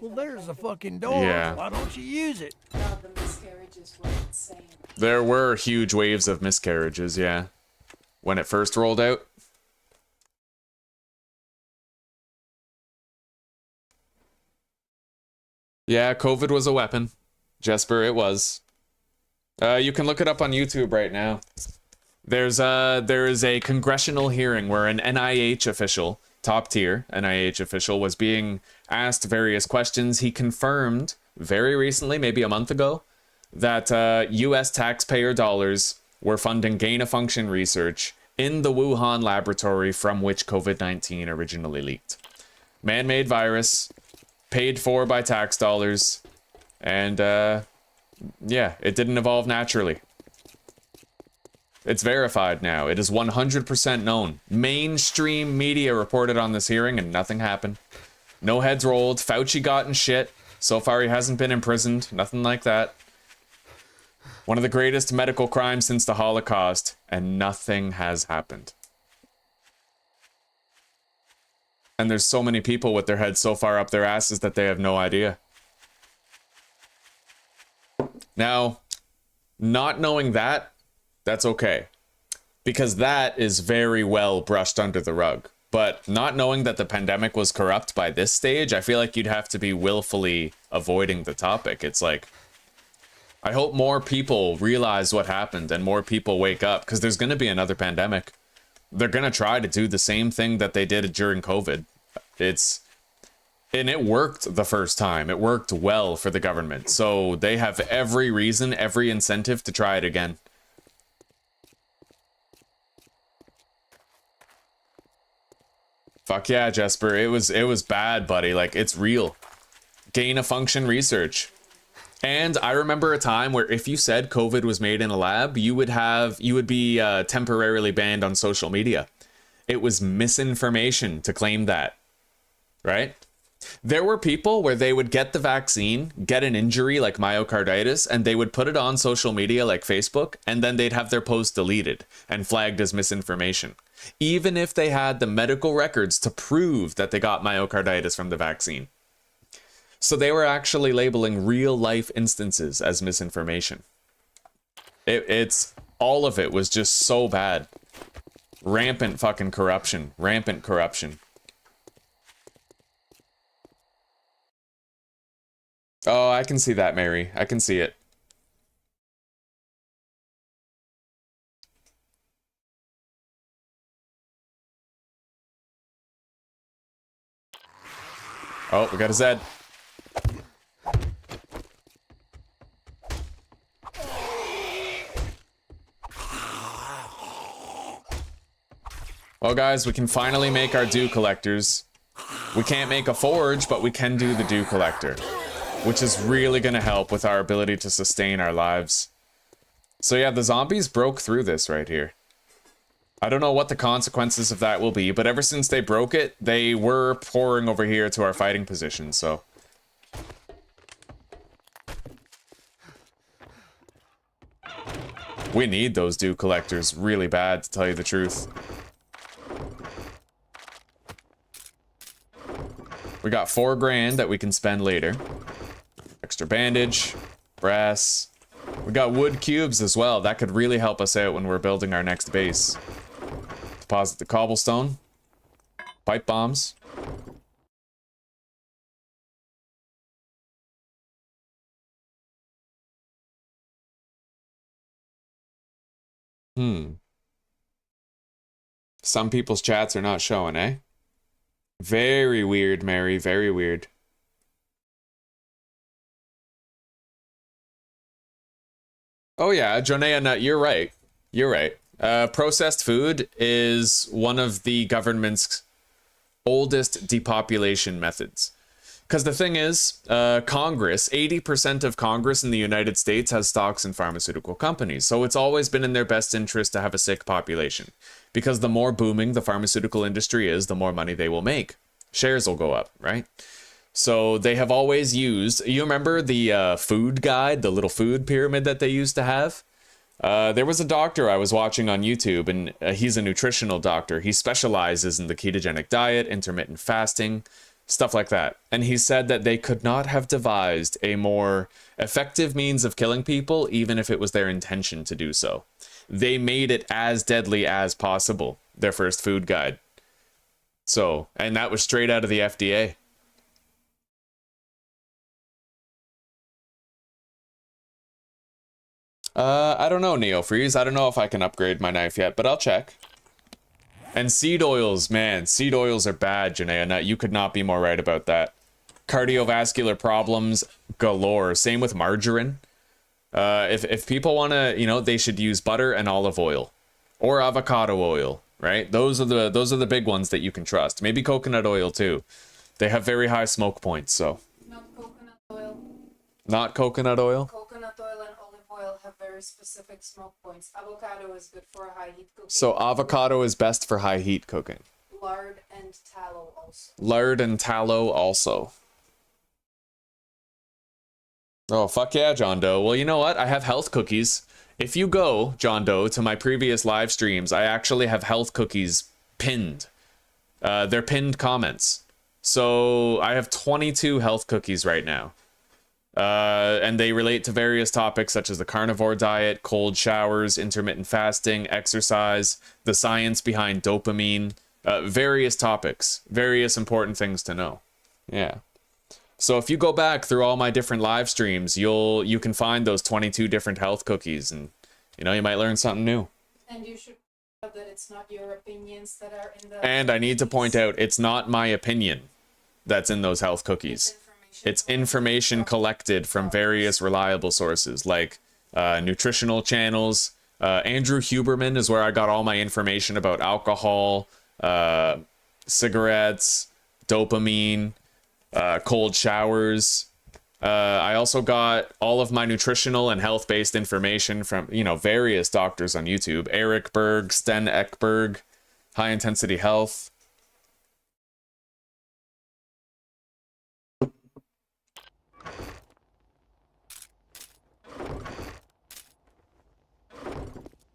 Well, there's the fucking door. Yeah. Why don't you use it? Now the miscarriages were insane. There were huge waves of miscarriages, yeah, when it first rolled out. Yeah, COVID was a weapon. Jesper, it was. You can look it up on YouTube right now. There is a congressional hearing where an NIH official, top tier NIH official, was being asked various questions. He confirmed very recently, maybe a month ago, that US taxpayer dollars were funding gain-of-function research in the Wuhan laboratory from which COVID-19 originally leaked. Man-made virus, paid for by tax dollars, and yeah, it didn't evolve naturally. It's verified now. It is 100% known. Mainstream media reported on this hearing and nothing happened. No heads rolled. Fauci got in shit. So far he hasn't been imprisoned. Nothing like that. One of the greatest medical crimes since the Holocaust, and nothing has happened. And there's so many people with their heads so far up their asses that they have no idea. Now, not knowing that, that's okay. Because that is very well brushed under the rug. But not knowing that the pandemic was corrupt by this stage, I feel like you'd have to be willfully avoiding the topic. It's like, I hope more people realize what happened and more people wake up, because there's going to be another pandemic. They're going to try to do the same thing that they did during COVID. And it worked the first time. It worked well for the government. So they have every reason, every incentive to try it again. Fuck yeah, Jesper. It was bad, buddy. Like, it's real. Gain-of-function research. And I remember a time where if you said COVID was made in a lab, you would be temporarily banned on social media. It was misinformation to claim that, right? There were people where they would get the vaccine, get an injury like myocarditis, and they would put it on social media like Facebook, and then they'd have their post deleted and flagged as misinformation, even if they had the medical records to prove that they got myocarditis from the vaccine. So they were actually labeling real life instances as misinformation. It's all of it was just so bad. Rampant fucking corruption. Rampant corruption. Oh, I can see that, Mary. I can see it. Oh, we got a Zed. Well, guys, we can finally make our dew collectors. We can't make a forge, but we can do the dew collector, which is really going to help with our ability to sustain our lives. So yeah, the zombies broke through this right here. I don't know what the consequences of that will be, but ever since they broke it, they were pouring over here to our fighting position, so. We need those dew collectors really bad, to tell you the truth. We got 4 grand that we can spend later. Extra bandage, brass. We got wood cubes as well. That could really help us out when we're building our next base. Deposit the cobblestone. Pipe bombs. Some people's chats are not showing, eh? Very weird, Mary. Very weird. Oh yeah, Jonea Nut, you're right. You're right. Processed food is one of the government's oldest depopulation methods. Because the thing is, Congress, 80% of Congress in the United States has stocks in pharmaceutical companies. So it's always been in their best interest to have a sick population. Because the more booming the pharmaceutical industry is, the more money they will make. Shares will go up, right? So they have always used, you remember the food guide, the little food pyramid that they used to have? There was a doctor I was watching on YouTube, and he's a nutritional doctor. He specializes in the ketogenic diet, intermittent fasting, stuff like that. And he said that they could not have devised a more effective means of killing people, even if it was their intention to do so. They made it as deadly as possible, their first food guide. So, and that was straight out of the FDA. I don't know, Neofreeze. I don't know if I can upgrade my knife yet, but I'll check. And seed oils, man. Seed oils are bad, Janaea. You could not be more right about that. Cardiovascular problems galore. Same with margarine. If people want to, you know, they should use butter and olive oil. Or avocado oil, right? Those are the big ones that you can trust. Maybe coconut oil, too. They have very high smoke points, so. Not coconut oil. Not coconut oil? Coconut oil and olive oil have very specific smoke points. Avocado is good for high heat cooking. So avocado is best for high heat cooking. Lard and tallow also. Lard and tallow also. Oh, fuck yeah, John Doe. Well, you know what? I have health cookies. If you go, John Doe, to my previous live streams, I actually have health cookies pinned. They're pinned comments. So I have 22 health cookies right now. And they relate to various topics such as the carnivore diet, cold showers, intermittent fasting, exercise, the science behind dopamine, various topics, various important things to know. Yeah. So if you go back through all my different live streams, you can find those 22 different health cookies, and you know, you might learn something new. And you should know that it's not your opinions that are in the. And I need to point out, it's not my opinion that's in those health cookies. It's information collected from various reliable sources, like nutritional channels. Andrew Huberman is where I got all my information about alcohol, cigarettes, dopamine, cold showers. I also got all of my nutritional and health-based information from, you know, various doctors on YouTube. Eric Berg, Sten Ekberg, High Intensity Health.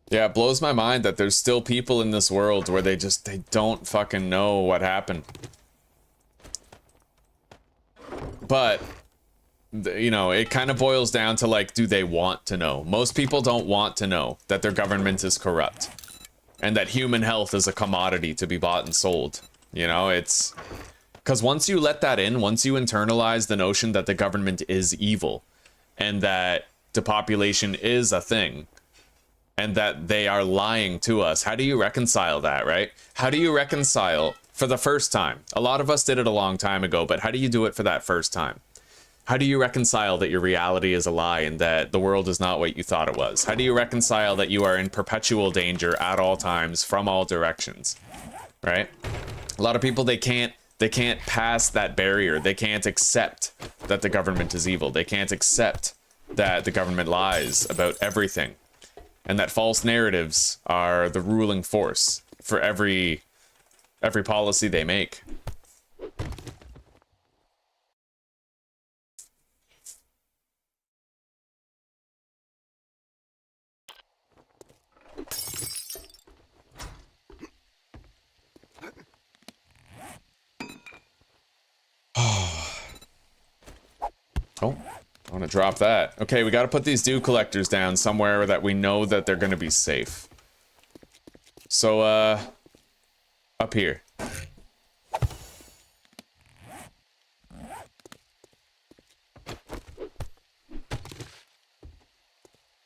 Yeah, it blows my mind that there's still people in this world where they don't fucking know what happened. But, you know, it kind of boils down to, like, do they want to know? Most people don't want to know that their government is corrupt. and that human health is a commodity to be bought and sold. You know, it's because once you let that in, once you internalize the notion that the government is evil and that depopulation is a thing and that they are lying to us, how do you reconcile that, right? How do you reconcile for the first time? A lot of us did it a long time ago, but how do you do it for that first time? How do you reconcile that your reality is a lie and that the world is not what you thought it was? How do you reconcile that you are in perpetual danger at all times from all directions, right? A lot of people, they can't pass that barrier. They can't accept that the government is evil. They can't accept that the government lies about everything and that false narratives are the ruling force for every policy they make. Oh, I want to drop that. Okay, we got to put these dew collectors down somewhere that we know that they're going to be safe. So, up here.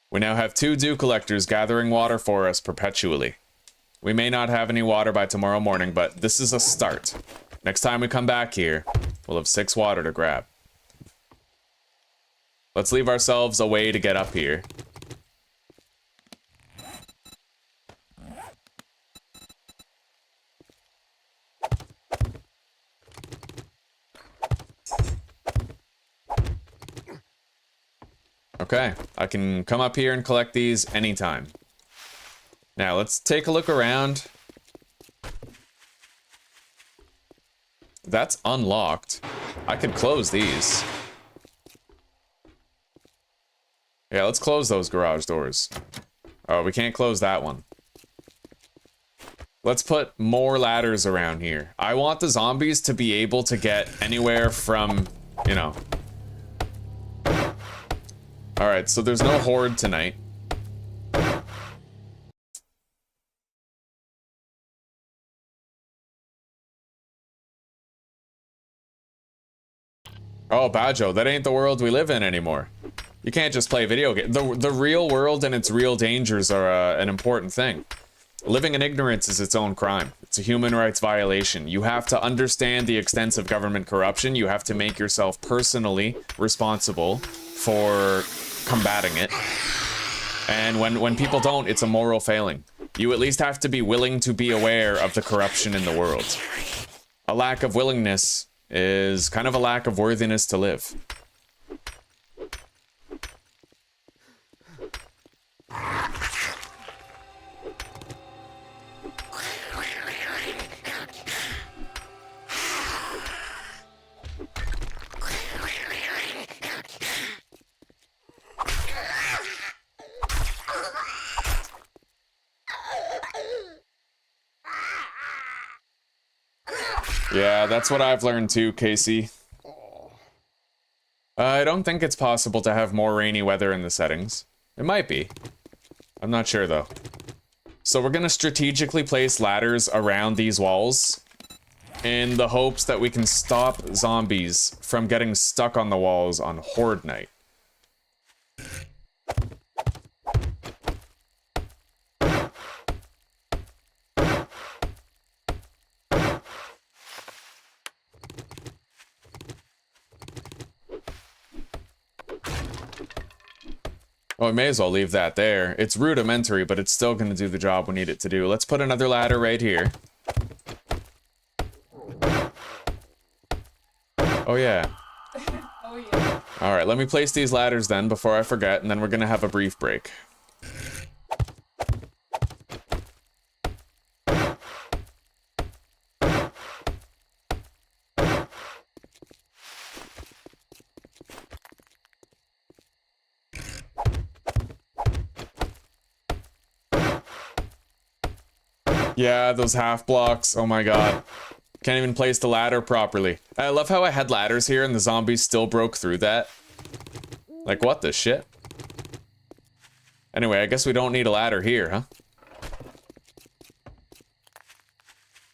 We now have 2 dew collectors gathering water for us perpetually. We may not have any water by tomorrow morning, but this is a start. Next time we come back here, we'll have 6 water to grab. Let's leave ourselves a way to get up here. Okay, I can come up here and collect these anytime. Now, let's take a look around. That's unlocked. I could close these. Yeah, let's close those garage doors. Oh, we can't close that one. Let's put more ladders around here. I want the zombies to be able to get anywhere from, you know. Alright, so there's no horde tonight. Oh, Bajo, that ain't the world we live in anymore. You can't just play video games. The real world and its real dangers are an important thing. Living in ignorance is its own crime. It's a human rights violation. You have to understand the extensive government corruption. You have to make yourself personally responsible for combating it. And when people don't, it's a moral failing. You at least have to be willing to be aware of the corruption in the world. A lack of willingness is kind of a lack of worthiness to live. Yeah, that's what I've learned too, Casey. I don't think it's possible to have more rainy weather in the settings. It might be. I'm not sure though. So we're gonna strategically place ladders around these walls in the hopes that we can stop zombies from getting stuck on the walls on Horde night. Well, we may as well leave that there. It's rudimentary, but it's still going to do the job we need it to do. Let's put another ladder right here. Oh, yeah. Oh, yeah. All right, let me place these ladders then before I forget, and then we're going to have a brief break. Yeah, those half blocks. Oh my god. Can't even place the ladder properly. I love how I had ladders here and the zombies still broke through that. Like, what the shit? Anyway, I guess we don't need a ladder here, huh?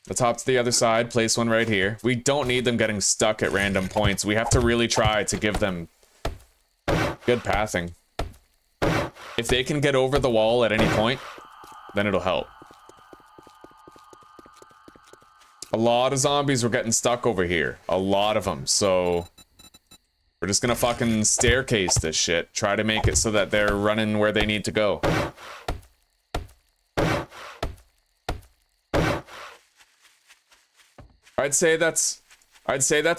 Let's hop to the other side, place one right here. We don't need them getting stuck at random points. We have to really try to give them good pathing. If they can get over the wall at any point, then it'll help. A lot of zombies were getting stuck over here. A lot of them, so... we're just gonna fucking staircase this shit. Try to make it so that they're running where they need to go. I'd say that's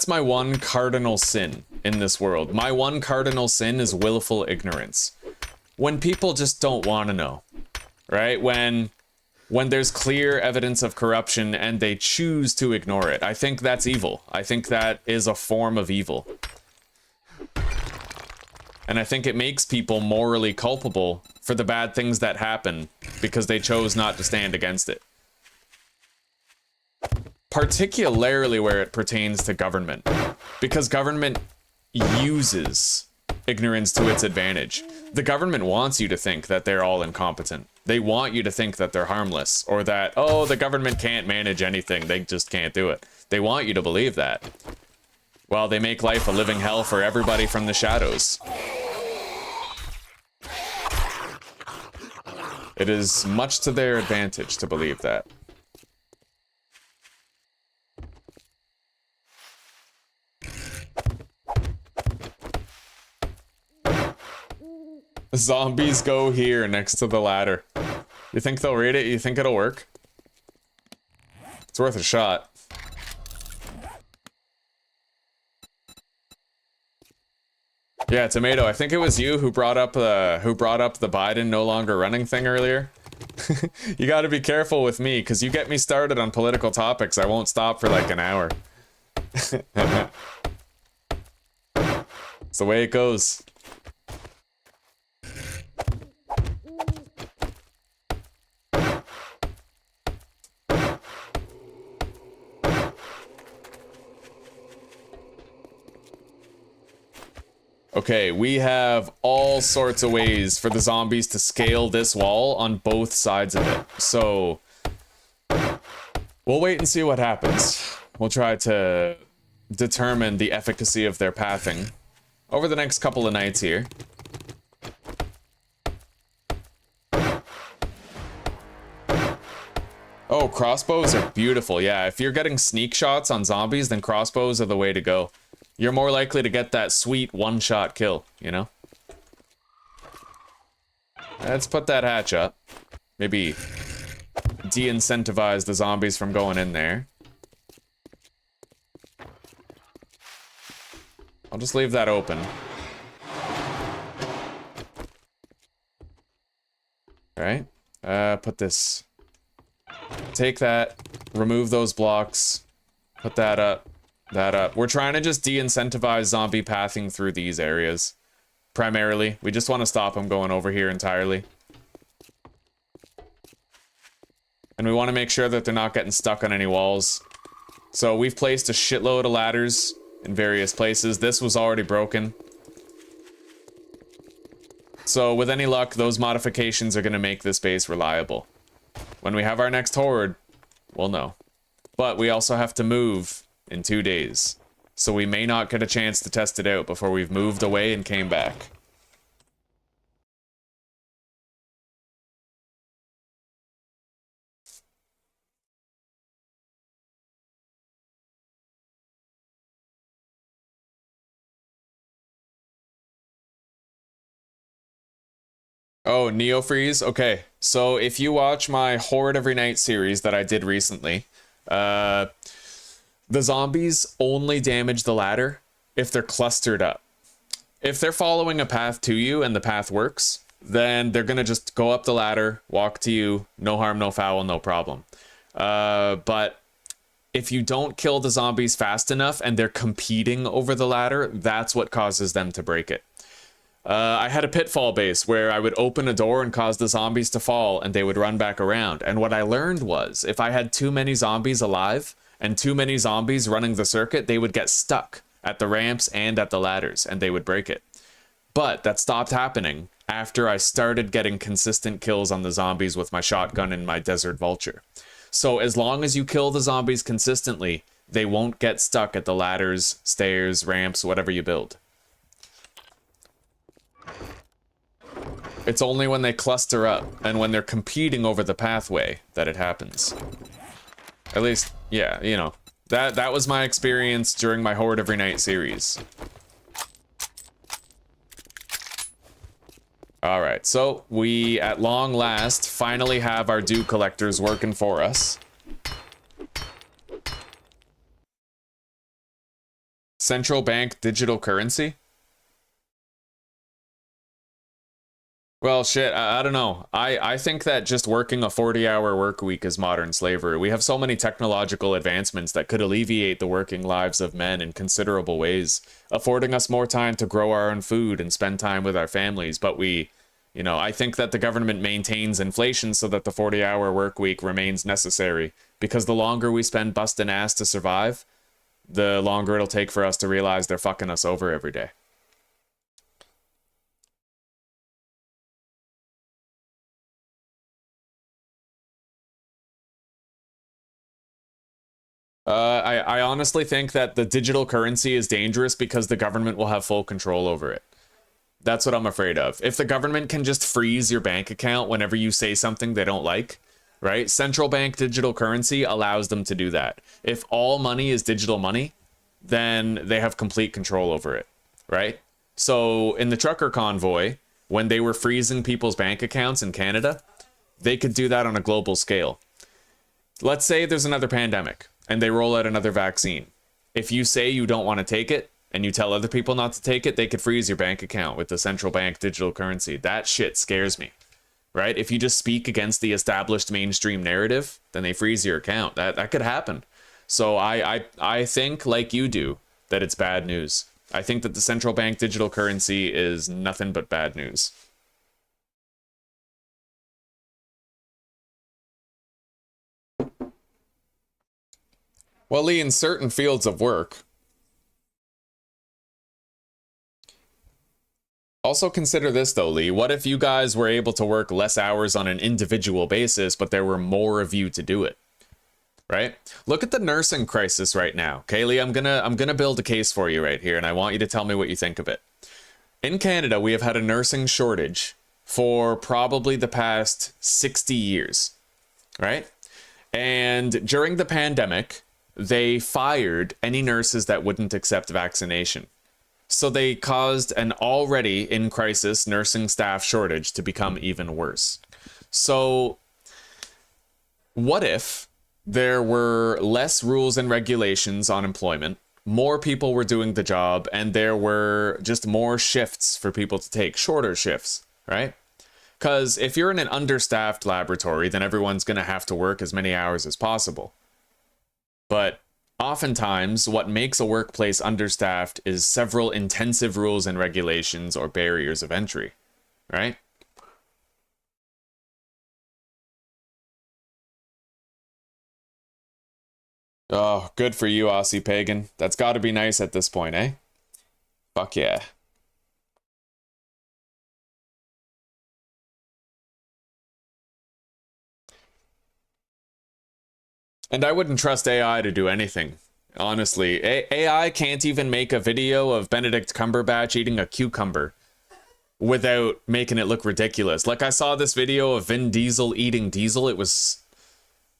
my one cardinal sin in this world. My one cardinal sin is willful ignorance. When people just don't want to know, right? When there's clear evidence of corruption and they choose to ignore it, I think that's evil. I think that is a form of evil. And I think it makes people morally culpable for the bad things that happen because they chose not to stand against it. Particularly where it pertains to government, because government uses ignorance to its advantage. The government wants you to think that they're all incompetent. They want you to think that they're harmless, or that, oh, the government can't manage anything, they just can't do it. They want you to believe that, while they make life a living hell for everybody from the shadows. It is much to their advantage to believe that. Zombies go here next to the ladder. You think they'll read it? You think it'll work? It's worth a shot. Yeah, Tomato, I think it was you who brought up the Biden no longer running thing earlier. You gotta be careful with me, because you get me started on political topics, I won't stop for like an hour. It's the way it goes. Okay, we have all sorts of ways for the zombies to scale this wall on both sides of it. So, we'll wait and see what happens. We'll try to determine the efficacy of their pathing over the next couple of nights here. Oh, crossbows are beautiful. Yeah, if you're getting sneak shots on zombies, then crossbows are the way to go. You're more likely to get that sweet one-shot kill, you know? Let's put that hatch up. Maybe de-incentivize the zombies from going in there. I'll just leave that open. Alright. Put this... take that. Remove those blocks. Put that up. That up. We're trying to just de-incentivize zombie pathing through these areas. Primarily. We just want to stop them going over here entirely. And we want to make sure that they're not getting stuck on any walls. So we've placed a shitload of ladders in various places. This was already broken. So with any luck, those modifications are going to make this base reliable. When we have our next horde, we'll know. But we also have to move in 2 days, so we may not get a chance to test it out before we've moved away and came back. Oh, Neo Freeze? Okay, so if you watch my Horde Every Night series that I did recently, the zombies only damage the ladder if they're clustered up. If they're following a path to you and the path works, then they're gonna just go up the ladder, walk to you, no harm, no foul, no problem. But if you don't kill the zombies fast enough and they're competing over the ladder, that's what causes them to break it. I had a pitfall base where I would open a door and cause the zombies to fall and they would run back around. And what I learned was if I had too many zombies alive and too many zombies running the circuit, they would get stuck at the ramps and at the ladders and they would break it. But that stopped happening after I started getting consistent kills on the zombies with my shotgun and my Desert Vulture. So as long as you kill the zombies consistently, they won't get stuck at the ladders, stairs, ramps, whatever you build. It's only when they cluster up and when they're competing over the pathway that it happens. At least, yeah, you know, that was my experience during my Horde Every Night series. Alright, so we, at long last, finally have our dew collectors working for us. Central bank digital currency? Well, shit, I don't know. I think that just working a 40-hour work week is modern slavery. We have so many technological advancements that could alleviate the working lives of men in considerable ways, affording us more time to grow our own food and spend time with our families. But we, you know, I think that the government maintains inflation so that the 40-hour work week remains necessary, because the longer we spend busting ass to survive, the longer it'll take for us to realize they're fucking us over every day. I honestly think that the digital currency is dangerous because the government will have full control over it. That's what I'm afraid of. If the government can just freeze your bank account whenever you say something they don't like, right? Central bank digital currency allows them to do that. If all money is digital money, then they have complete control over it, right? So in the trucker convoy, when they were freezing people's bank accounts in Canada, they could do that on a global scale. Let's say there's another pandemic and they roll out another vaccine. If you say you don't want to take it and you tell other people not to take it, they could freeze your bank account with the central bank digital currency. That shit scares me, right? If you just speak against the established mainstream narrative, then they freeze your account. That could happen. So I think, like you do, that it's bad news. I think that the central bank digital currency is nothing but bad news. Well, Lee, in certain fields of work, also consider this though, Lee. What if you guys were able to work less hours on an individual basis, but there were more of you to do it? Right? Look at the nursing crisis right now. Okay, Lee, I'm gonna build a case for you right here, and I want you to tell me what you think of it. In Canada, we have had a nursing shortage for probably the past 60 years, right? And during the pandemic, they fired any nurses that wouldn't accept vaccination. So they caused an already in crisis nursing staff shortage to become even worse. So what if there were less rules and regulations on employment, more people were doing the job, and there were just more shifts for people to take, shorter shifts, right? Because if you're in an understaffed laboratory, then everyone's going to have to work as many hours as possible. But oftentimes, what makes a workplace understaffed is several intensive rules and regulations or barriers of entry, right? Oh, good for you, Aussie Pagan. That's got to be nice at this point, eh? Fuck yeah. And I wouldn't trust AI to do anything. Honestly, AI can't even make a video of Benedict Cumberbatch eating a cucumber without making it look ridiculous. Like, I saw this video of Vin Diesel eating Diesel. It was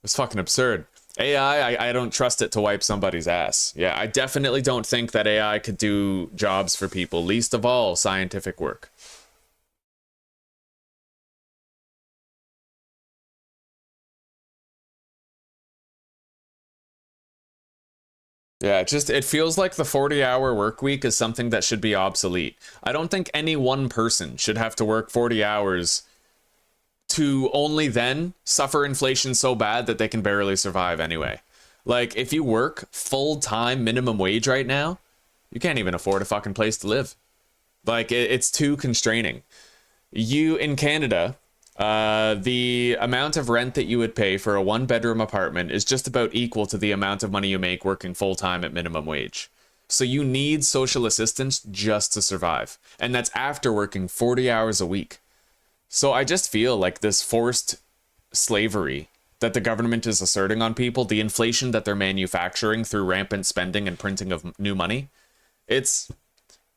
fucking absurd. AI, I don't trust it to wipe somebody's ass. Yeah, I definitely don't think that AI could do jobs for people, least of all scientific work. Yeah, it feels like the 40-hour work week is something that should be obsolete. I don't think any one person should have to work 40 hours to only then suffer inflation so bad that they can barely survive anyway. Like, if you work full-time minimum wage right now, you can't even afford a fucking place to live. Like, it's too constraining. In Canada, the amount of rent that you would pay for a one-bedroom apartment is just about equal to the amount of money you make working full-time at minimum wage. So you need social assistance just to survive. And that's after working 40 hours a week. So I just feel like this forced slavery that the government is asserting on people, the inflation that they're manufacturing through rampant spending and printing of new money, it's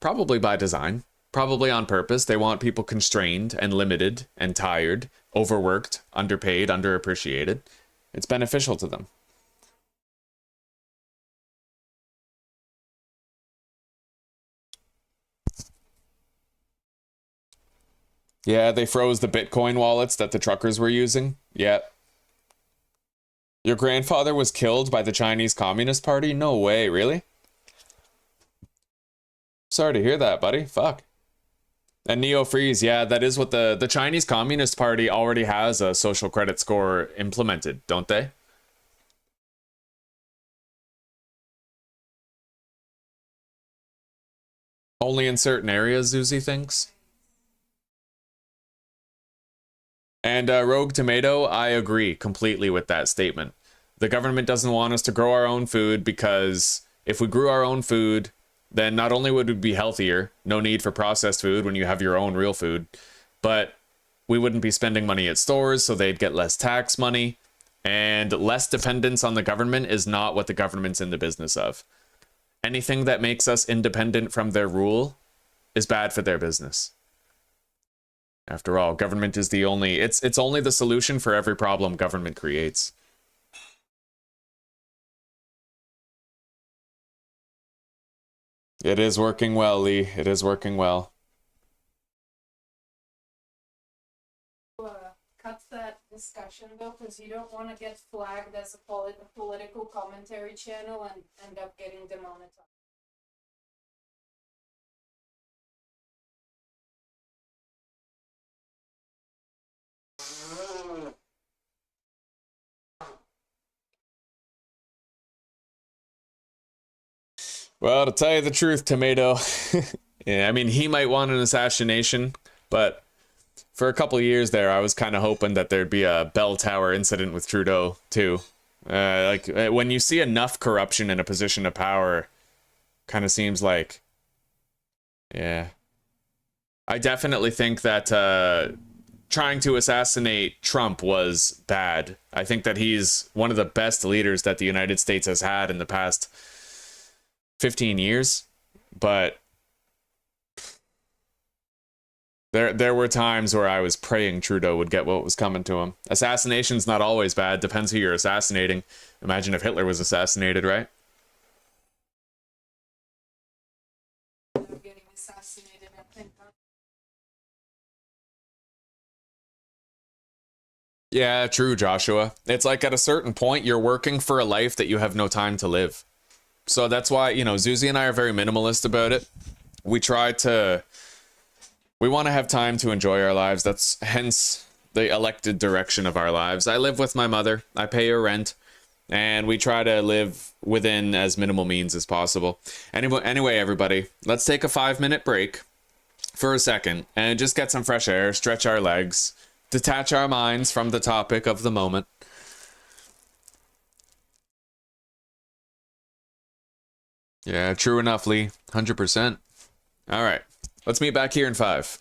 probably by design, probably on purpose. They want people constrained and limited and tired, overworked, underpaid, underappreciated. It's beneficial to them. Yeah, they froze the Bitcoin wallets that the truckers were using. Yeah. Your grandfather was killed by the Chinese Communist Party? No way, really? Sorry to hear that, buddy. Fuck. And Neo Freeze, yeah, that is what the Chinese Communist Party already has a social credit score implemented, don't they? Only in certain areas, Zuzi thinks. And Rogue Tomato, I agree completely with that statement. The government doesn't want us to grow our own food because if we grew our own food, then not only would we be healthier, no need for processed food when you have your own real food, but we wouldn't be spending money at stores, so they'd get less tax money, and less dependence on the government is not what the government's in the business of. Anything that makes us independent from their rule is bad for their business. After all, government is the only, it's only the solution for every problem government creates. It is working well, Lee. It is working well. Cut that discussion though, because you don't want to get flagged as a political commentary channel and end up getting demonetized. Well, to tell you the truth, Tomato, yeah, I mean, he might want an assassination, but for a couple of years there, I was kind of hoping that there'd be a bell tower incident with Trudeau, too. When you see enough corruption in a position of power, kind of seems like, yeah. I definitely think that trying to assassinate Trump was bad. I think that he's one of the best leaders that the United States has had in the past 15 years, but there were times where I was praying Trudeau would get what was coming to him. Assassination's not always bad, depends who you're assassinating. Imagine if Hitler was assassinated, right? Getting assassinated, I think. Yeah, true, Joshua. It's like at a certain point, you're working for a life that you have no time to live. So that's why, you know, Zuzi and I are very minimalist about it. We want to have time to enjoy our lives. That's hence the elected direction of our lives. I live with my mother. I pay her rent. And we try to live within as minimal means as possible. Anyway, everybody, let's take a 5-minute break for a second and just get some fresh air, stretch our legs, detach our minds from the topic of the moment. Yeah, true enough, Lee. 100%. All right, let's meet back here in 5.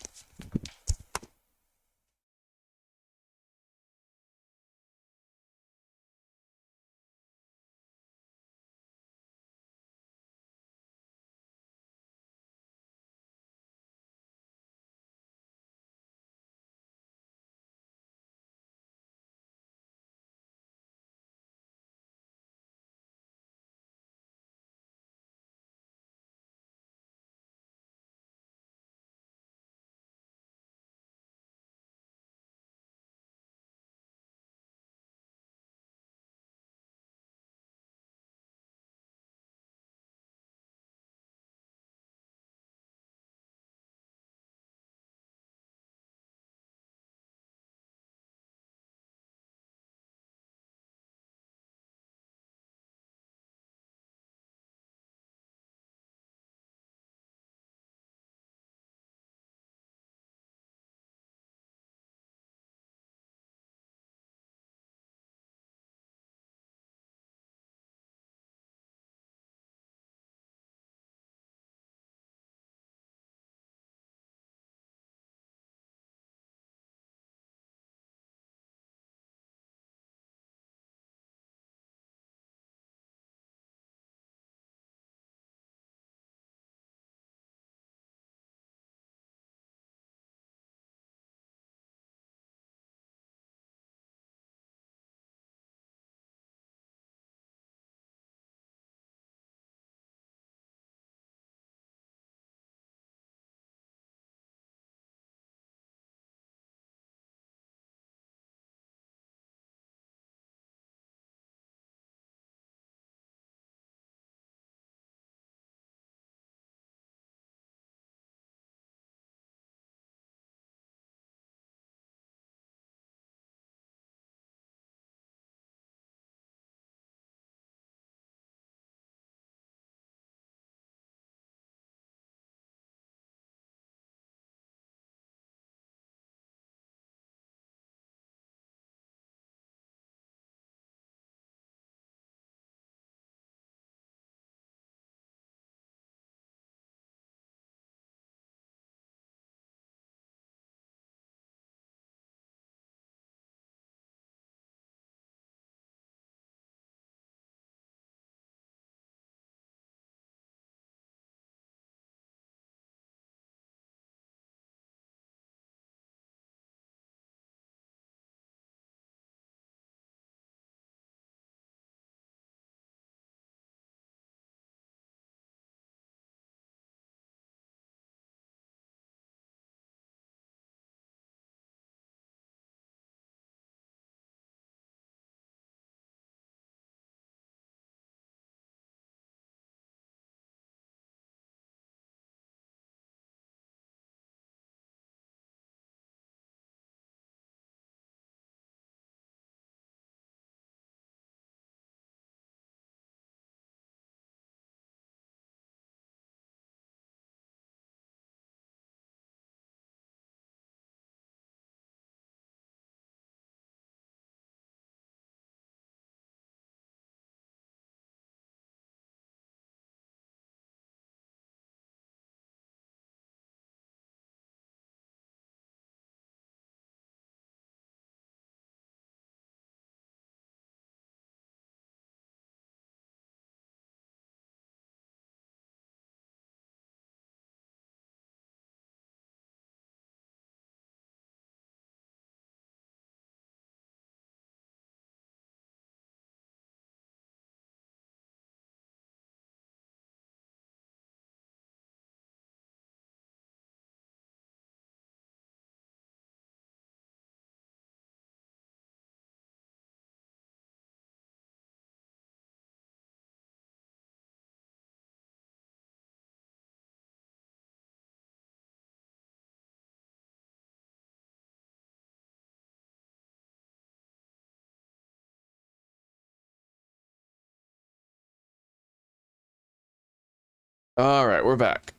All right, we're back.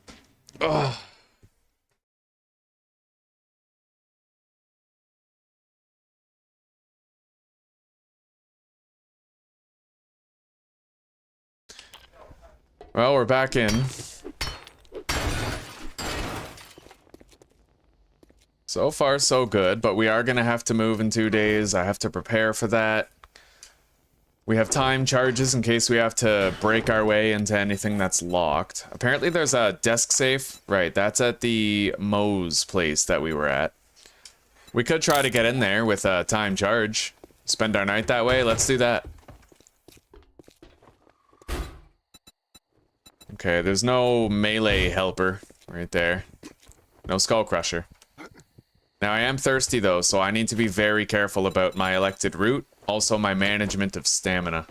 Ugh. Well, we're back in. So far, so good, but we are going to have to move in 2 days. I have to prepare for that. We have time charges in case we have to break our way into anything that's locked. Apparently there's a desk safe. Right, that's at the Moe's place that we were at. We could try to get in there with a time charge. Spend our night that way. Let's do that. Okay, there's no melee helper right there. No skull crusher. Now I am thirsty though, so I need to be very careful about my elected route. Also my management of stamina.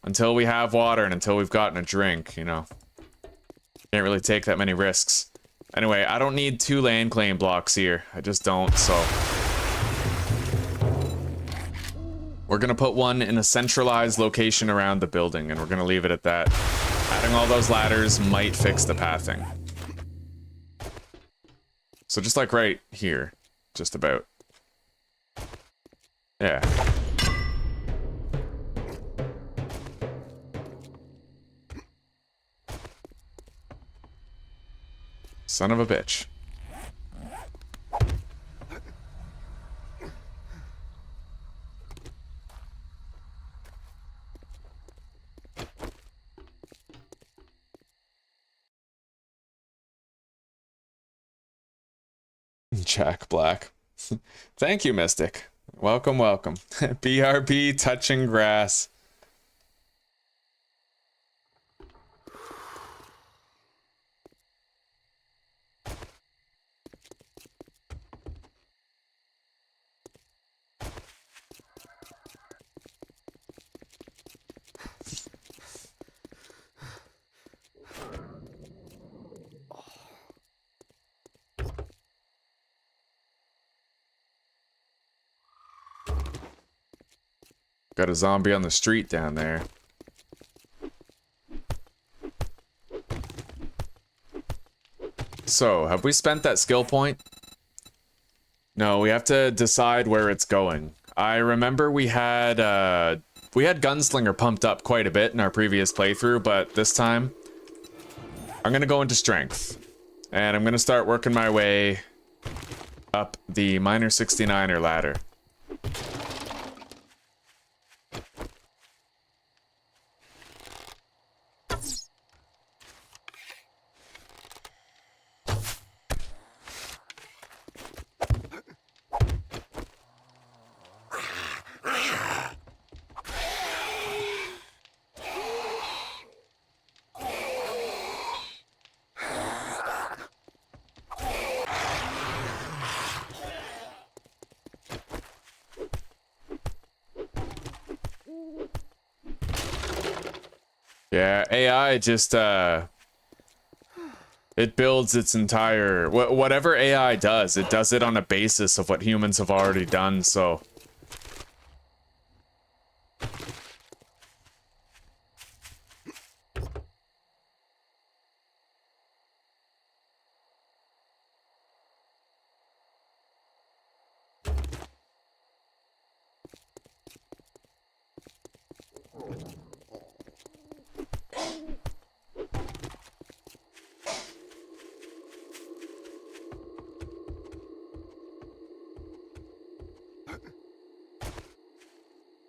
Until we have water and until we've gotten a drink, you know. Can't really take that many risks. Anyway, I don't need 2 land claim blocks here. I just don't, so. We're gonna put one in a centralized location around the building, and we're gonna leave it at that. Adding all those ladders might fix the pathing. So just like right here, just about. Yeah. Son of a bitch. Jack Black. Thank you, Mystic. Welcome, welcome. BRB touching grass. Got a zombie on the street down there. So, have we spent that skill point? No, we have to decide where it's going. I remember we had Gunslinger pumped up quite a bit in our previous playthrough, but this time I'm gonna go into strength. And I'm gonna start working my way up the minor 69er ladder. Yeah, AI just, it builds its entire, whatever AI does, it does it on a basis of what humans have already done, so.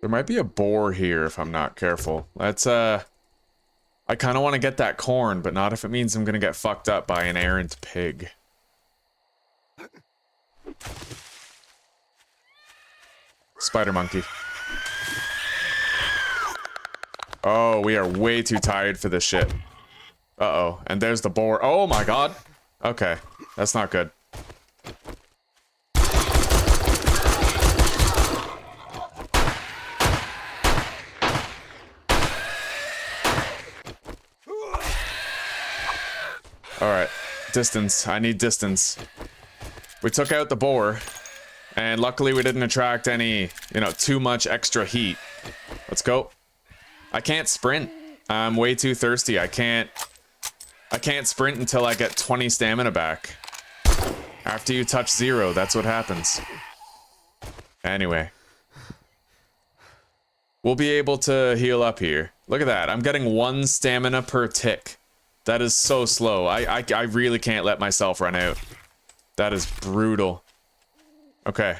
There might be a boar here if I'm not careful. Let's, I kind of want to get that corn, but not if it means I'm gonna get fucked up by an errant pig. Spider monkey. Oh, we are way too tired for this shit. Uh-oh, and there's the boar. Oh my god! Okay, that's not good. Alright, distance. I need distance. We took out the boar, and luckily we didn't attract any, you know, too much extra heat. Let's go. I can't sprint. I'm way too thirsty. I can't I can't sprint until I get 20 stamina back. After you touch 0, that's what happens. Anyway. We'll be able to heal up here. Look at that. I'm getting 1 stamina per tick. That is so slow. I really can't let myself run out. That is brutal. Okay.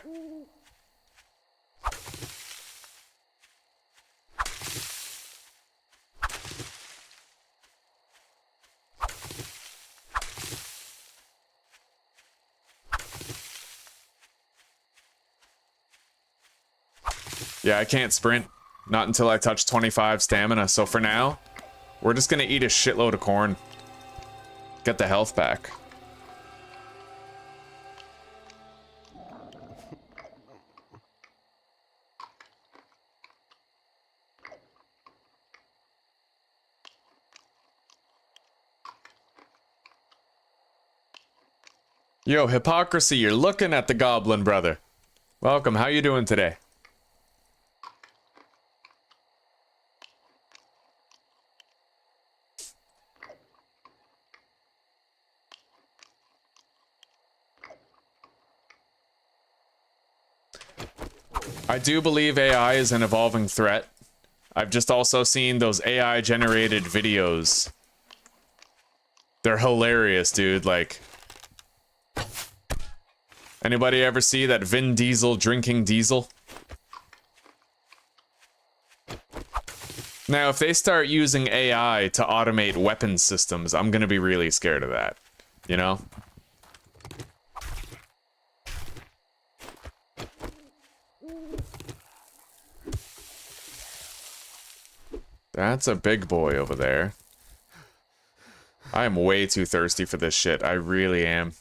Yeah, I can't sprint. Not until I touch 25 stamina. So for now, we're just gonna eat a shitload of corn. Get the health back. Yo, Hypocrisy, you're looking at the Goblin, brother. Welcome, how you doing today? I do believe AI is an evolving threat. I've just also seen those AI generated videos. They're hilarious, dude. Like, anybody ever see that Vin Diesel drinking diesel? Now, if they start using AI to automate weapon systems, I'm gonna be really scared of that. You know? That's a big boy over there. I am way too thirsty for this shit. I really am.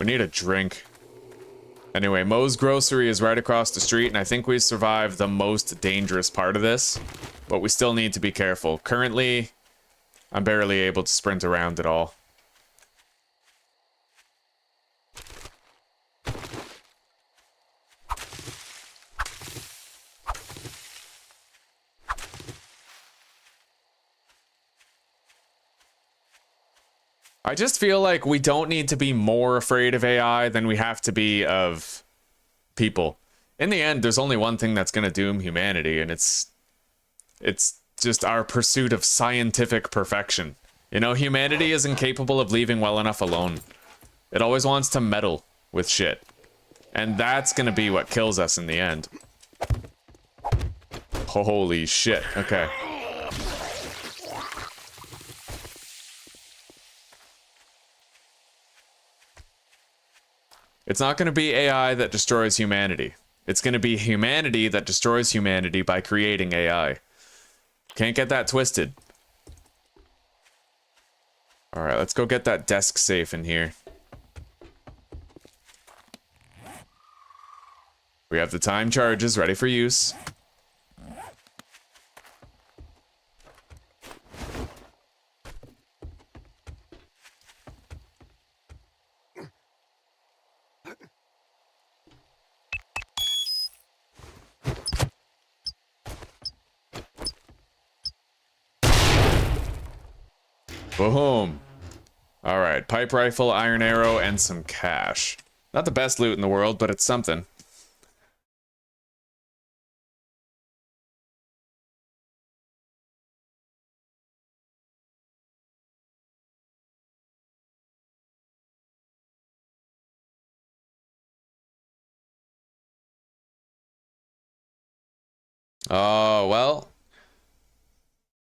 We need a drink. Anyway, Moe's Grocery is right across the street, and I think we survived the most dangerous part of this. But we still need to be careful. Currently, I'm barely able to sprint around at all. I just feel like we don't need to be more afraid of AI than we have to be of people. In the end, there's only one thing that's going to doom humanity, and it's just our pursuit of scientific perfection. You know, humanity is incapable of leaving well enough alone. It always wants to meddle with shit. And that's going to be what kills us in the end. Holy shit. Okay. It's not going to be AI that destroys humanity. It's going to be humanity that destroys humanity by creating AI. Can't get that twisted. Alright, let's go get that desk safe in here. We have the time charges ready for use. Boom. Alright, pipe rifle, iron arrow, and some cash. Not the best loot in the world, but it's something. Oh, well.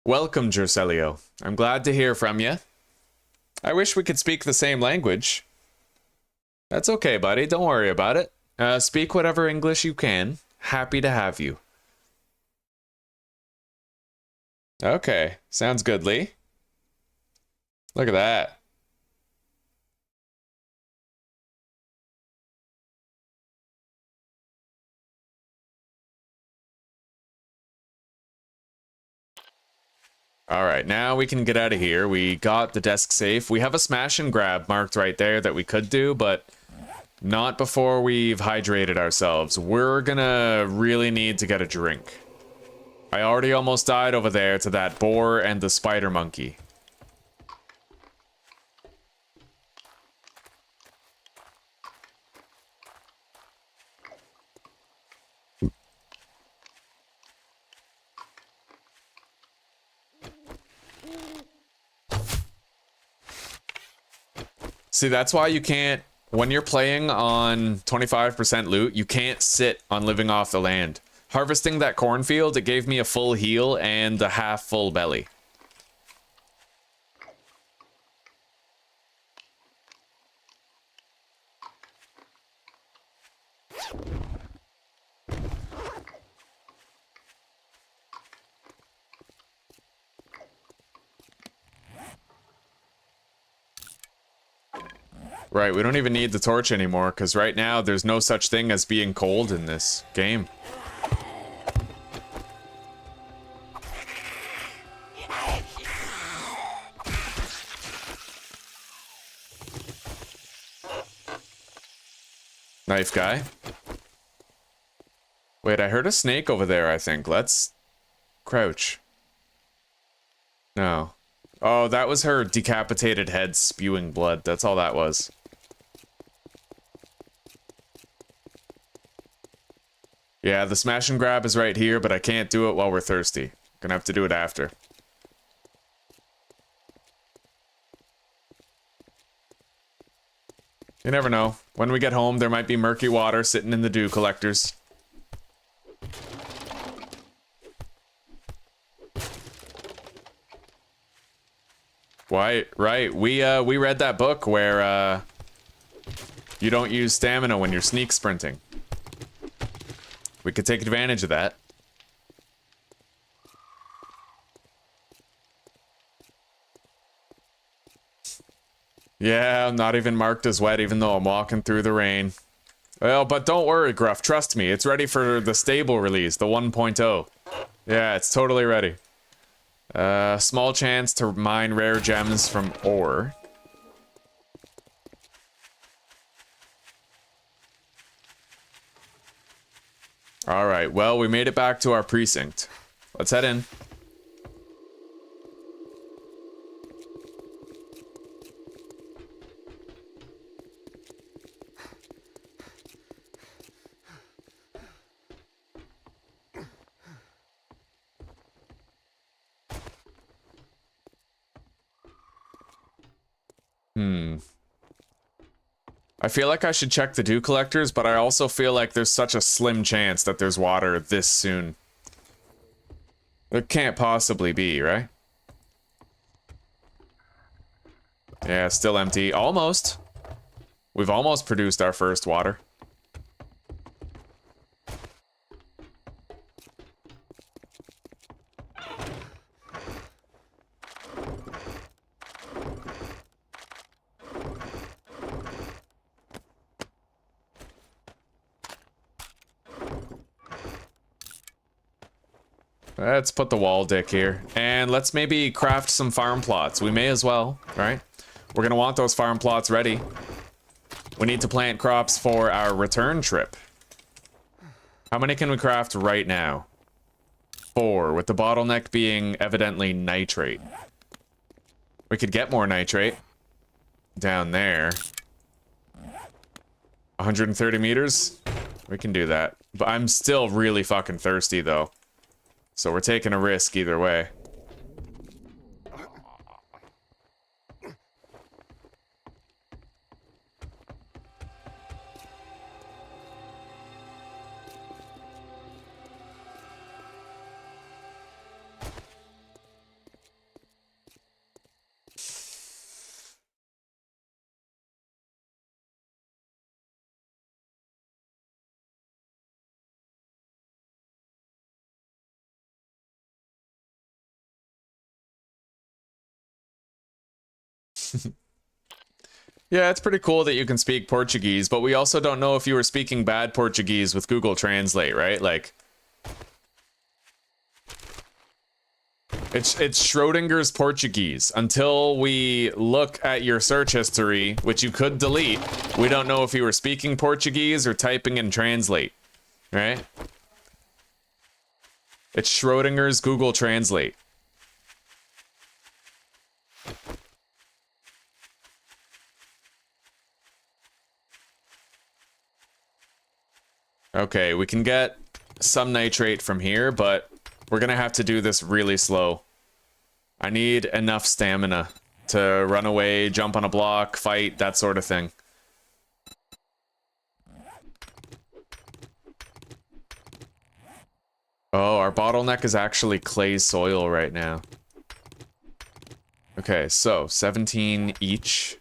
Welcome, Jerselio. I'm glad to hear from you. I wish we could speak the same language. That's okay, buddy. Don't worry about it. Speak whatever English you can. Happy to have you. Okay. Sounds good, Lee. Look at that. Alright, now we can get out of here. We got the desk safe. We have a smash and grab marked right there that we could do, but not before we've hydrated ourselves. We're gonna really need to get a drink. I already almost died over there to that boar and the spider monkey. See, that's why you can't, when you're playing on 25% loot, you can't sit on living off the land. Harvesting that cornfield, it gave me a full heal and a half full belly. Right, we don't even need the torch anymore, because right now there's no such thing as being cold in this game. Knife guy. Wait, I heard a snake over there, I think. Let's crouch. No. Oh, that was her decapitated head spewing blood. That's all that was. Yeah, the smash and grab is right here, but I can't do it while we're thirsty. Gonna have to do it after. You never know. When we get home, there might be murky water sitting in the dew collectors. Why? Right. We read that book where you don't use stamina when you're sneak sprinting. We could take advantage of that. Yeah, I'm not even marked as wet even though I'm walking through the rain. Well, but don't worry, Gruff. Trust me. It's ready for the stable release, the 1.0. Yeah, it's totally ready. Small chance to mine rare gems from ore. Alright, well, we made it back to our precinct. Let's head in. I feel like I should check the dew collectors, but I also feel like there's such a slim chance that there's water this soon. There can't possibly be, right? Yeah, still empty. Almost. We've almost produced our first water. Let's put the wall dick here. And let's maybe craft some farm plots. We may as well, right? We're gonna want those farm plots ready. We need to plant crops for our return trip. How many can we craft right now? 4, with the bottleneck being evidently nitrate. We could get more nitrate. Down there. 130 meters? We can do that. But I'm still really fucking thirsty though. So we're taking a risk either way. Yeah, it's pretty cool that you can speak Portuguese, but we also don't know if you were speaking bad Portuguese with Google Translate, right? Like, it's Schrodinger's Portuguese. Until we look at your search history, which you could delete, we don't know if you were speaking Portuguese or typing in Translate, right? It's Schrodinger's Google Translate. Okay, we can get some nitrate from here, but we're gonna have to do this really slow. I need enough stamina to run away, jump on a block, fight, that sort of thing. Oh, our bottleneck is actually clay soil right now. Okay, so 17 each.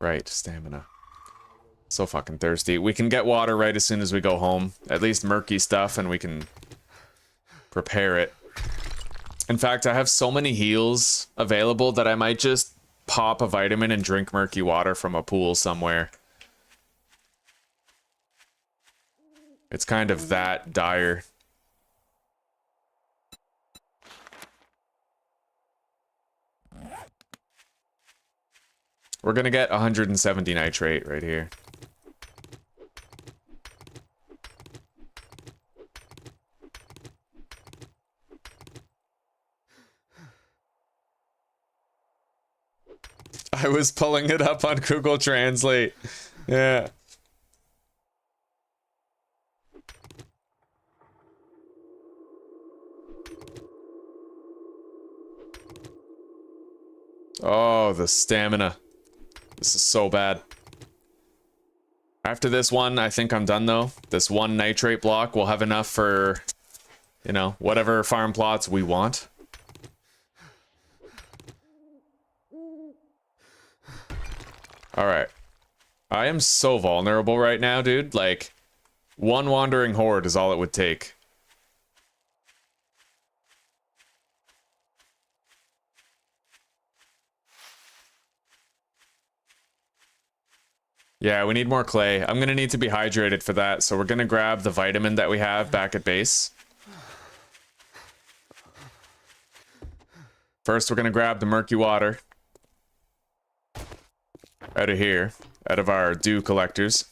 Right, stamina. So fucking thirsty. We can get water right as soon as we go home. At least murky stuff, and we can prepare it. In fact, I have so many heals available that I might just pop a vitamin and drink murky water from a pool somewhere. It's kind of that dire. We're gonna get 170 nitrate right here. I was pulling it up on Google Translate. Yeah. Oh, the stamina. This is so bad. After this one, I think I'm done though. This one nitrate block will have enough for, you know, whatever farm plots we want. Alright. I am so vulnerable right now, dude. Like, one wandering horde is all it would take. Yeah, we need more clay. I'm gonna need to be hydrated for that, so we're gonna grab the vitamin that we have back at base. First, we're gonna grab the murky water. Out of here. Out of our dew collectors.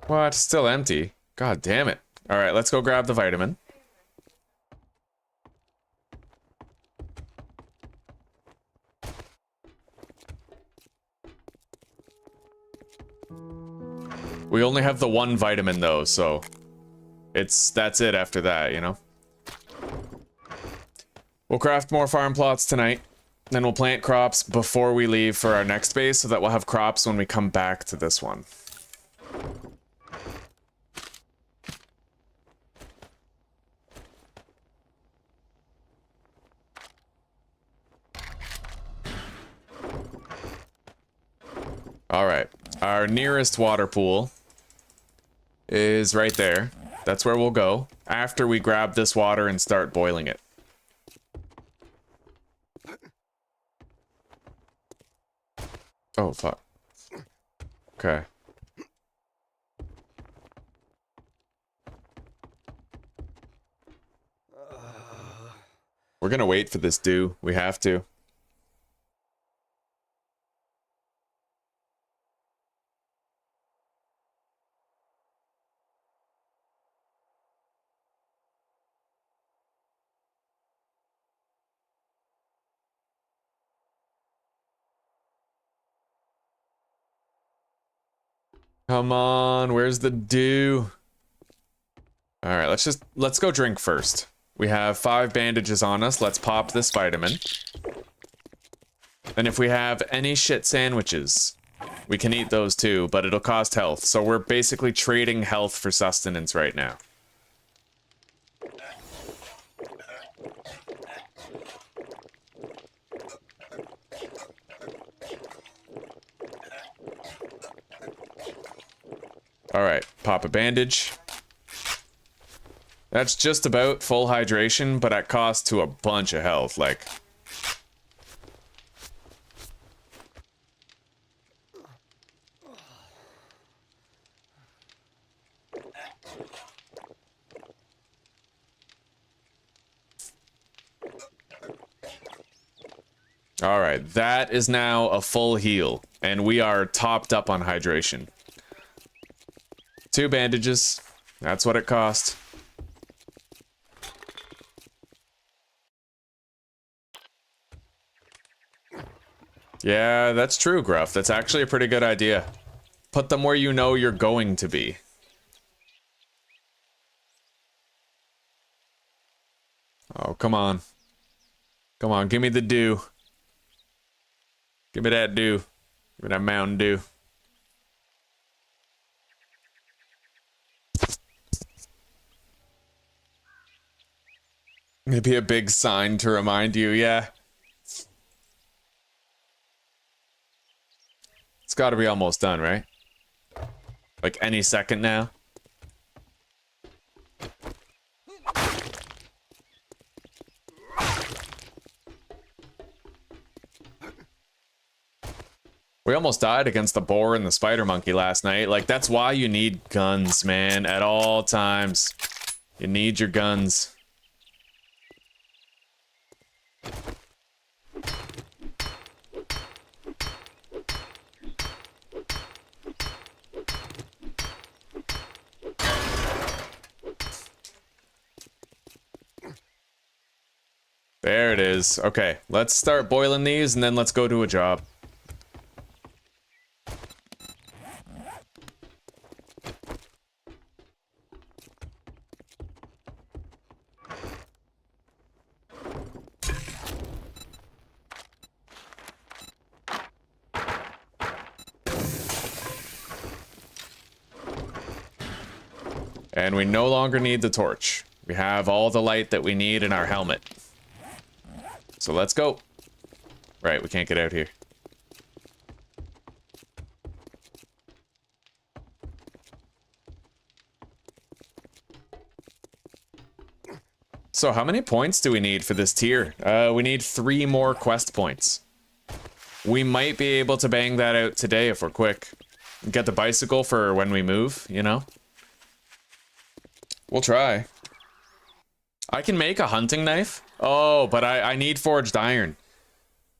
What? Still empty? God damn it. Alright, let's go grab the vitamin. We only have the one vitamin though, so that's it after that, you know? We'll craft more farm plots tonight. Then we'll plant crops before we leave for our next base so that we'll have crops when we come back to this one. Alright, our nearest water pool is right there. That's where we'll go after we grab this water and start boiling it. Oh, fuck. Okay. We're gonna wait for this dew. We have to. Come on, where's the dew? All right, let's go drink first. We have 5 bandages on us. Let's pop this vitamin. And if we have any shit sandwiches, we can eat those too, but it'll cost health. So we're basically trading health for sustenance right now. Alright, pop a bandage. That's just about full hydration, but at cost to a bunch of health, like... Alright, that is now a full heal, and we are topped up on hydration. 2 bandages. That's what it cost. Yeah, that's true, Gruff. That's actually a pretty good idea. Put them where you know you're going to be. Oh, come on. Come on, give me the dew. Give me that dew. Give me that Mountain Dew. Maybe a big sign to remind you, yeah. It's gotta be almost done, right? Like any second now. We almost died against the boar and the spider monkey last night. Like, that's why you need guns, man, at all times. You need your guns. There it is. Okay, let's start boiling these and then let's go do a job. And we no longer need the torch. We have all the light that we need in our helmet. So let's go. Right, we can't get out here. So how many points do we need for this tier? We need 3 more quest points. We might be able to bang that out today if we're quick. Get the bicycle for when we move, you know? We'll try. I can make a hunting knife. Oh, but I need forged iron.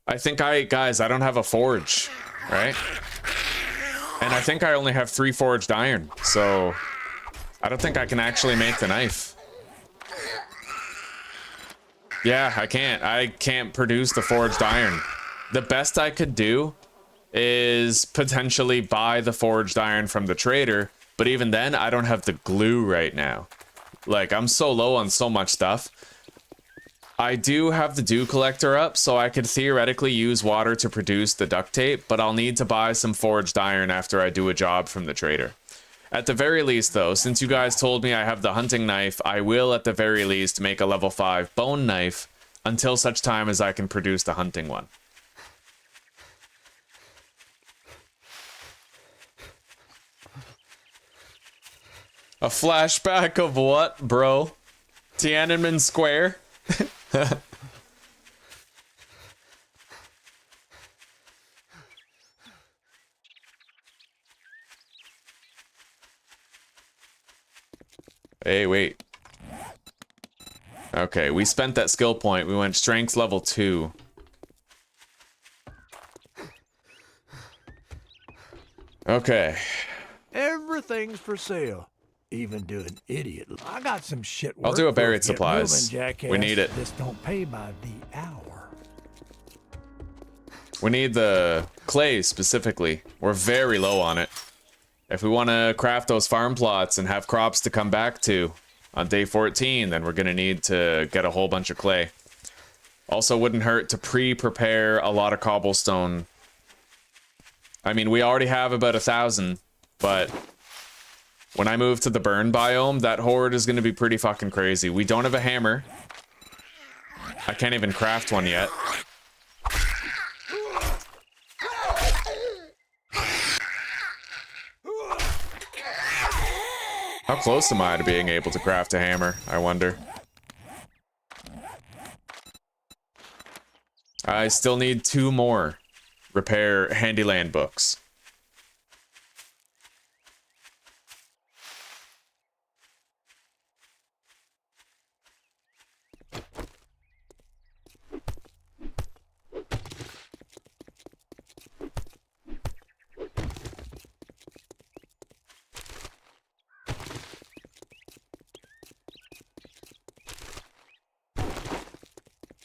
I think guys, I don't have a forge, right? And I think I only have 3 forged iron, so I don't think I can actually make the knife. Yeah, I can't produce the forged iron. The best I could do is potentially buy the forged iron from the trader, but even then, I don't have the glue right now. Like, I'm so low on so much stuff. I do have the dew collector up, so I could theoretically use water to produce the duct tape, but I'll need to buy some forged iron after I do a job from the trader. At the very least, though, since you guys told me I have the hunting knife, I will at the very least make a level 5 bone knife until such time as I can produce the hunting one. A flashback of what, bro? Tiananmen Square? Hey, wait. Okay, we spent that skill point. We went strength level 2. Okay. Everything's for sale. Even do an idiot. I got some shit. I'll do a buried supplies. Moving, we need it. This don't pay by the hour. We need the clay specifically. We're very low on it. If we want to craft those farm plots and have crops to come back to on day 14, then we're going to need to get a whole bunch of clay. Also, wouldn't hurt to prepare a lot of cobblestone. I mean, we already have about 1,000, but when I move to the burn biome, that horde is going to be pretty fucking crazy. We don't have a hammer. I can't even craft one yet. How close am I to being able to craft a hammer, I wonder? I still need 2 more repair handyland books.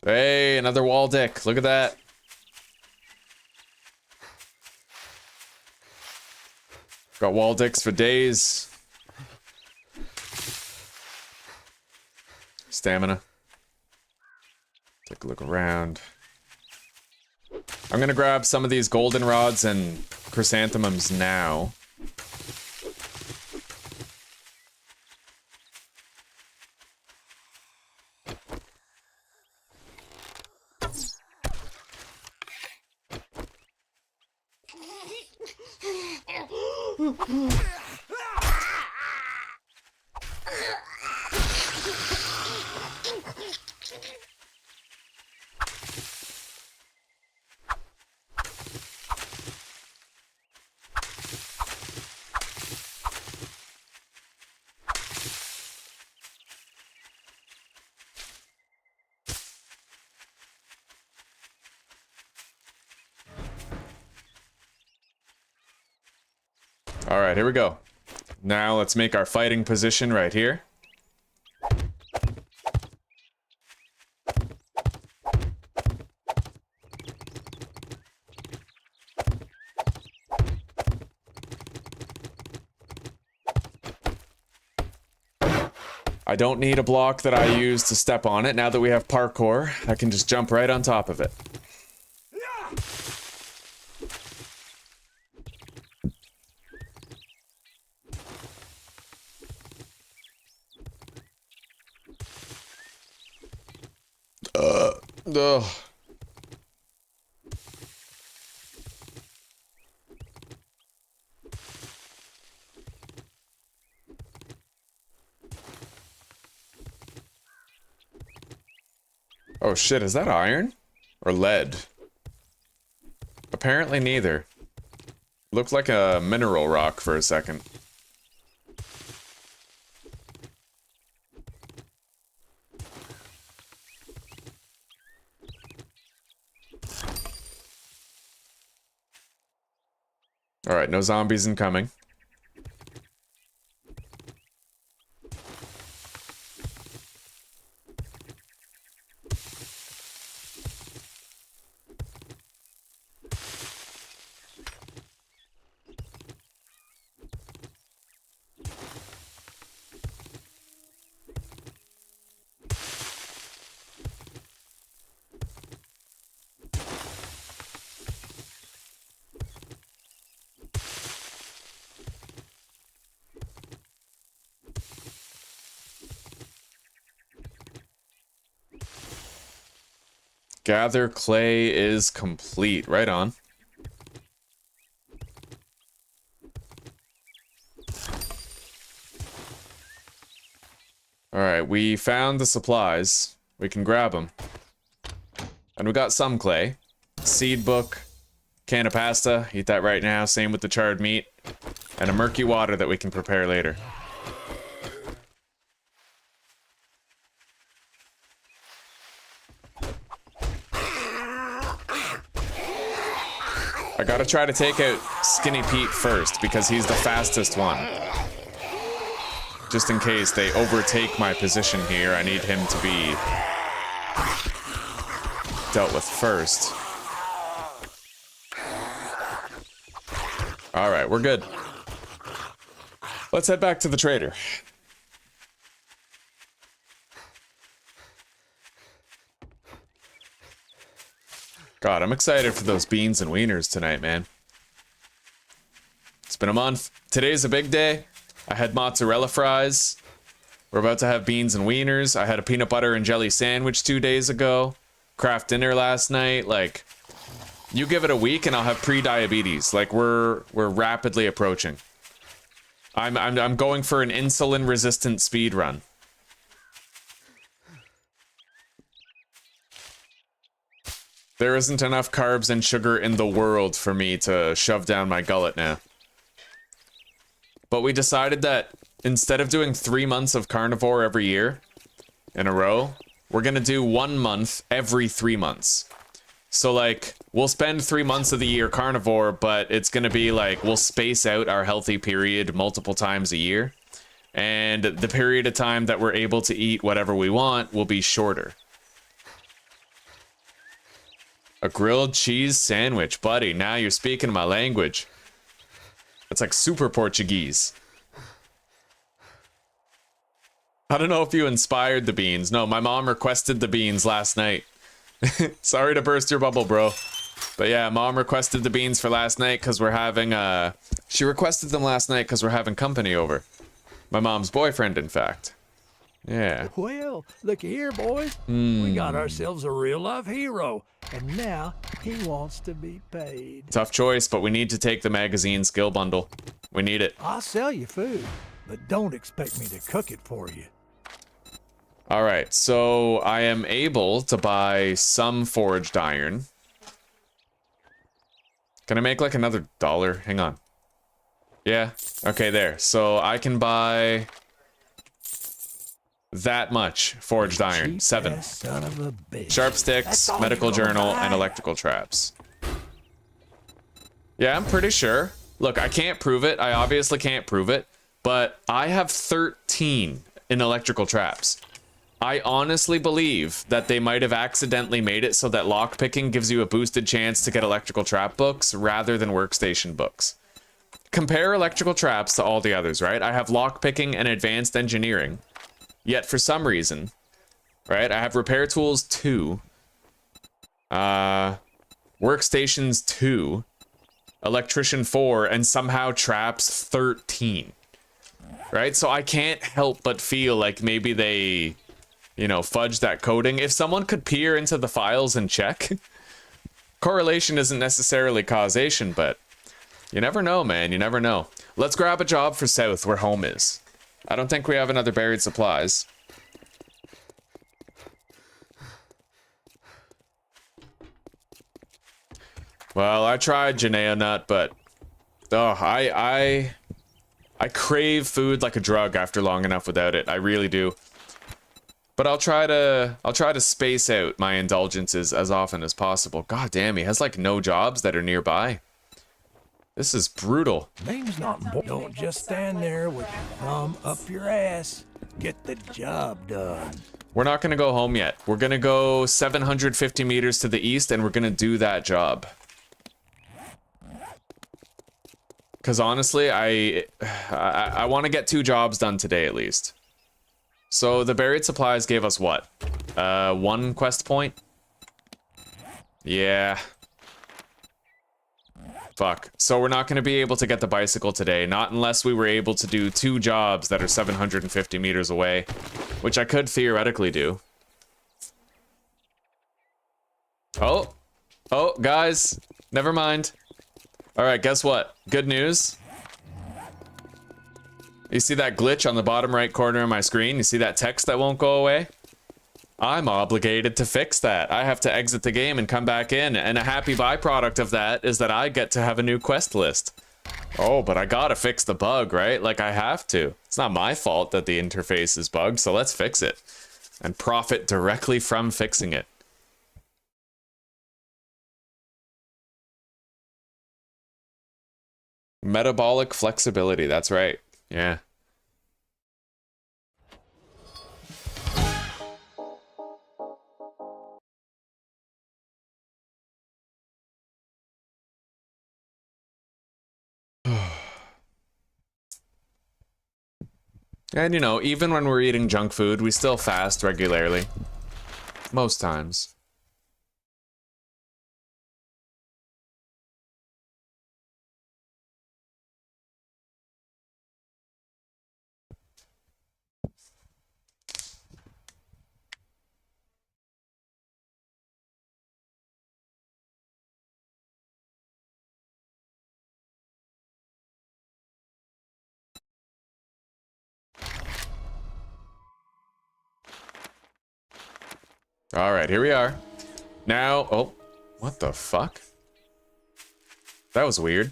Hey, another wall deck. Look at that. Got wall dicks for days. Stamina. Take a look around. I'm gonna grab some of these goldenrods and chrysanthemums now. Alright, here we go. Now let's make our fighting position right here. I don't need a block that I use to step on it. Now that we have parkour, I can just jump right on top of it. Ugh. Oh shit, is that iron? Or lead? Apparently neither. Looked like a mineral rock for a second. Alright, no zombies incoming. Gather clay is complete. Right on. Alright, we found the supplies. We can grab them. And we got some clay. Seed book. Can of pasta. Eat that right now. Same with the charred meat. And a murky water that we can prepare later. I gotta try to take out Skinny Pete first, because he's the fastest one. Just in case they overtake my position here, I need him to be dealt with first. Alright, we're good. Let's head back to the trader. God, I'm excited for those beans and wieners tonight, man. It's been a month. Today's a big day. I had mozzarella fries. We're about to have beans and wieners. I had a peanut butter and jelly sandwich 2 days ago. Kraft dinner last night. Like, you give it a week and I'll have pre-diabetes. Like, we're rapidly approaching. I'm going for an insulin-resistant speed run. There isn't enough carbs and sugar in the world for me to shove down my gullet now. But we decided that instead of doing 3 months of carnivore every year in a row, we're gonna do 1 month every 3 months. So like, we'll spend 3 months of the year carnivore, but it's gonna be like, we'll space out our healthy period multiple times a year. And the period of time that we're able to eat whatever we want will be shorter. A grilled cheese sandwich, buddy. Now you're speaking my language. It's like super Portuguese. I don't know if you inspired the beans. No, my mom requested the beans last night. Sorry to burst your bubble, bro. But yeah, mom requested the beans for last night because we're having, she requested them last night because we're having company over. My mom's boyfriend, in fact. Yeah. Well, looky here, boys. We got ourselves a real-life hero, and now he wants to be paid. Tough choice, but we need to take the magazine skill bundle. We need it. I'll sell you food, but don't expect me to cook it for you. All right, so I am able to buy some forged iron. Can I make like another $1? Hang on. Yeah, okay, there. So I can buy that much forged iron. 7. Son of a bitch. Sharp sticks, all medical you're gonna journal, buy? and electrical traps. Yeah, I'm pretty sure. Look, I can't prove it. I obviously can't prove it. But I have 13 in electrical traps. I honestly believe that they might have accidentally made it so that lockpicking gives you a boosted chance to get electrical trap books rather than workstation books. Compare electrical traps to all the others, right? I have lockpicking and advanced engineering. Yet for some reason, right, I have repair tools 2. Workstations 2. Electrician 4, and somehow traps 13. Right? So I can't help but feel like maybe they, you know, fudge that coding. If someone could peer into the files and check, correlation isn't necessarily causation, but you never know, man. You never know. Let's grab a job for South, where home is. I don't think we have another buried supplies. Well, I tried Janeo Nut, but oh, I crave food like a drug after long enough without it. I really do. But I'll try to space out my indulgences as often as possible. God damn, he has like no jobs that are nearby. This is brutal. Name's not important. Don't just stand there with your thumb up your ass. Get the job done. We're not gonna go home yet. We're gonna go 750 meters to the east, and we're gonna do that job. Because honestly, I want to get 2 jobs done today at least. So the buried supplies gave us what? 1 quest point? Yeah. Fuck. So we're not going to be able to get the bicycle today, not unless we were able to do 2 jobs that are 750 meters away, which I could theoretically do. Oh, guys, never mind. All right, guess what? Good news. You see that glitch on the bottom right corner of my screen? You see that text that won't go away? I'm obligated to fix that. I have to exit the game and come back in, and a happy byproduct of that is that I get to have a new quest list. Oh, but I gotta fix the bug, right? Like, I have to. It's not my fault that the interface is bugged, so let's fix it. And profit directly from fixing it. Metabolic flexibility, that's right. Yeah. And you know, even when we're eating junk food, we still fast regularly. Most times. All right, here we are. Now, oh, what the fuck? That was weird.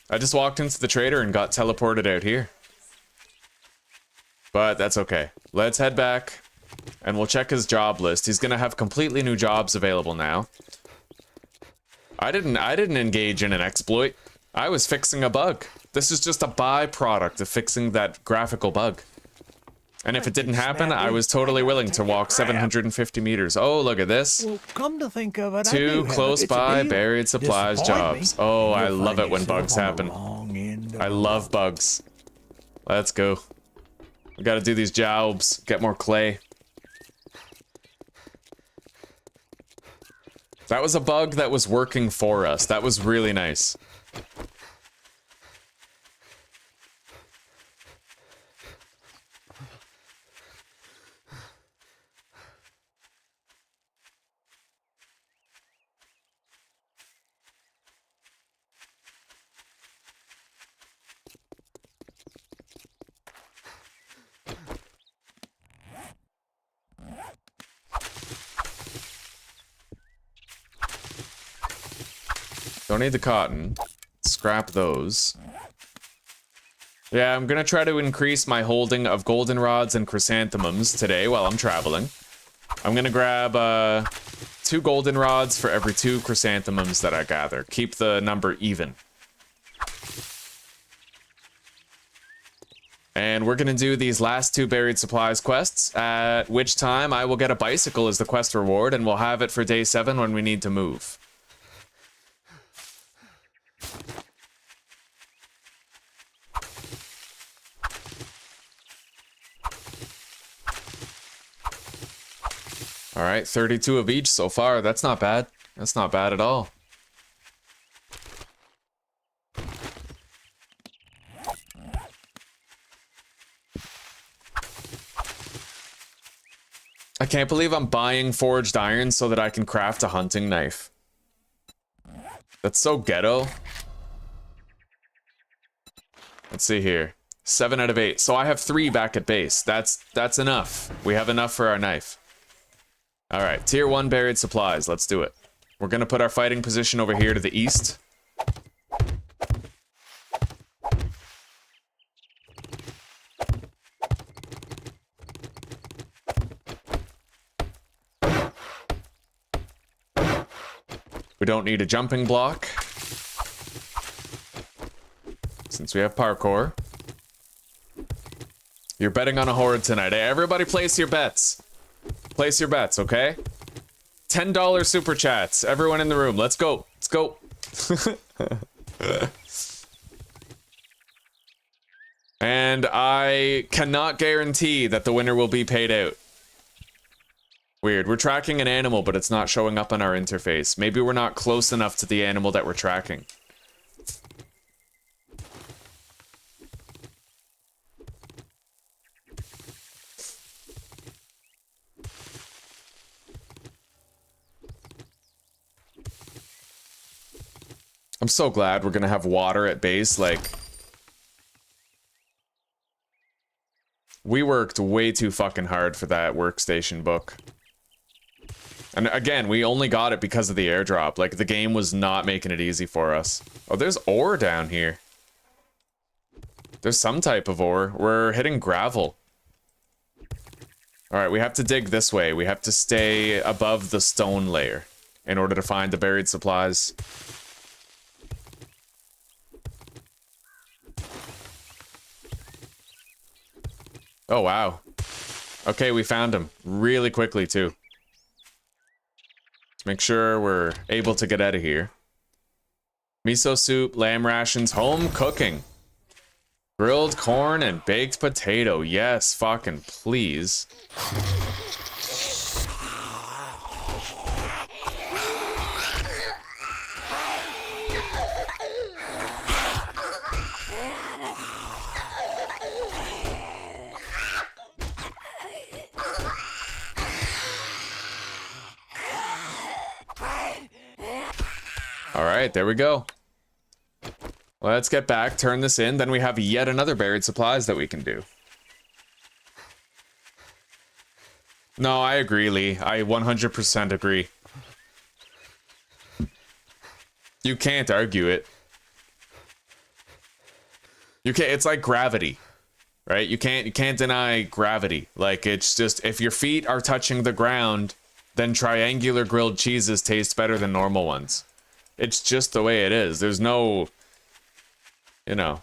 I just walked into the trader and got teleported out here. But that's okay. Let's head back and we'll check his job list. He's gonna have completely new jobs available now. I didn't engage in an exploit. I was fixing a bug. This is just a byproduct of fixing that graphical bug. And if it didn't happen, I was totally willing to walk 750 meters. Oh, look at this. Well, come to think of it, I 2 do have close it. It's a by deal. buried supplies Disappoint me, jobs. Oh, I you'll love find it when yourself bugs on the happen. wrong end end of I love bugs. Let's go. We gotta do these jobs. Get more clay. That was a bug that was working for us. That was really nice. Don't need the cotton. Scrap those. Yeah, I'm gonna try to increase my holding of goldenrods and chrysanthemums today while I'm traveling. I'm gonna grab 2 goldenrods for every 2 chrysanthemums that I gather. Keep the number even. And we're gonna do these last 2 buried supplies quests, at which time I will get a bicycle as the quest reward, and we'll have it for day 7 when we need to move. All right, 32 of each so far. That's not bad. That's not bad at all. I can't believe I'm buying forged iron so that I can craft a hunting knife. That's so ghetto. Let's see here. 7 out of 8. So I have 3 back at base. That's enough. We have enough for our knife. All right, tier 1 buried supplies. Let's do it. We're gonna put our fighting position over here to the east. We don't need a jumping block, since we have parkour. You're betting on a horde tonight. Hey, everybody place your bets. Place your bets, okay? $10 super chats. Everyone in the room, let's go. Let's go. And I cannot guarantee that the winner will be paid out. Weird. We're tracking an animal, but it's not showing up on our interface. Maybe we're not close enough to the animal that we're tracking. I'm so glad we're gonna have water at base. Like, we worked way too fucking hard for that workstation book. And again, we only got it because of the airdrop. Like, the game was not making it easy for us. Oh, there's ore down here. There's some type of ore. We're hitting gravel. Alright, we have to dig this way. We have to stay above the stone layer in order to find the buried supplies. Oh, wow. Okay, we found him. Really quickly, too. Let's make sure we're able to get out of here. Miso soup, lamb rations, home cooking. Grilled corn and baked potato. Yes, fucking please. All right, there we go. Let's get back, turn this in, then we have yet another buried supplies that we can do. No, I agree, Lee. I 100% agree. You can't argue it. You can't, it's like gravity, right? You can't deny gravity. Like, it's just, if your feet are touching the ground, then triangular grilled cheeses taste better than normal ones. It's just the way it is. There's no, you know.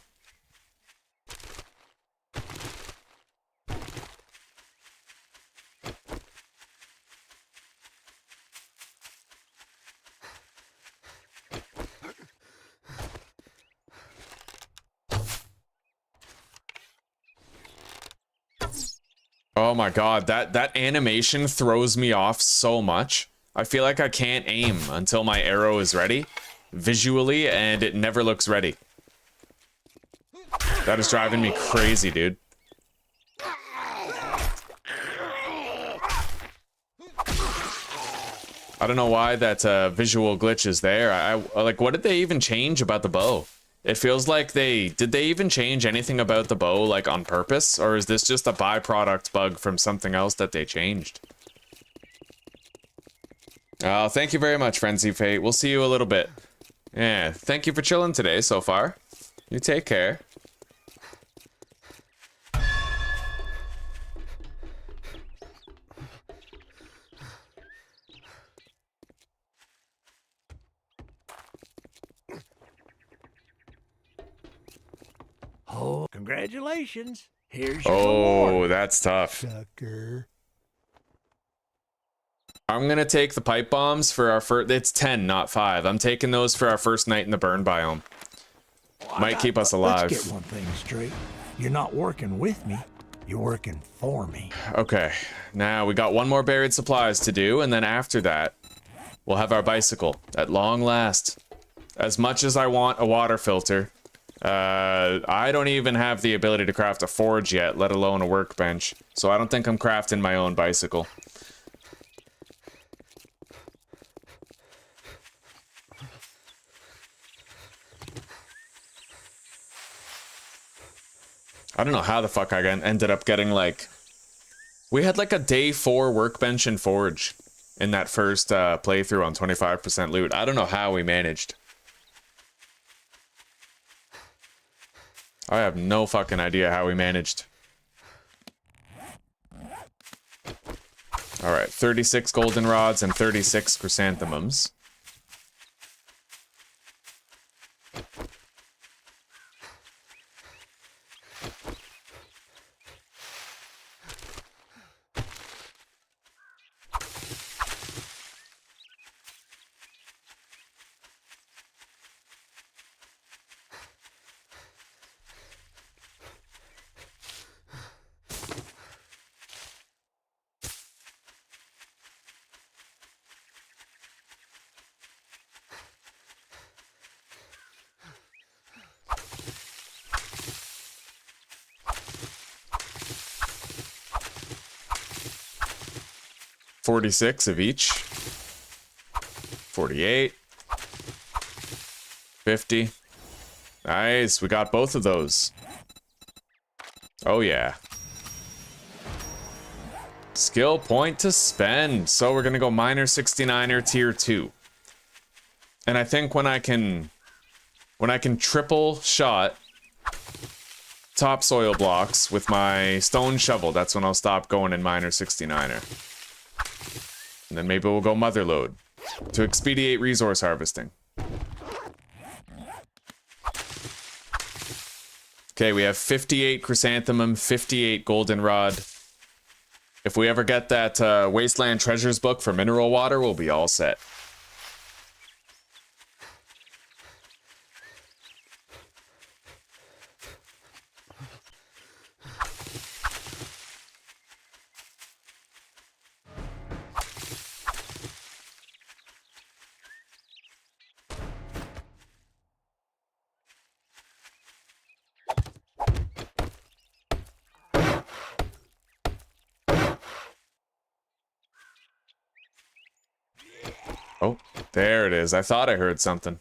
Oh my god, that animation throws me off so much. I feel like I can't aim until my arrow is ready, visually, and it never looks ready. That is driving me crazy, dude. I don't know why that visual glitch is there. I like, what did they even change about the bow? It feels like did they even change anything about the bow, like, on purpose? Or is this just a byproduct bug from something else that they changed? Oh, thank you very much, Frenzy Fate. We'll see you a little bit. Yeah, thank you for chilling today so far. You take care. Oh, congratulations. Here's your Oh, reward, that's tough. sucker. I'm gonna take the pipe bombs for our first. It's 10, not 5. I'm taking those for our first night in the burn biome. Might keep us alive. Let's get one thing straight. You're not working with me. You're working for me. Okay, now we got one more buried supplies to do, and then after that, we'll have our bicycle at long last. As much as I want a water filter, I don't even have the ability to craft a forge yet, let alone a workbench. So I don't think I'm crafting my own bicycle. I don't know how the fuck I ended up getting, like... We had like a day 4 workbench and forge in that first playthrough on 25% loot. I don't know how we managed. I have no fucking idea how we managed. Alright, 36 golden rods and 36 chrysanthemums. $46 of each. 48. 50. Nice, we got both of those. Oh yeah. Skill point to spend. So we're gonna go miner 69er tier 2. And I think when I can triple shot topsoil blocks with my stone shovel, that's when I'll stop going in miner 69er. And then maybe we'll go mother load to expedite resource harvesting. Okay, we have 58 chrysanthemum, 58 goldenrod. If we ever get that Wasteland Treasures book for mineral water, we'll be all set. Oh, there it is. I thought I heard something.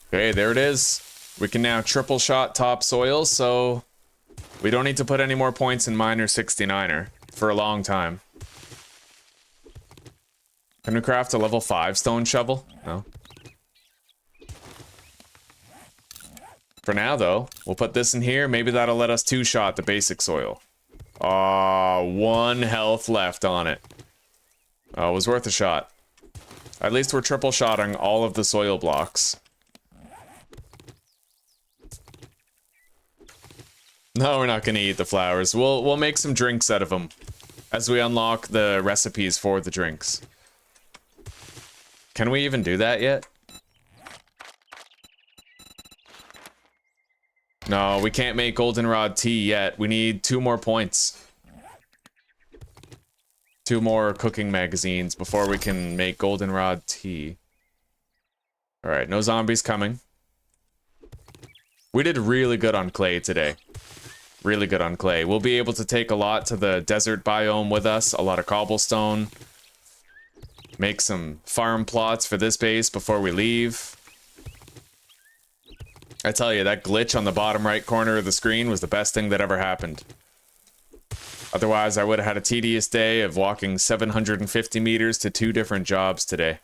Okay, there it is. We can now triple shot topsoil, so we don't need to put any more points in miner 69er for a long time. Can we craft a level 5 stone shovel? No. For now, though, we'll put this in here. Maybe that'll let us two-shot the basic soil. Aw, 1 health left on it. Oh, it was worth a shot. At least we're triple-shotting all of the soil blocks. No, we're not gonna eat the flowers. We'll make some drinks out of them as we unlock the recipes for the drinks. Can we even do that yet? No, we can't make goldenrod tea yet. We need 2 more points. 2 more cooking magazines before we can make goldenrod tea. Alright, no zombies coming. We did really good on clay today. Really good on clay. We'll be able to take a lot to the desert biome with us, a lot of cobblestone. Make some farm plots for this base before we leave. I tell you, that glitch on the bottom right corner of the screen was the best thing that ever happened. Otherwise, I would have had a tedious day of walking 750 meters to 2 different jobs today.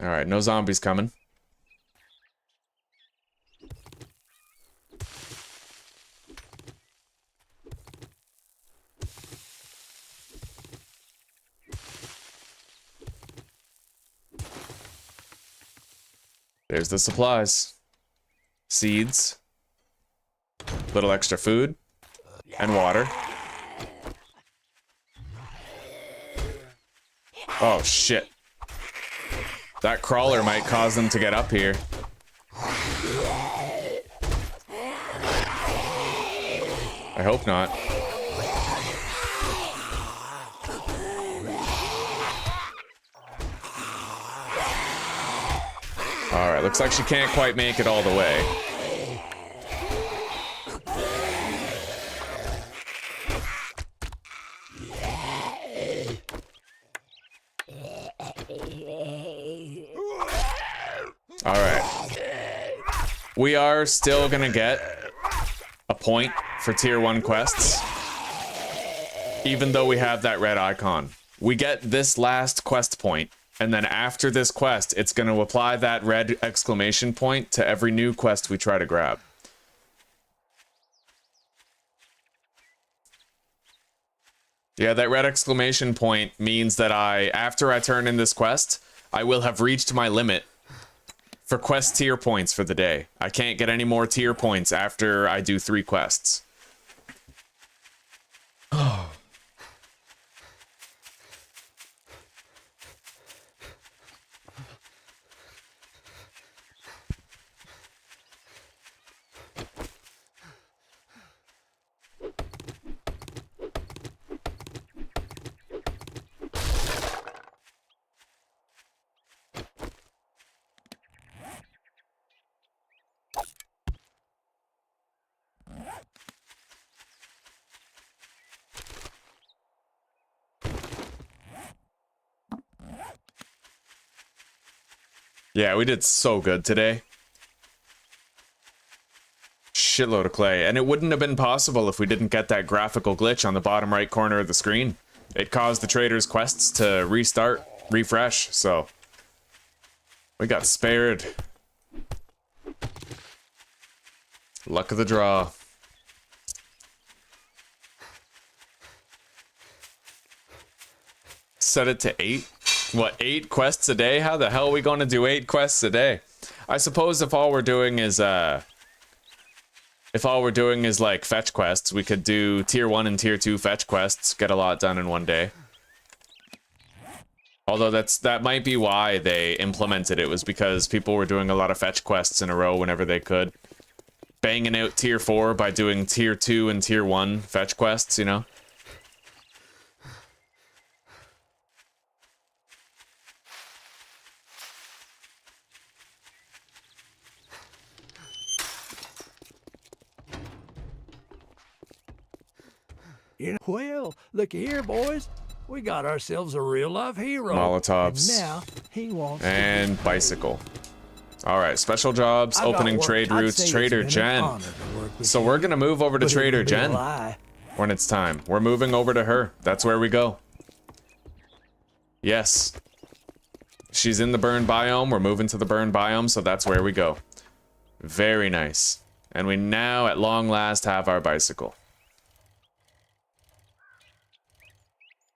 Alright, no zombies coming. There's the supplies. Seeds. Little extra food. And water. Oh, shit. That crawler might cause them to get up here. I hope not. Alright, looks like she can't quite make it all the way. Alright. We are still gonna get a point for tier 1 quests, even though we have that red icon. We get this last quest point, and then after this quest, it's gonna apply that red exclamation point to every new quest we try to grab. Yeah, that red exclamation point means that after I turn in this quest, I will have reached my limit for quest tier points for the day. I can't get any more tier points after I do 3 quests. Oh. Yeah, we did so good today. Shitload of clay. And it wouldn't have been possible if we didn't get that graphical glitch on the bottom right corner of the screen. It caused the trader's quests to refresh, so we got spared. Luck of the draw. Set it to 8. What, 8 quests a day? How the hell are we going to do 8 quests a day? I suppose if all we're doing is like fetch quests, we could do tier 1 and tier 2 fetch quests, get a lot done in one day. Although that might be why they implemented it, was because people were doing a lot of fetch quests in a row whenever they could. Banging out tier 4 by doing tier 2 and tier 1 fetch quests, you know? Well, look here, boys. We got ourselves a real-life hero. Molotovs. And now he wants and bicycle. Alright, special jobs, opening trade routes, Trader Jen. So we're gonna move over to Trader Jen when it's time. We're moving over to her. That's where we go. Yes. She's in the burn biome. We're moving to the burn biome, so that's where we go. Very nice. And we now, at long last, have our bicycle.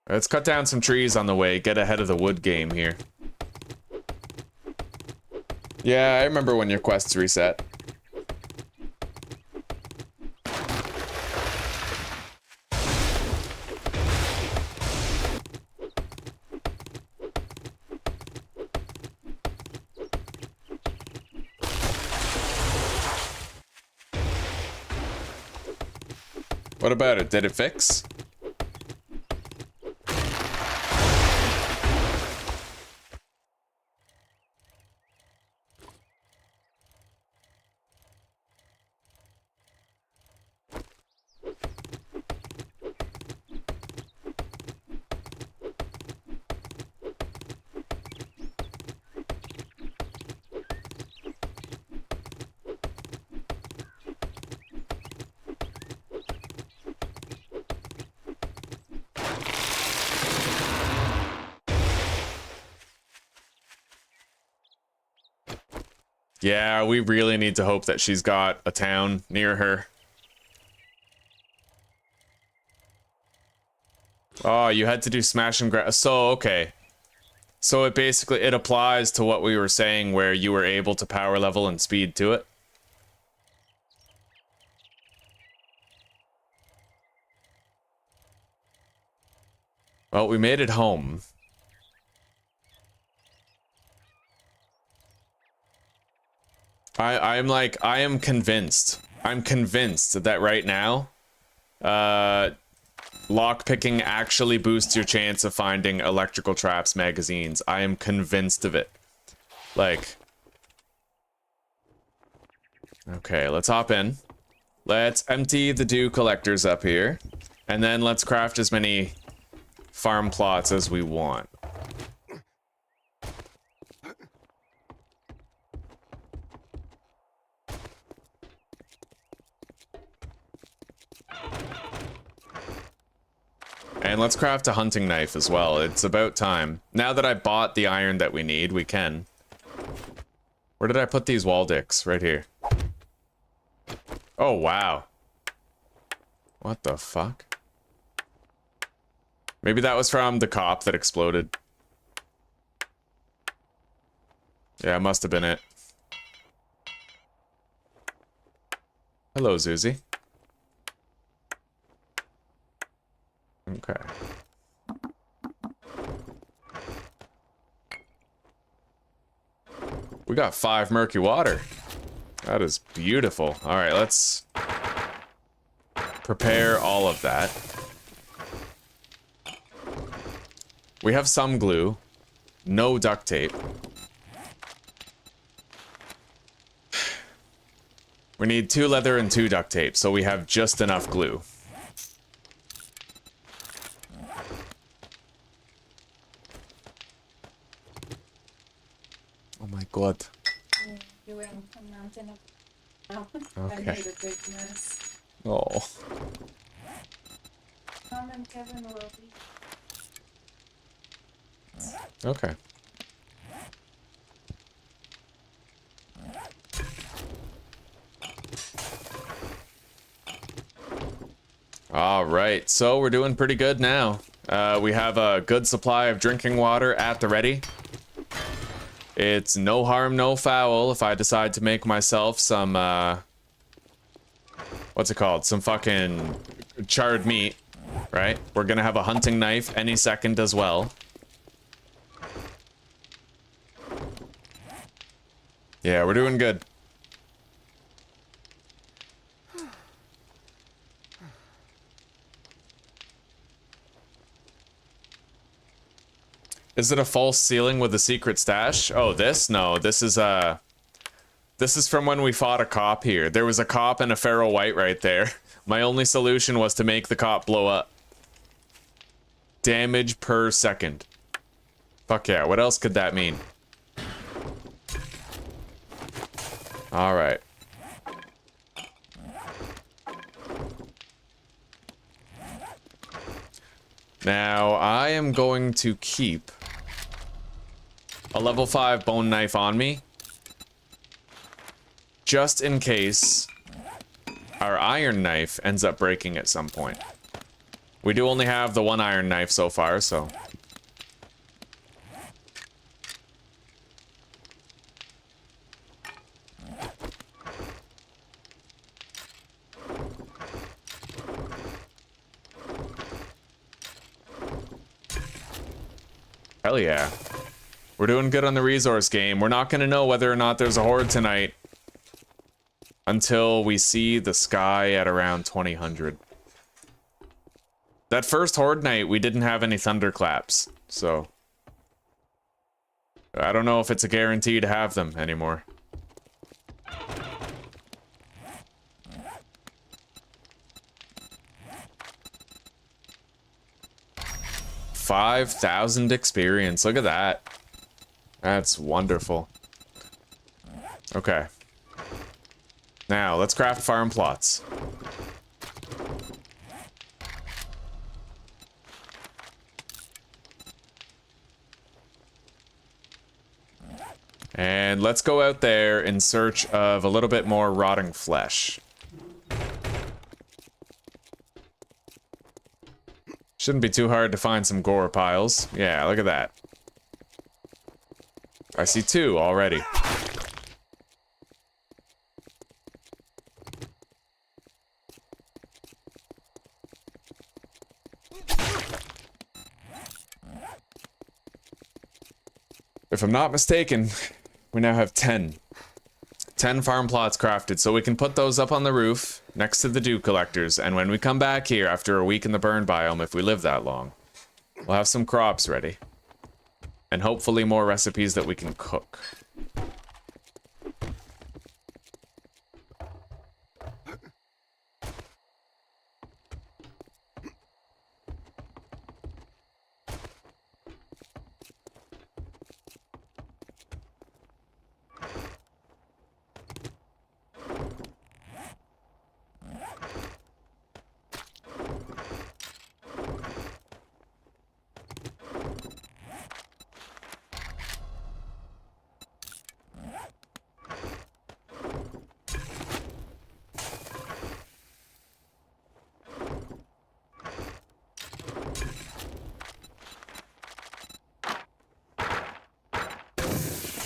Let's cut down some trees on the way, get ahead of the wood game here. Yeah, I remember when your quests reset. What about it? Did it fix? Yeah, we really need to hope that she's got a town near her. Oh, you had to do smash and grab. So, okay. So it basically, it applies to what we were saying where you were able to power level and speed to it. Well, we made it home. I am convinced. I'm convinced that right now, lockpicking actually boosts your chance of finding electrical traps magazines. I am convinced of it. Like, okay, let's hop in. Let's empty the dew collectors up here, and then let's craft as many farm plots as we want. And let's craft a hunting knife as well. It's about time. Now that I bought the iron that we need, we can. Where did I put these wall dicks? Right here. Oh, wow. What the fuck? Maybe that was from the cop that exploded. Yeah, it must have been it. Hello, Zuzi. Okay. We got 5 murky water. That is beautiful. All right, let's prepare all of that. We have some glue, no duct tape. We need 2 leather and 2 duct tape, so we have just enough glue. Oh my god. You were on a mountain of... I Okay. made a big mess. Oh. Tom and Kevin will be... Okay. All right, so we're doing pretty good now. We have a good supply of drinking water at the ready. It's no harm, no foul if I decide to make myself some, what's it called? Some fucking charred meat, right? We're gonna have a hunting knife any second as well. Yeah, we're doing good. Is it a false ceiling with a secret stash? Oh, this? No, this is from when we fought a cop here. There was a cop and a feral white right there. My only solution was to make the cop blow up. Damage per second. Fuck yeah, what else could that mean? Alright. Now, I am going to keep a level 5 bone knife on me. just in case our iron knife ends up breaking at some point. We do only have the one iron knife so far, so... Hell yeah. We're doing good on the resource game. We're not gonna know whether or not there's a horde tonight until we see the sky at around 2000. That first horde night, we didn't have any thunderclaps, so... I don't know if it's a guarantee to have them anymore. $5,000 experience. Look at that. That's wonderful. Okay. Now, let's craft farm plots. And let's go out there in search of a little bit more rotting flesh. Shouldn't be too hard to find some gore piles. Yeah, look at that. I see 2 already. If I'm not mistaken, we now have 10. 10 farm plots crafted, so we can put those up on the roof next to the dew collectors, and when we come back here after a week in the burn biome, if we live that long, we'll have some crops ready. And hopefully more recipes that we can cook.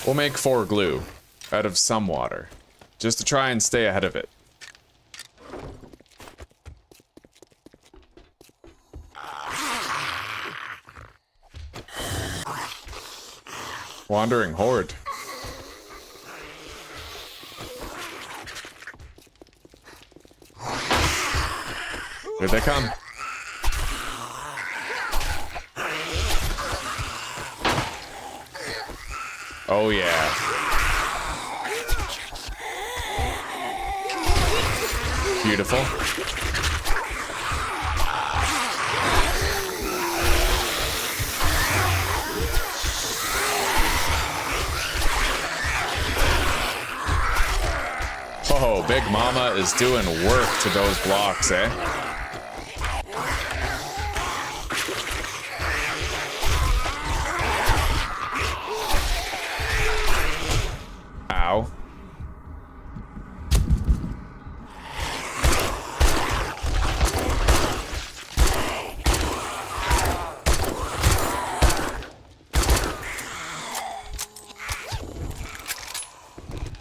We'll make 4 glue out of some water, just to try and stay ahead of it. Wandering horde. Here they come. Oh yeah. Beautiful. Oh, Big Mama is doing work to those blocks, eh? Ow.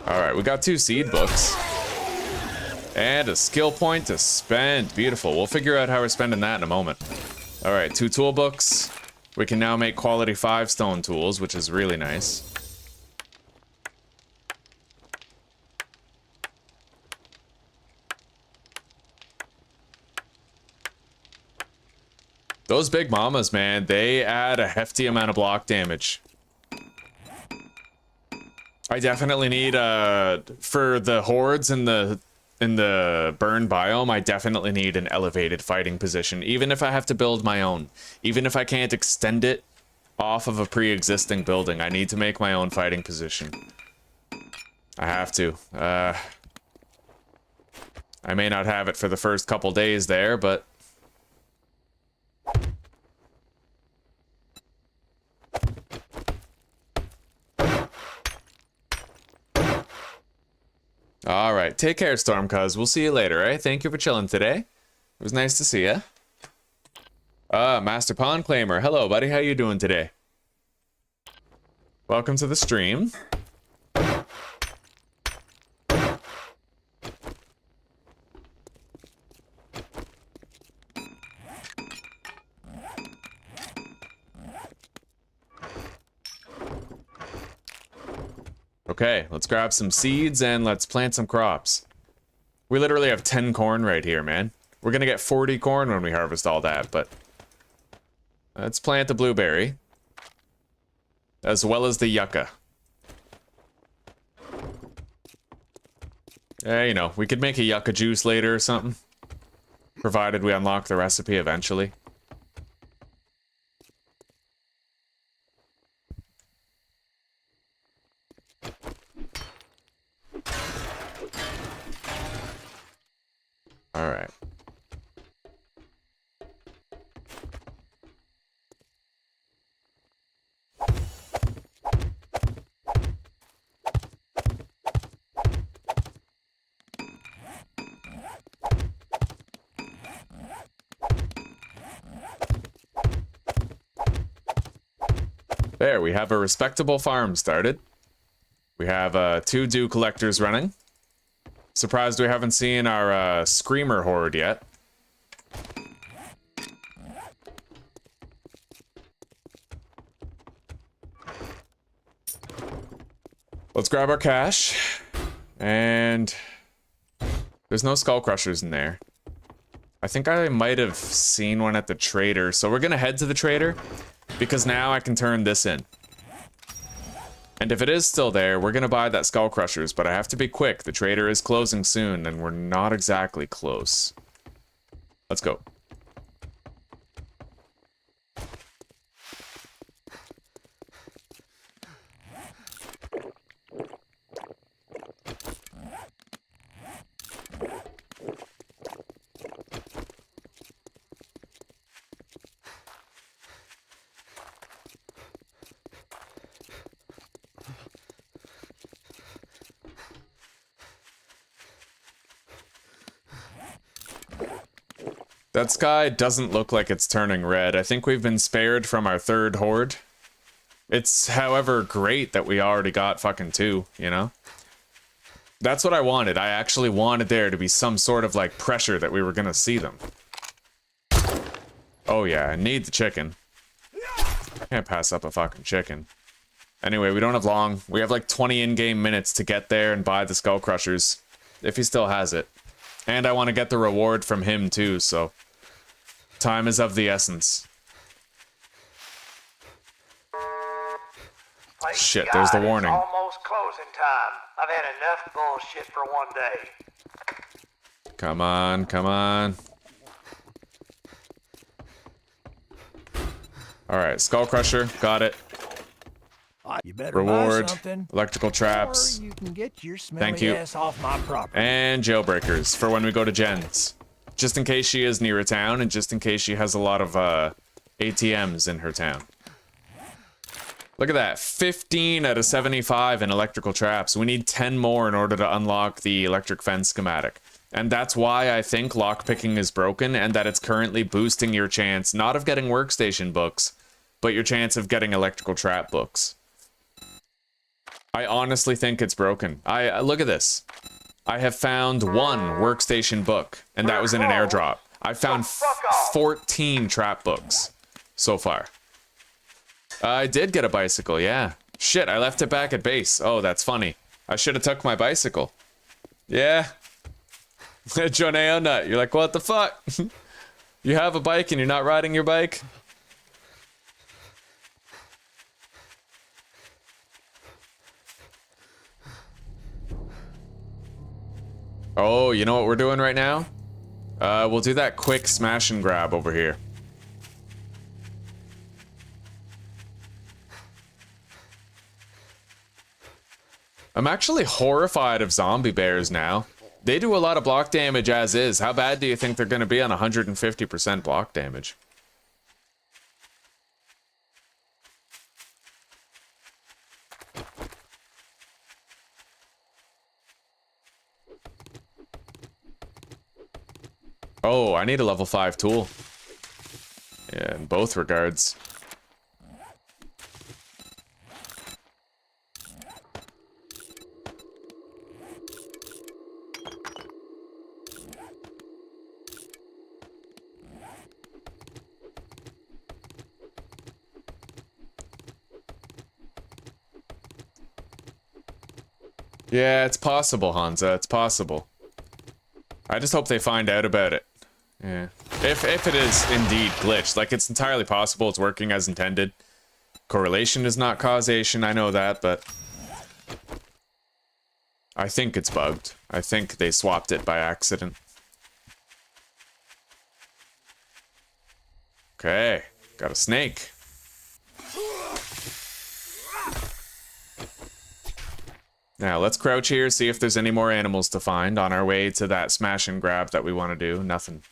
Alright, we got 2 seed books. And a skill point to spend. Beautiful. We'll figure out how we're spending that in a moment. Alright, 2 tool books. We can now make quality 5 stone tools, which is really nice. Those big mamas, man, they add a hefty amount of block damage. I definitely need, for the hordes in the burn biome, I definitely need an elevated fighting position, even if I have to build my own. Even if I can't extend it off of a pre-existing building, I need to make my own fighting position. I have to. I may not have it for the first couple days there, but... All right, take care, Storm Cuz. We'll see you later, eh? Thank you for chilling today. It was nice to see you. Master Pond Claimer. Hello, buddy. How you doing today? Welcome to the stream. Okay, let's grab some seeds and let's plant some crops. We literally have 10 corn right here, man. We're gonna get 40 corn when we harvest all that, but let's plant the blueberry as well as the yucca. Yeah, you know, we could make a yucca juice later or something, provided we unlock the recipe eventually. All right. There, we have a respectable farm started. We have 2 dew collectors running. Surprised we haven't seen our screamer horde yet. Let's grab our cash. And there's no skull crushers in there. I think I might have seen one at the trader, so we're gonna head to the trader because now I can turn this in. And if it is still there, we're gonna buy that skull crushers, but I have to be quick. The trader is closing soon, and we're not exactly close. Let's go. That sky doesn't look like it's turning red. I think we've been spared from our 3rd horde. It's, however, great that we already got fucking 2, you know? That's what I wanted. I actually wanted there to be some sort of, like, pressure that we were gonna see them. Oh yeah, I need the chicken. Can't pass up a fucking chicken. Anyway, we don't have long. We have like 20 in-game minutes to get there and buy the skull crushers. If he still has it. And I want to get the reward from him too, so time is of the essence. Shit, there's the warning. It's almost closing time. I've had enough bullshit for one day. Come on, come on. Alright, skull crusher, got it. You better Reward, buy something, electrical traps. or you can get your Thank smelly you. ass off my property. And jailbreakers for when we go to Jen's. Just in case she is near a town and just in case she has a lot of ATMs in her town. Look at that, 15 out of 75 in electrical traps. We need 10 more in order to unlock the electric fence schematic. And that's why I think lockpicking is broken and that it's currently boosting your chance, not of getting workstation books, but your chance of getting electrical trap books. I honestly think it's broken. Look at this. I have found 1 workstation book, and that was in an airdrop. I found 14 trap books so far. I did get a bicycle, yeah. Shit, I left it back at base. Oh, that's funny. I should have took my bicycle. Yeah. Joneo Nut, you're like, what the fuck? You have a bike and you're not riding your bike? Oh, you know what we're doing right now? We'll do that quick smash and grab over here. I'm actually horrified of zombie bears now. They do a lot of block damage as is. How bad do you think they're going to be on 150% block damage? Oh, I need a level 5 tool. Yeah, in both regards. Yeah, it's possible, Hansa. It's possible. I just hope they find out about it. Yeah. If it is indeed glitched, like it's entirely possible it's working as intended. Correlation is not causation, I know that, but I think it's bugged. I think they swapped it by accident. Okay, got a snake. Now, let's crouch here, see if there's any more animals to find on our way to that smash and grab that we want to do. Nothing.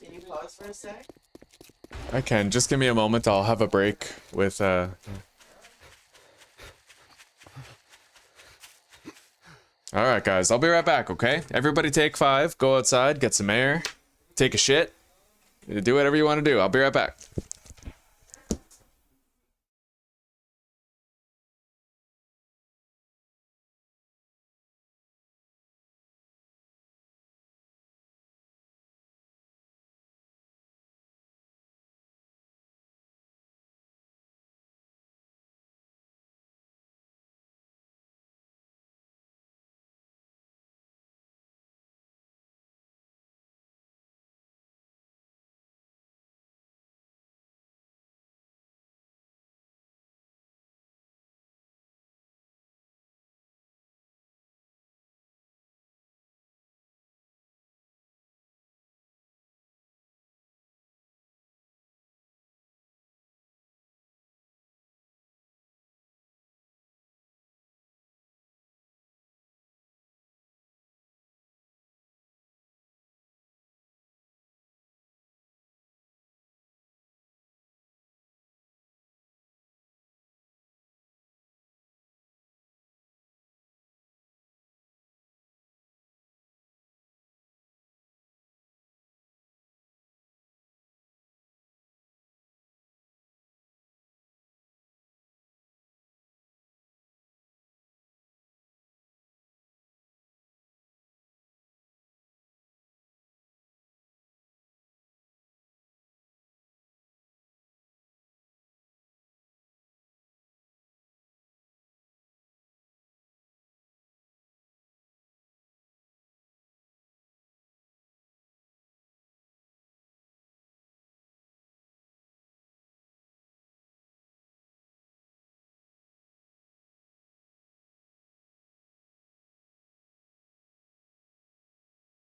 Can you pause for a sec? I can. Just give me a moment. I'll have a break with, Alright, guys. I'll be right back, okay? Everybody take 5. Go outside. Get some air. Take a shit. Do whatever you want to do. I'll be right back.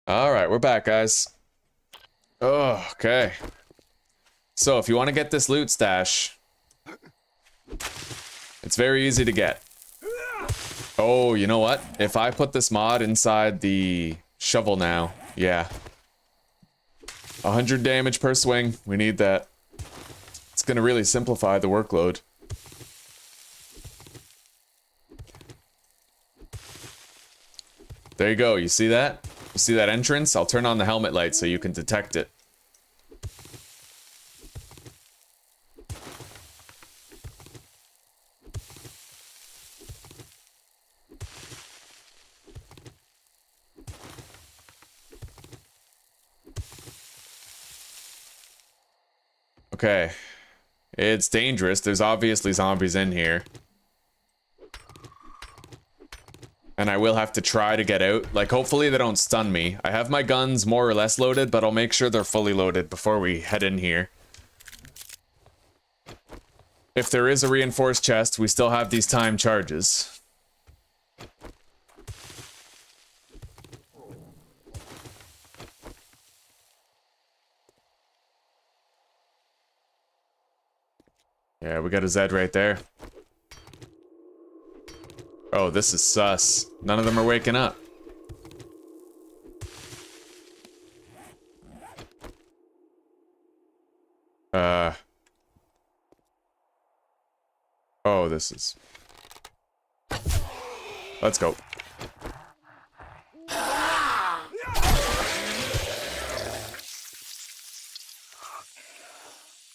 Alright, we're back, guys. Oh, okay. So, if you want to get this loot stash, it's very easy to get. Oh, you know what? If I put this mod inside the shovel now, yeah. 100 damage per swing. We need that. It's gonna really simplify the workload. There you go. You see that? You see that entrance? I'll turn on the helmet light so you can detect it. Okay. It's dangerous. There's obviously zombies in here. And I will have to try to get out. Like, hopefully they don't stun me. I have my guns more or less loaded, but I'll make sure they're fully loaded before we head in here. If there is a reinforced chest, we still have these time charges. Yeah, we got a Zed right there. Oh, this is sus. None of them are waking up. Oh, this is... Let's go.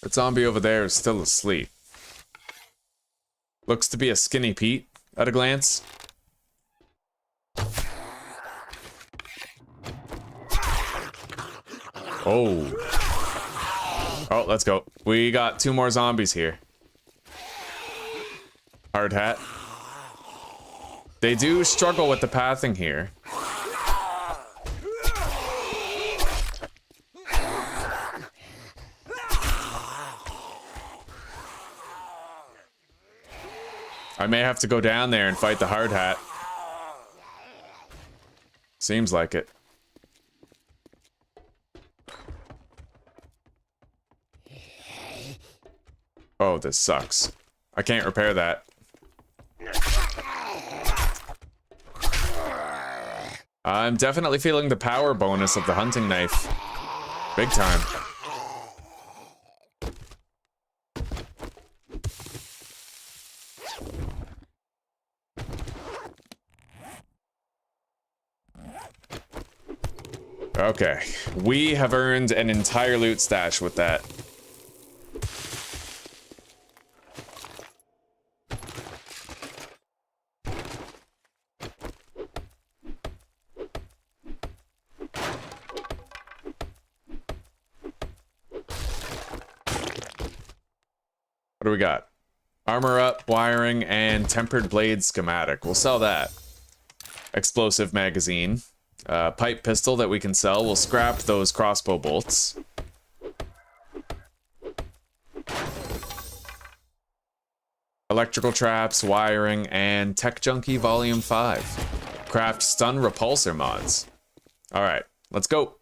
That zombie over there is still asleep. Looks to be a skinny Pete at a glance. Oh. Oh, let's go. We got 2 more zombies here. Hard hat. They do struggle with the pathing here. I may have to go down there and fight the hard hat. Seems like it. Oh, this sucks. I can't repair that. I'm definitely feeling the power bonus of the hunting knife. Big time. Okay, we have earned an entire loot stash with that. What do we got? Armor up, wiring, and tempered blade schematic. We'll sell that. Explosive magazine. Pipe pistol that we can sell. We'll scrap those crossbow bolts. Electrical traps, wiring, and Tech Junkie Volume 5. Craft stun repulsor mods. Alright, let's go.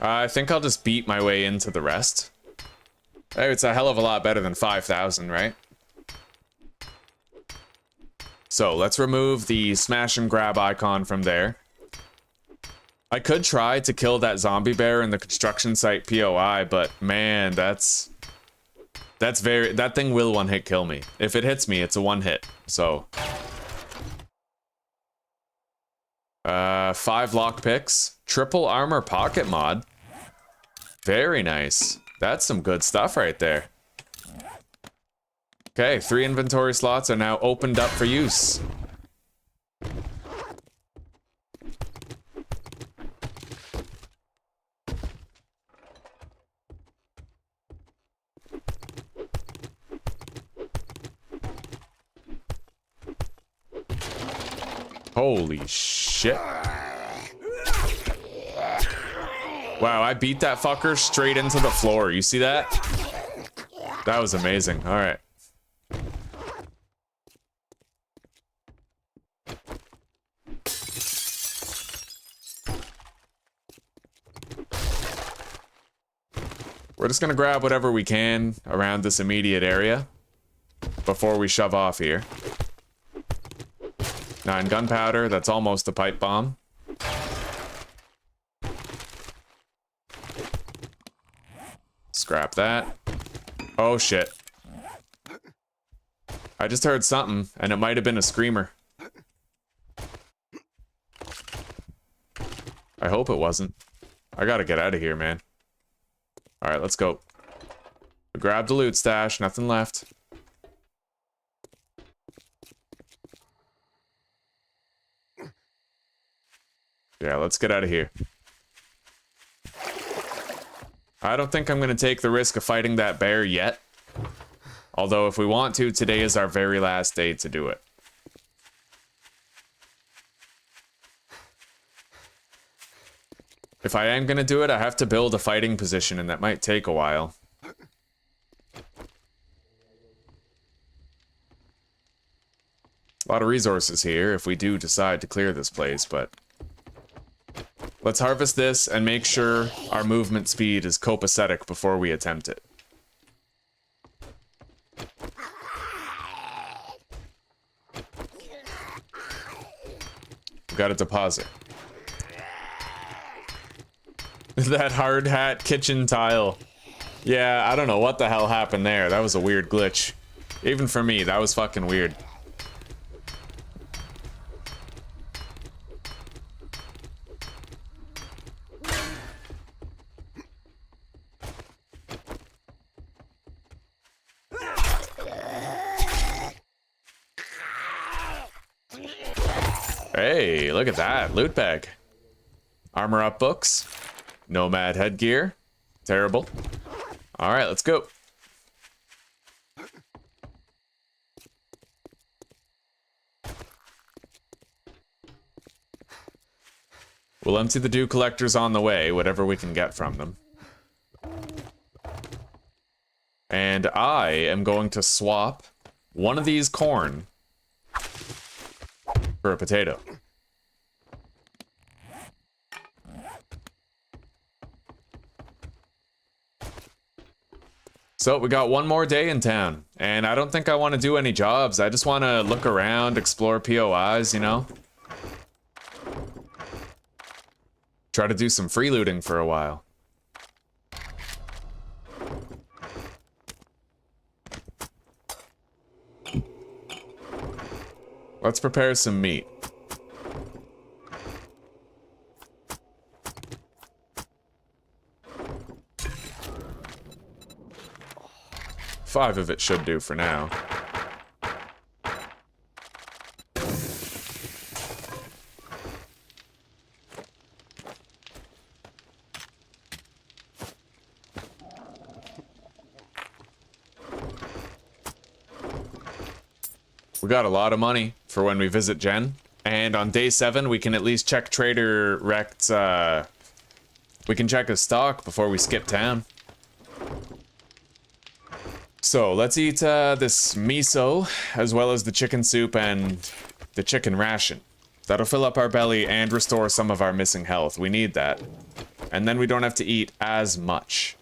I think I'll just beat my way into the rest. Hey, it's a hell of a lot better than 5,000, right? So let's remove the smash and grab icon from there. I could try to kill that zombie bear in the construction site POI, but man, that thing will one-hit kill me. If it hits me, it's a one-hit, so. 5 lockpicks, triple armor pocket mod. Very nice. That's some good stuff right there. Okay, 3 inventory slots are now opened up for use. Holy shit. Wow, I beat that fucker straight into the floor. You see that? That was amazing. All right. We're just gonna grab whatever we can around this immediate area before we shove off here. 9 gunpowder, that's almost a pipe bomb. Scrap that. Oh shit. I just heard something, and it might have been a screamer. I hope it wasn't. I gotta get out of here, man. Alright, let's go. Grab the loot stash, nothing left. Yeah, let's get out of here. I don't think I'm going to take the risk of fighting that bear yet. Although if we want to, today is our very last day to do it. If I am going to do it, I have to build a fighting position, and that might take a while. A lot of resources here if we do decide to clear this place, but let's harvest this and make sure our movement speed is copacetic before we attempt it. We got a deposit. That hard hat kitchen tile. Yeah, I don't know what the hell happened there. That was a weird glitch. Even for me, that was fucking weird. Hey, look at that. Loot bag. Armor up books. Nomad headgear. Terrible. Alright, let's go. We'll empty the dew collectors on the way, whatever we can get from them. And I am going to swap one of these corn for a potato. So we got one more day in town, and I don't think I want to do any jobs. I just want to look around, explore POIs, you know? Try to do some free looting for a while. Let's prepare some meat. Five of it should do for now. We got a lot of money for when we visit Jen. And on day 7, we can at least check Trader Rect's, we can check his stock before we skip town. So, let's eat this miso, as well as the chicken soup and the chicken ration. That'll fill up our belly and restore some of our missing health. We need that. And then we don't have to eat as much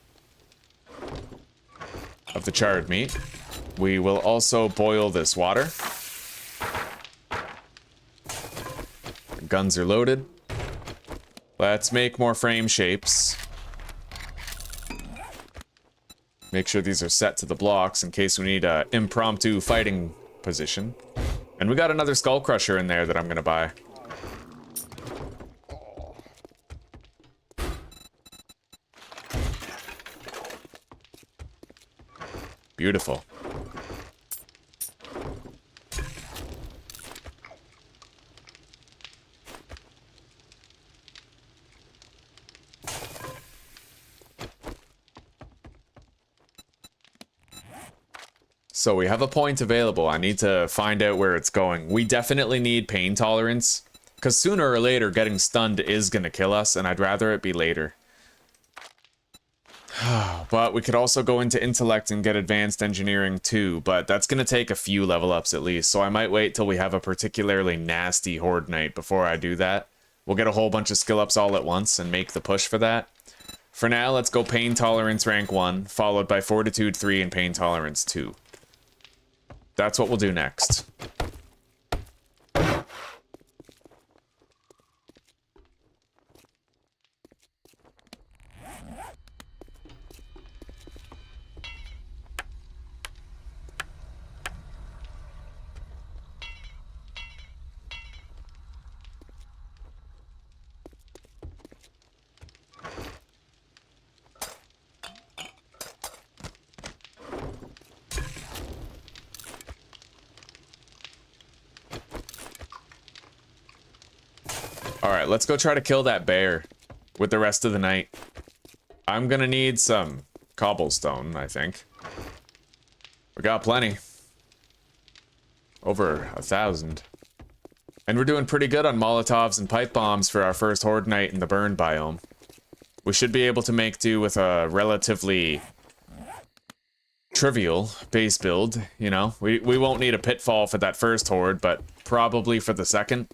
of the charred meat. We will also boil this water. Our guns are loaded. Let's make more frame shapes. Make sure these are set to the blocks in case we need a impromptu fighting position. And we got another skull crusher in there that I'm gonna buy. Beautiful. So we have a point available. I need to find out where it's going. We definitely need pain tolerance, because sooner or later getting stunned is going to kill us, and I'd rather it be later. But we could also go into intellect and get advanced engineering too, but that's going to take a few level ups at least, so I might wait till we have a particularly nasty horde night before I do that. We'll get a whole bunch of skill ups all at once and make the push for that. For now, let's go pain tolerance rank 1, followed by fortitude 3 and pain tolerance 2. That's what we'll do next. Alright, let's go try to kill that bear with the rest of the night. I'm gonna need some cobblestone, I think. We got plenty. Over 1,000. And we're doing pretty good on Molotovs and pipe bombs for our first horde night in the burn biome. We should be able to make do with a relatively trivial base build, you know. We won't need a pitfall for that first horde, but probably for the second.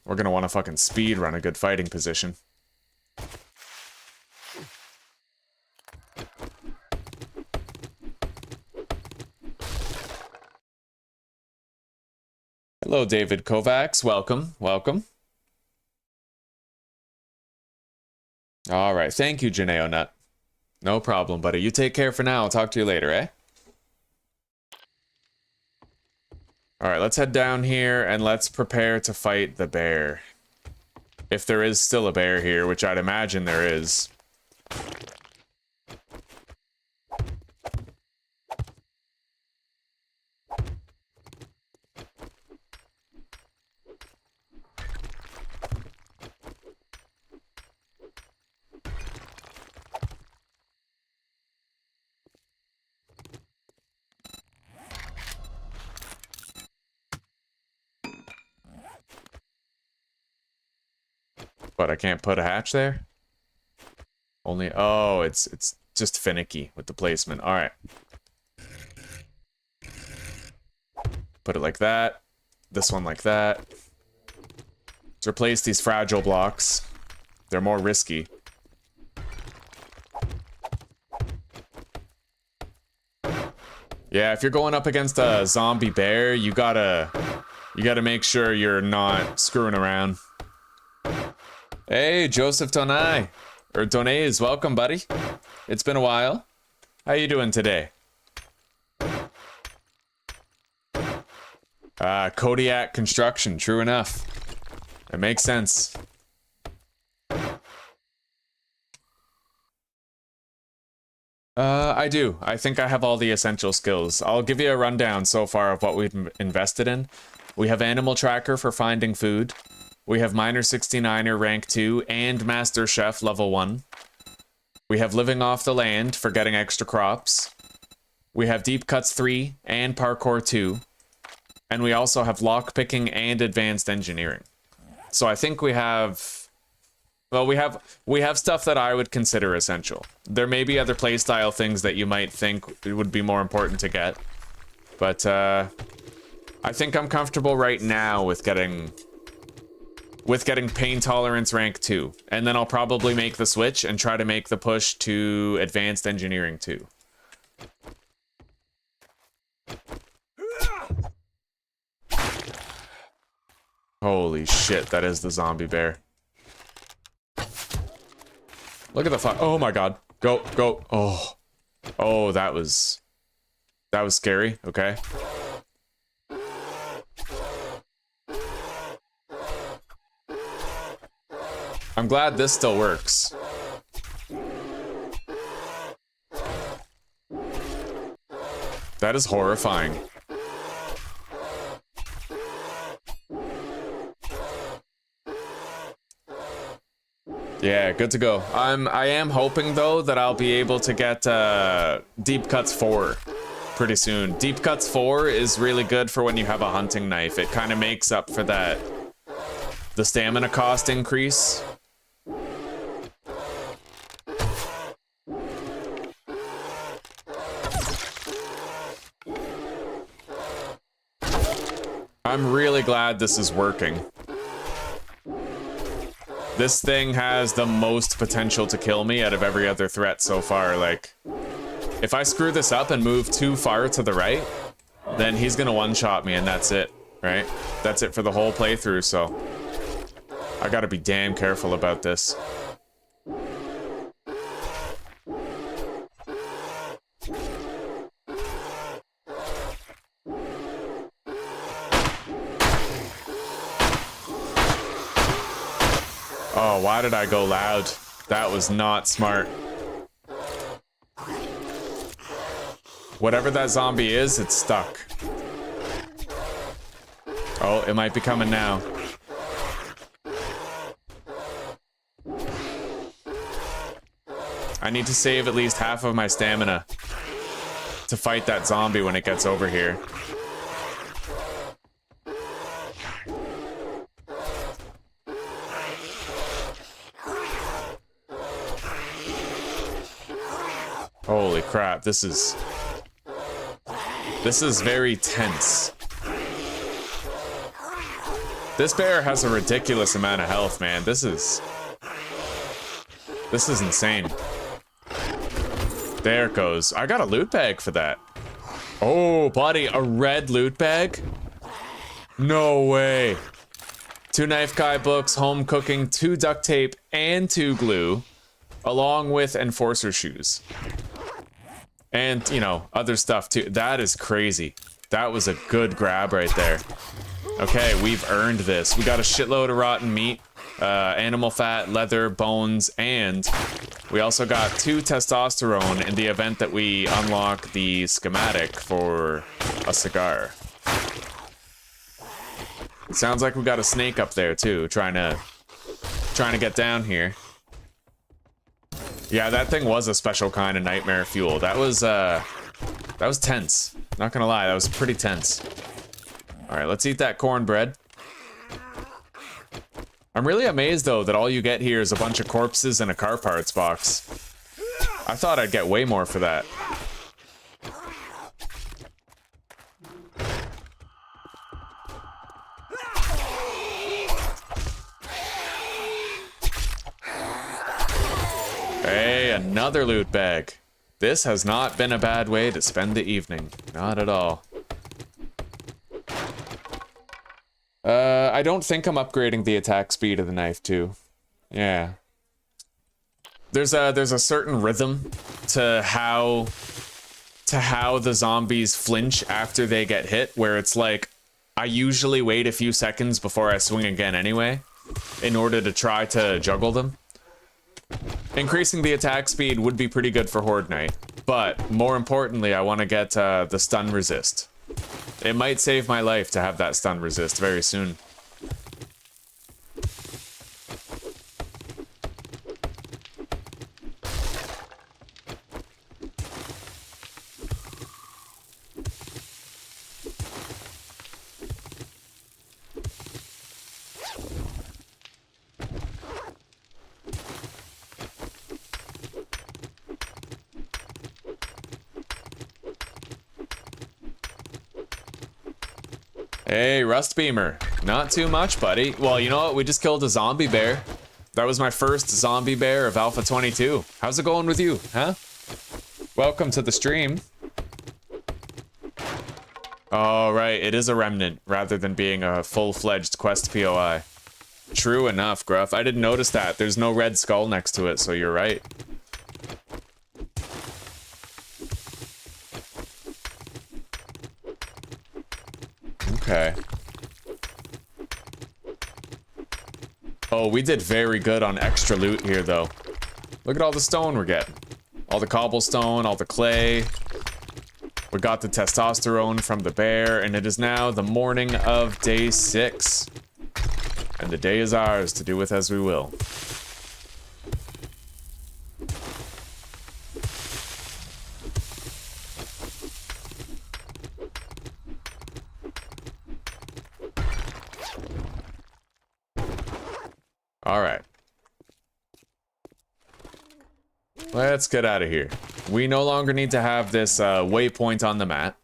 We're gonna want to fucking speed run a good fighting position. Hello, David Kovacs. Welcome, welcome. All right, thank you, Janeo Nut. No problem, buddy. You take care for now. I'll talk to you later, eh? All right, let's head down here and let's prepare to fight the bear. If there is still a bear here, which I'd imagine there is. But I can't put a hatch there? Only, oh, it's just finicky with the placement. All right. Put it like that. This one like that. Let's replace these fragile blocks. They're more risky. Yeah, if you're going up against a zombie bear, you gotta make sure you're not screwing around. Hey, Joseph Donai, or Donays, welcome, buddy. It's been a while. How you doing today? Kodiak Construction, true enough. It makes sense. I do. I think I have all the essential skills. I'll give you a rundown so far of what we've invested in. We have Animal Tracker for finding food. We have Miner 69er rank 2 and Master Chef level 1. We have Living Off the Land for getting extra crops. We have Deep Cuts 3 and Parkour 2. And we also have Lockpicking and Advanced Engineering. So I think we have... Well, we have stuff that I would consider essential. There may be other playstyle things that you might think would be more important to get. But I think I'm comfortable right now with getting pain tolerance rank 2. And then I'll probably make the switch and try to make the push to advanced engineering 2. Holy shit, that is the zombie bear. Look at the fuck. Oh my god. Go, go. Oh. Oh, that was scary. Okay. I'm glad this still works. That is horrifying. Yeah, good to go. I am hoping though that I'll be able to get Deep Cuts 4 pretty soon. Deep Cuts 4 is really good for when you have a hunting knife. It kind of makes up for the stamina cost increase. I'm really glad this is working. This thing has the most potential to kill me out of every other threat so far. Like, if I screw this up and move too far to the right, then he's gonna one-shot me and that's it, right? That's it for the whole playthrough, so I gotta be damn careful about this. Oh, why did I go loud? That was not smart. Whatever that zombie is, it's stuck. Oh, it might be coming now. I need to save at least half of my stamina to fight that zombie when it gets over here. Holy crap, this is very tense. This bear has a ridiculous amount of health, man. This is insane. There it goes. I got a loot bag for that. Oh, buddy, a red loot bag? No way. 2 knife guy books, home cooking, 2 duct tape, and 2 glue, along with enforcer shoes. And, you know, other stuff too. That is crazy. That was a good grab right there. Okay, we've earned this. We got a shitload of rotten meat, animal fat, leather, bones, and we also got 2 testosterone in the event that we unlock the schematic for a cigar. It sounds like we got a snake up there too, trying to get down here. Yeah, that thing was a special kind of nightmare fuel. That was tense. Not gonna lie, that was pretty tense. All right, let's eat that cornbread. I'm really amazed though that all you get here is a bunch of corpses and a car parts box. I thought I'd get way more for that. Hey, another loot bag. This has not been a bad way to spend the evening. Not at all. I don't think I'm upgrading the attack speed of the knife too. Yeah. There's a certain rhythm to how the zombies flinch after they get hit, where it's like I usually wait a few seconds before I swing again anyway, in order to try to juggle them. Increasing the attack speed would be pretty good for Horde Night, but more importantly, I want to get the stun resist. It might save my life to have that stun resist very soon. Hey, Rust Beamer. Not too much, buddy. Well, you know what? We just killed a zombie bear. That was my first zombie bear of Alpha 22. How's it going with you, huh? Welcome to the stream. Oh, right. It is a remnant rather than being a full-fledged quest POI. True enough, Gruff. I didn't notice that. There's no red skull next to it, so you're right. Okay. Oh, we did very good on extra loot here, though. Look at all the stone we're getting. All the cobblestone, all the clay. We got the testosterone from the bear, and it is now the morning of day 6. And the day is ours to do with as we will. All right. Let's get out of here. We no longer need to have this waypoint on the map.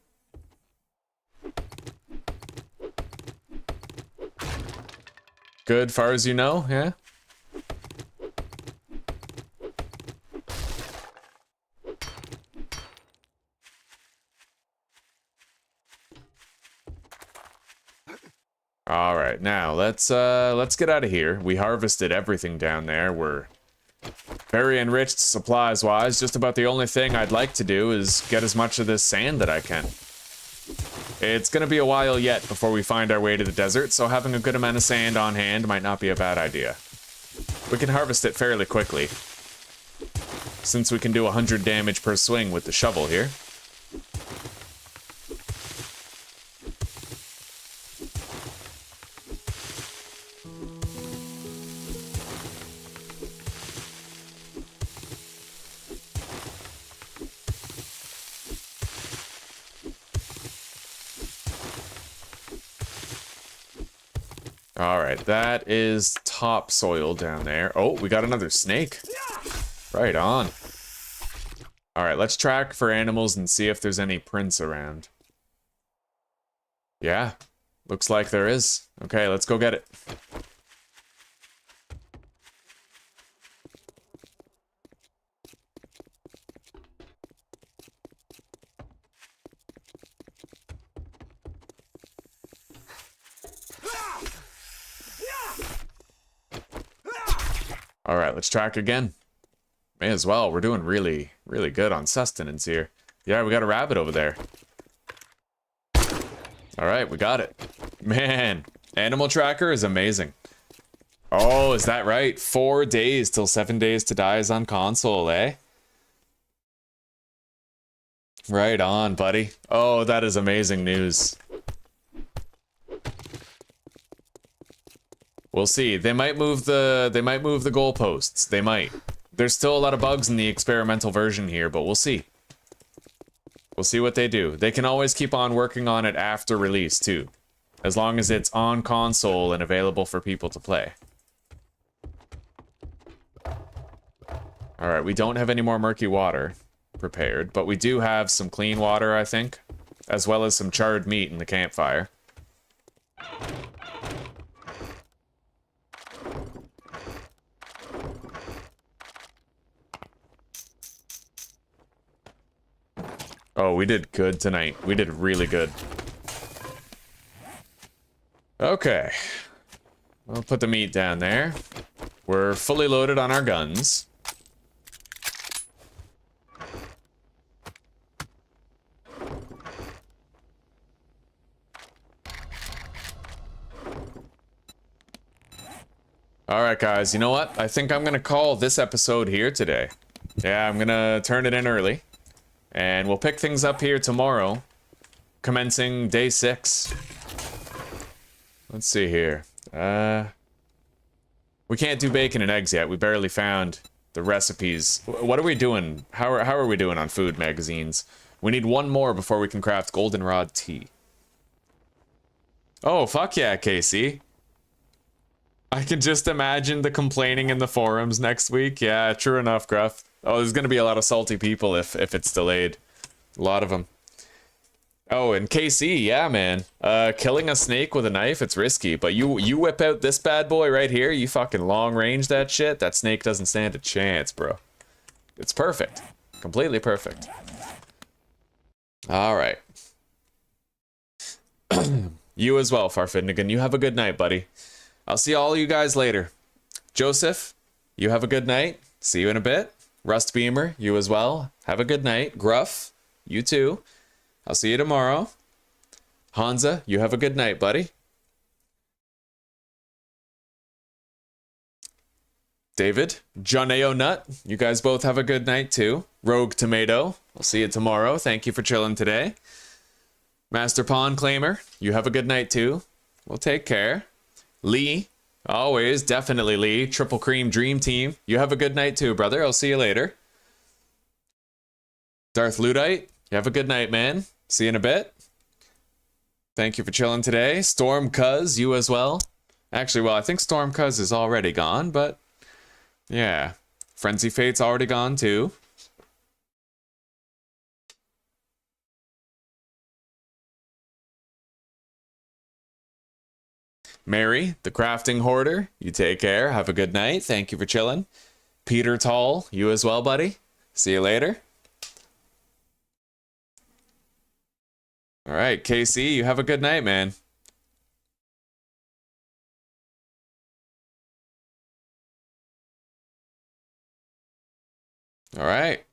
Good far as you know, yeah? All right, now let's get out of here. We harvested everything down there. We're very enriched supplies-wise. Just about the only thing I'd like to do is get as much of this sand that I can. It's gonna be a while yet before we find our way to the desert, so having a good amount of sand on hand might not be a bad idea. We can harvest it fairly quickly, since we can do 100 damage per swing with the shovel here. Alright, that is topsoil down there. Oh, we got another snake. Right on. Alright, let's track for animals and see if there's any prints around. Yeah, looks like there is. Okay, let's go get it. Alright, let's track again. May as well. We're doing really, really good on sustenance here. Yeah, we got a rabbit over there. Alright, we got it. Man, animal tracker is amazing. Oh, is that right? 4 days till 7 days to die is on console, eh? Right on, buddy. Oh, that is amazing news. We'll see. They might move the goalposts. They might. There's still a lot of bugs in the experimental version here, but we'll see. We'll see what they do. They can always keep on working on it after release, too. As long as it's on console and available for people to play. Alright, we don't have any more murky water prepared, but we do have some clean water, I think. As well as some charred meat in the campfire. Oh, we did good tonight. We did really good. Okay. We'll put the meat down there. We're fully loaded on our guns. Alright guys, you know what? I think I'm gonna call this episode here today. Yeah, I'm gonna turn it in early. And we'll pick things up here tomorrow, commencing day 6. Let's see here. We can't do bacon and eggs yet. We barely found the recipes. What are we doing? How are we doing on food magazines? We need one more before we can craft goldenrod tea. Oh, fuck yeah, Casey. I can just imagine the complaining in the forums next week. Yeah, true enough, Gruff. Oh, there's gonna be a lot of salty people if it's delayed. A lot of them. Oh, and KC, yeah, man. Killing a snake with a knife, it's risky. But you whip out this bad boy right here, you fucking long range that shit, that snake doesn't stand a chance, bro. It's perfect. Completely perfect. Alright. You as well, Farfindigan. You have a good night, buddy. I'll see all you guys later. Joseph, you have a good night. See you in a bit. Rust Beamer, you as well. Have a good night. Gruff, you too. I'll see you tomorrow. Hansa, you have a good night, buddy. David, Joneo Nut, you guys both have a good night too. Rogue Tomato, I'll see you tomorrow. Thank you for chilling today. Master Pawn Claimer, you have a good night too. Well, take care. Lee, always, definitely Lee. Triple Cream Dream Team. You have a good night too, brother. I'll see you later. Darth Ludite, you have a good night, man. See you in a bit. Thank you for chilling today. Storm Cuz, you as well. Actually, well, I think Storm Cuz is already gone, but yeah. Frenzy Fate's already gone too. Mary, the crafting hoarder, you take care. Have a good night. Thank you for chilling. Peter Tall, you as well, buddy. See you later. All right, KC, you have a good night, man. All right.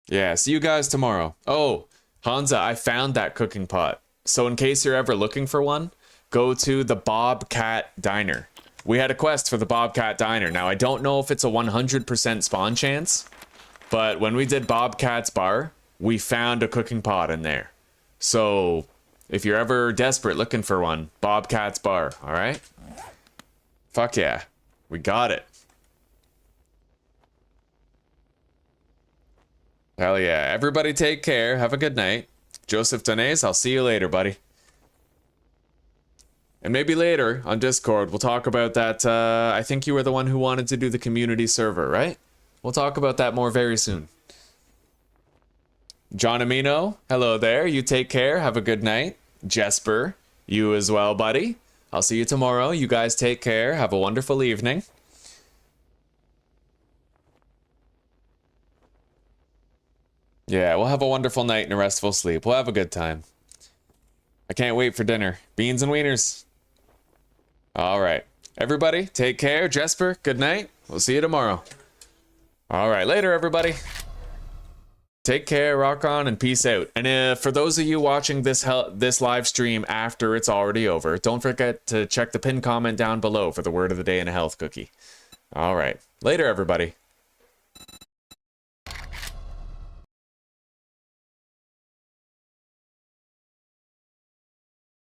Yeah, see you guys tomorrow. Oh, Hansa, I found that cooking pot. So in case you're ever looking for one, go to the Bobcat Diner. We had a quest for the Bobcat Diner. Now, I don't know if it's a 100% spawn chance, but when we did Bobcat's Bar, we found a cooking pot in there. So if you're ever desperate looking for one, Bobcat's Bar, all right? Fuck yeah, we got it. Hell yeah. Everybody take care. Have a good night. Joseph Donays, I'll see you later, buddy. And maybe later on Discord, we'll talk about that. I think you were the one who wanted to do the community server, right? We'll talk about that more very soon. John Amino, hello there. You take care. Have a good night. Jesper, you as well, buddy. I'll see you tomorrow. You guys take care. Have a wonderful evening. Yeah, we'll have a wonderful night and a restful sleep. We'll have a good time. I can't wait for dinner. Beans and wieners. All right. Everybody, take care. Jesper, good night. We'll see you tomorrow. All right. Later, everybody. Take care, rock on, and peace out. And for those of you watching this live stream after it's already over, don't forget to check the pinned comment down below for the word of the day and a health cookie. All right. Later, everybody.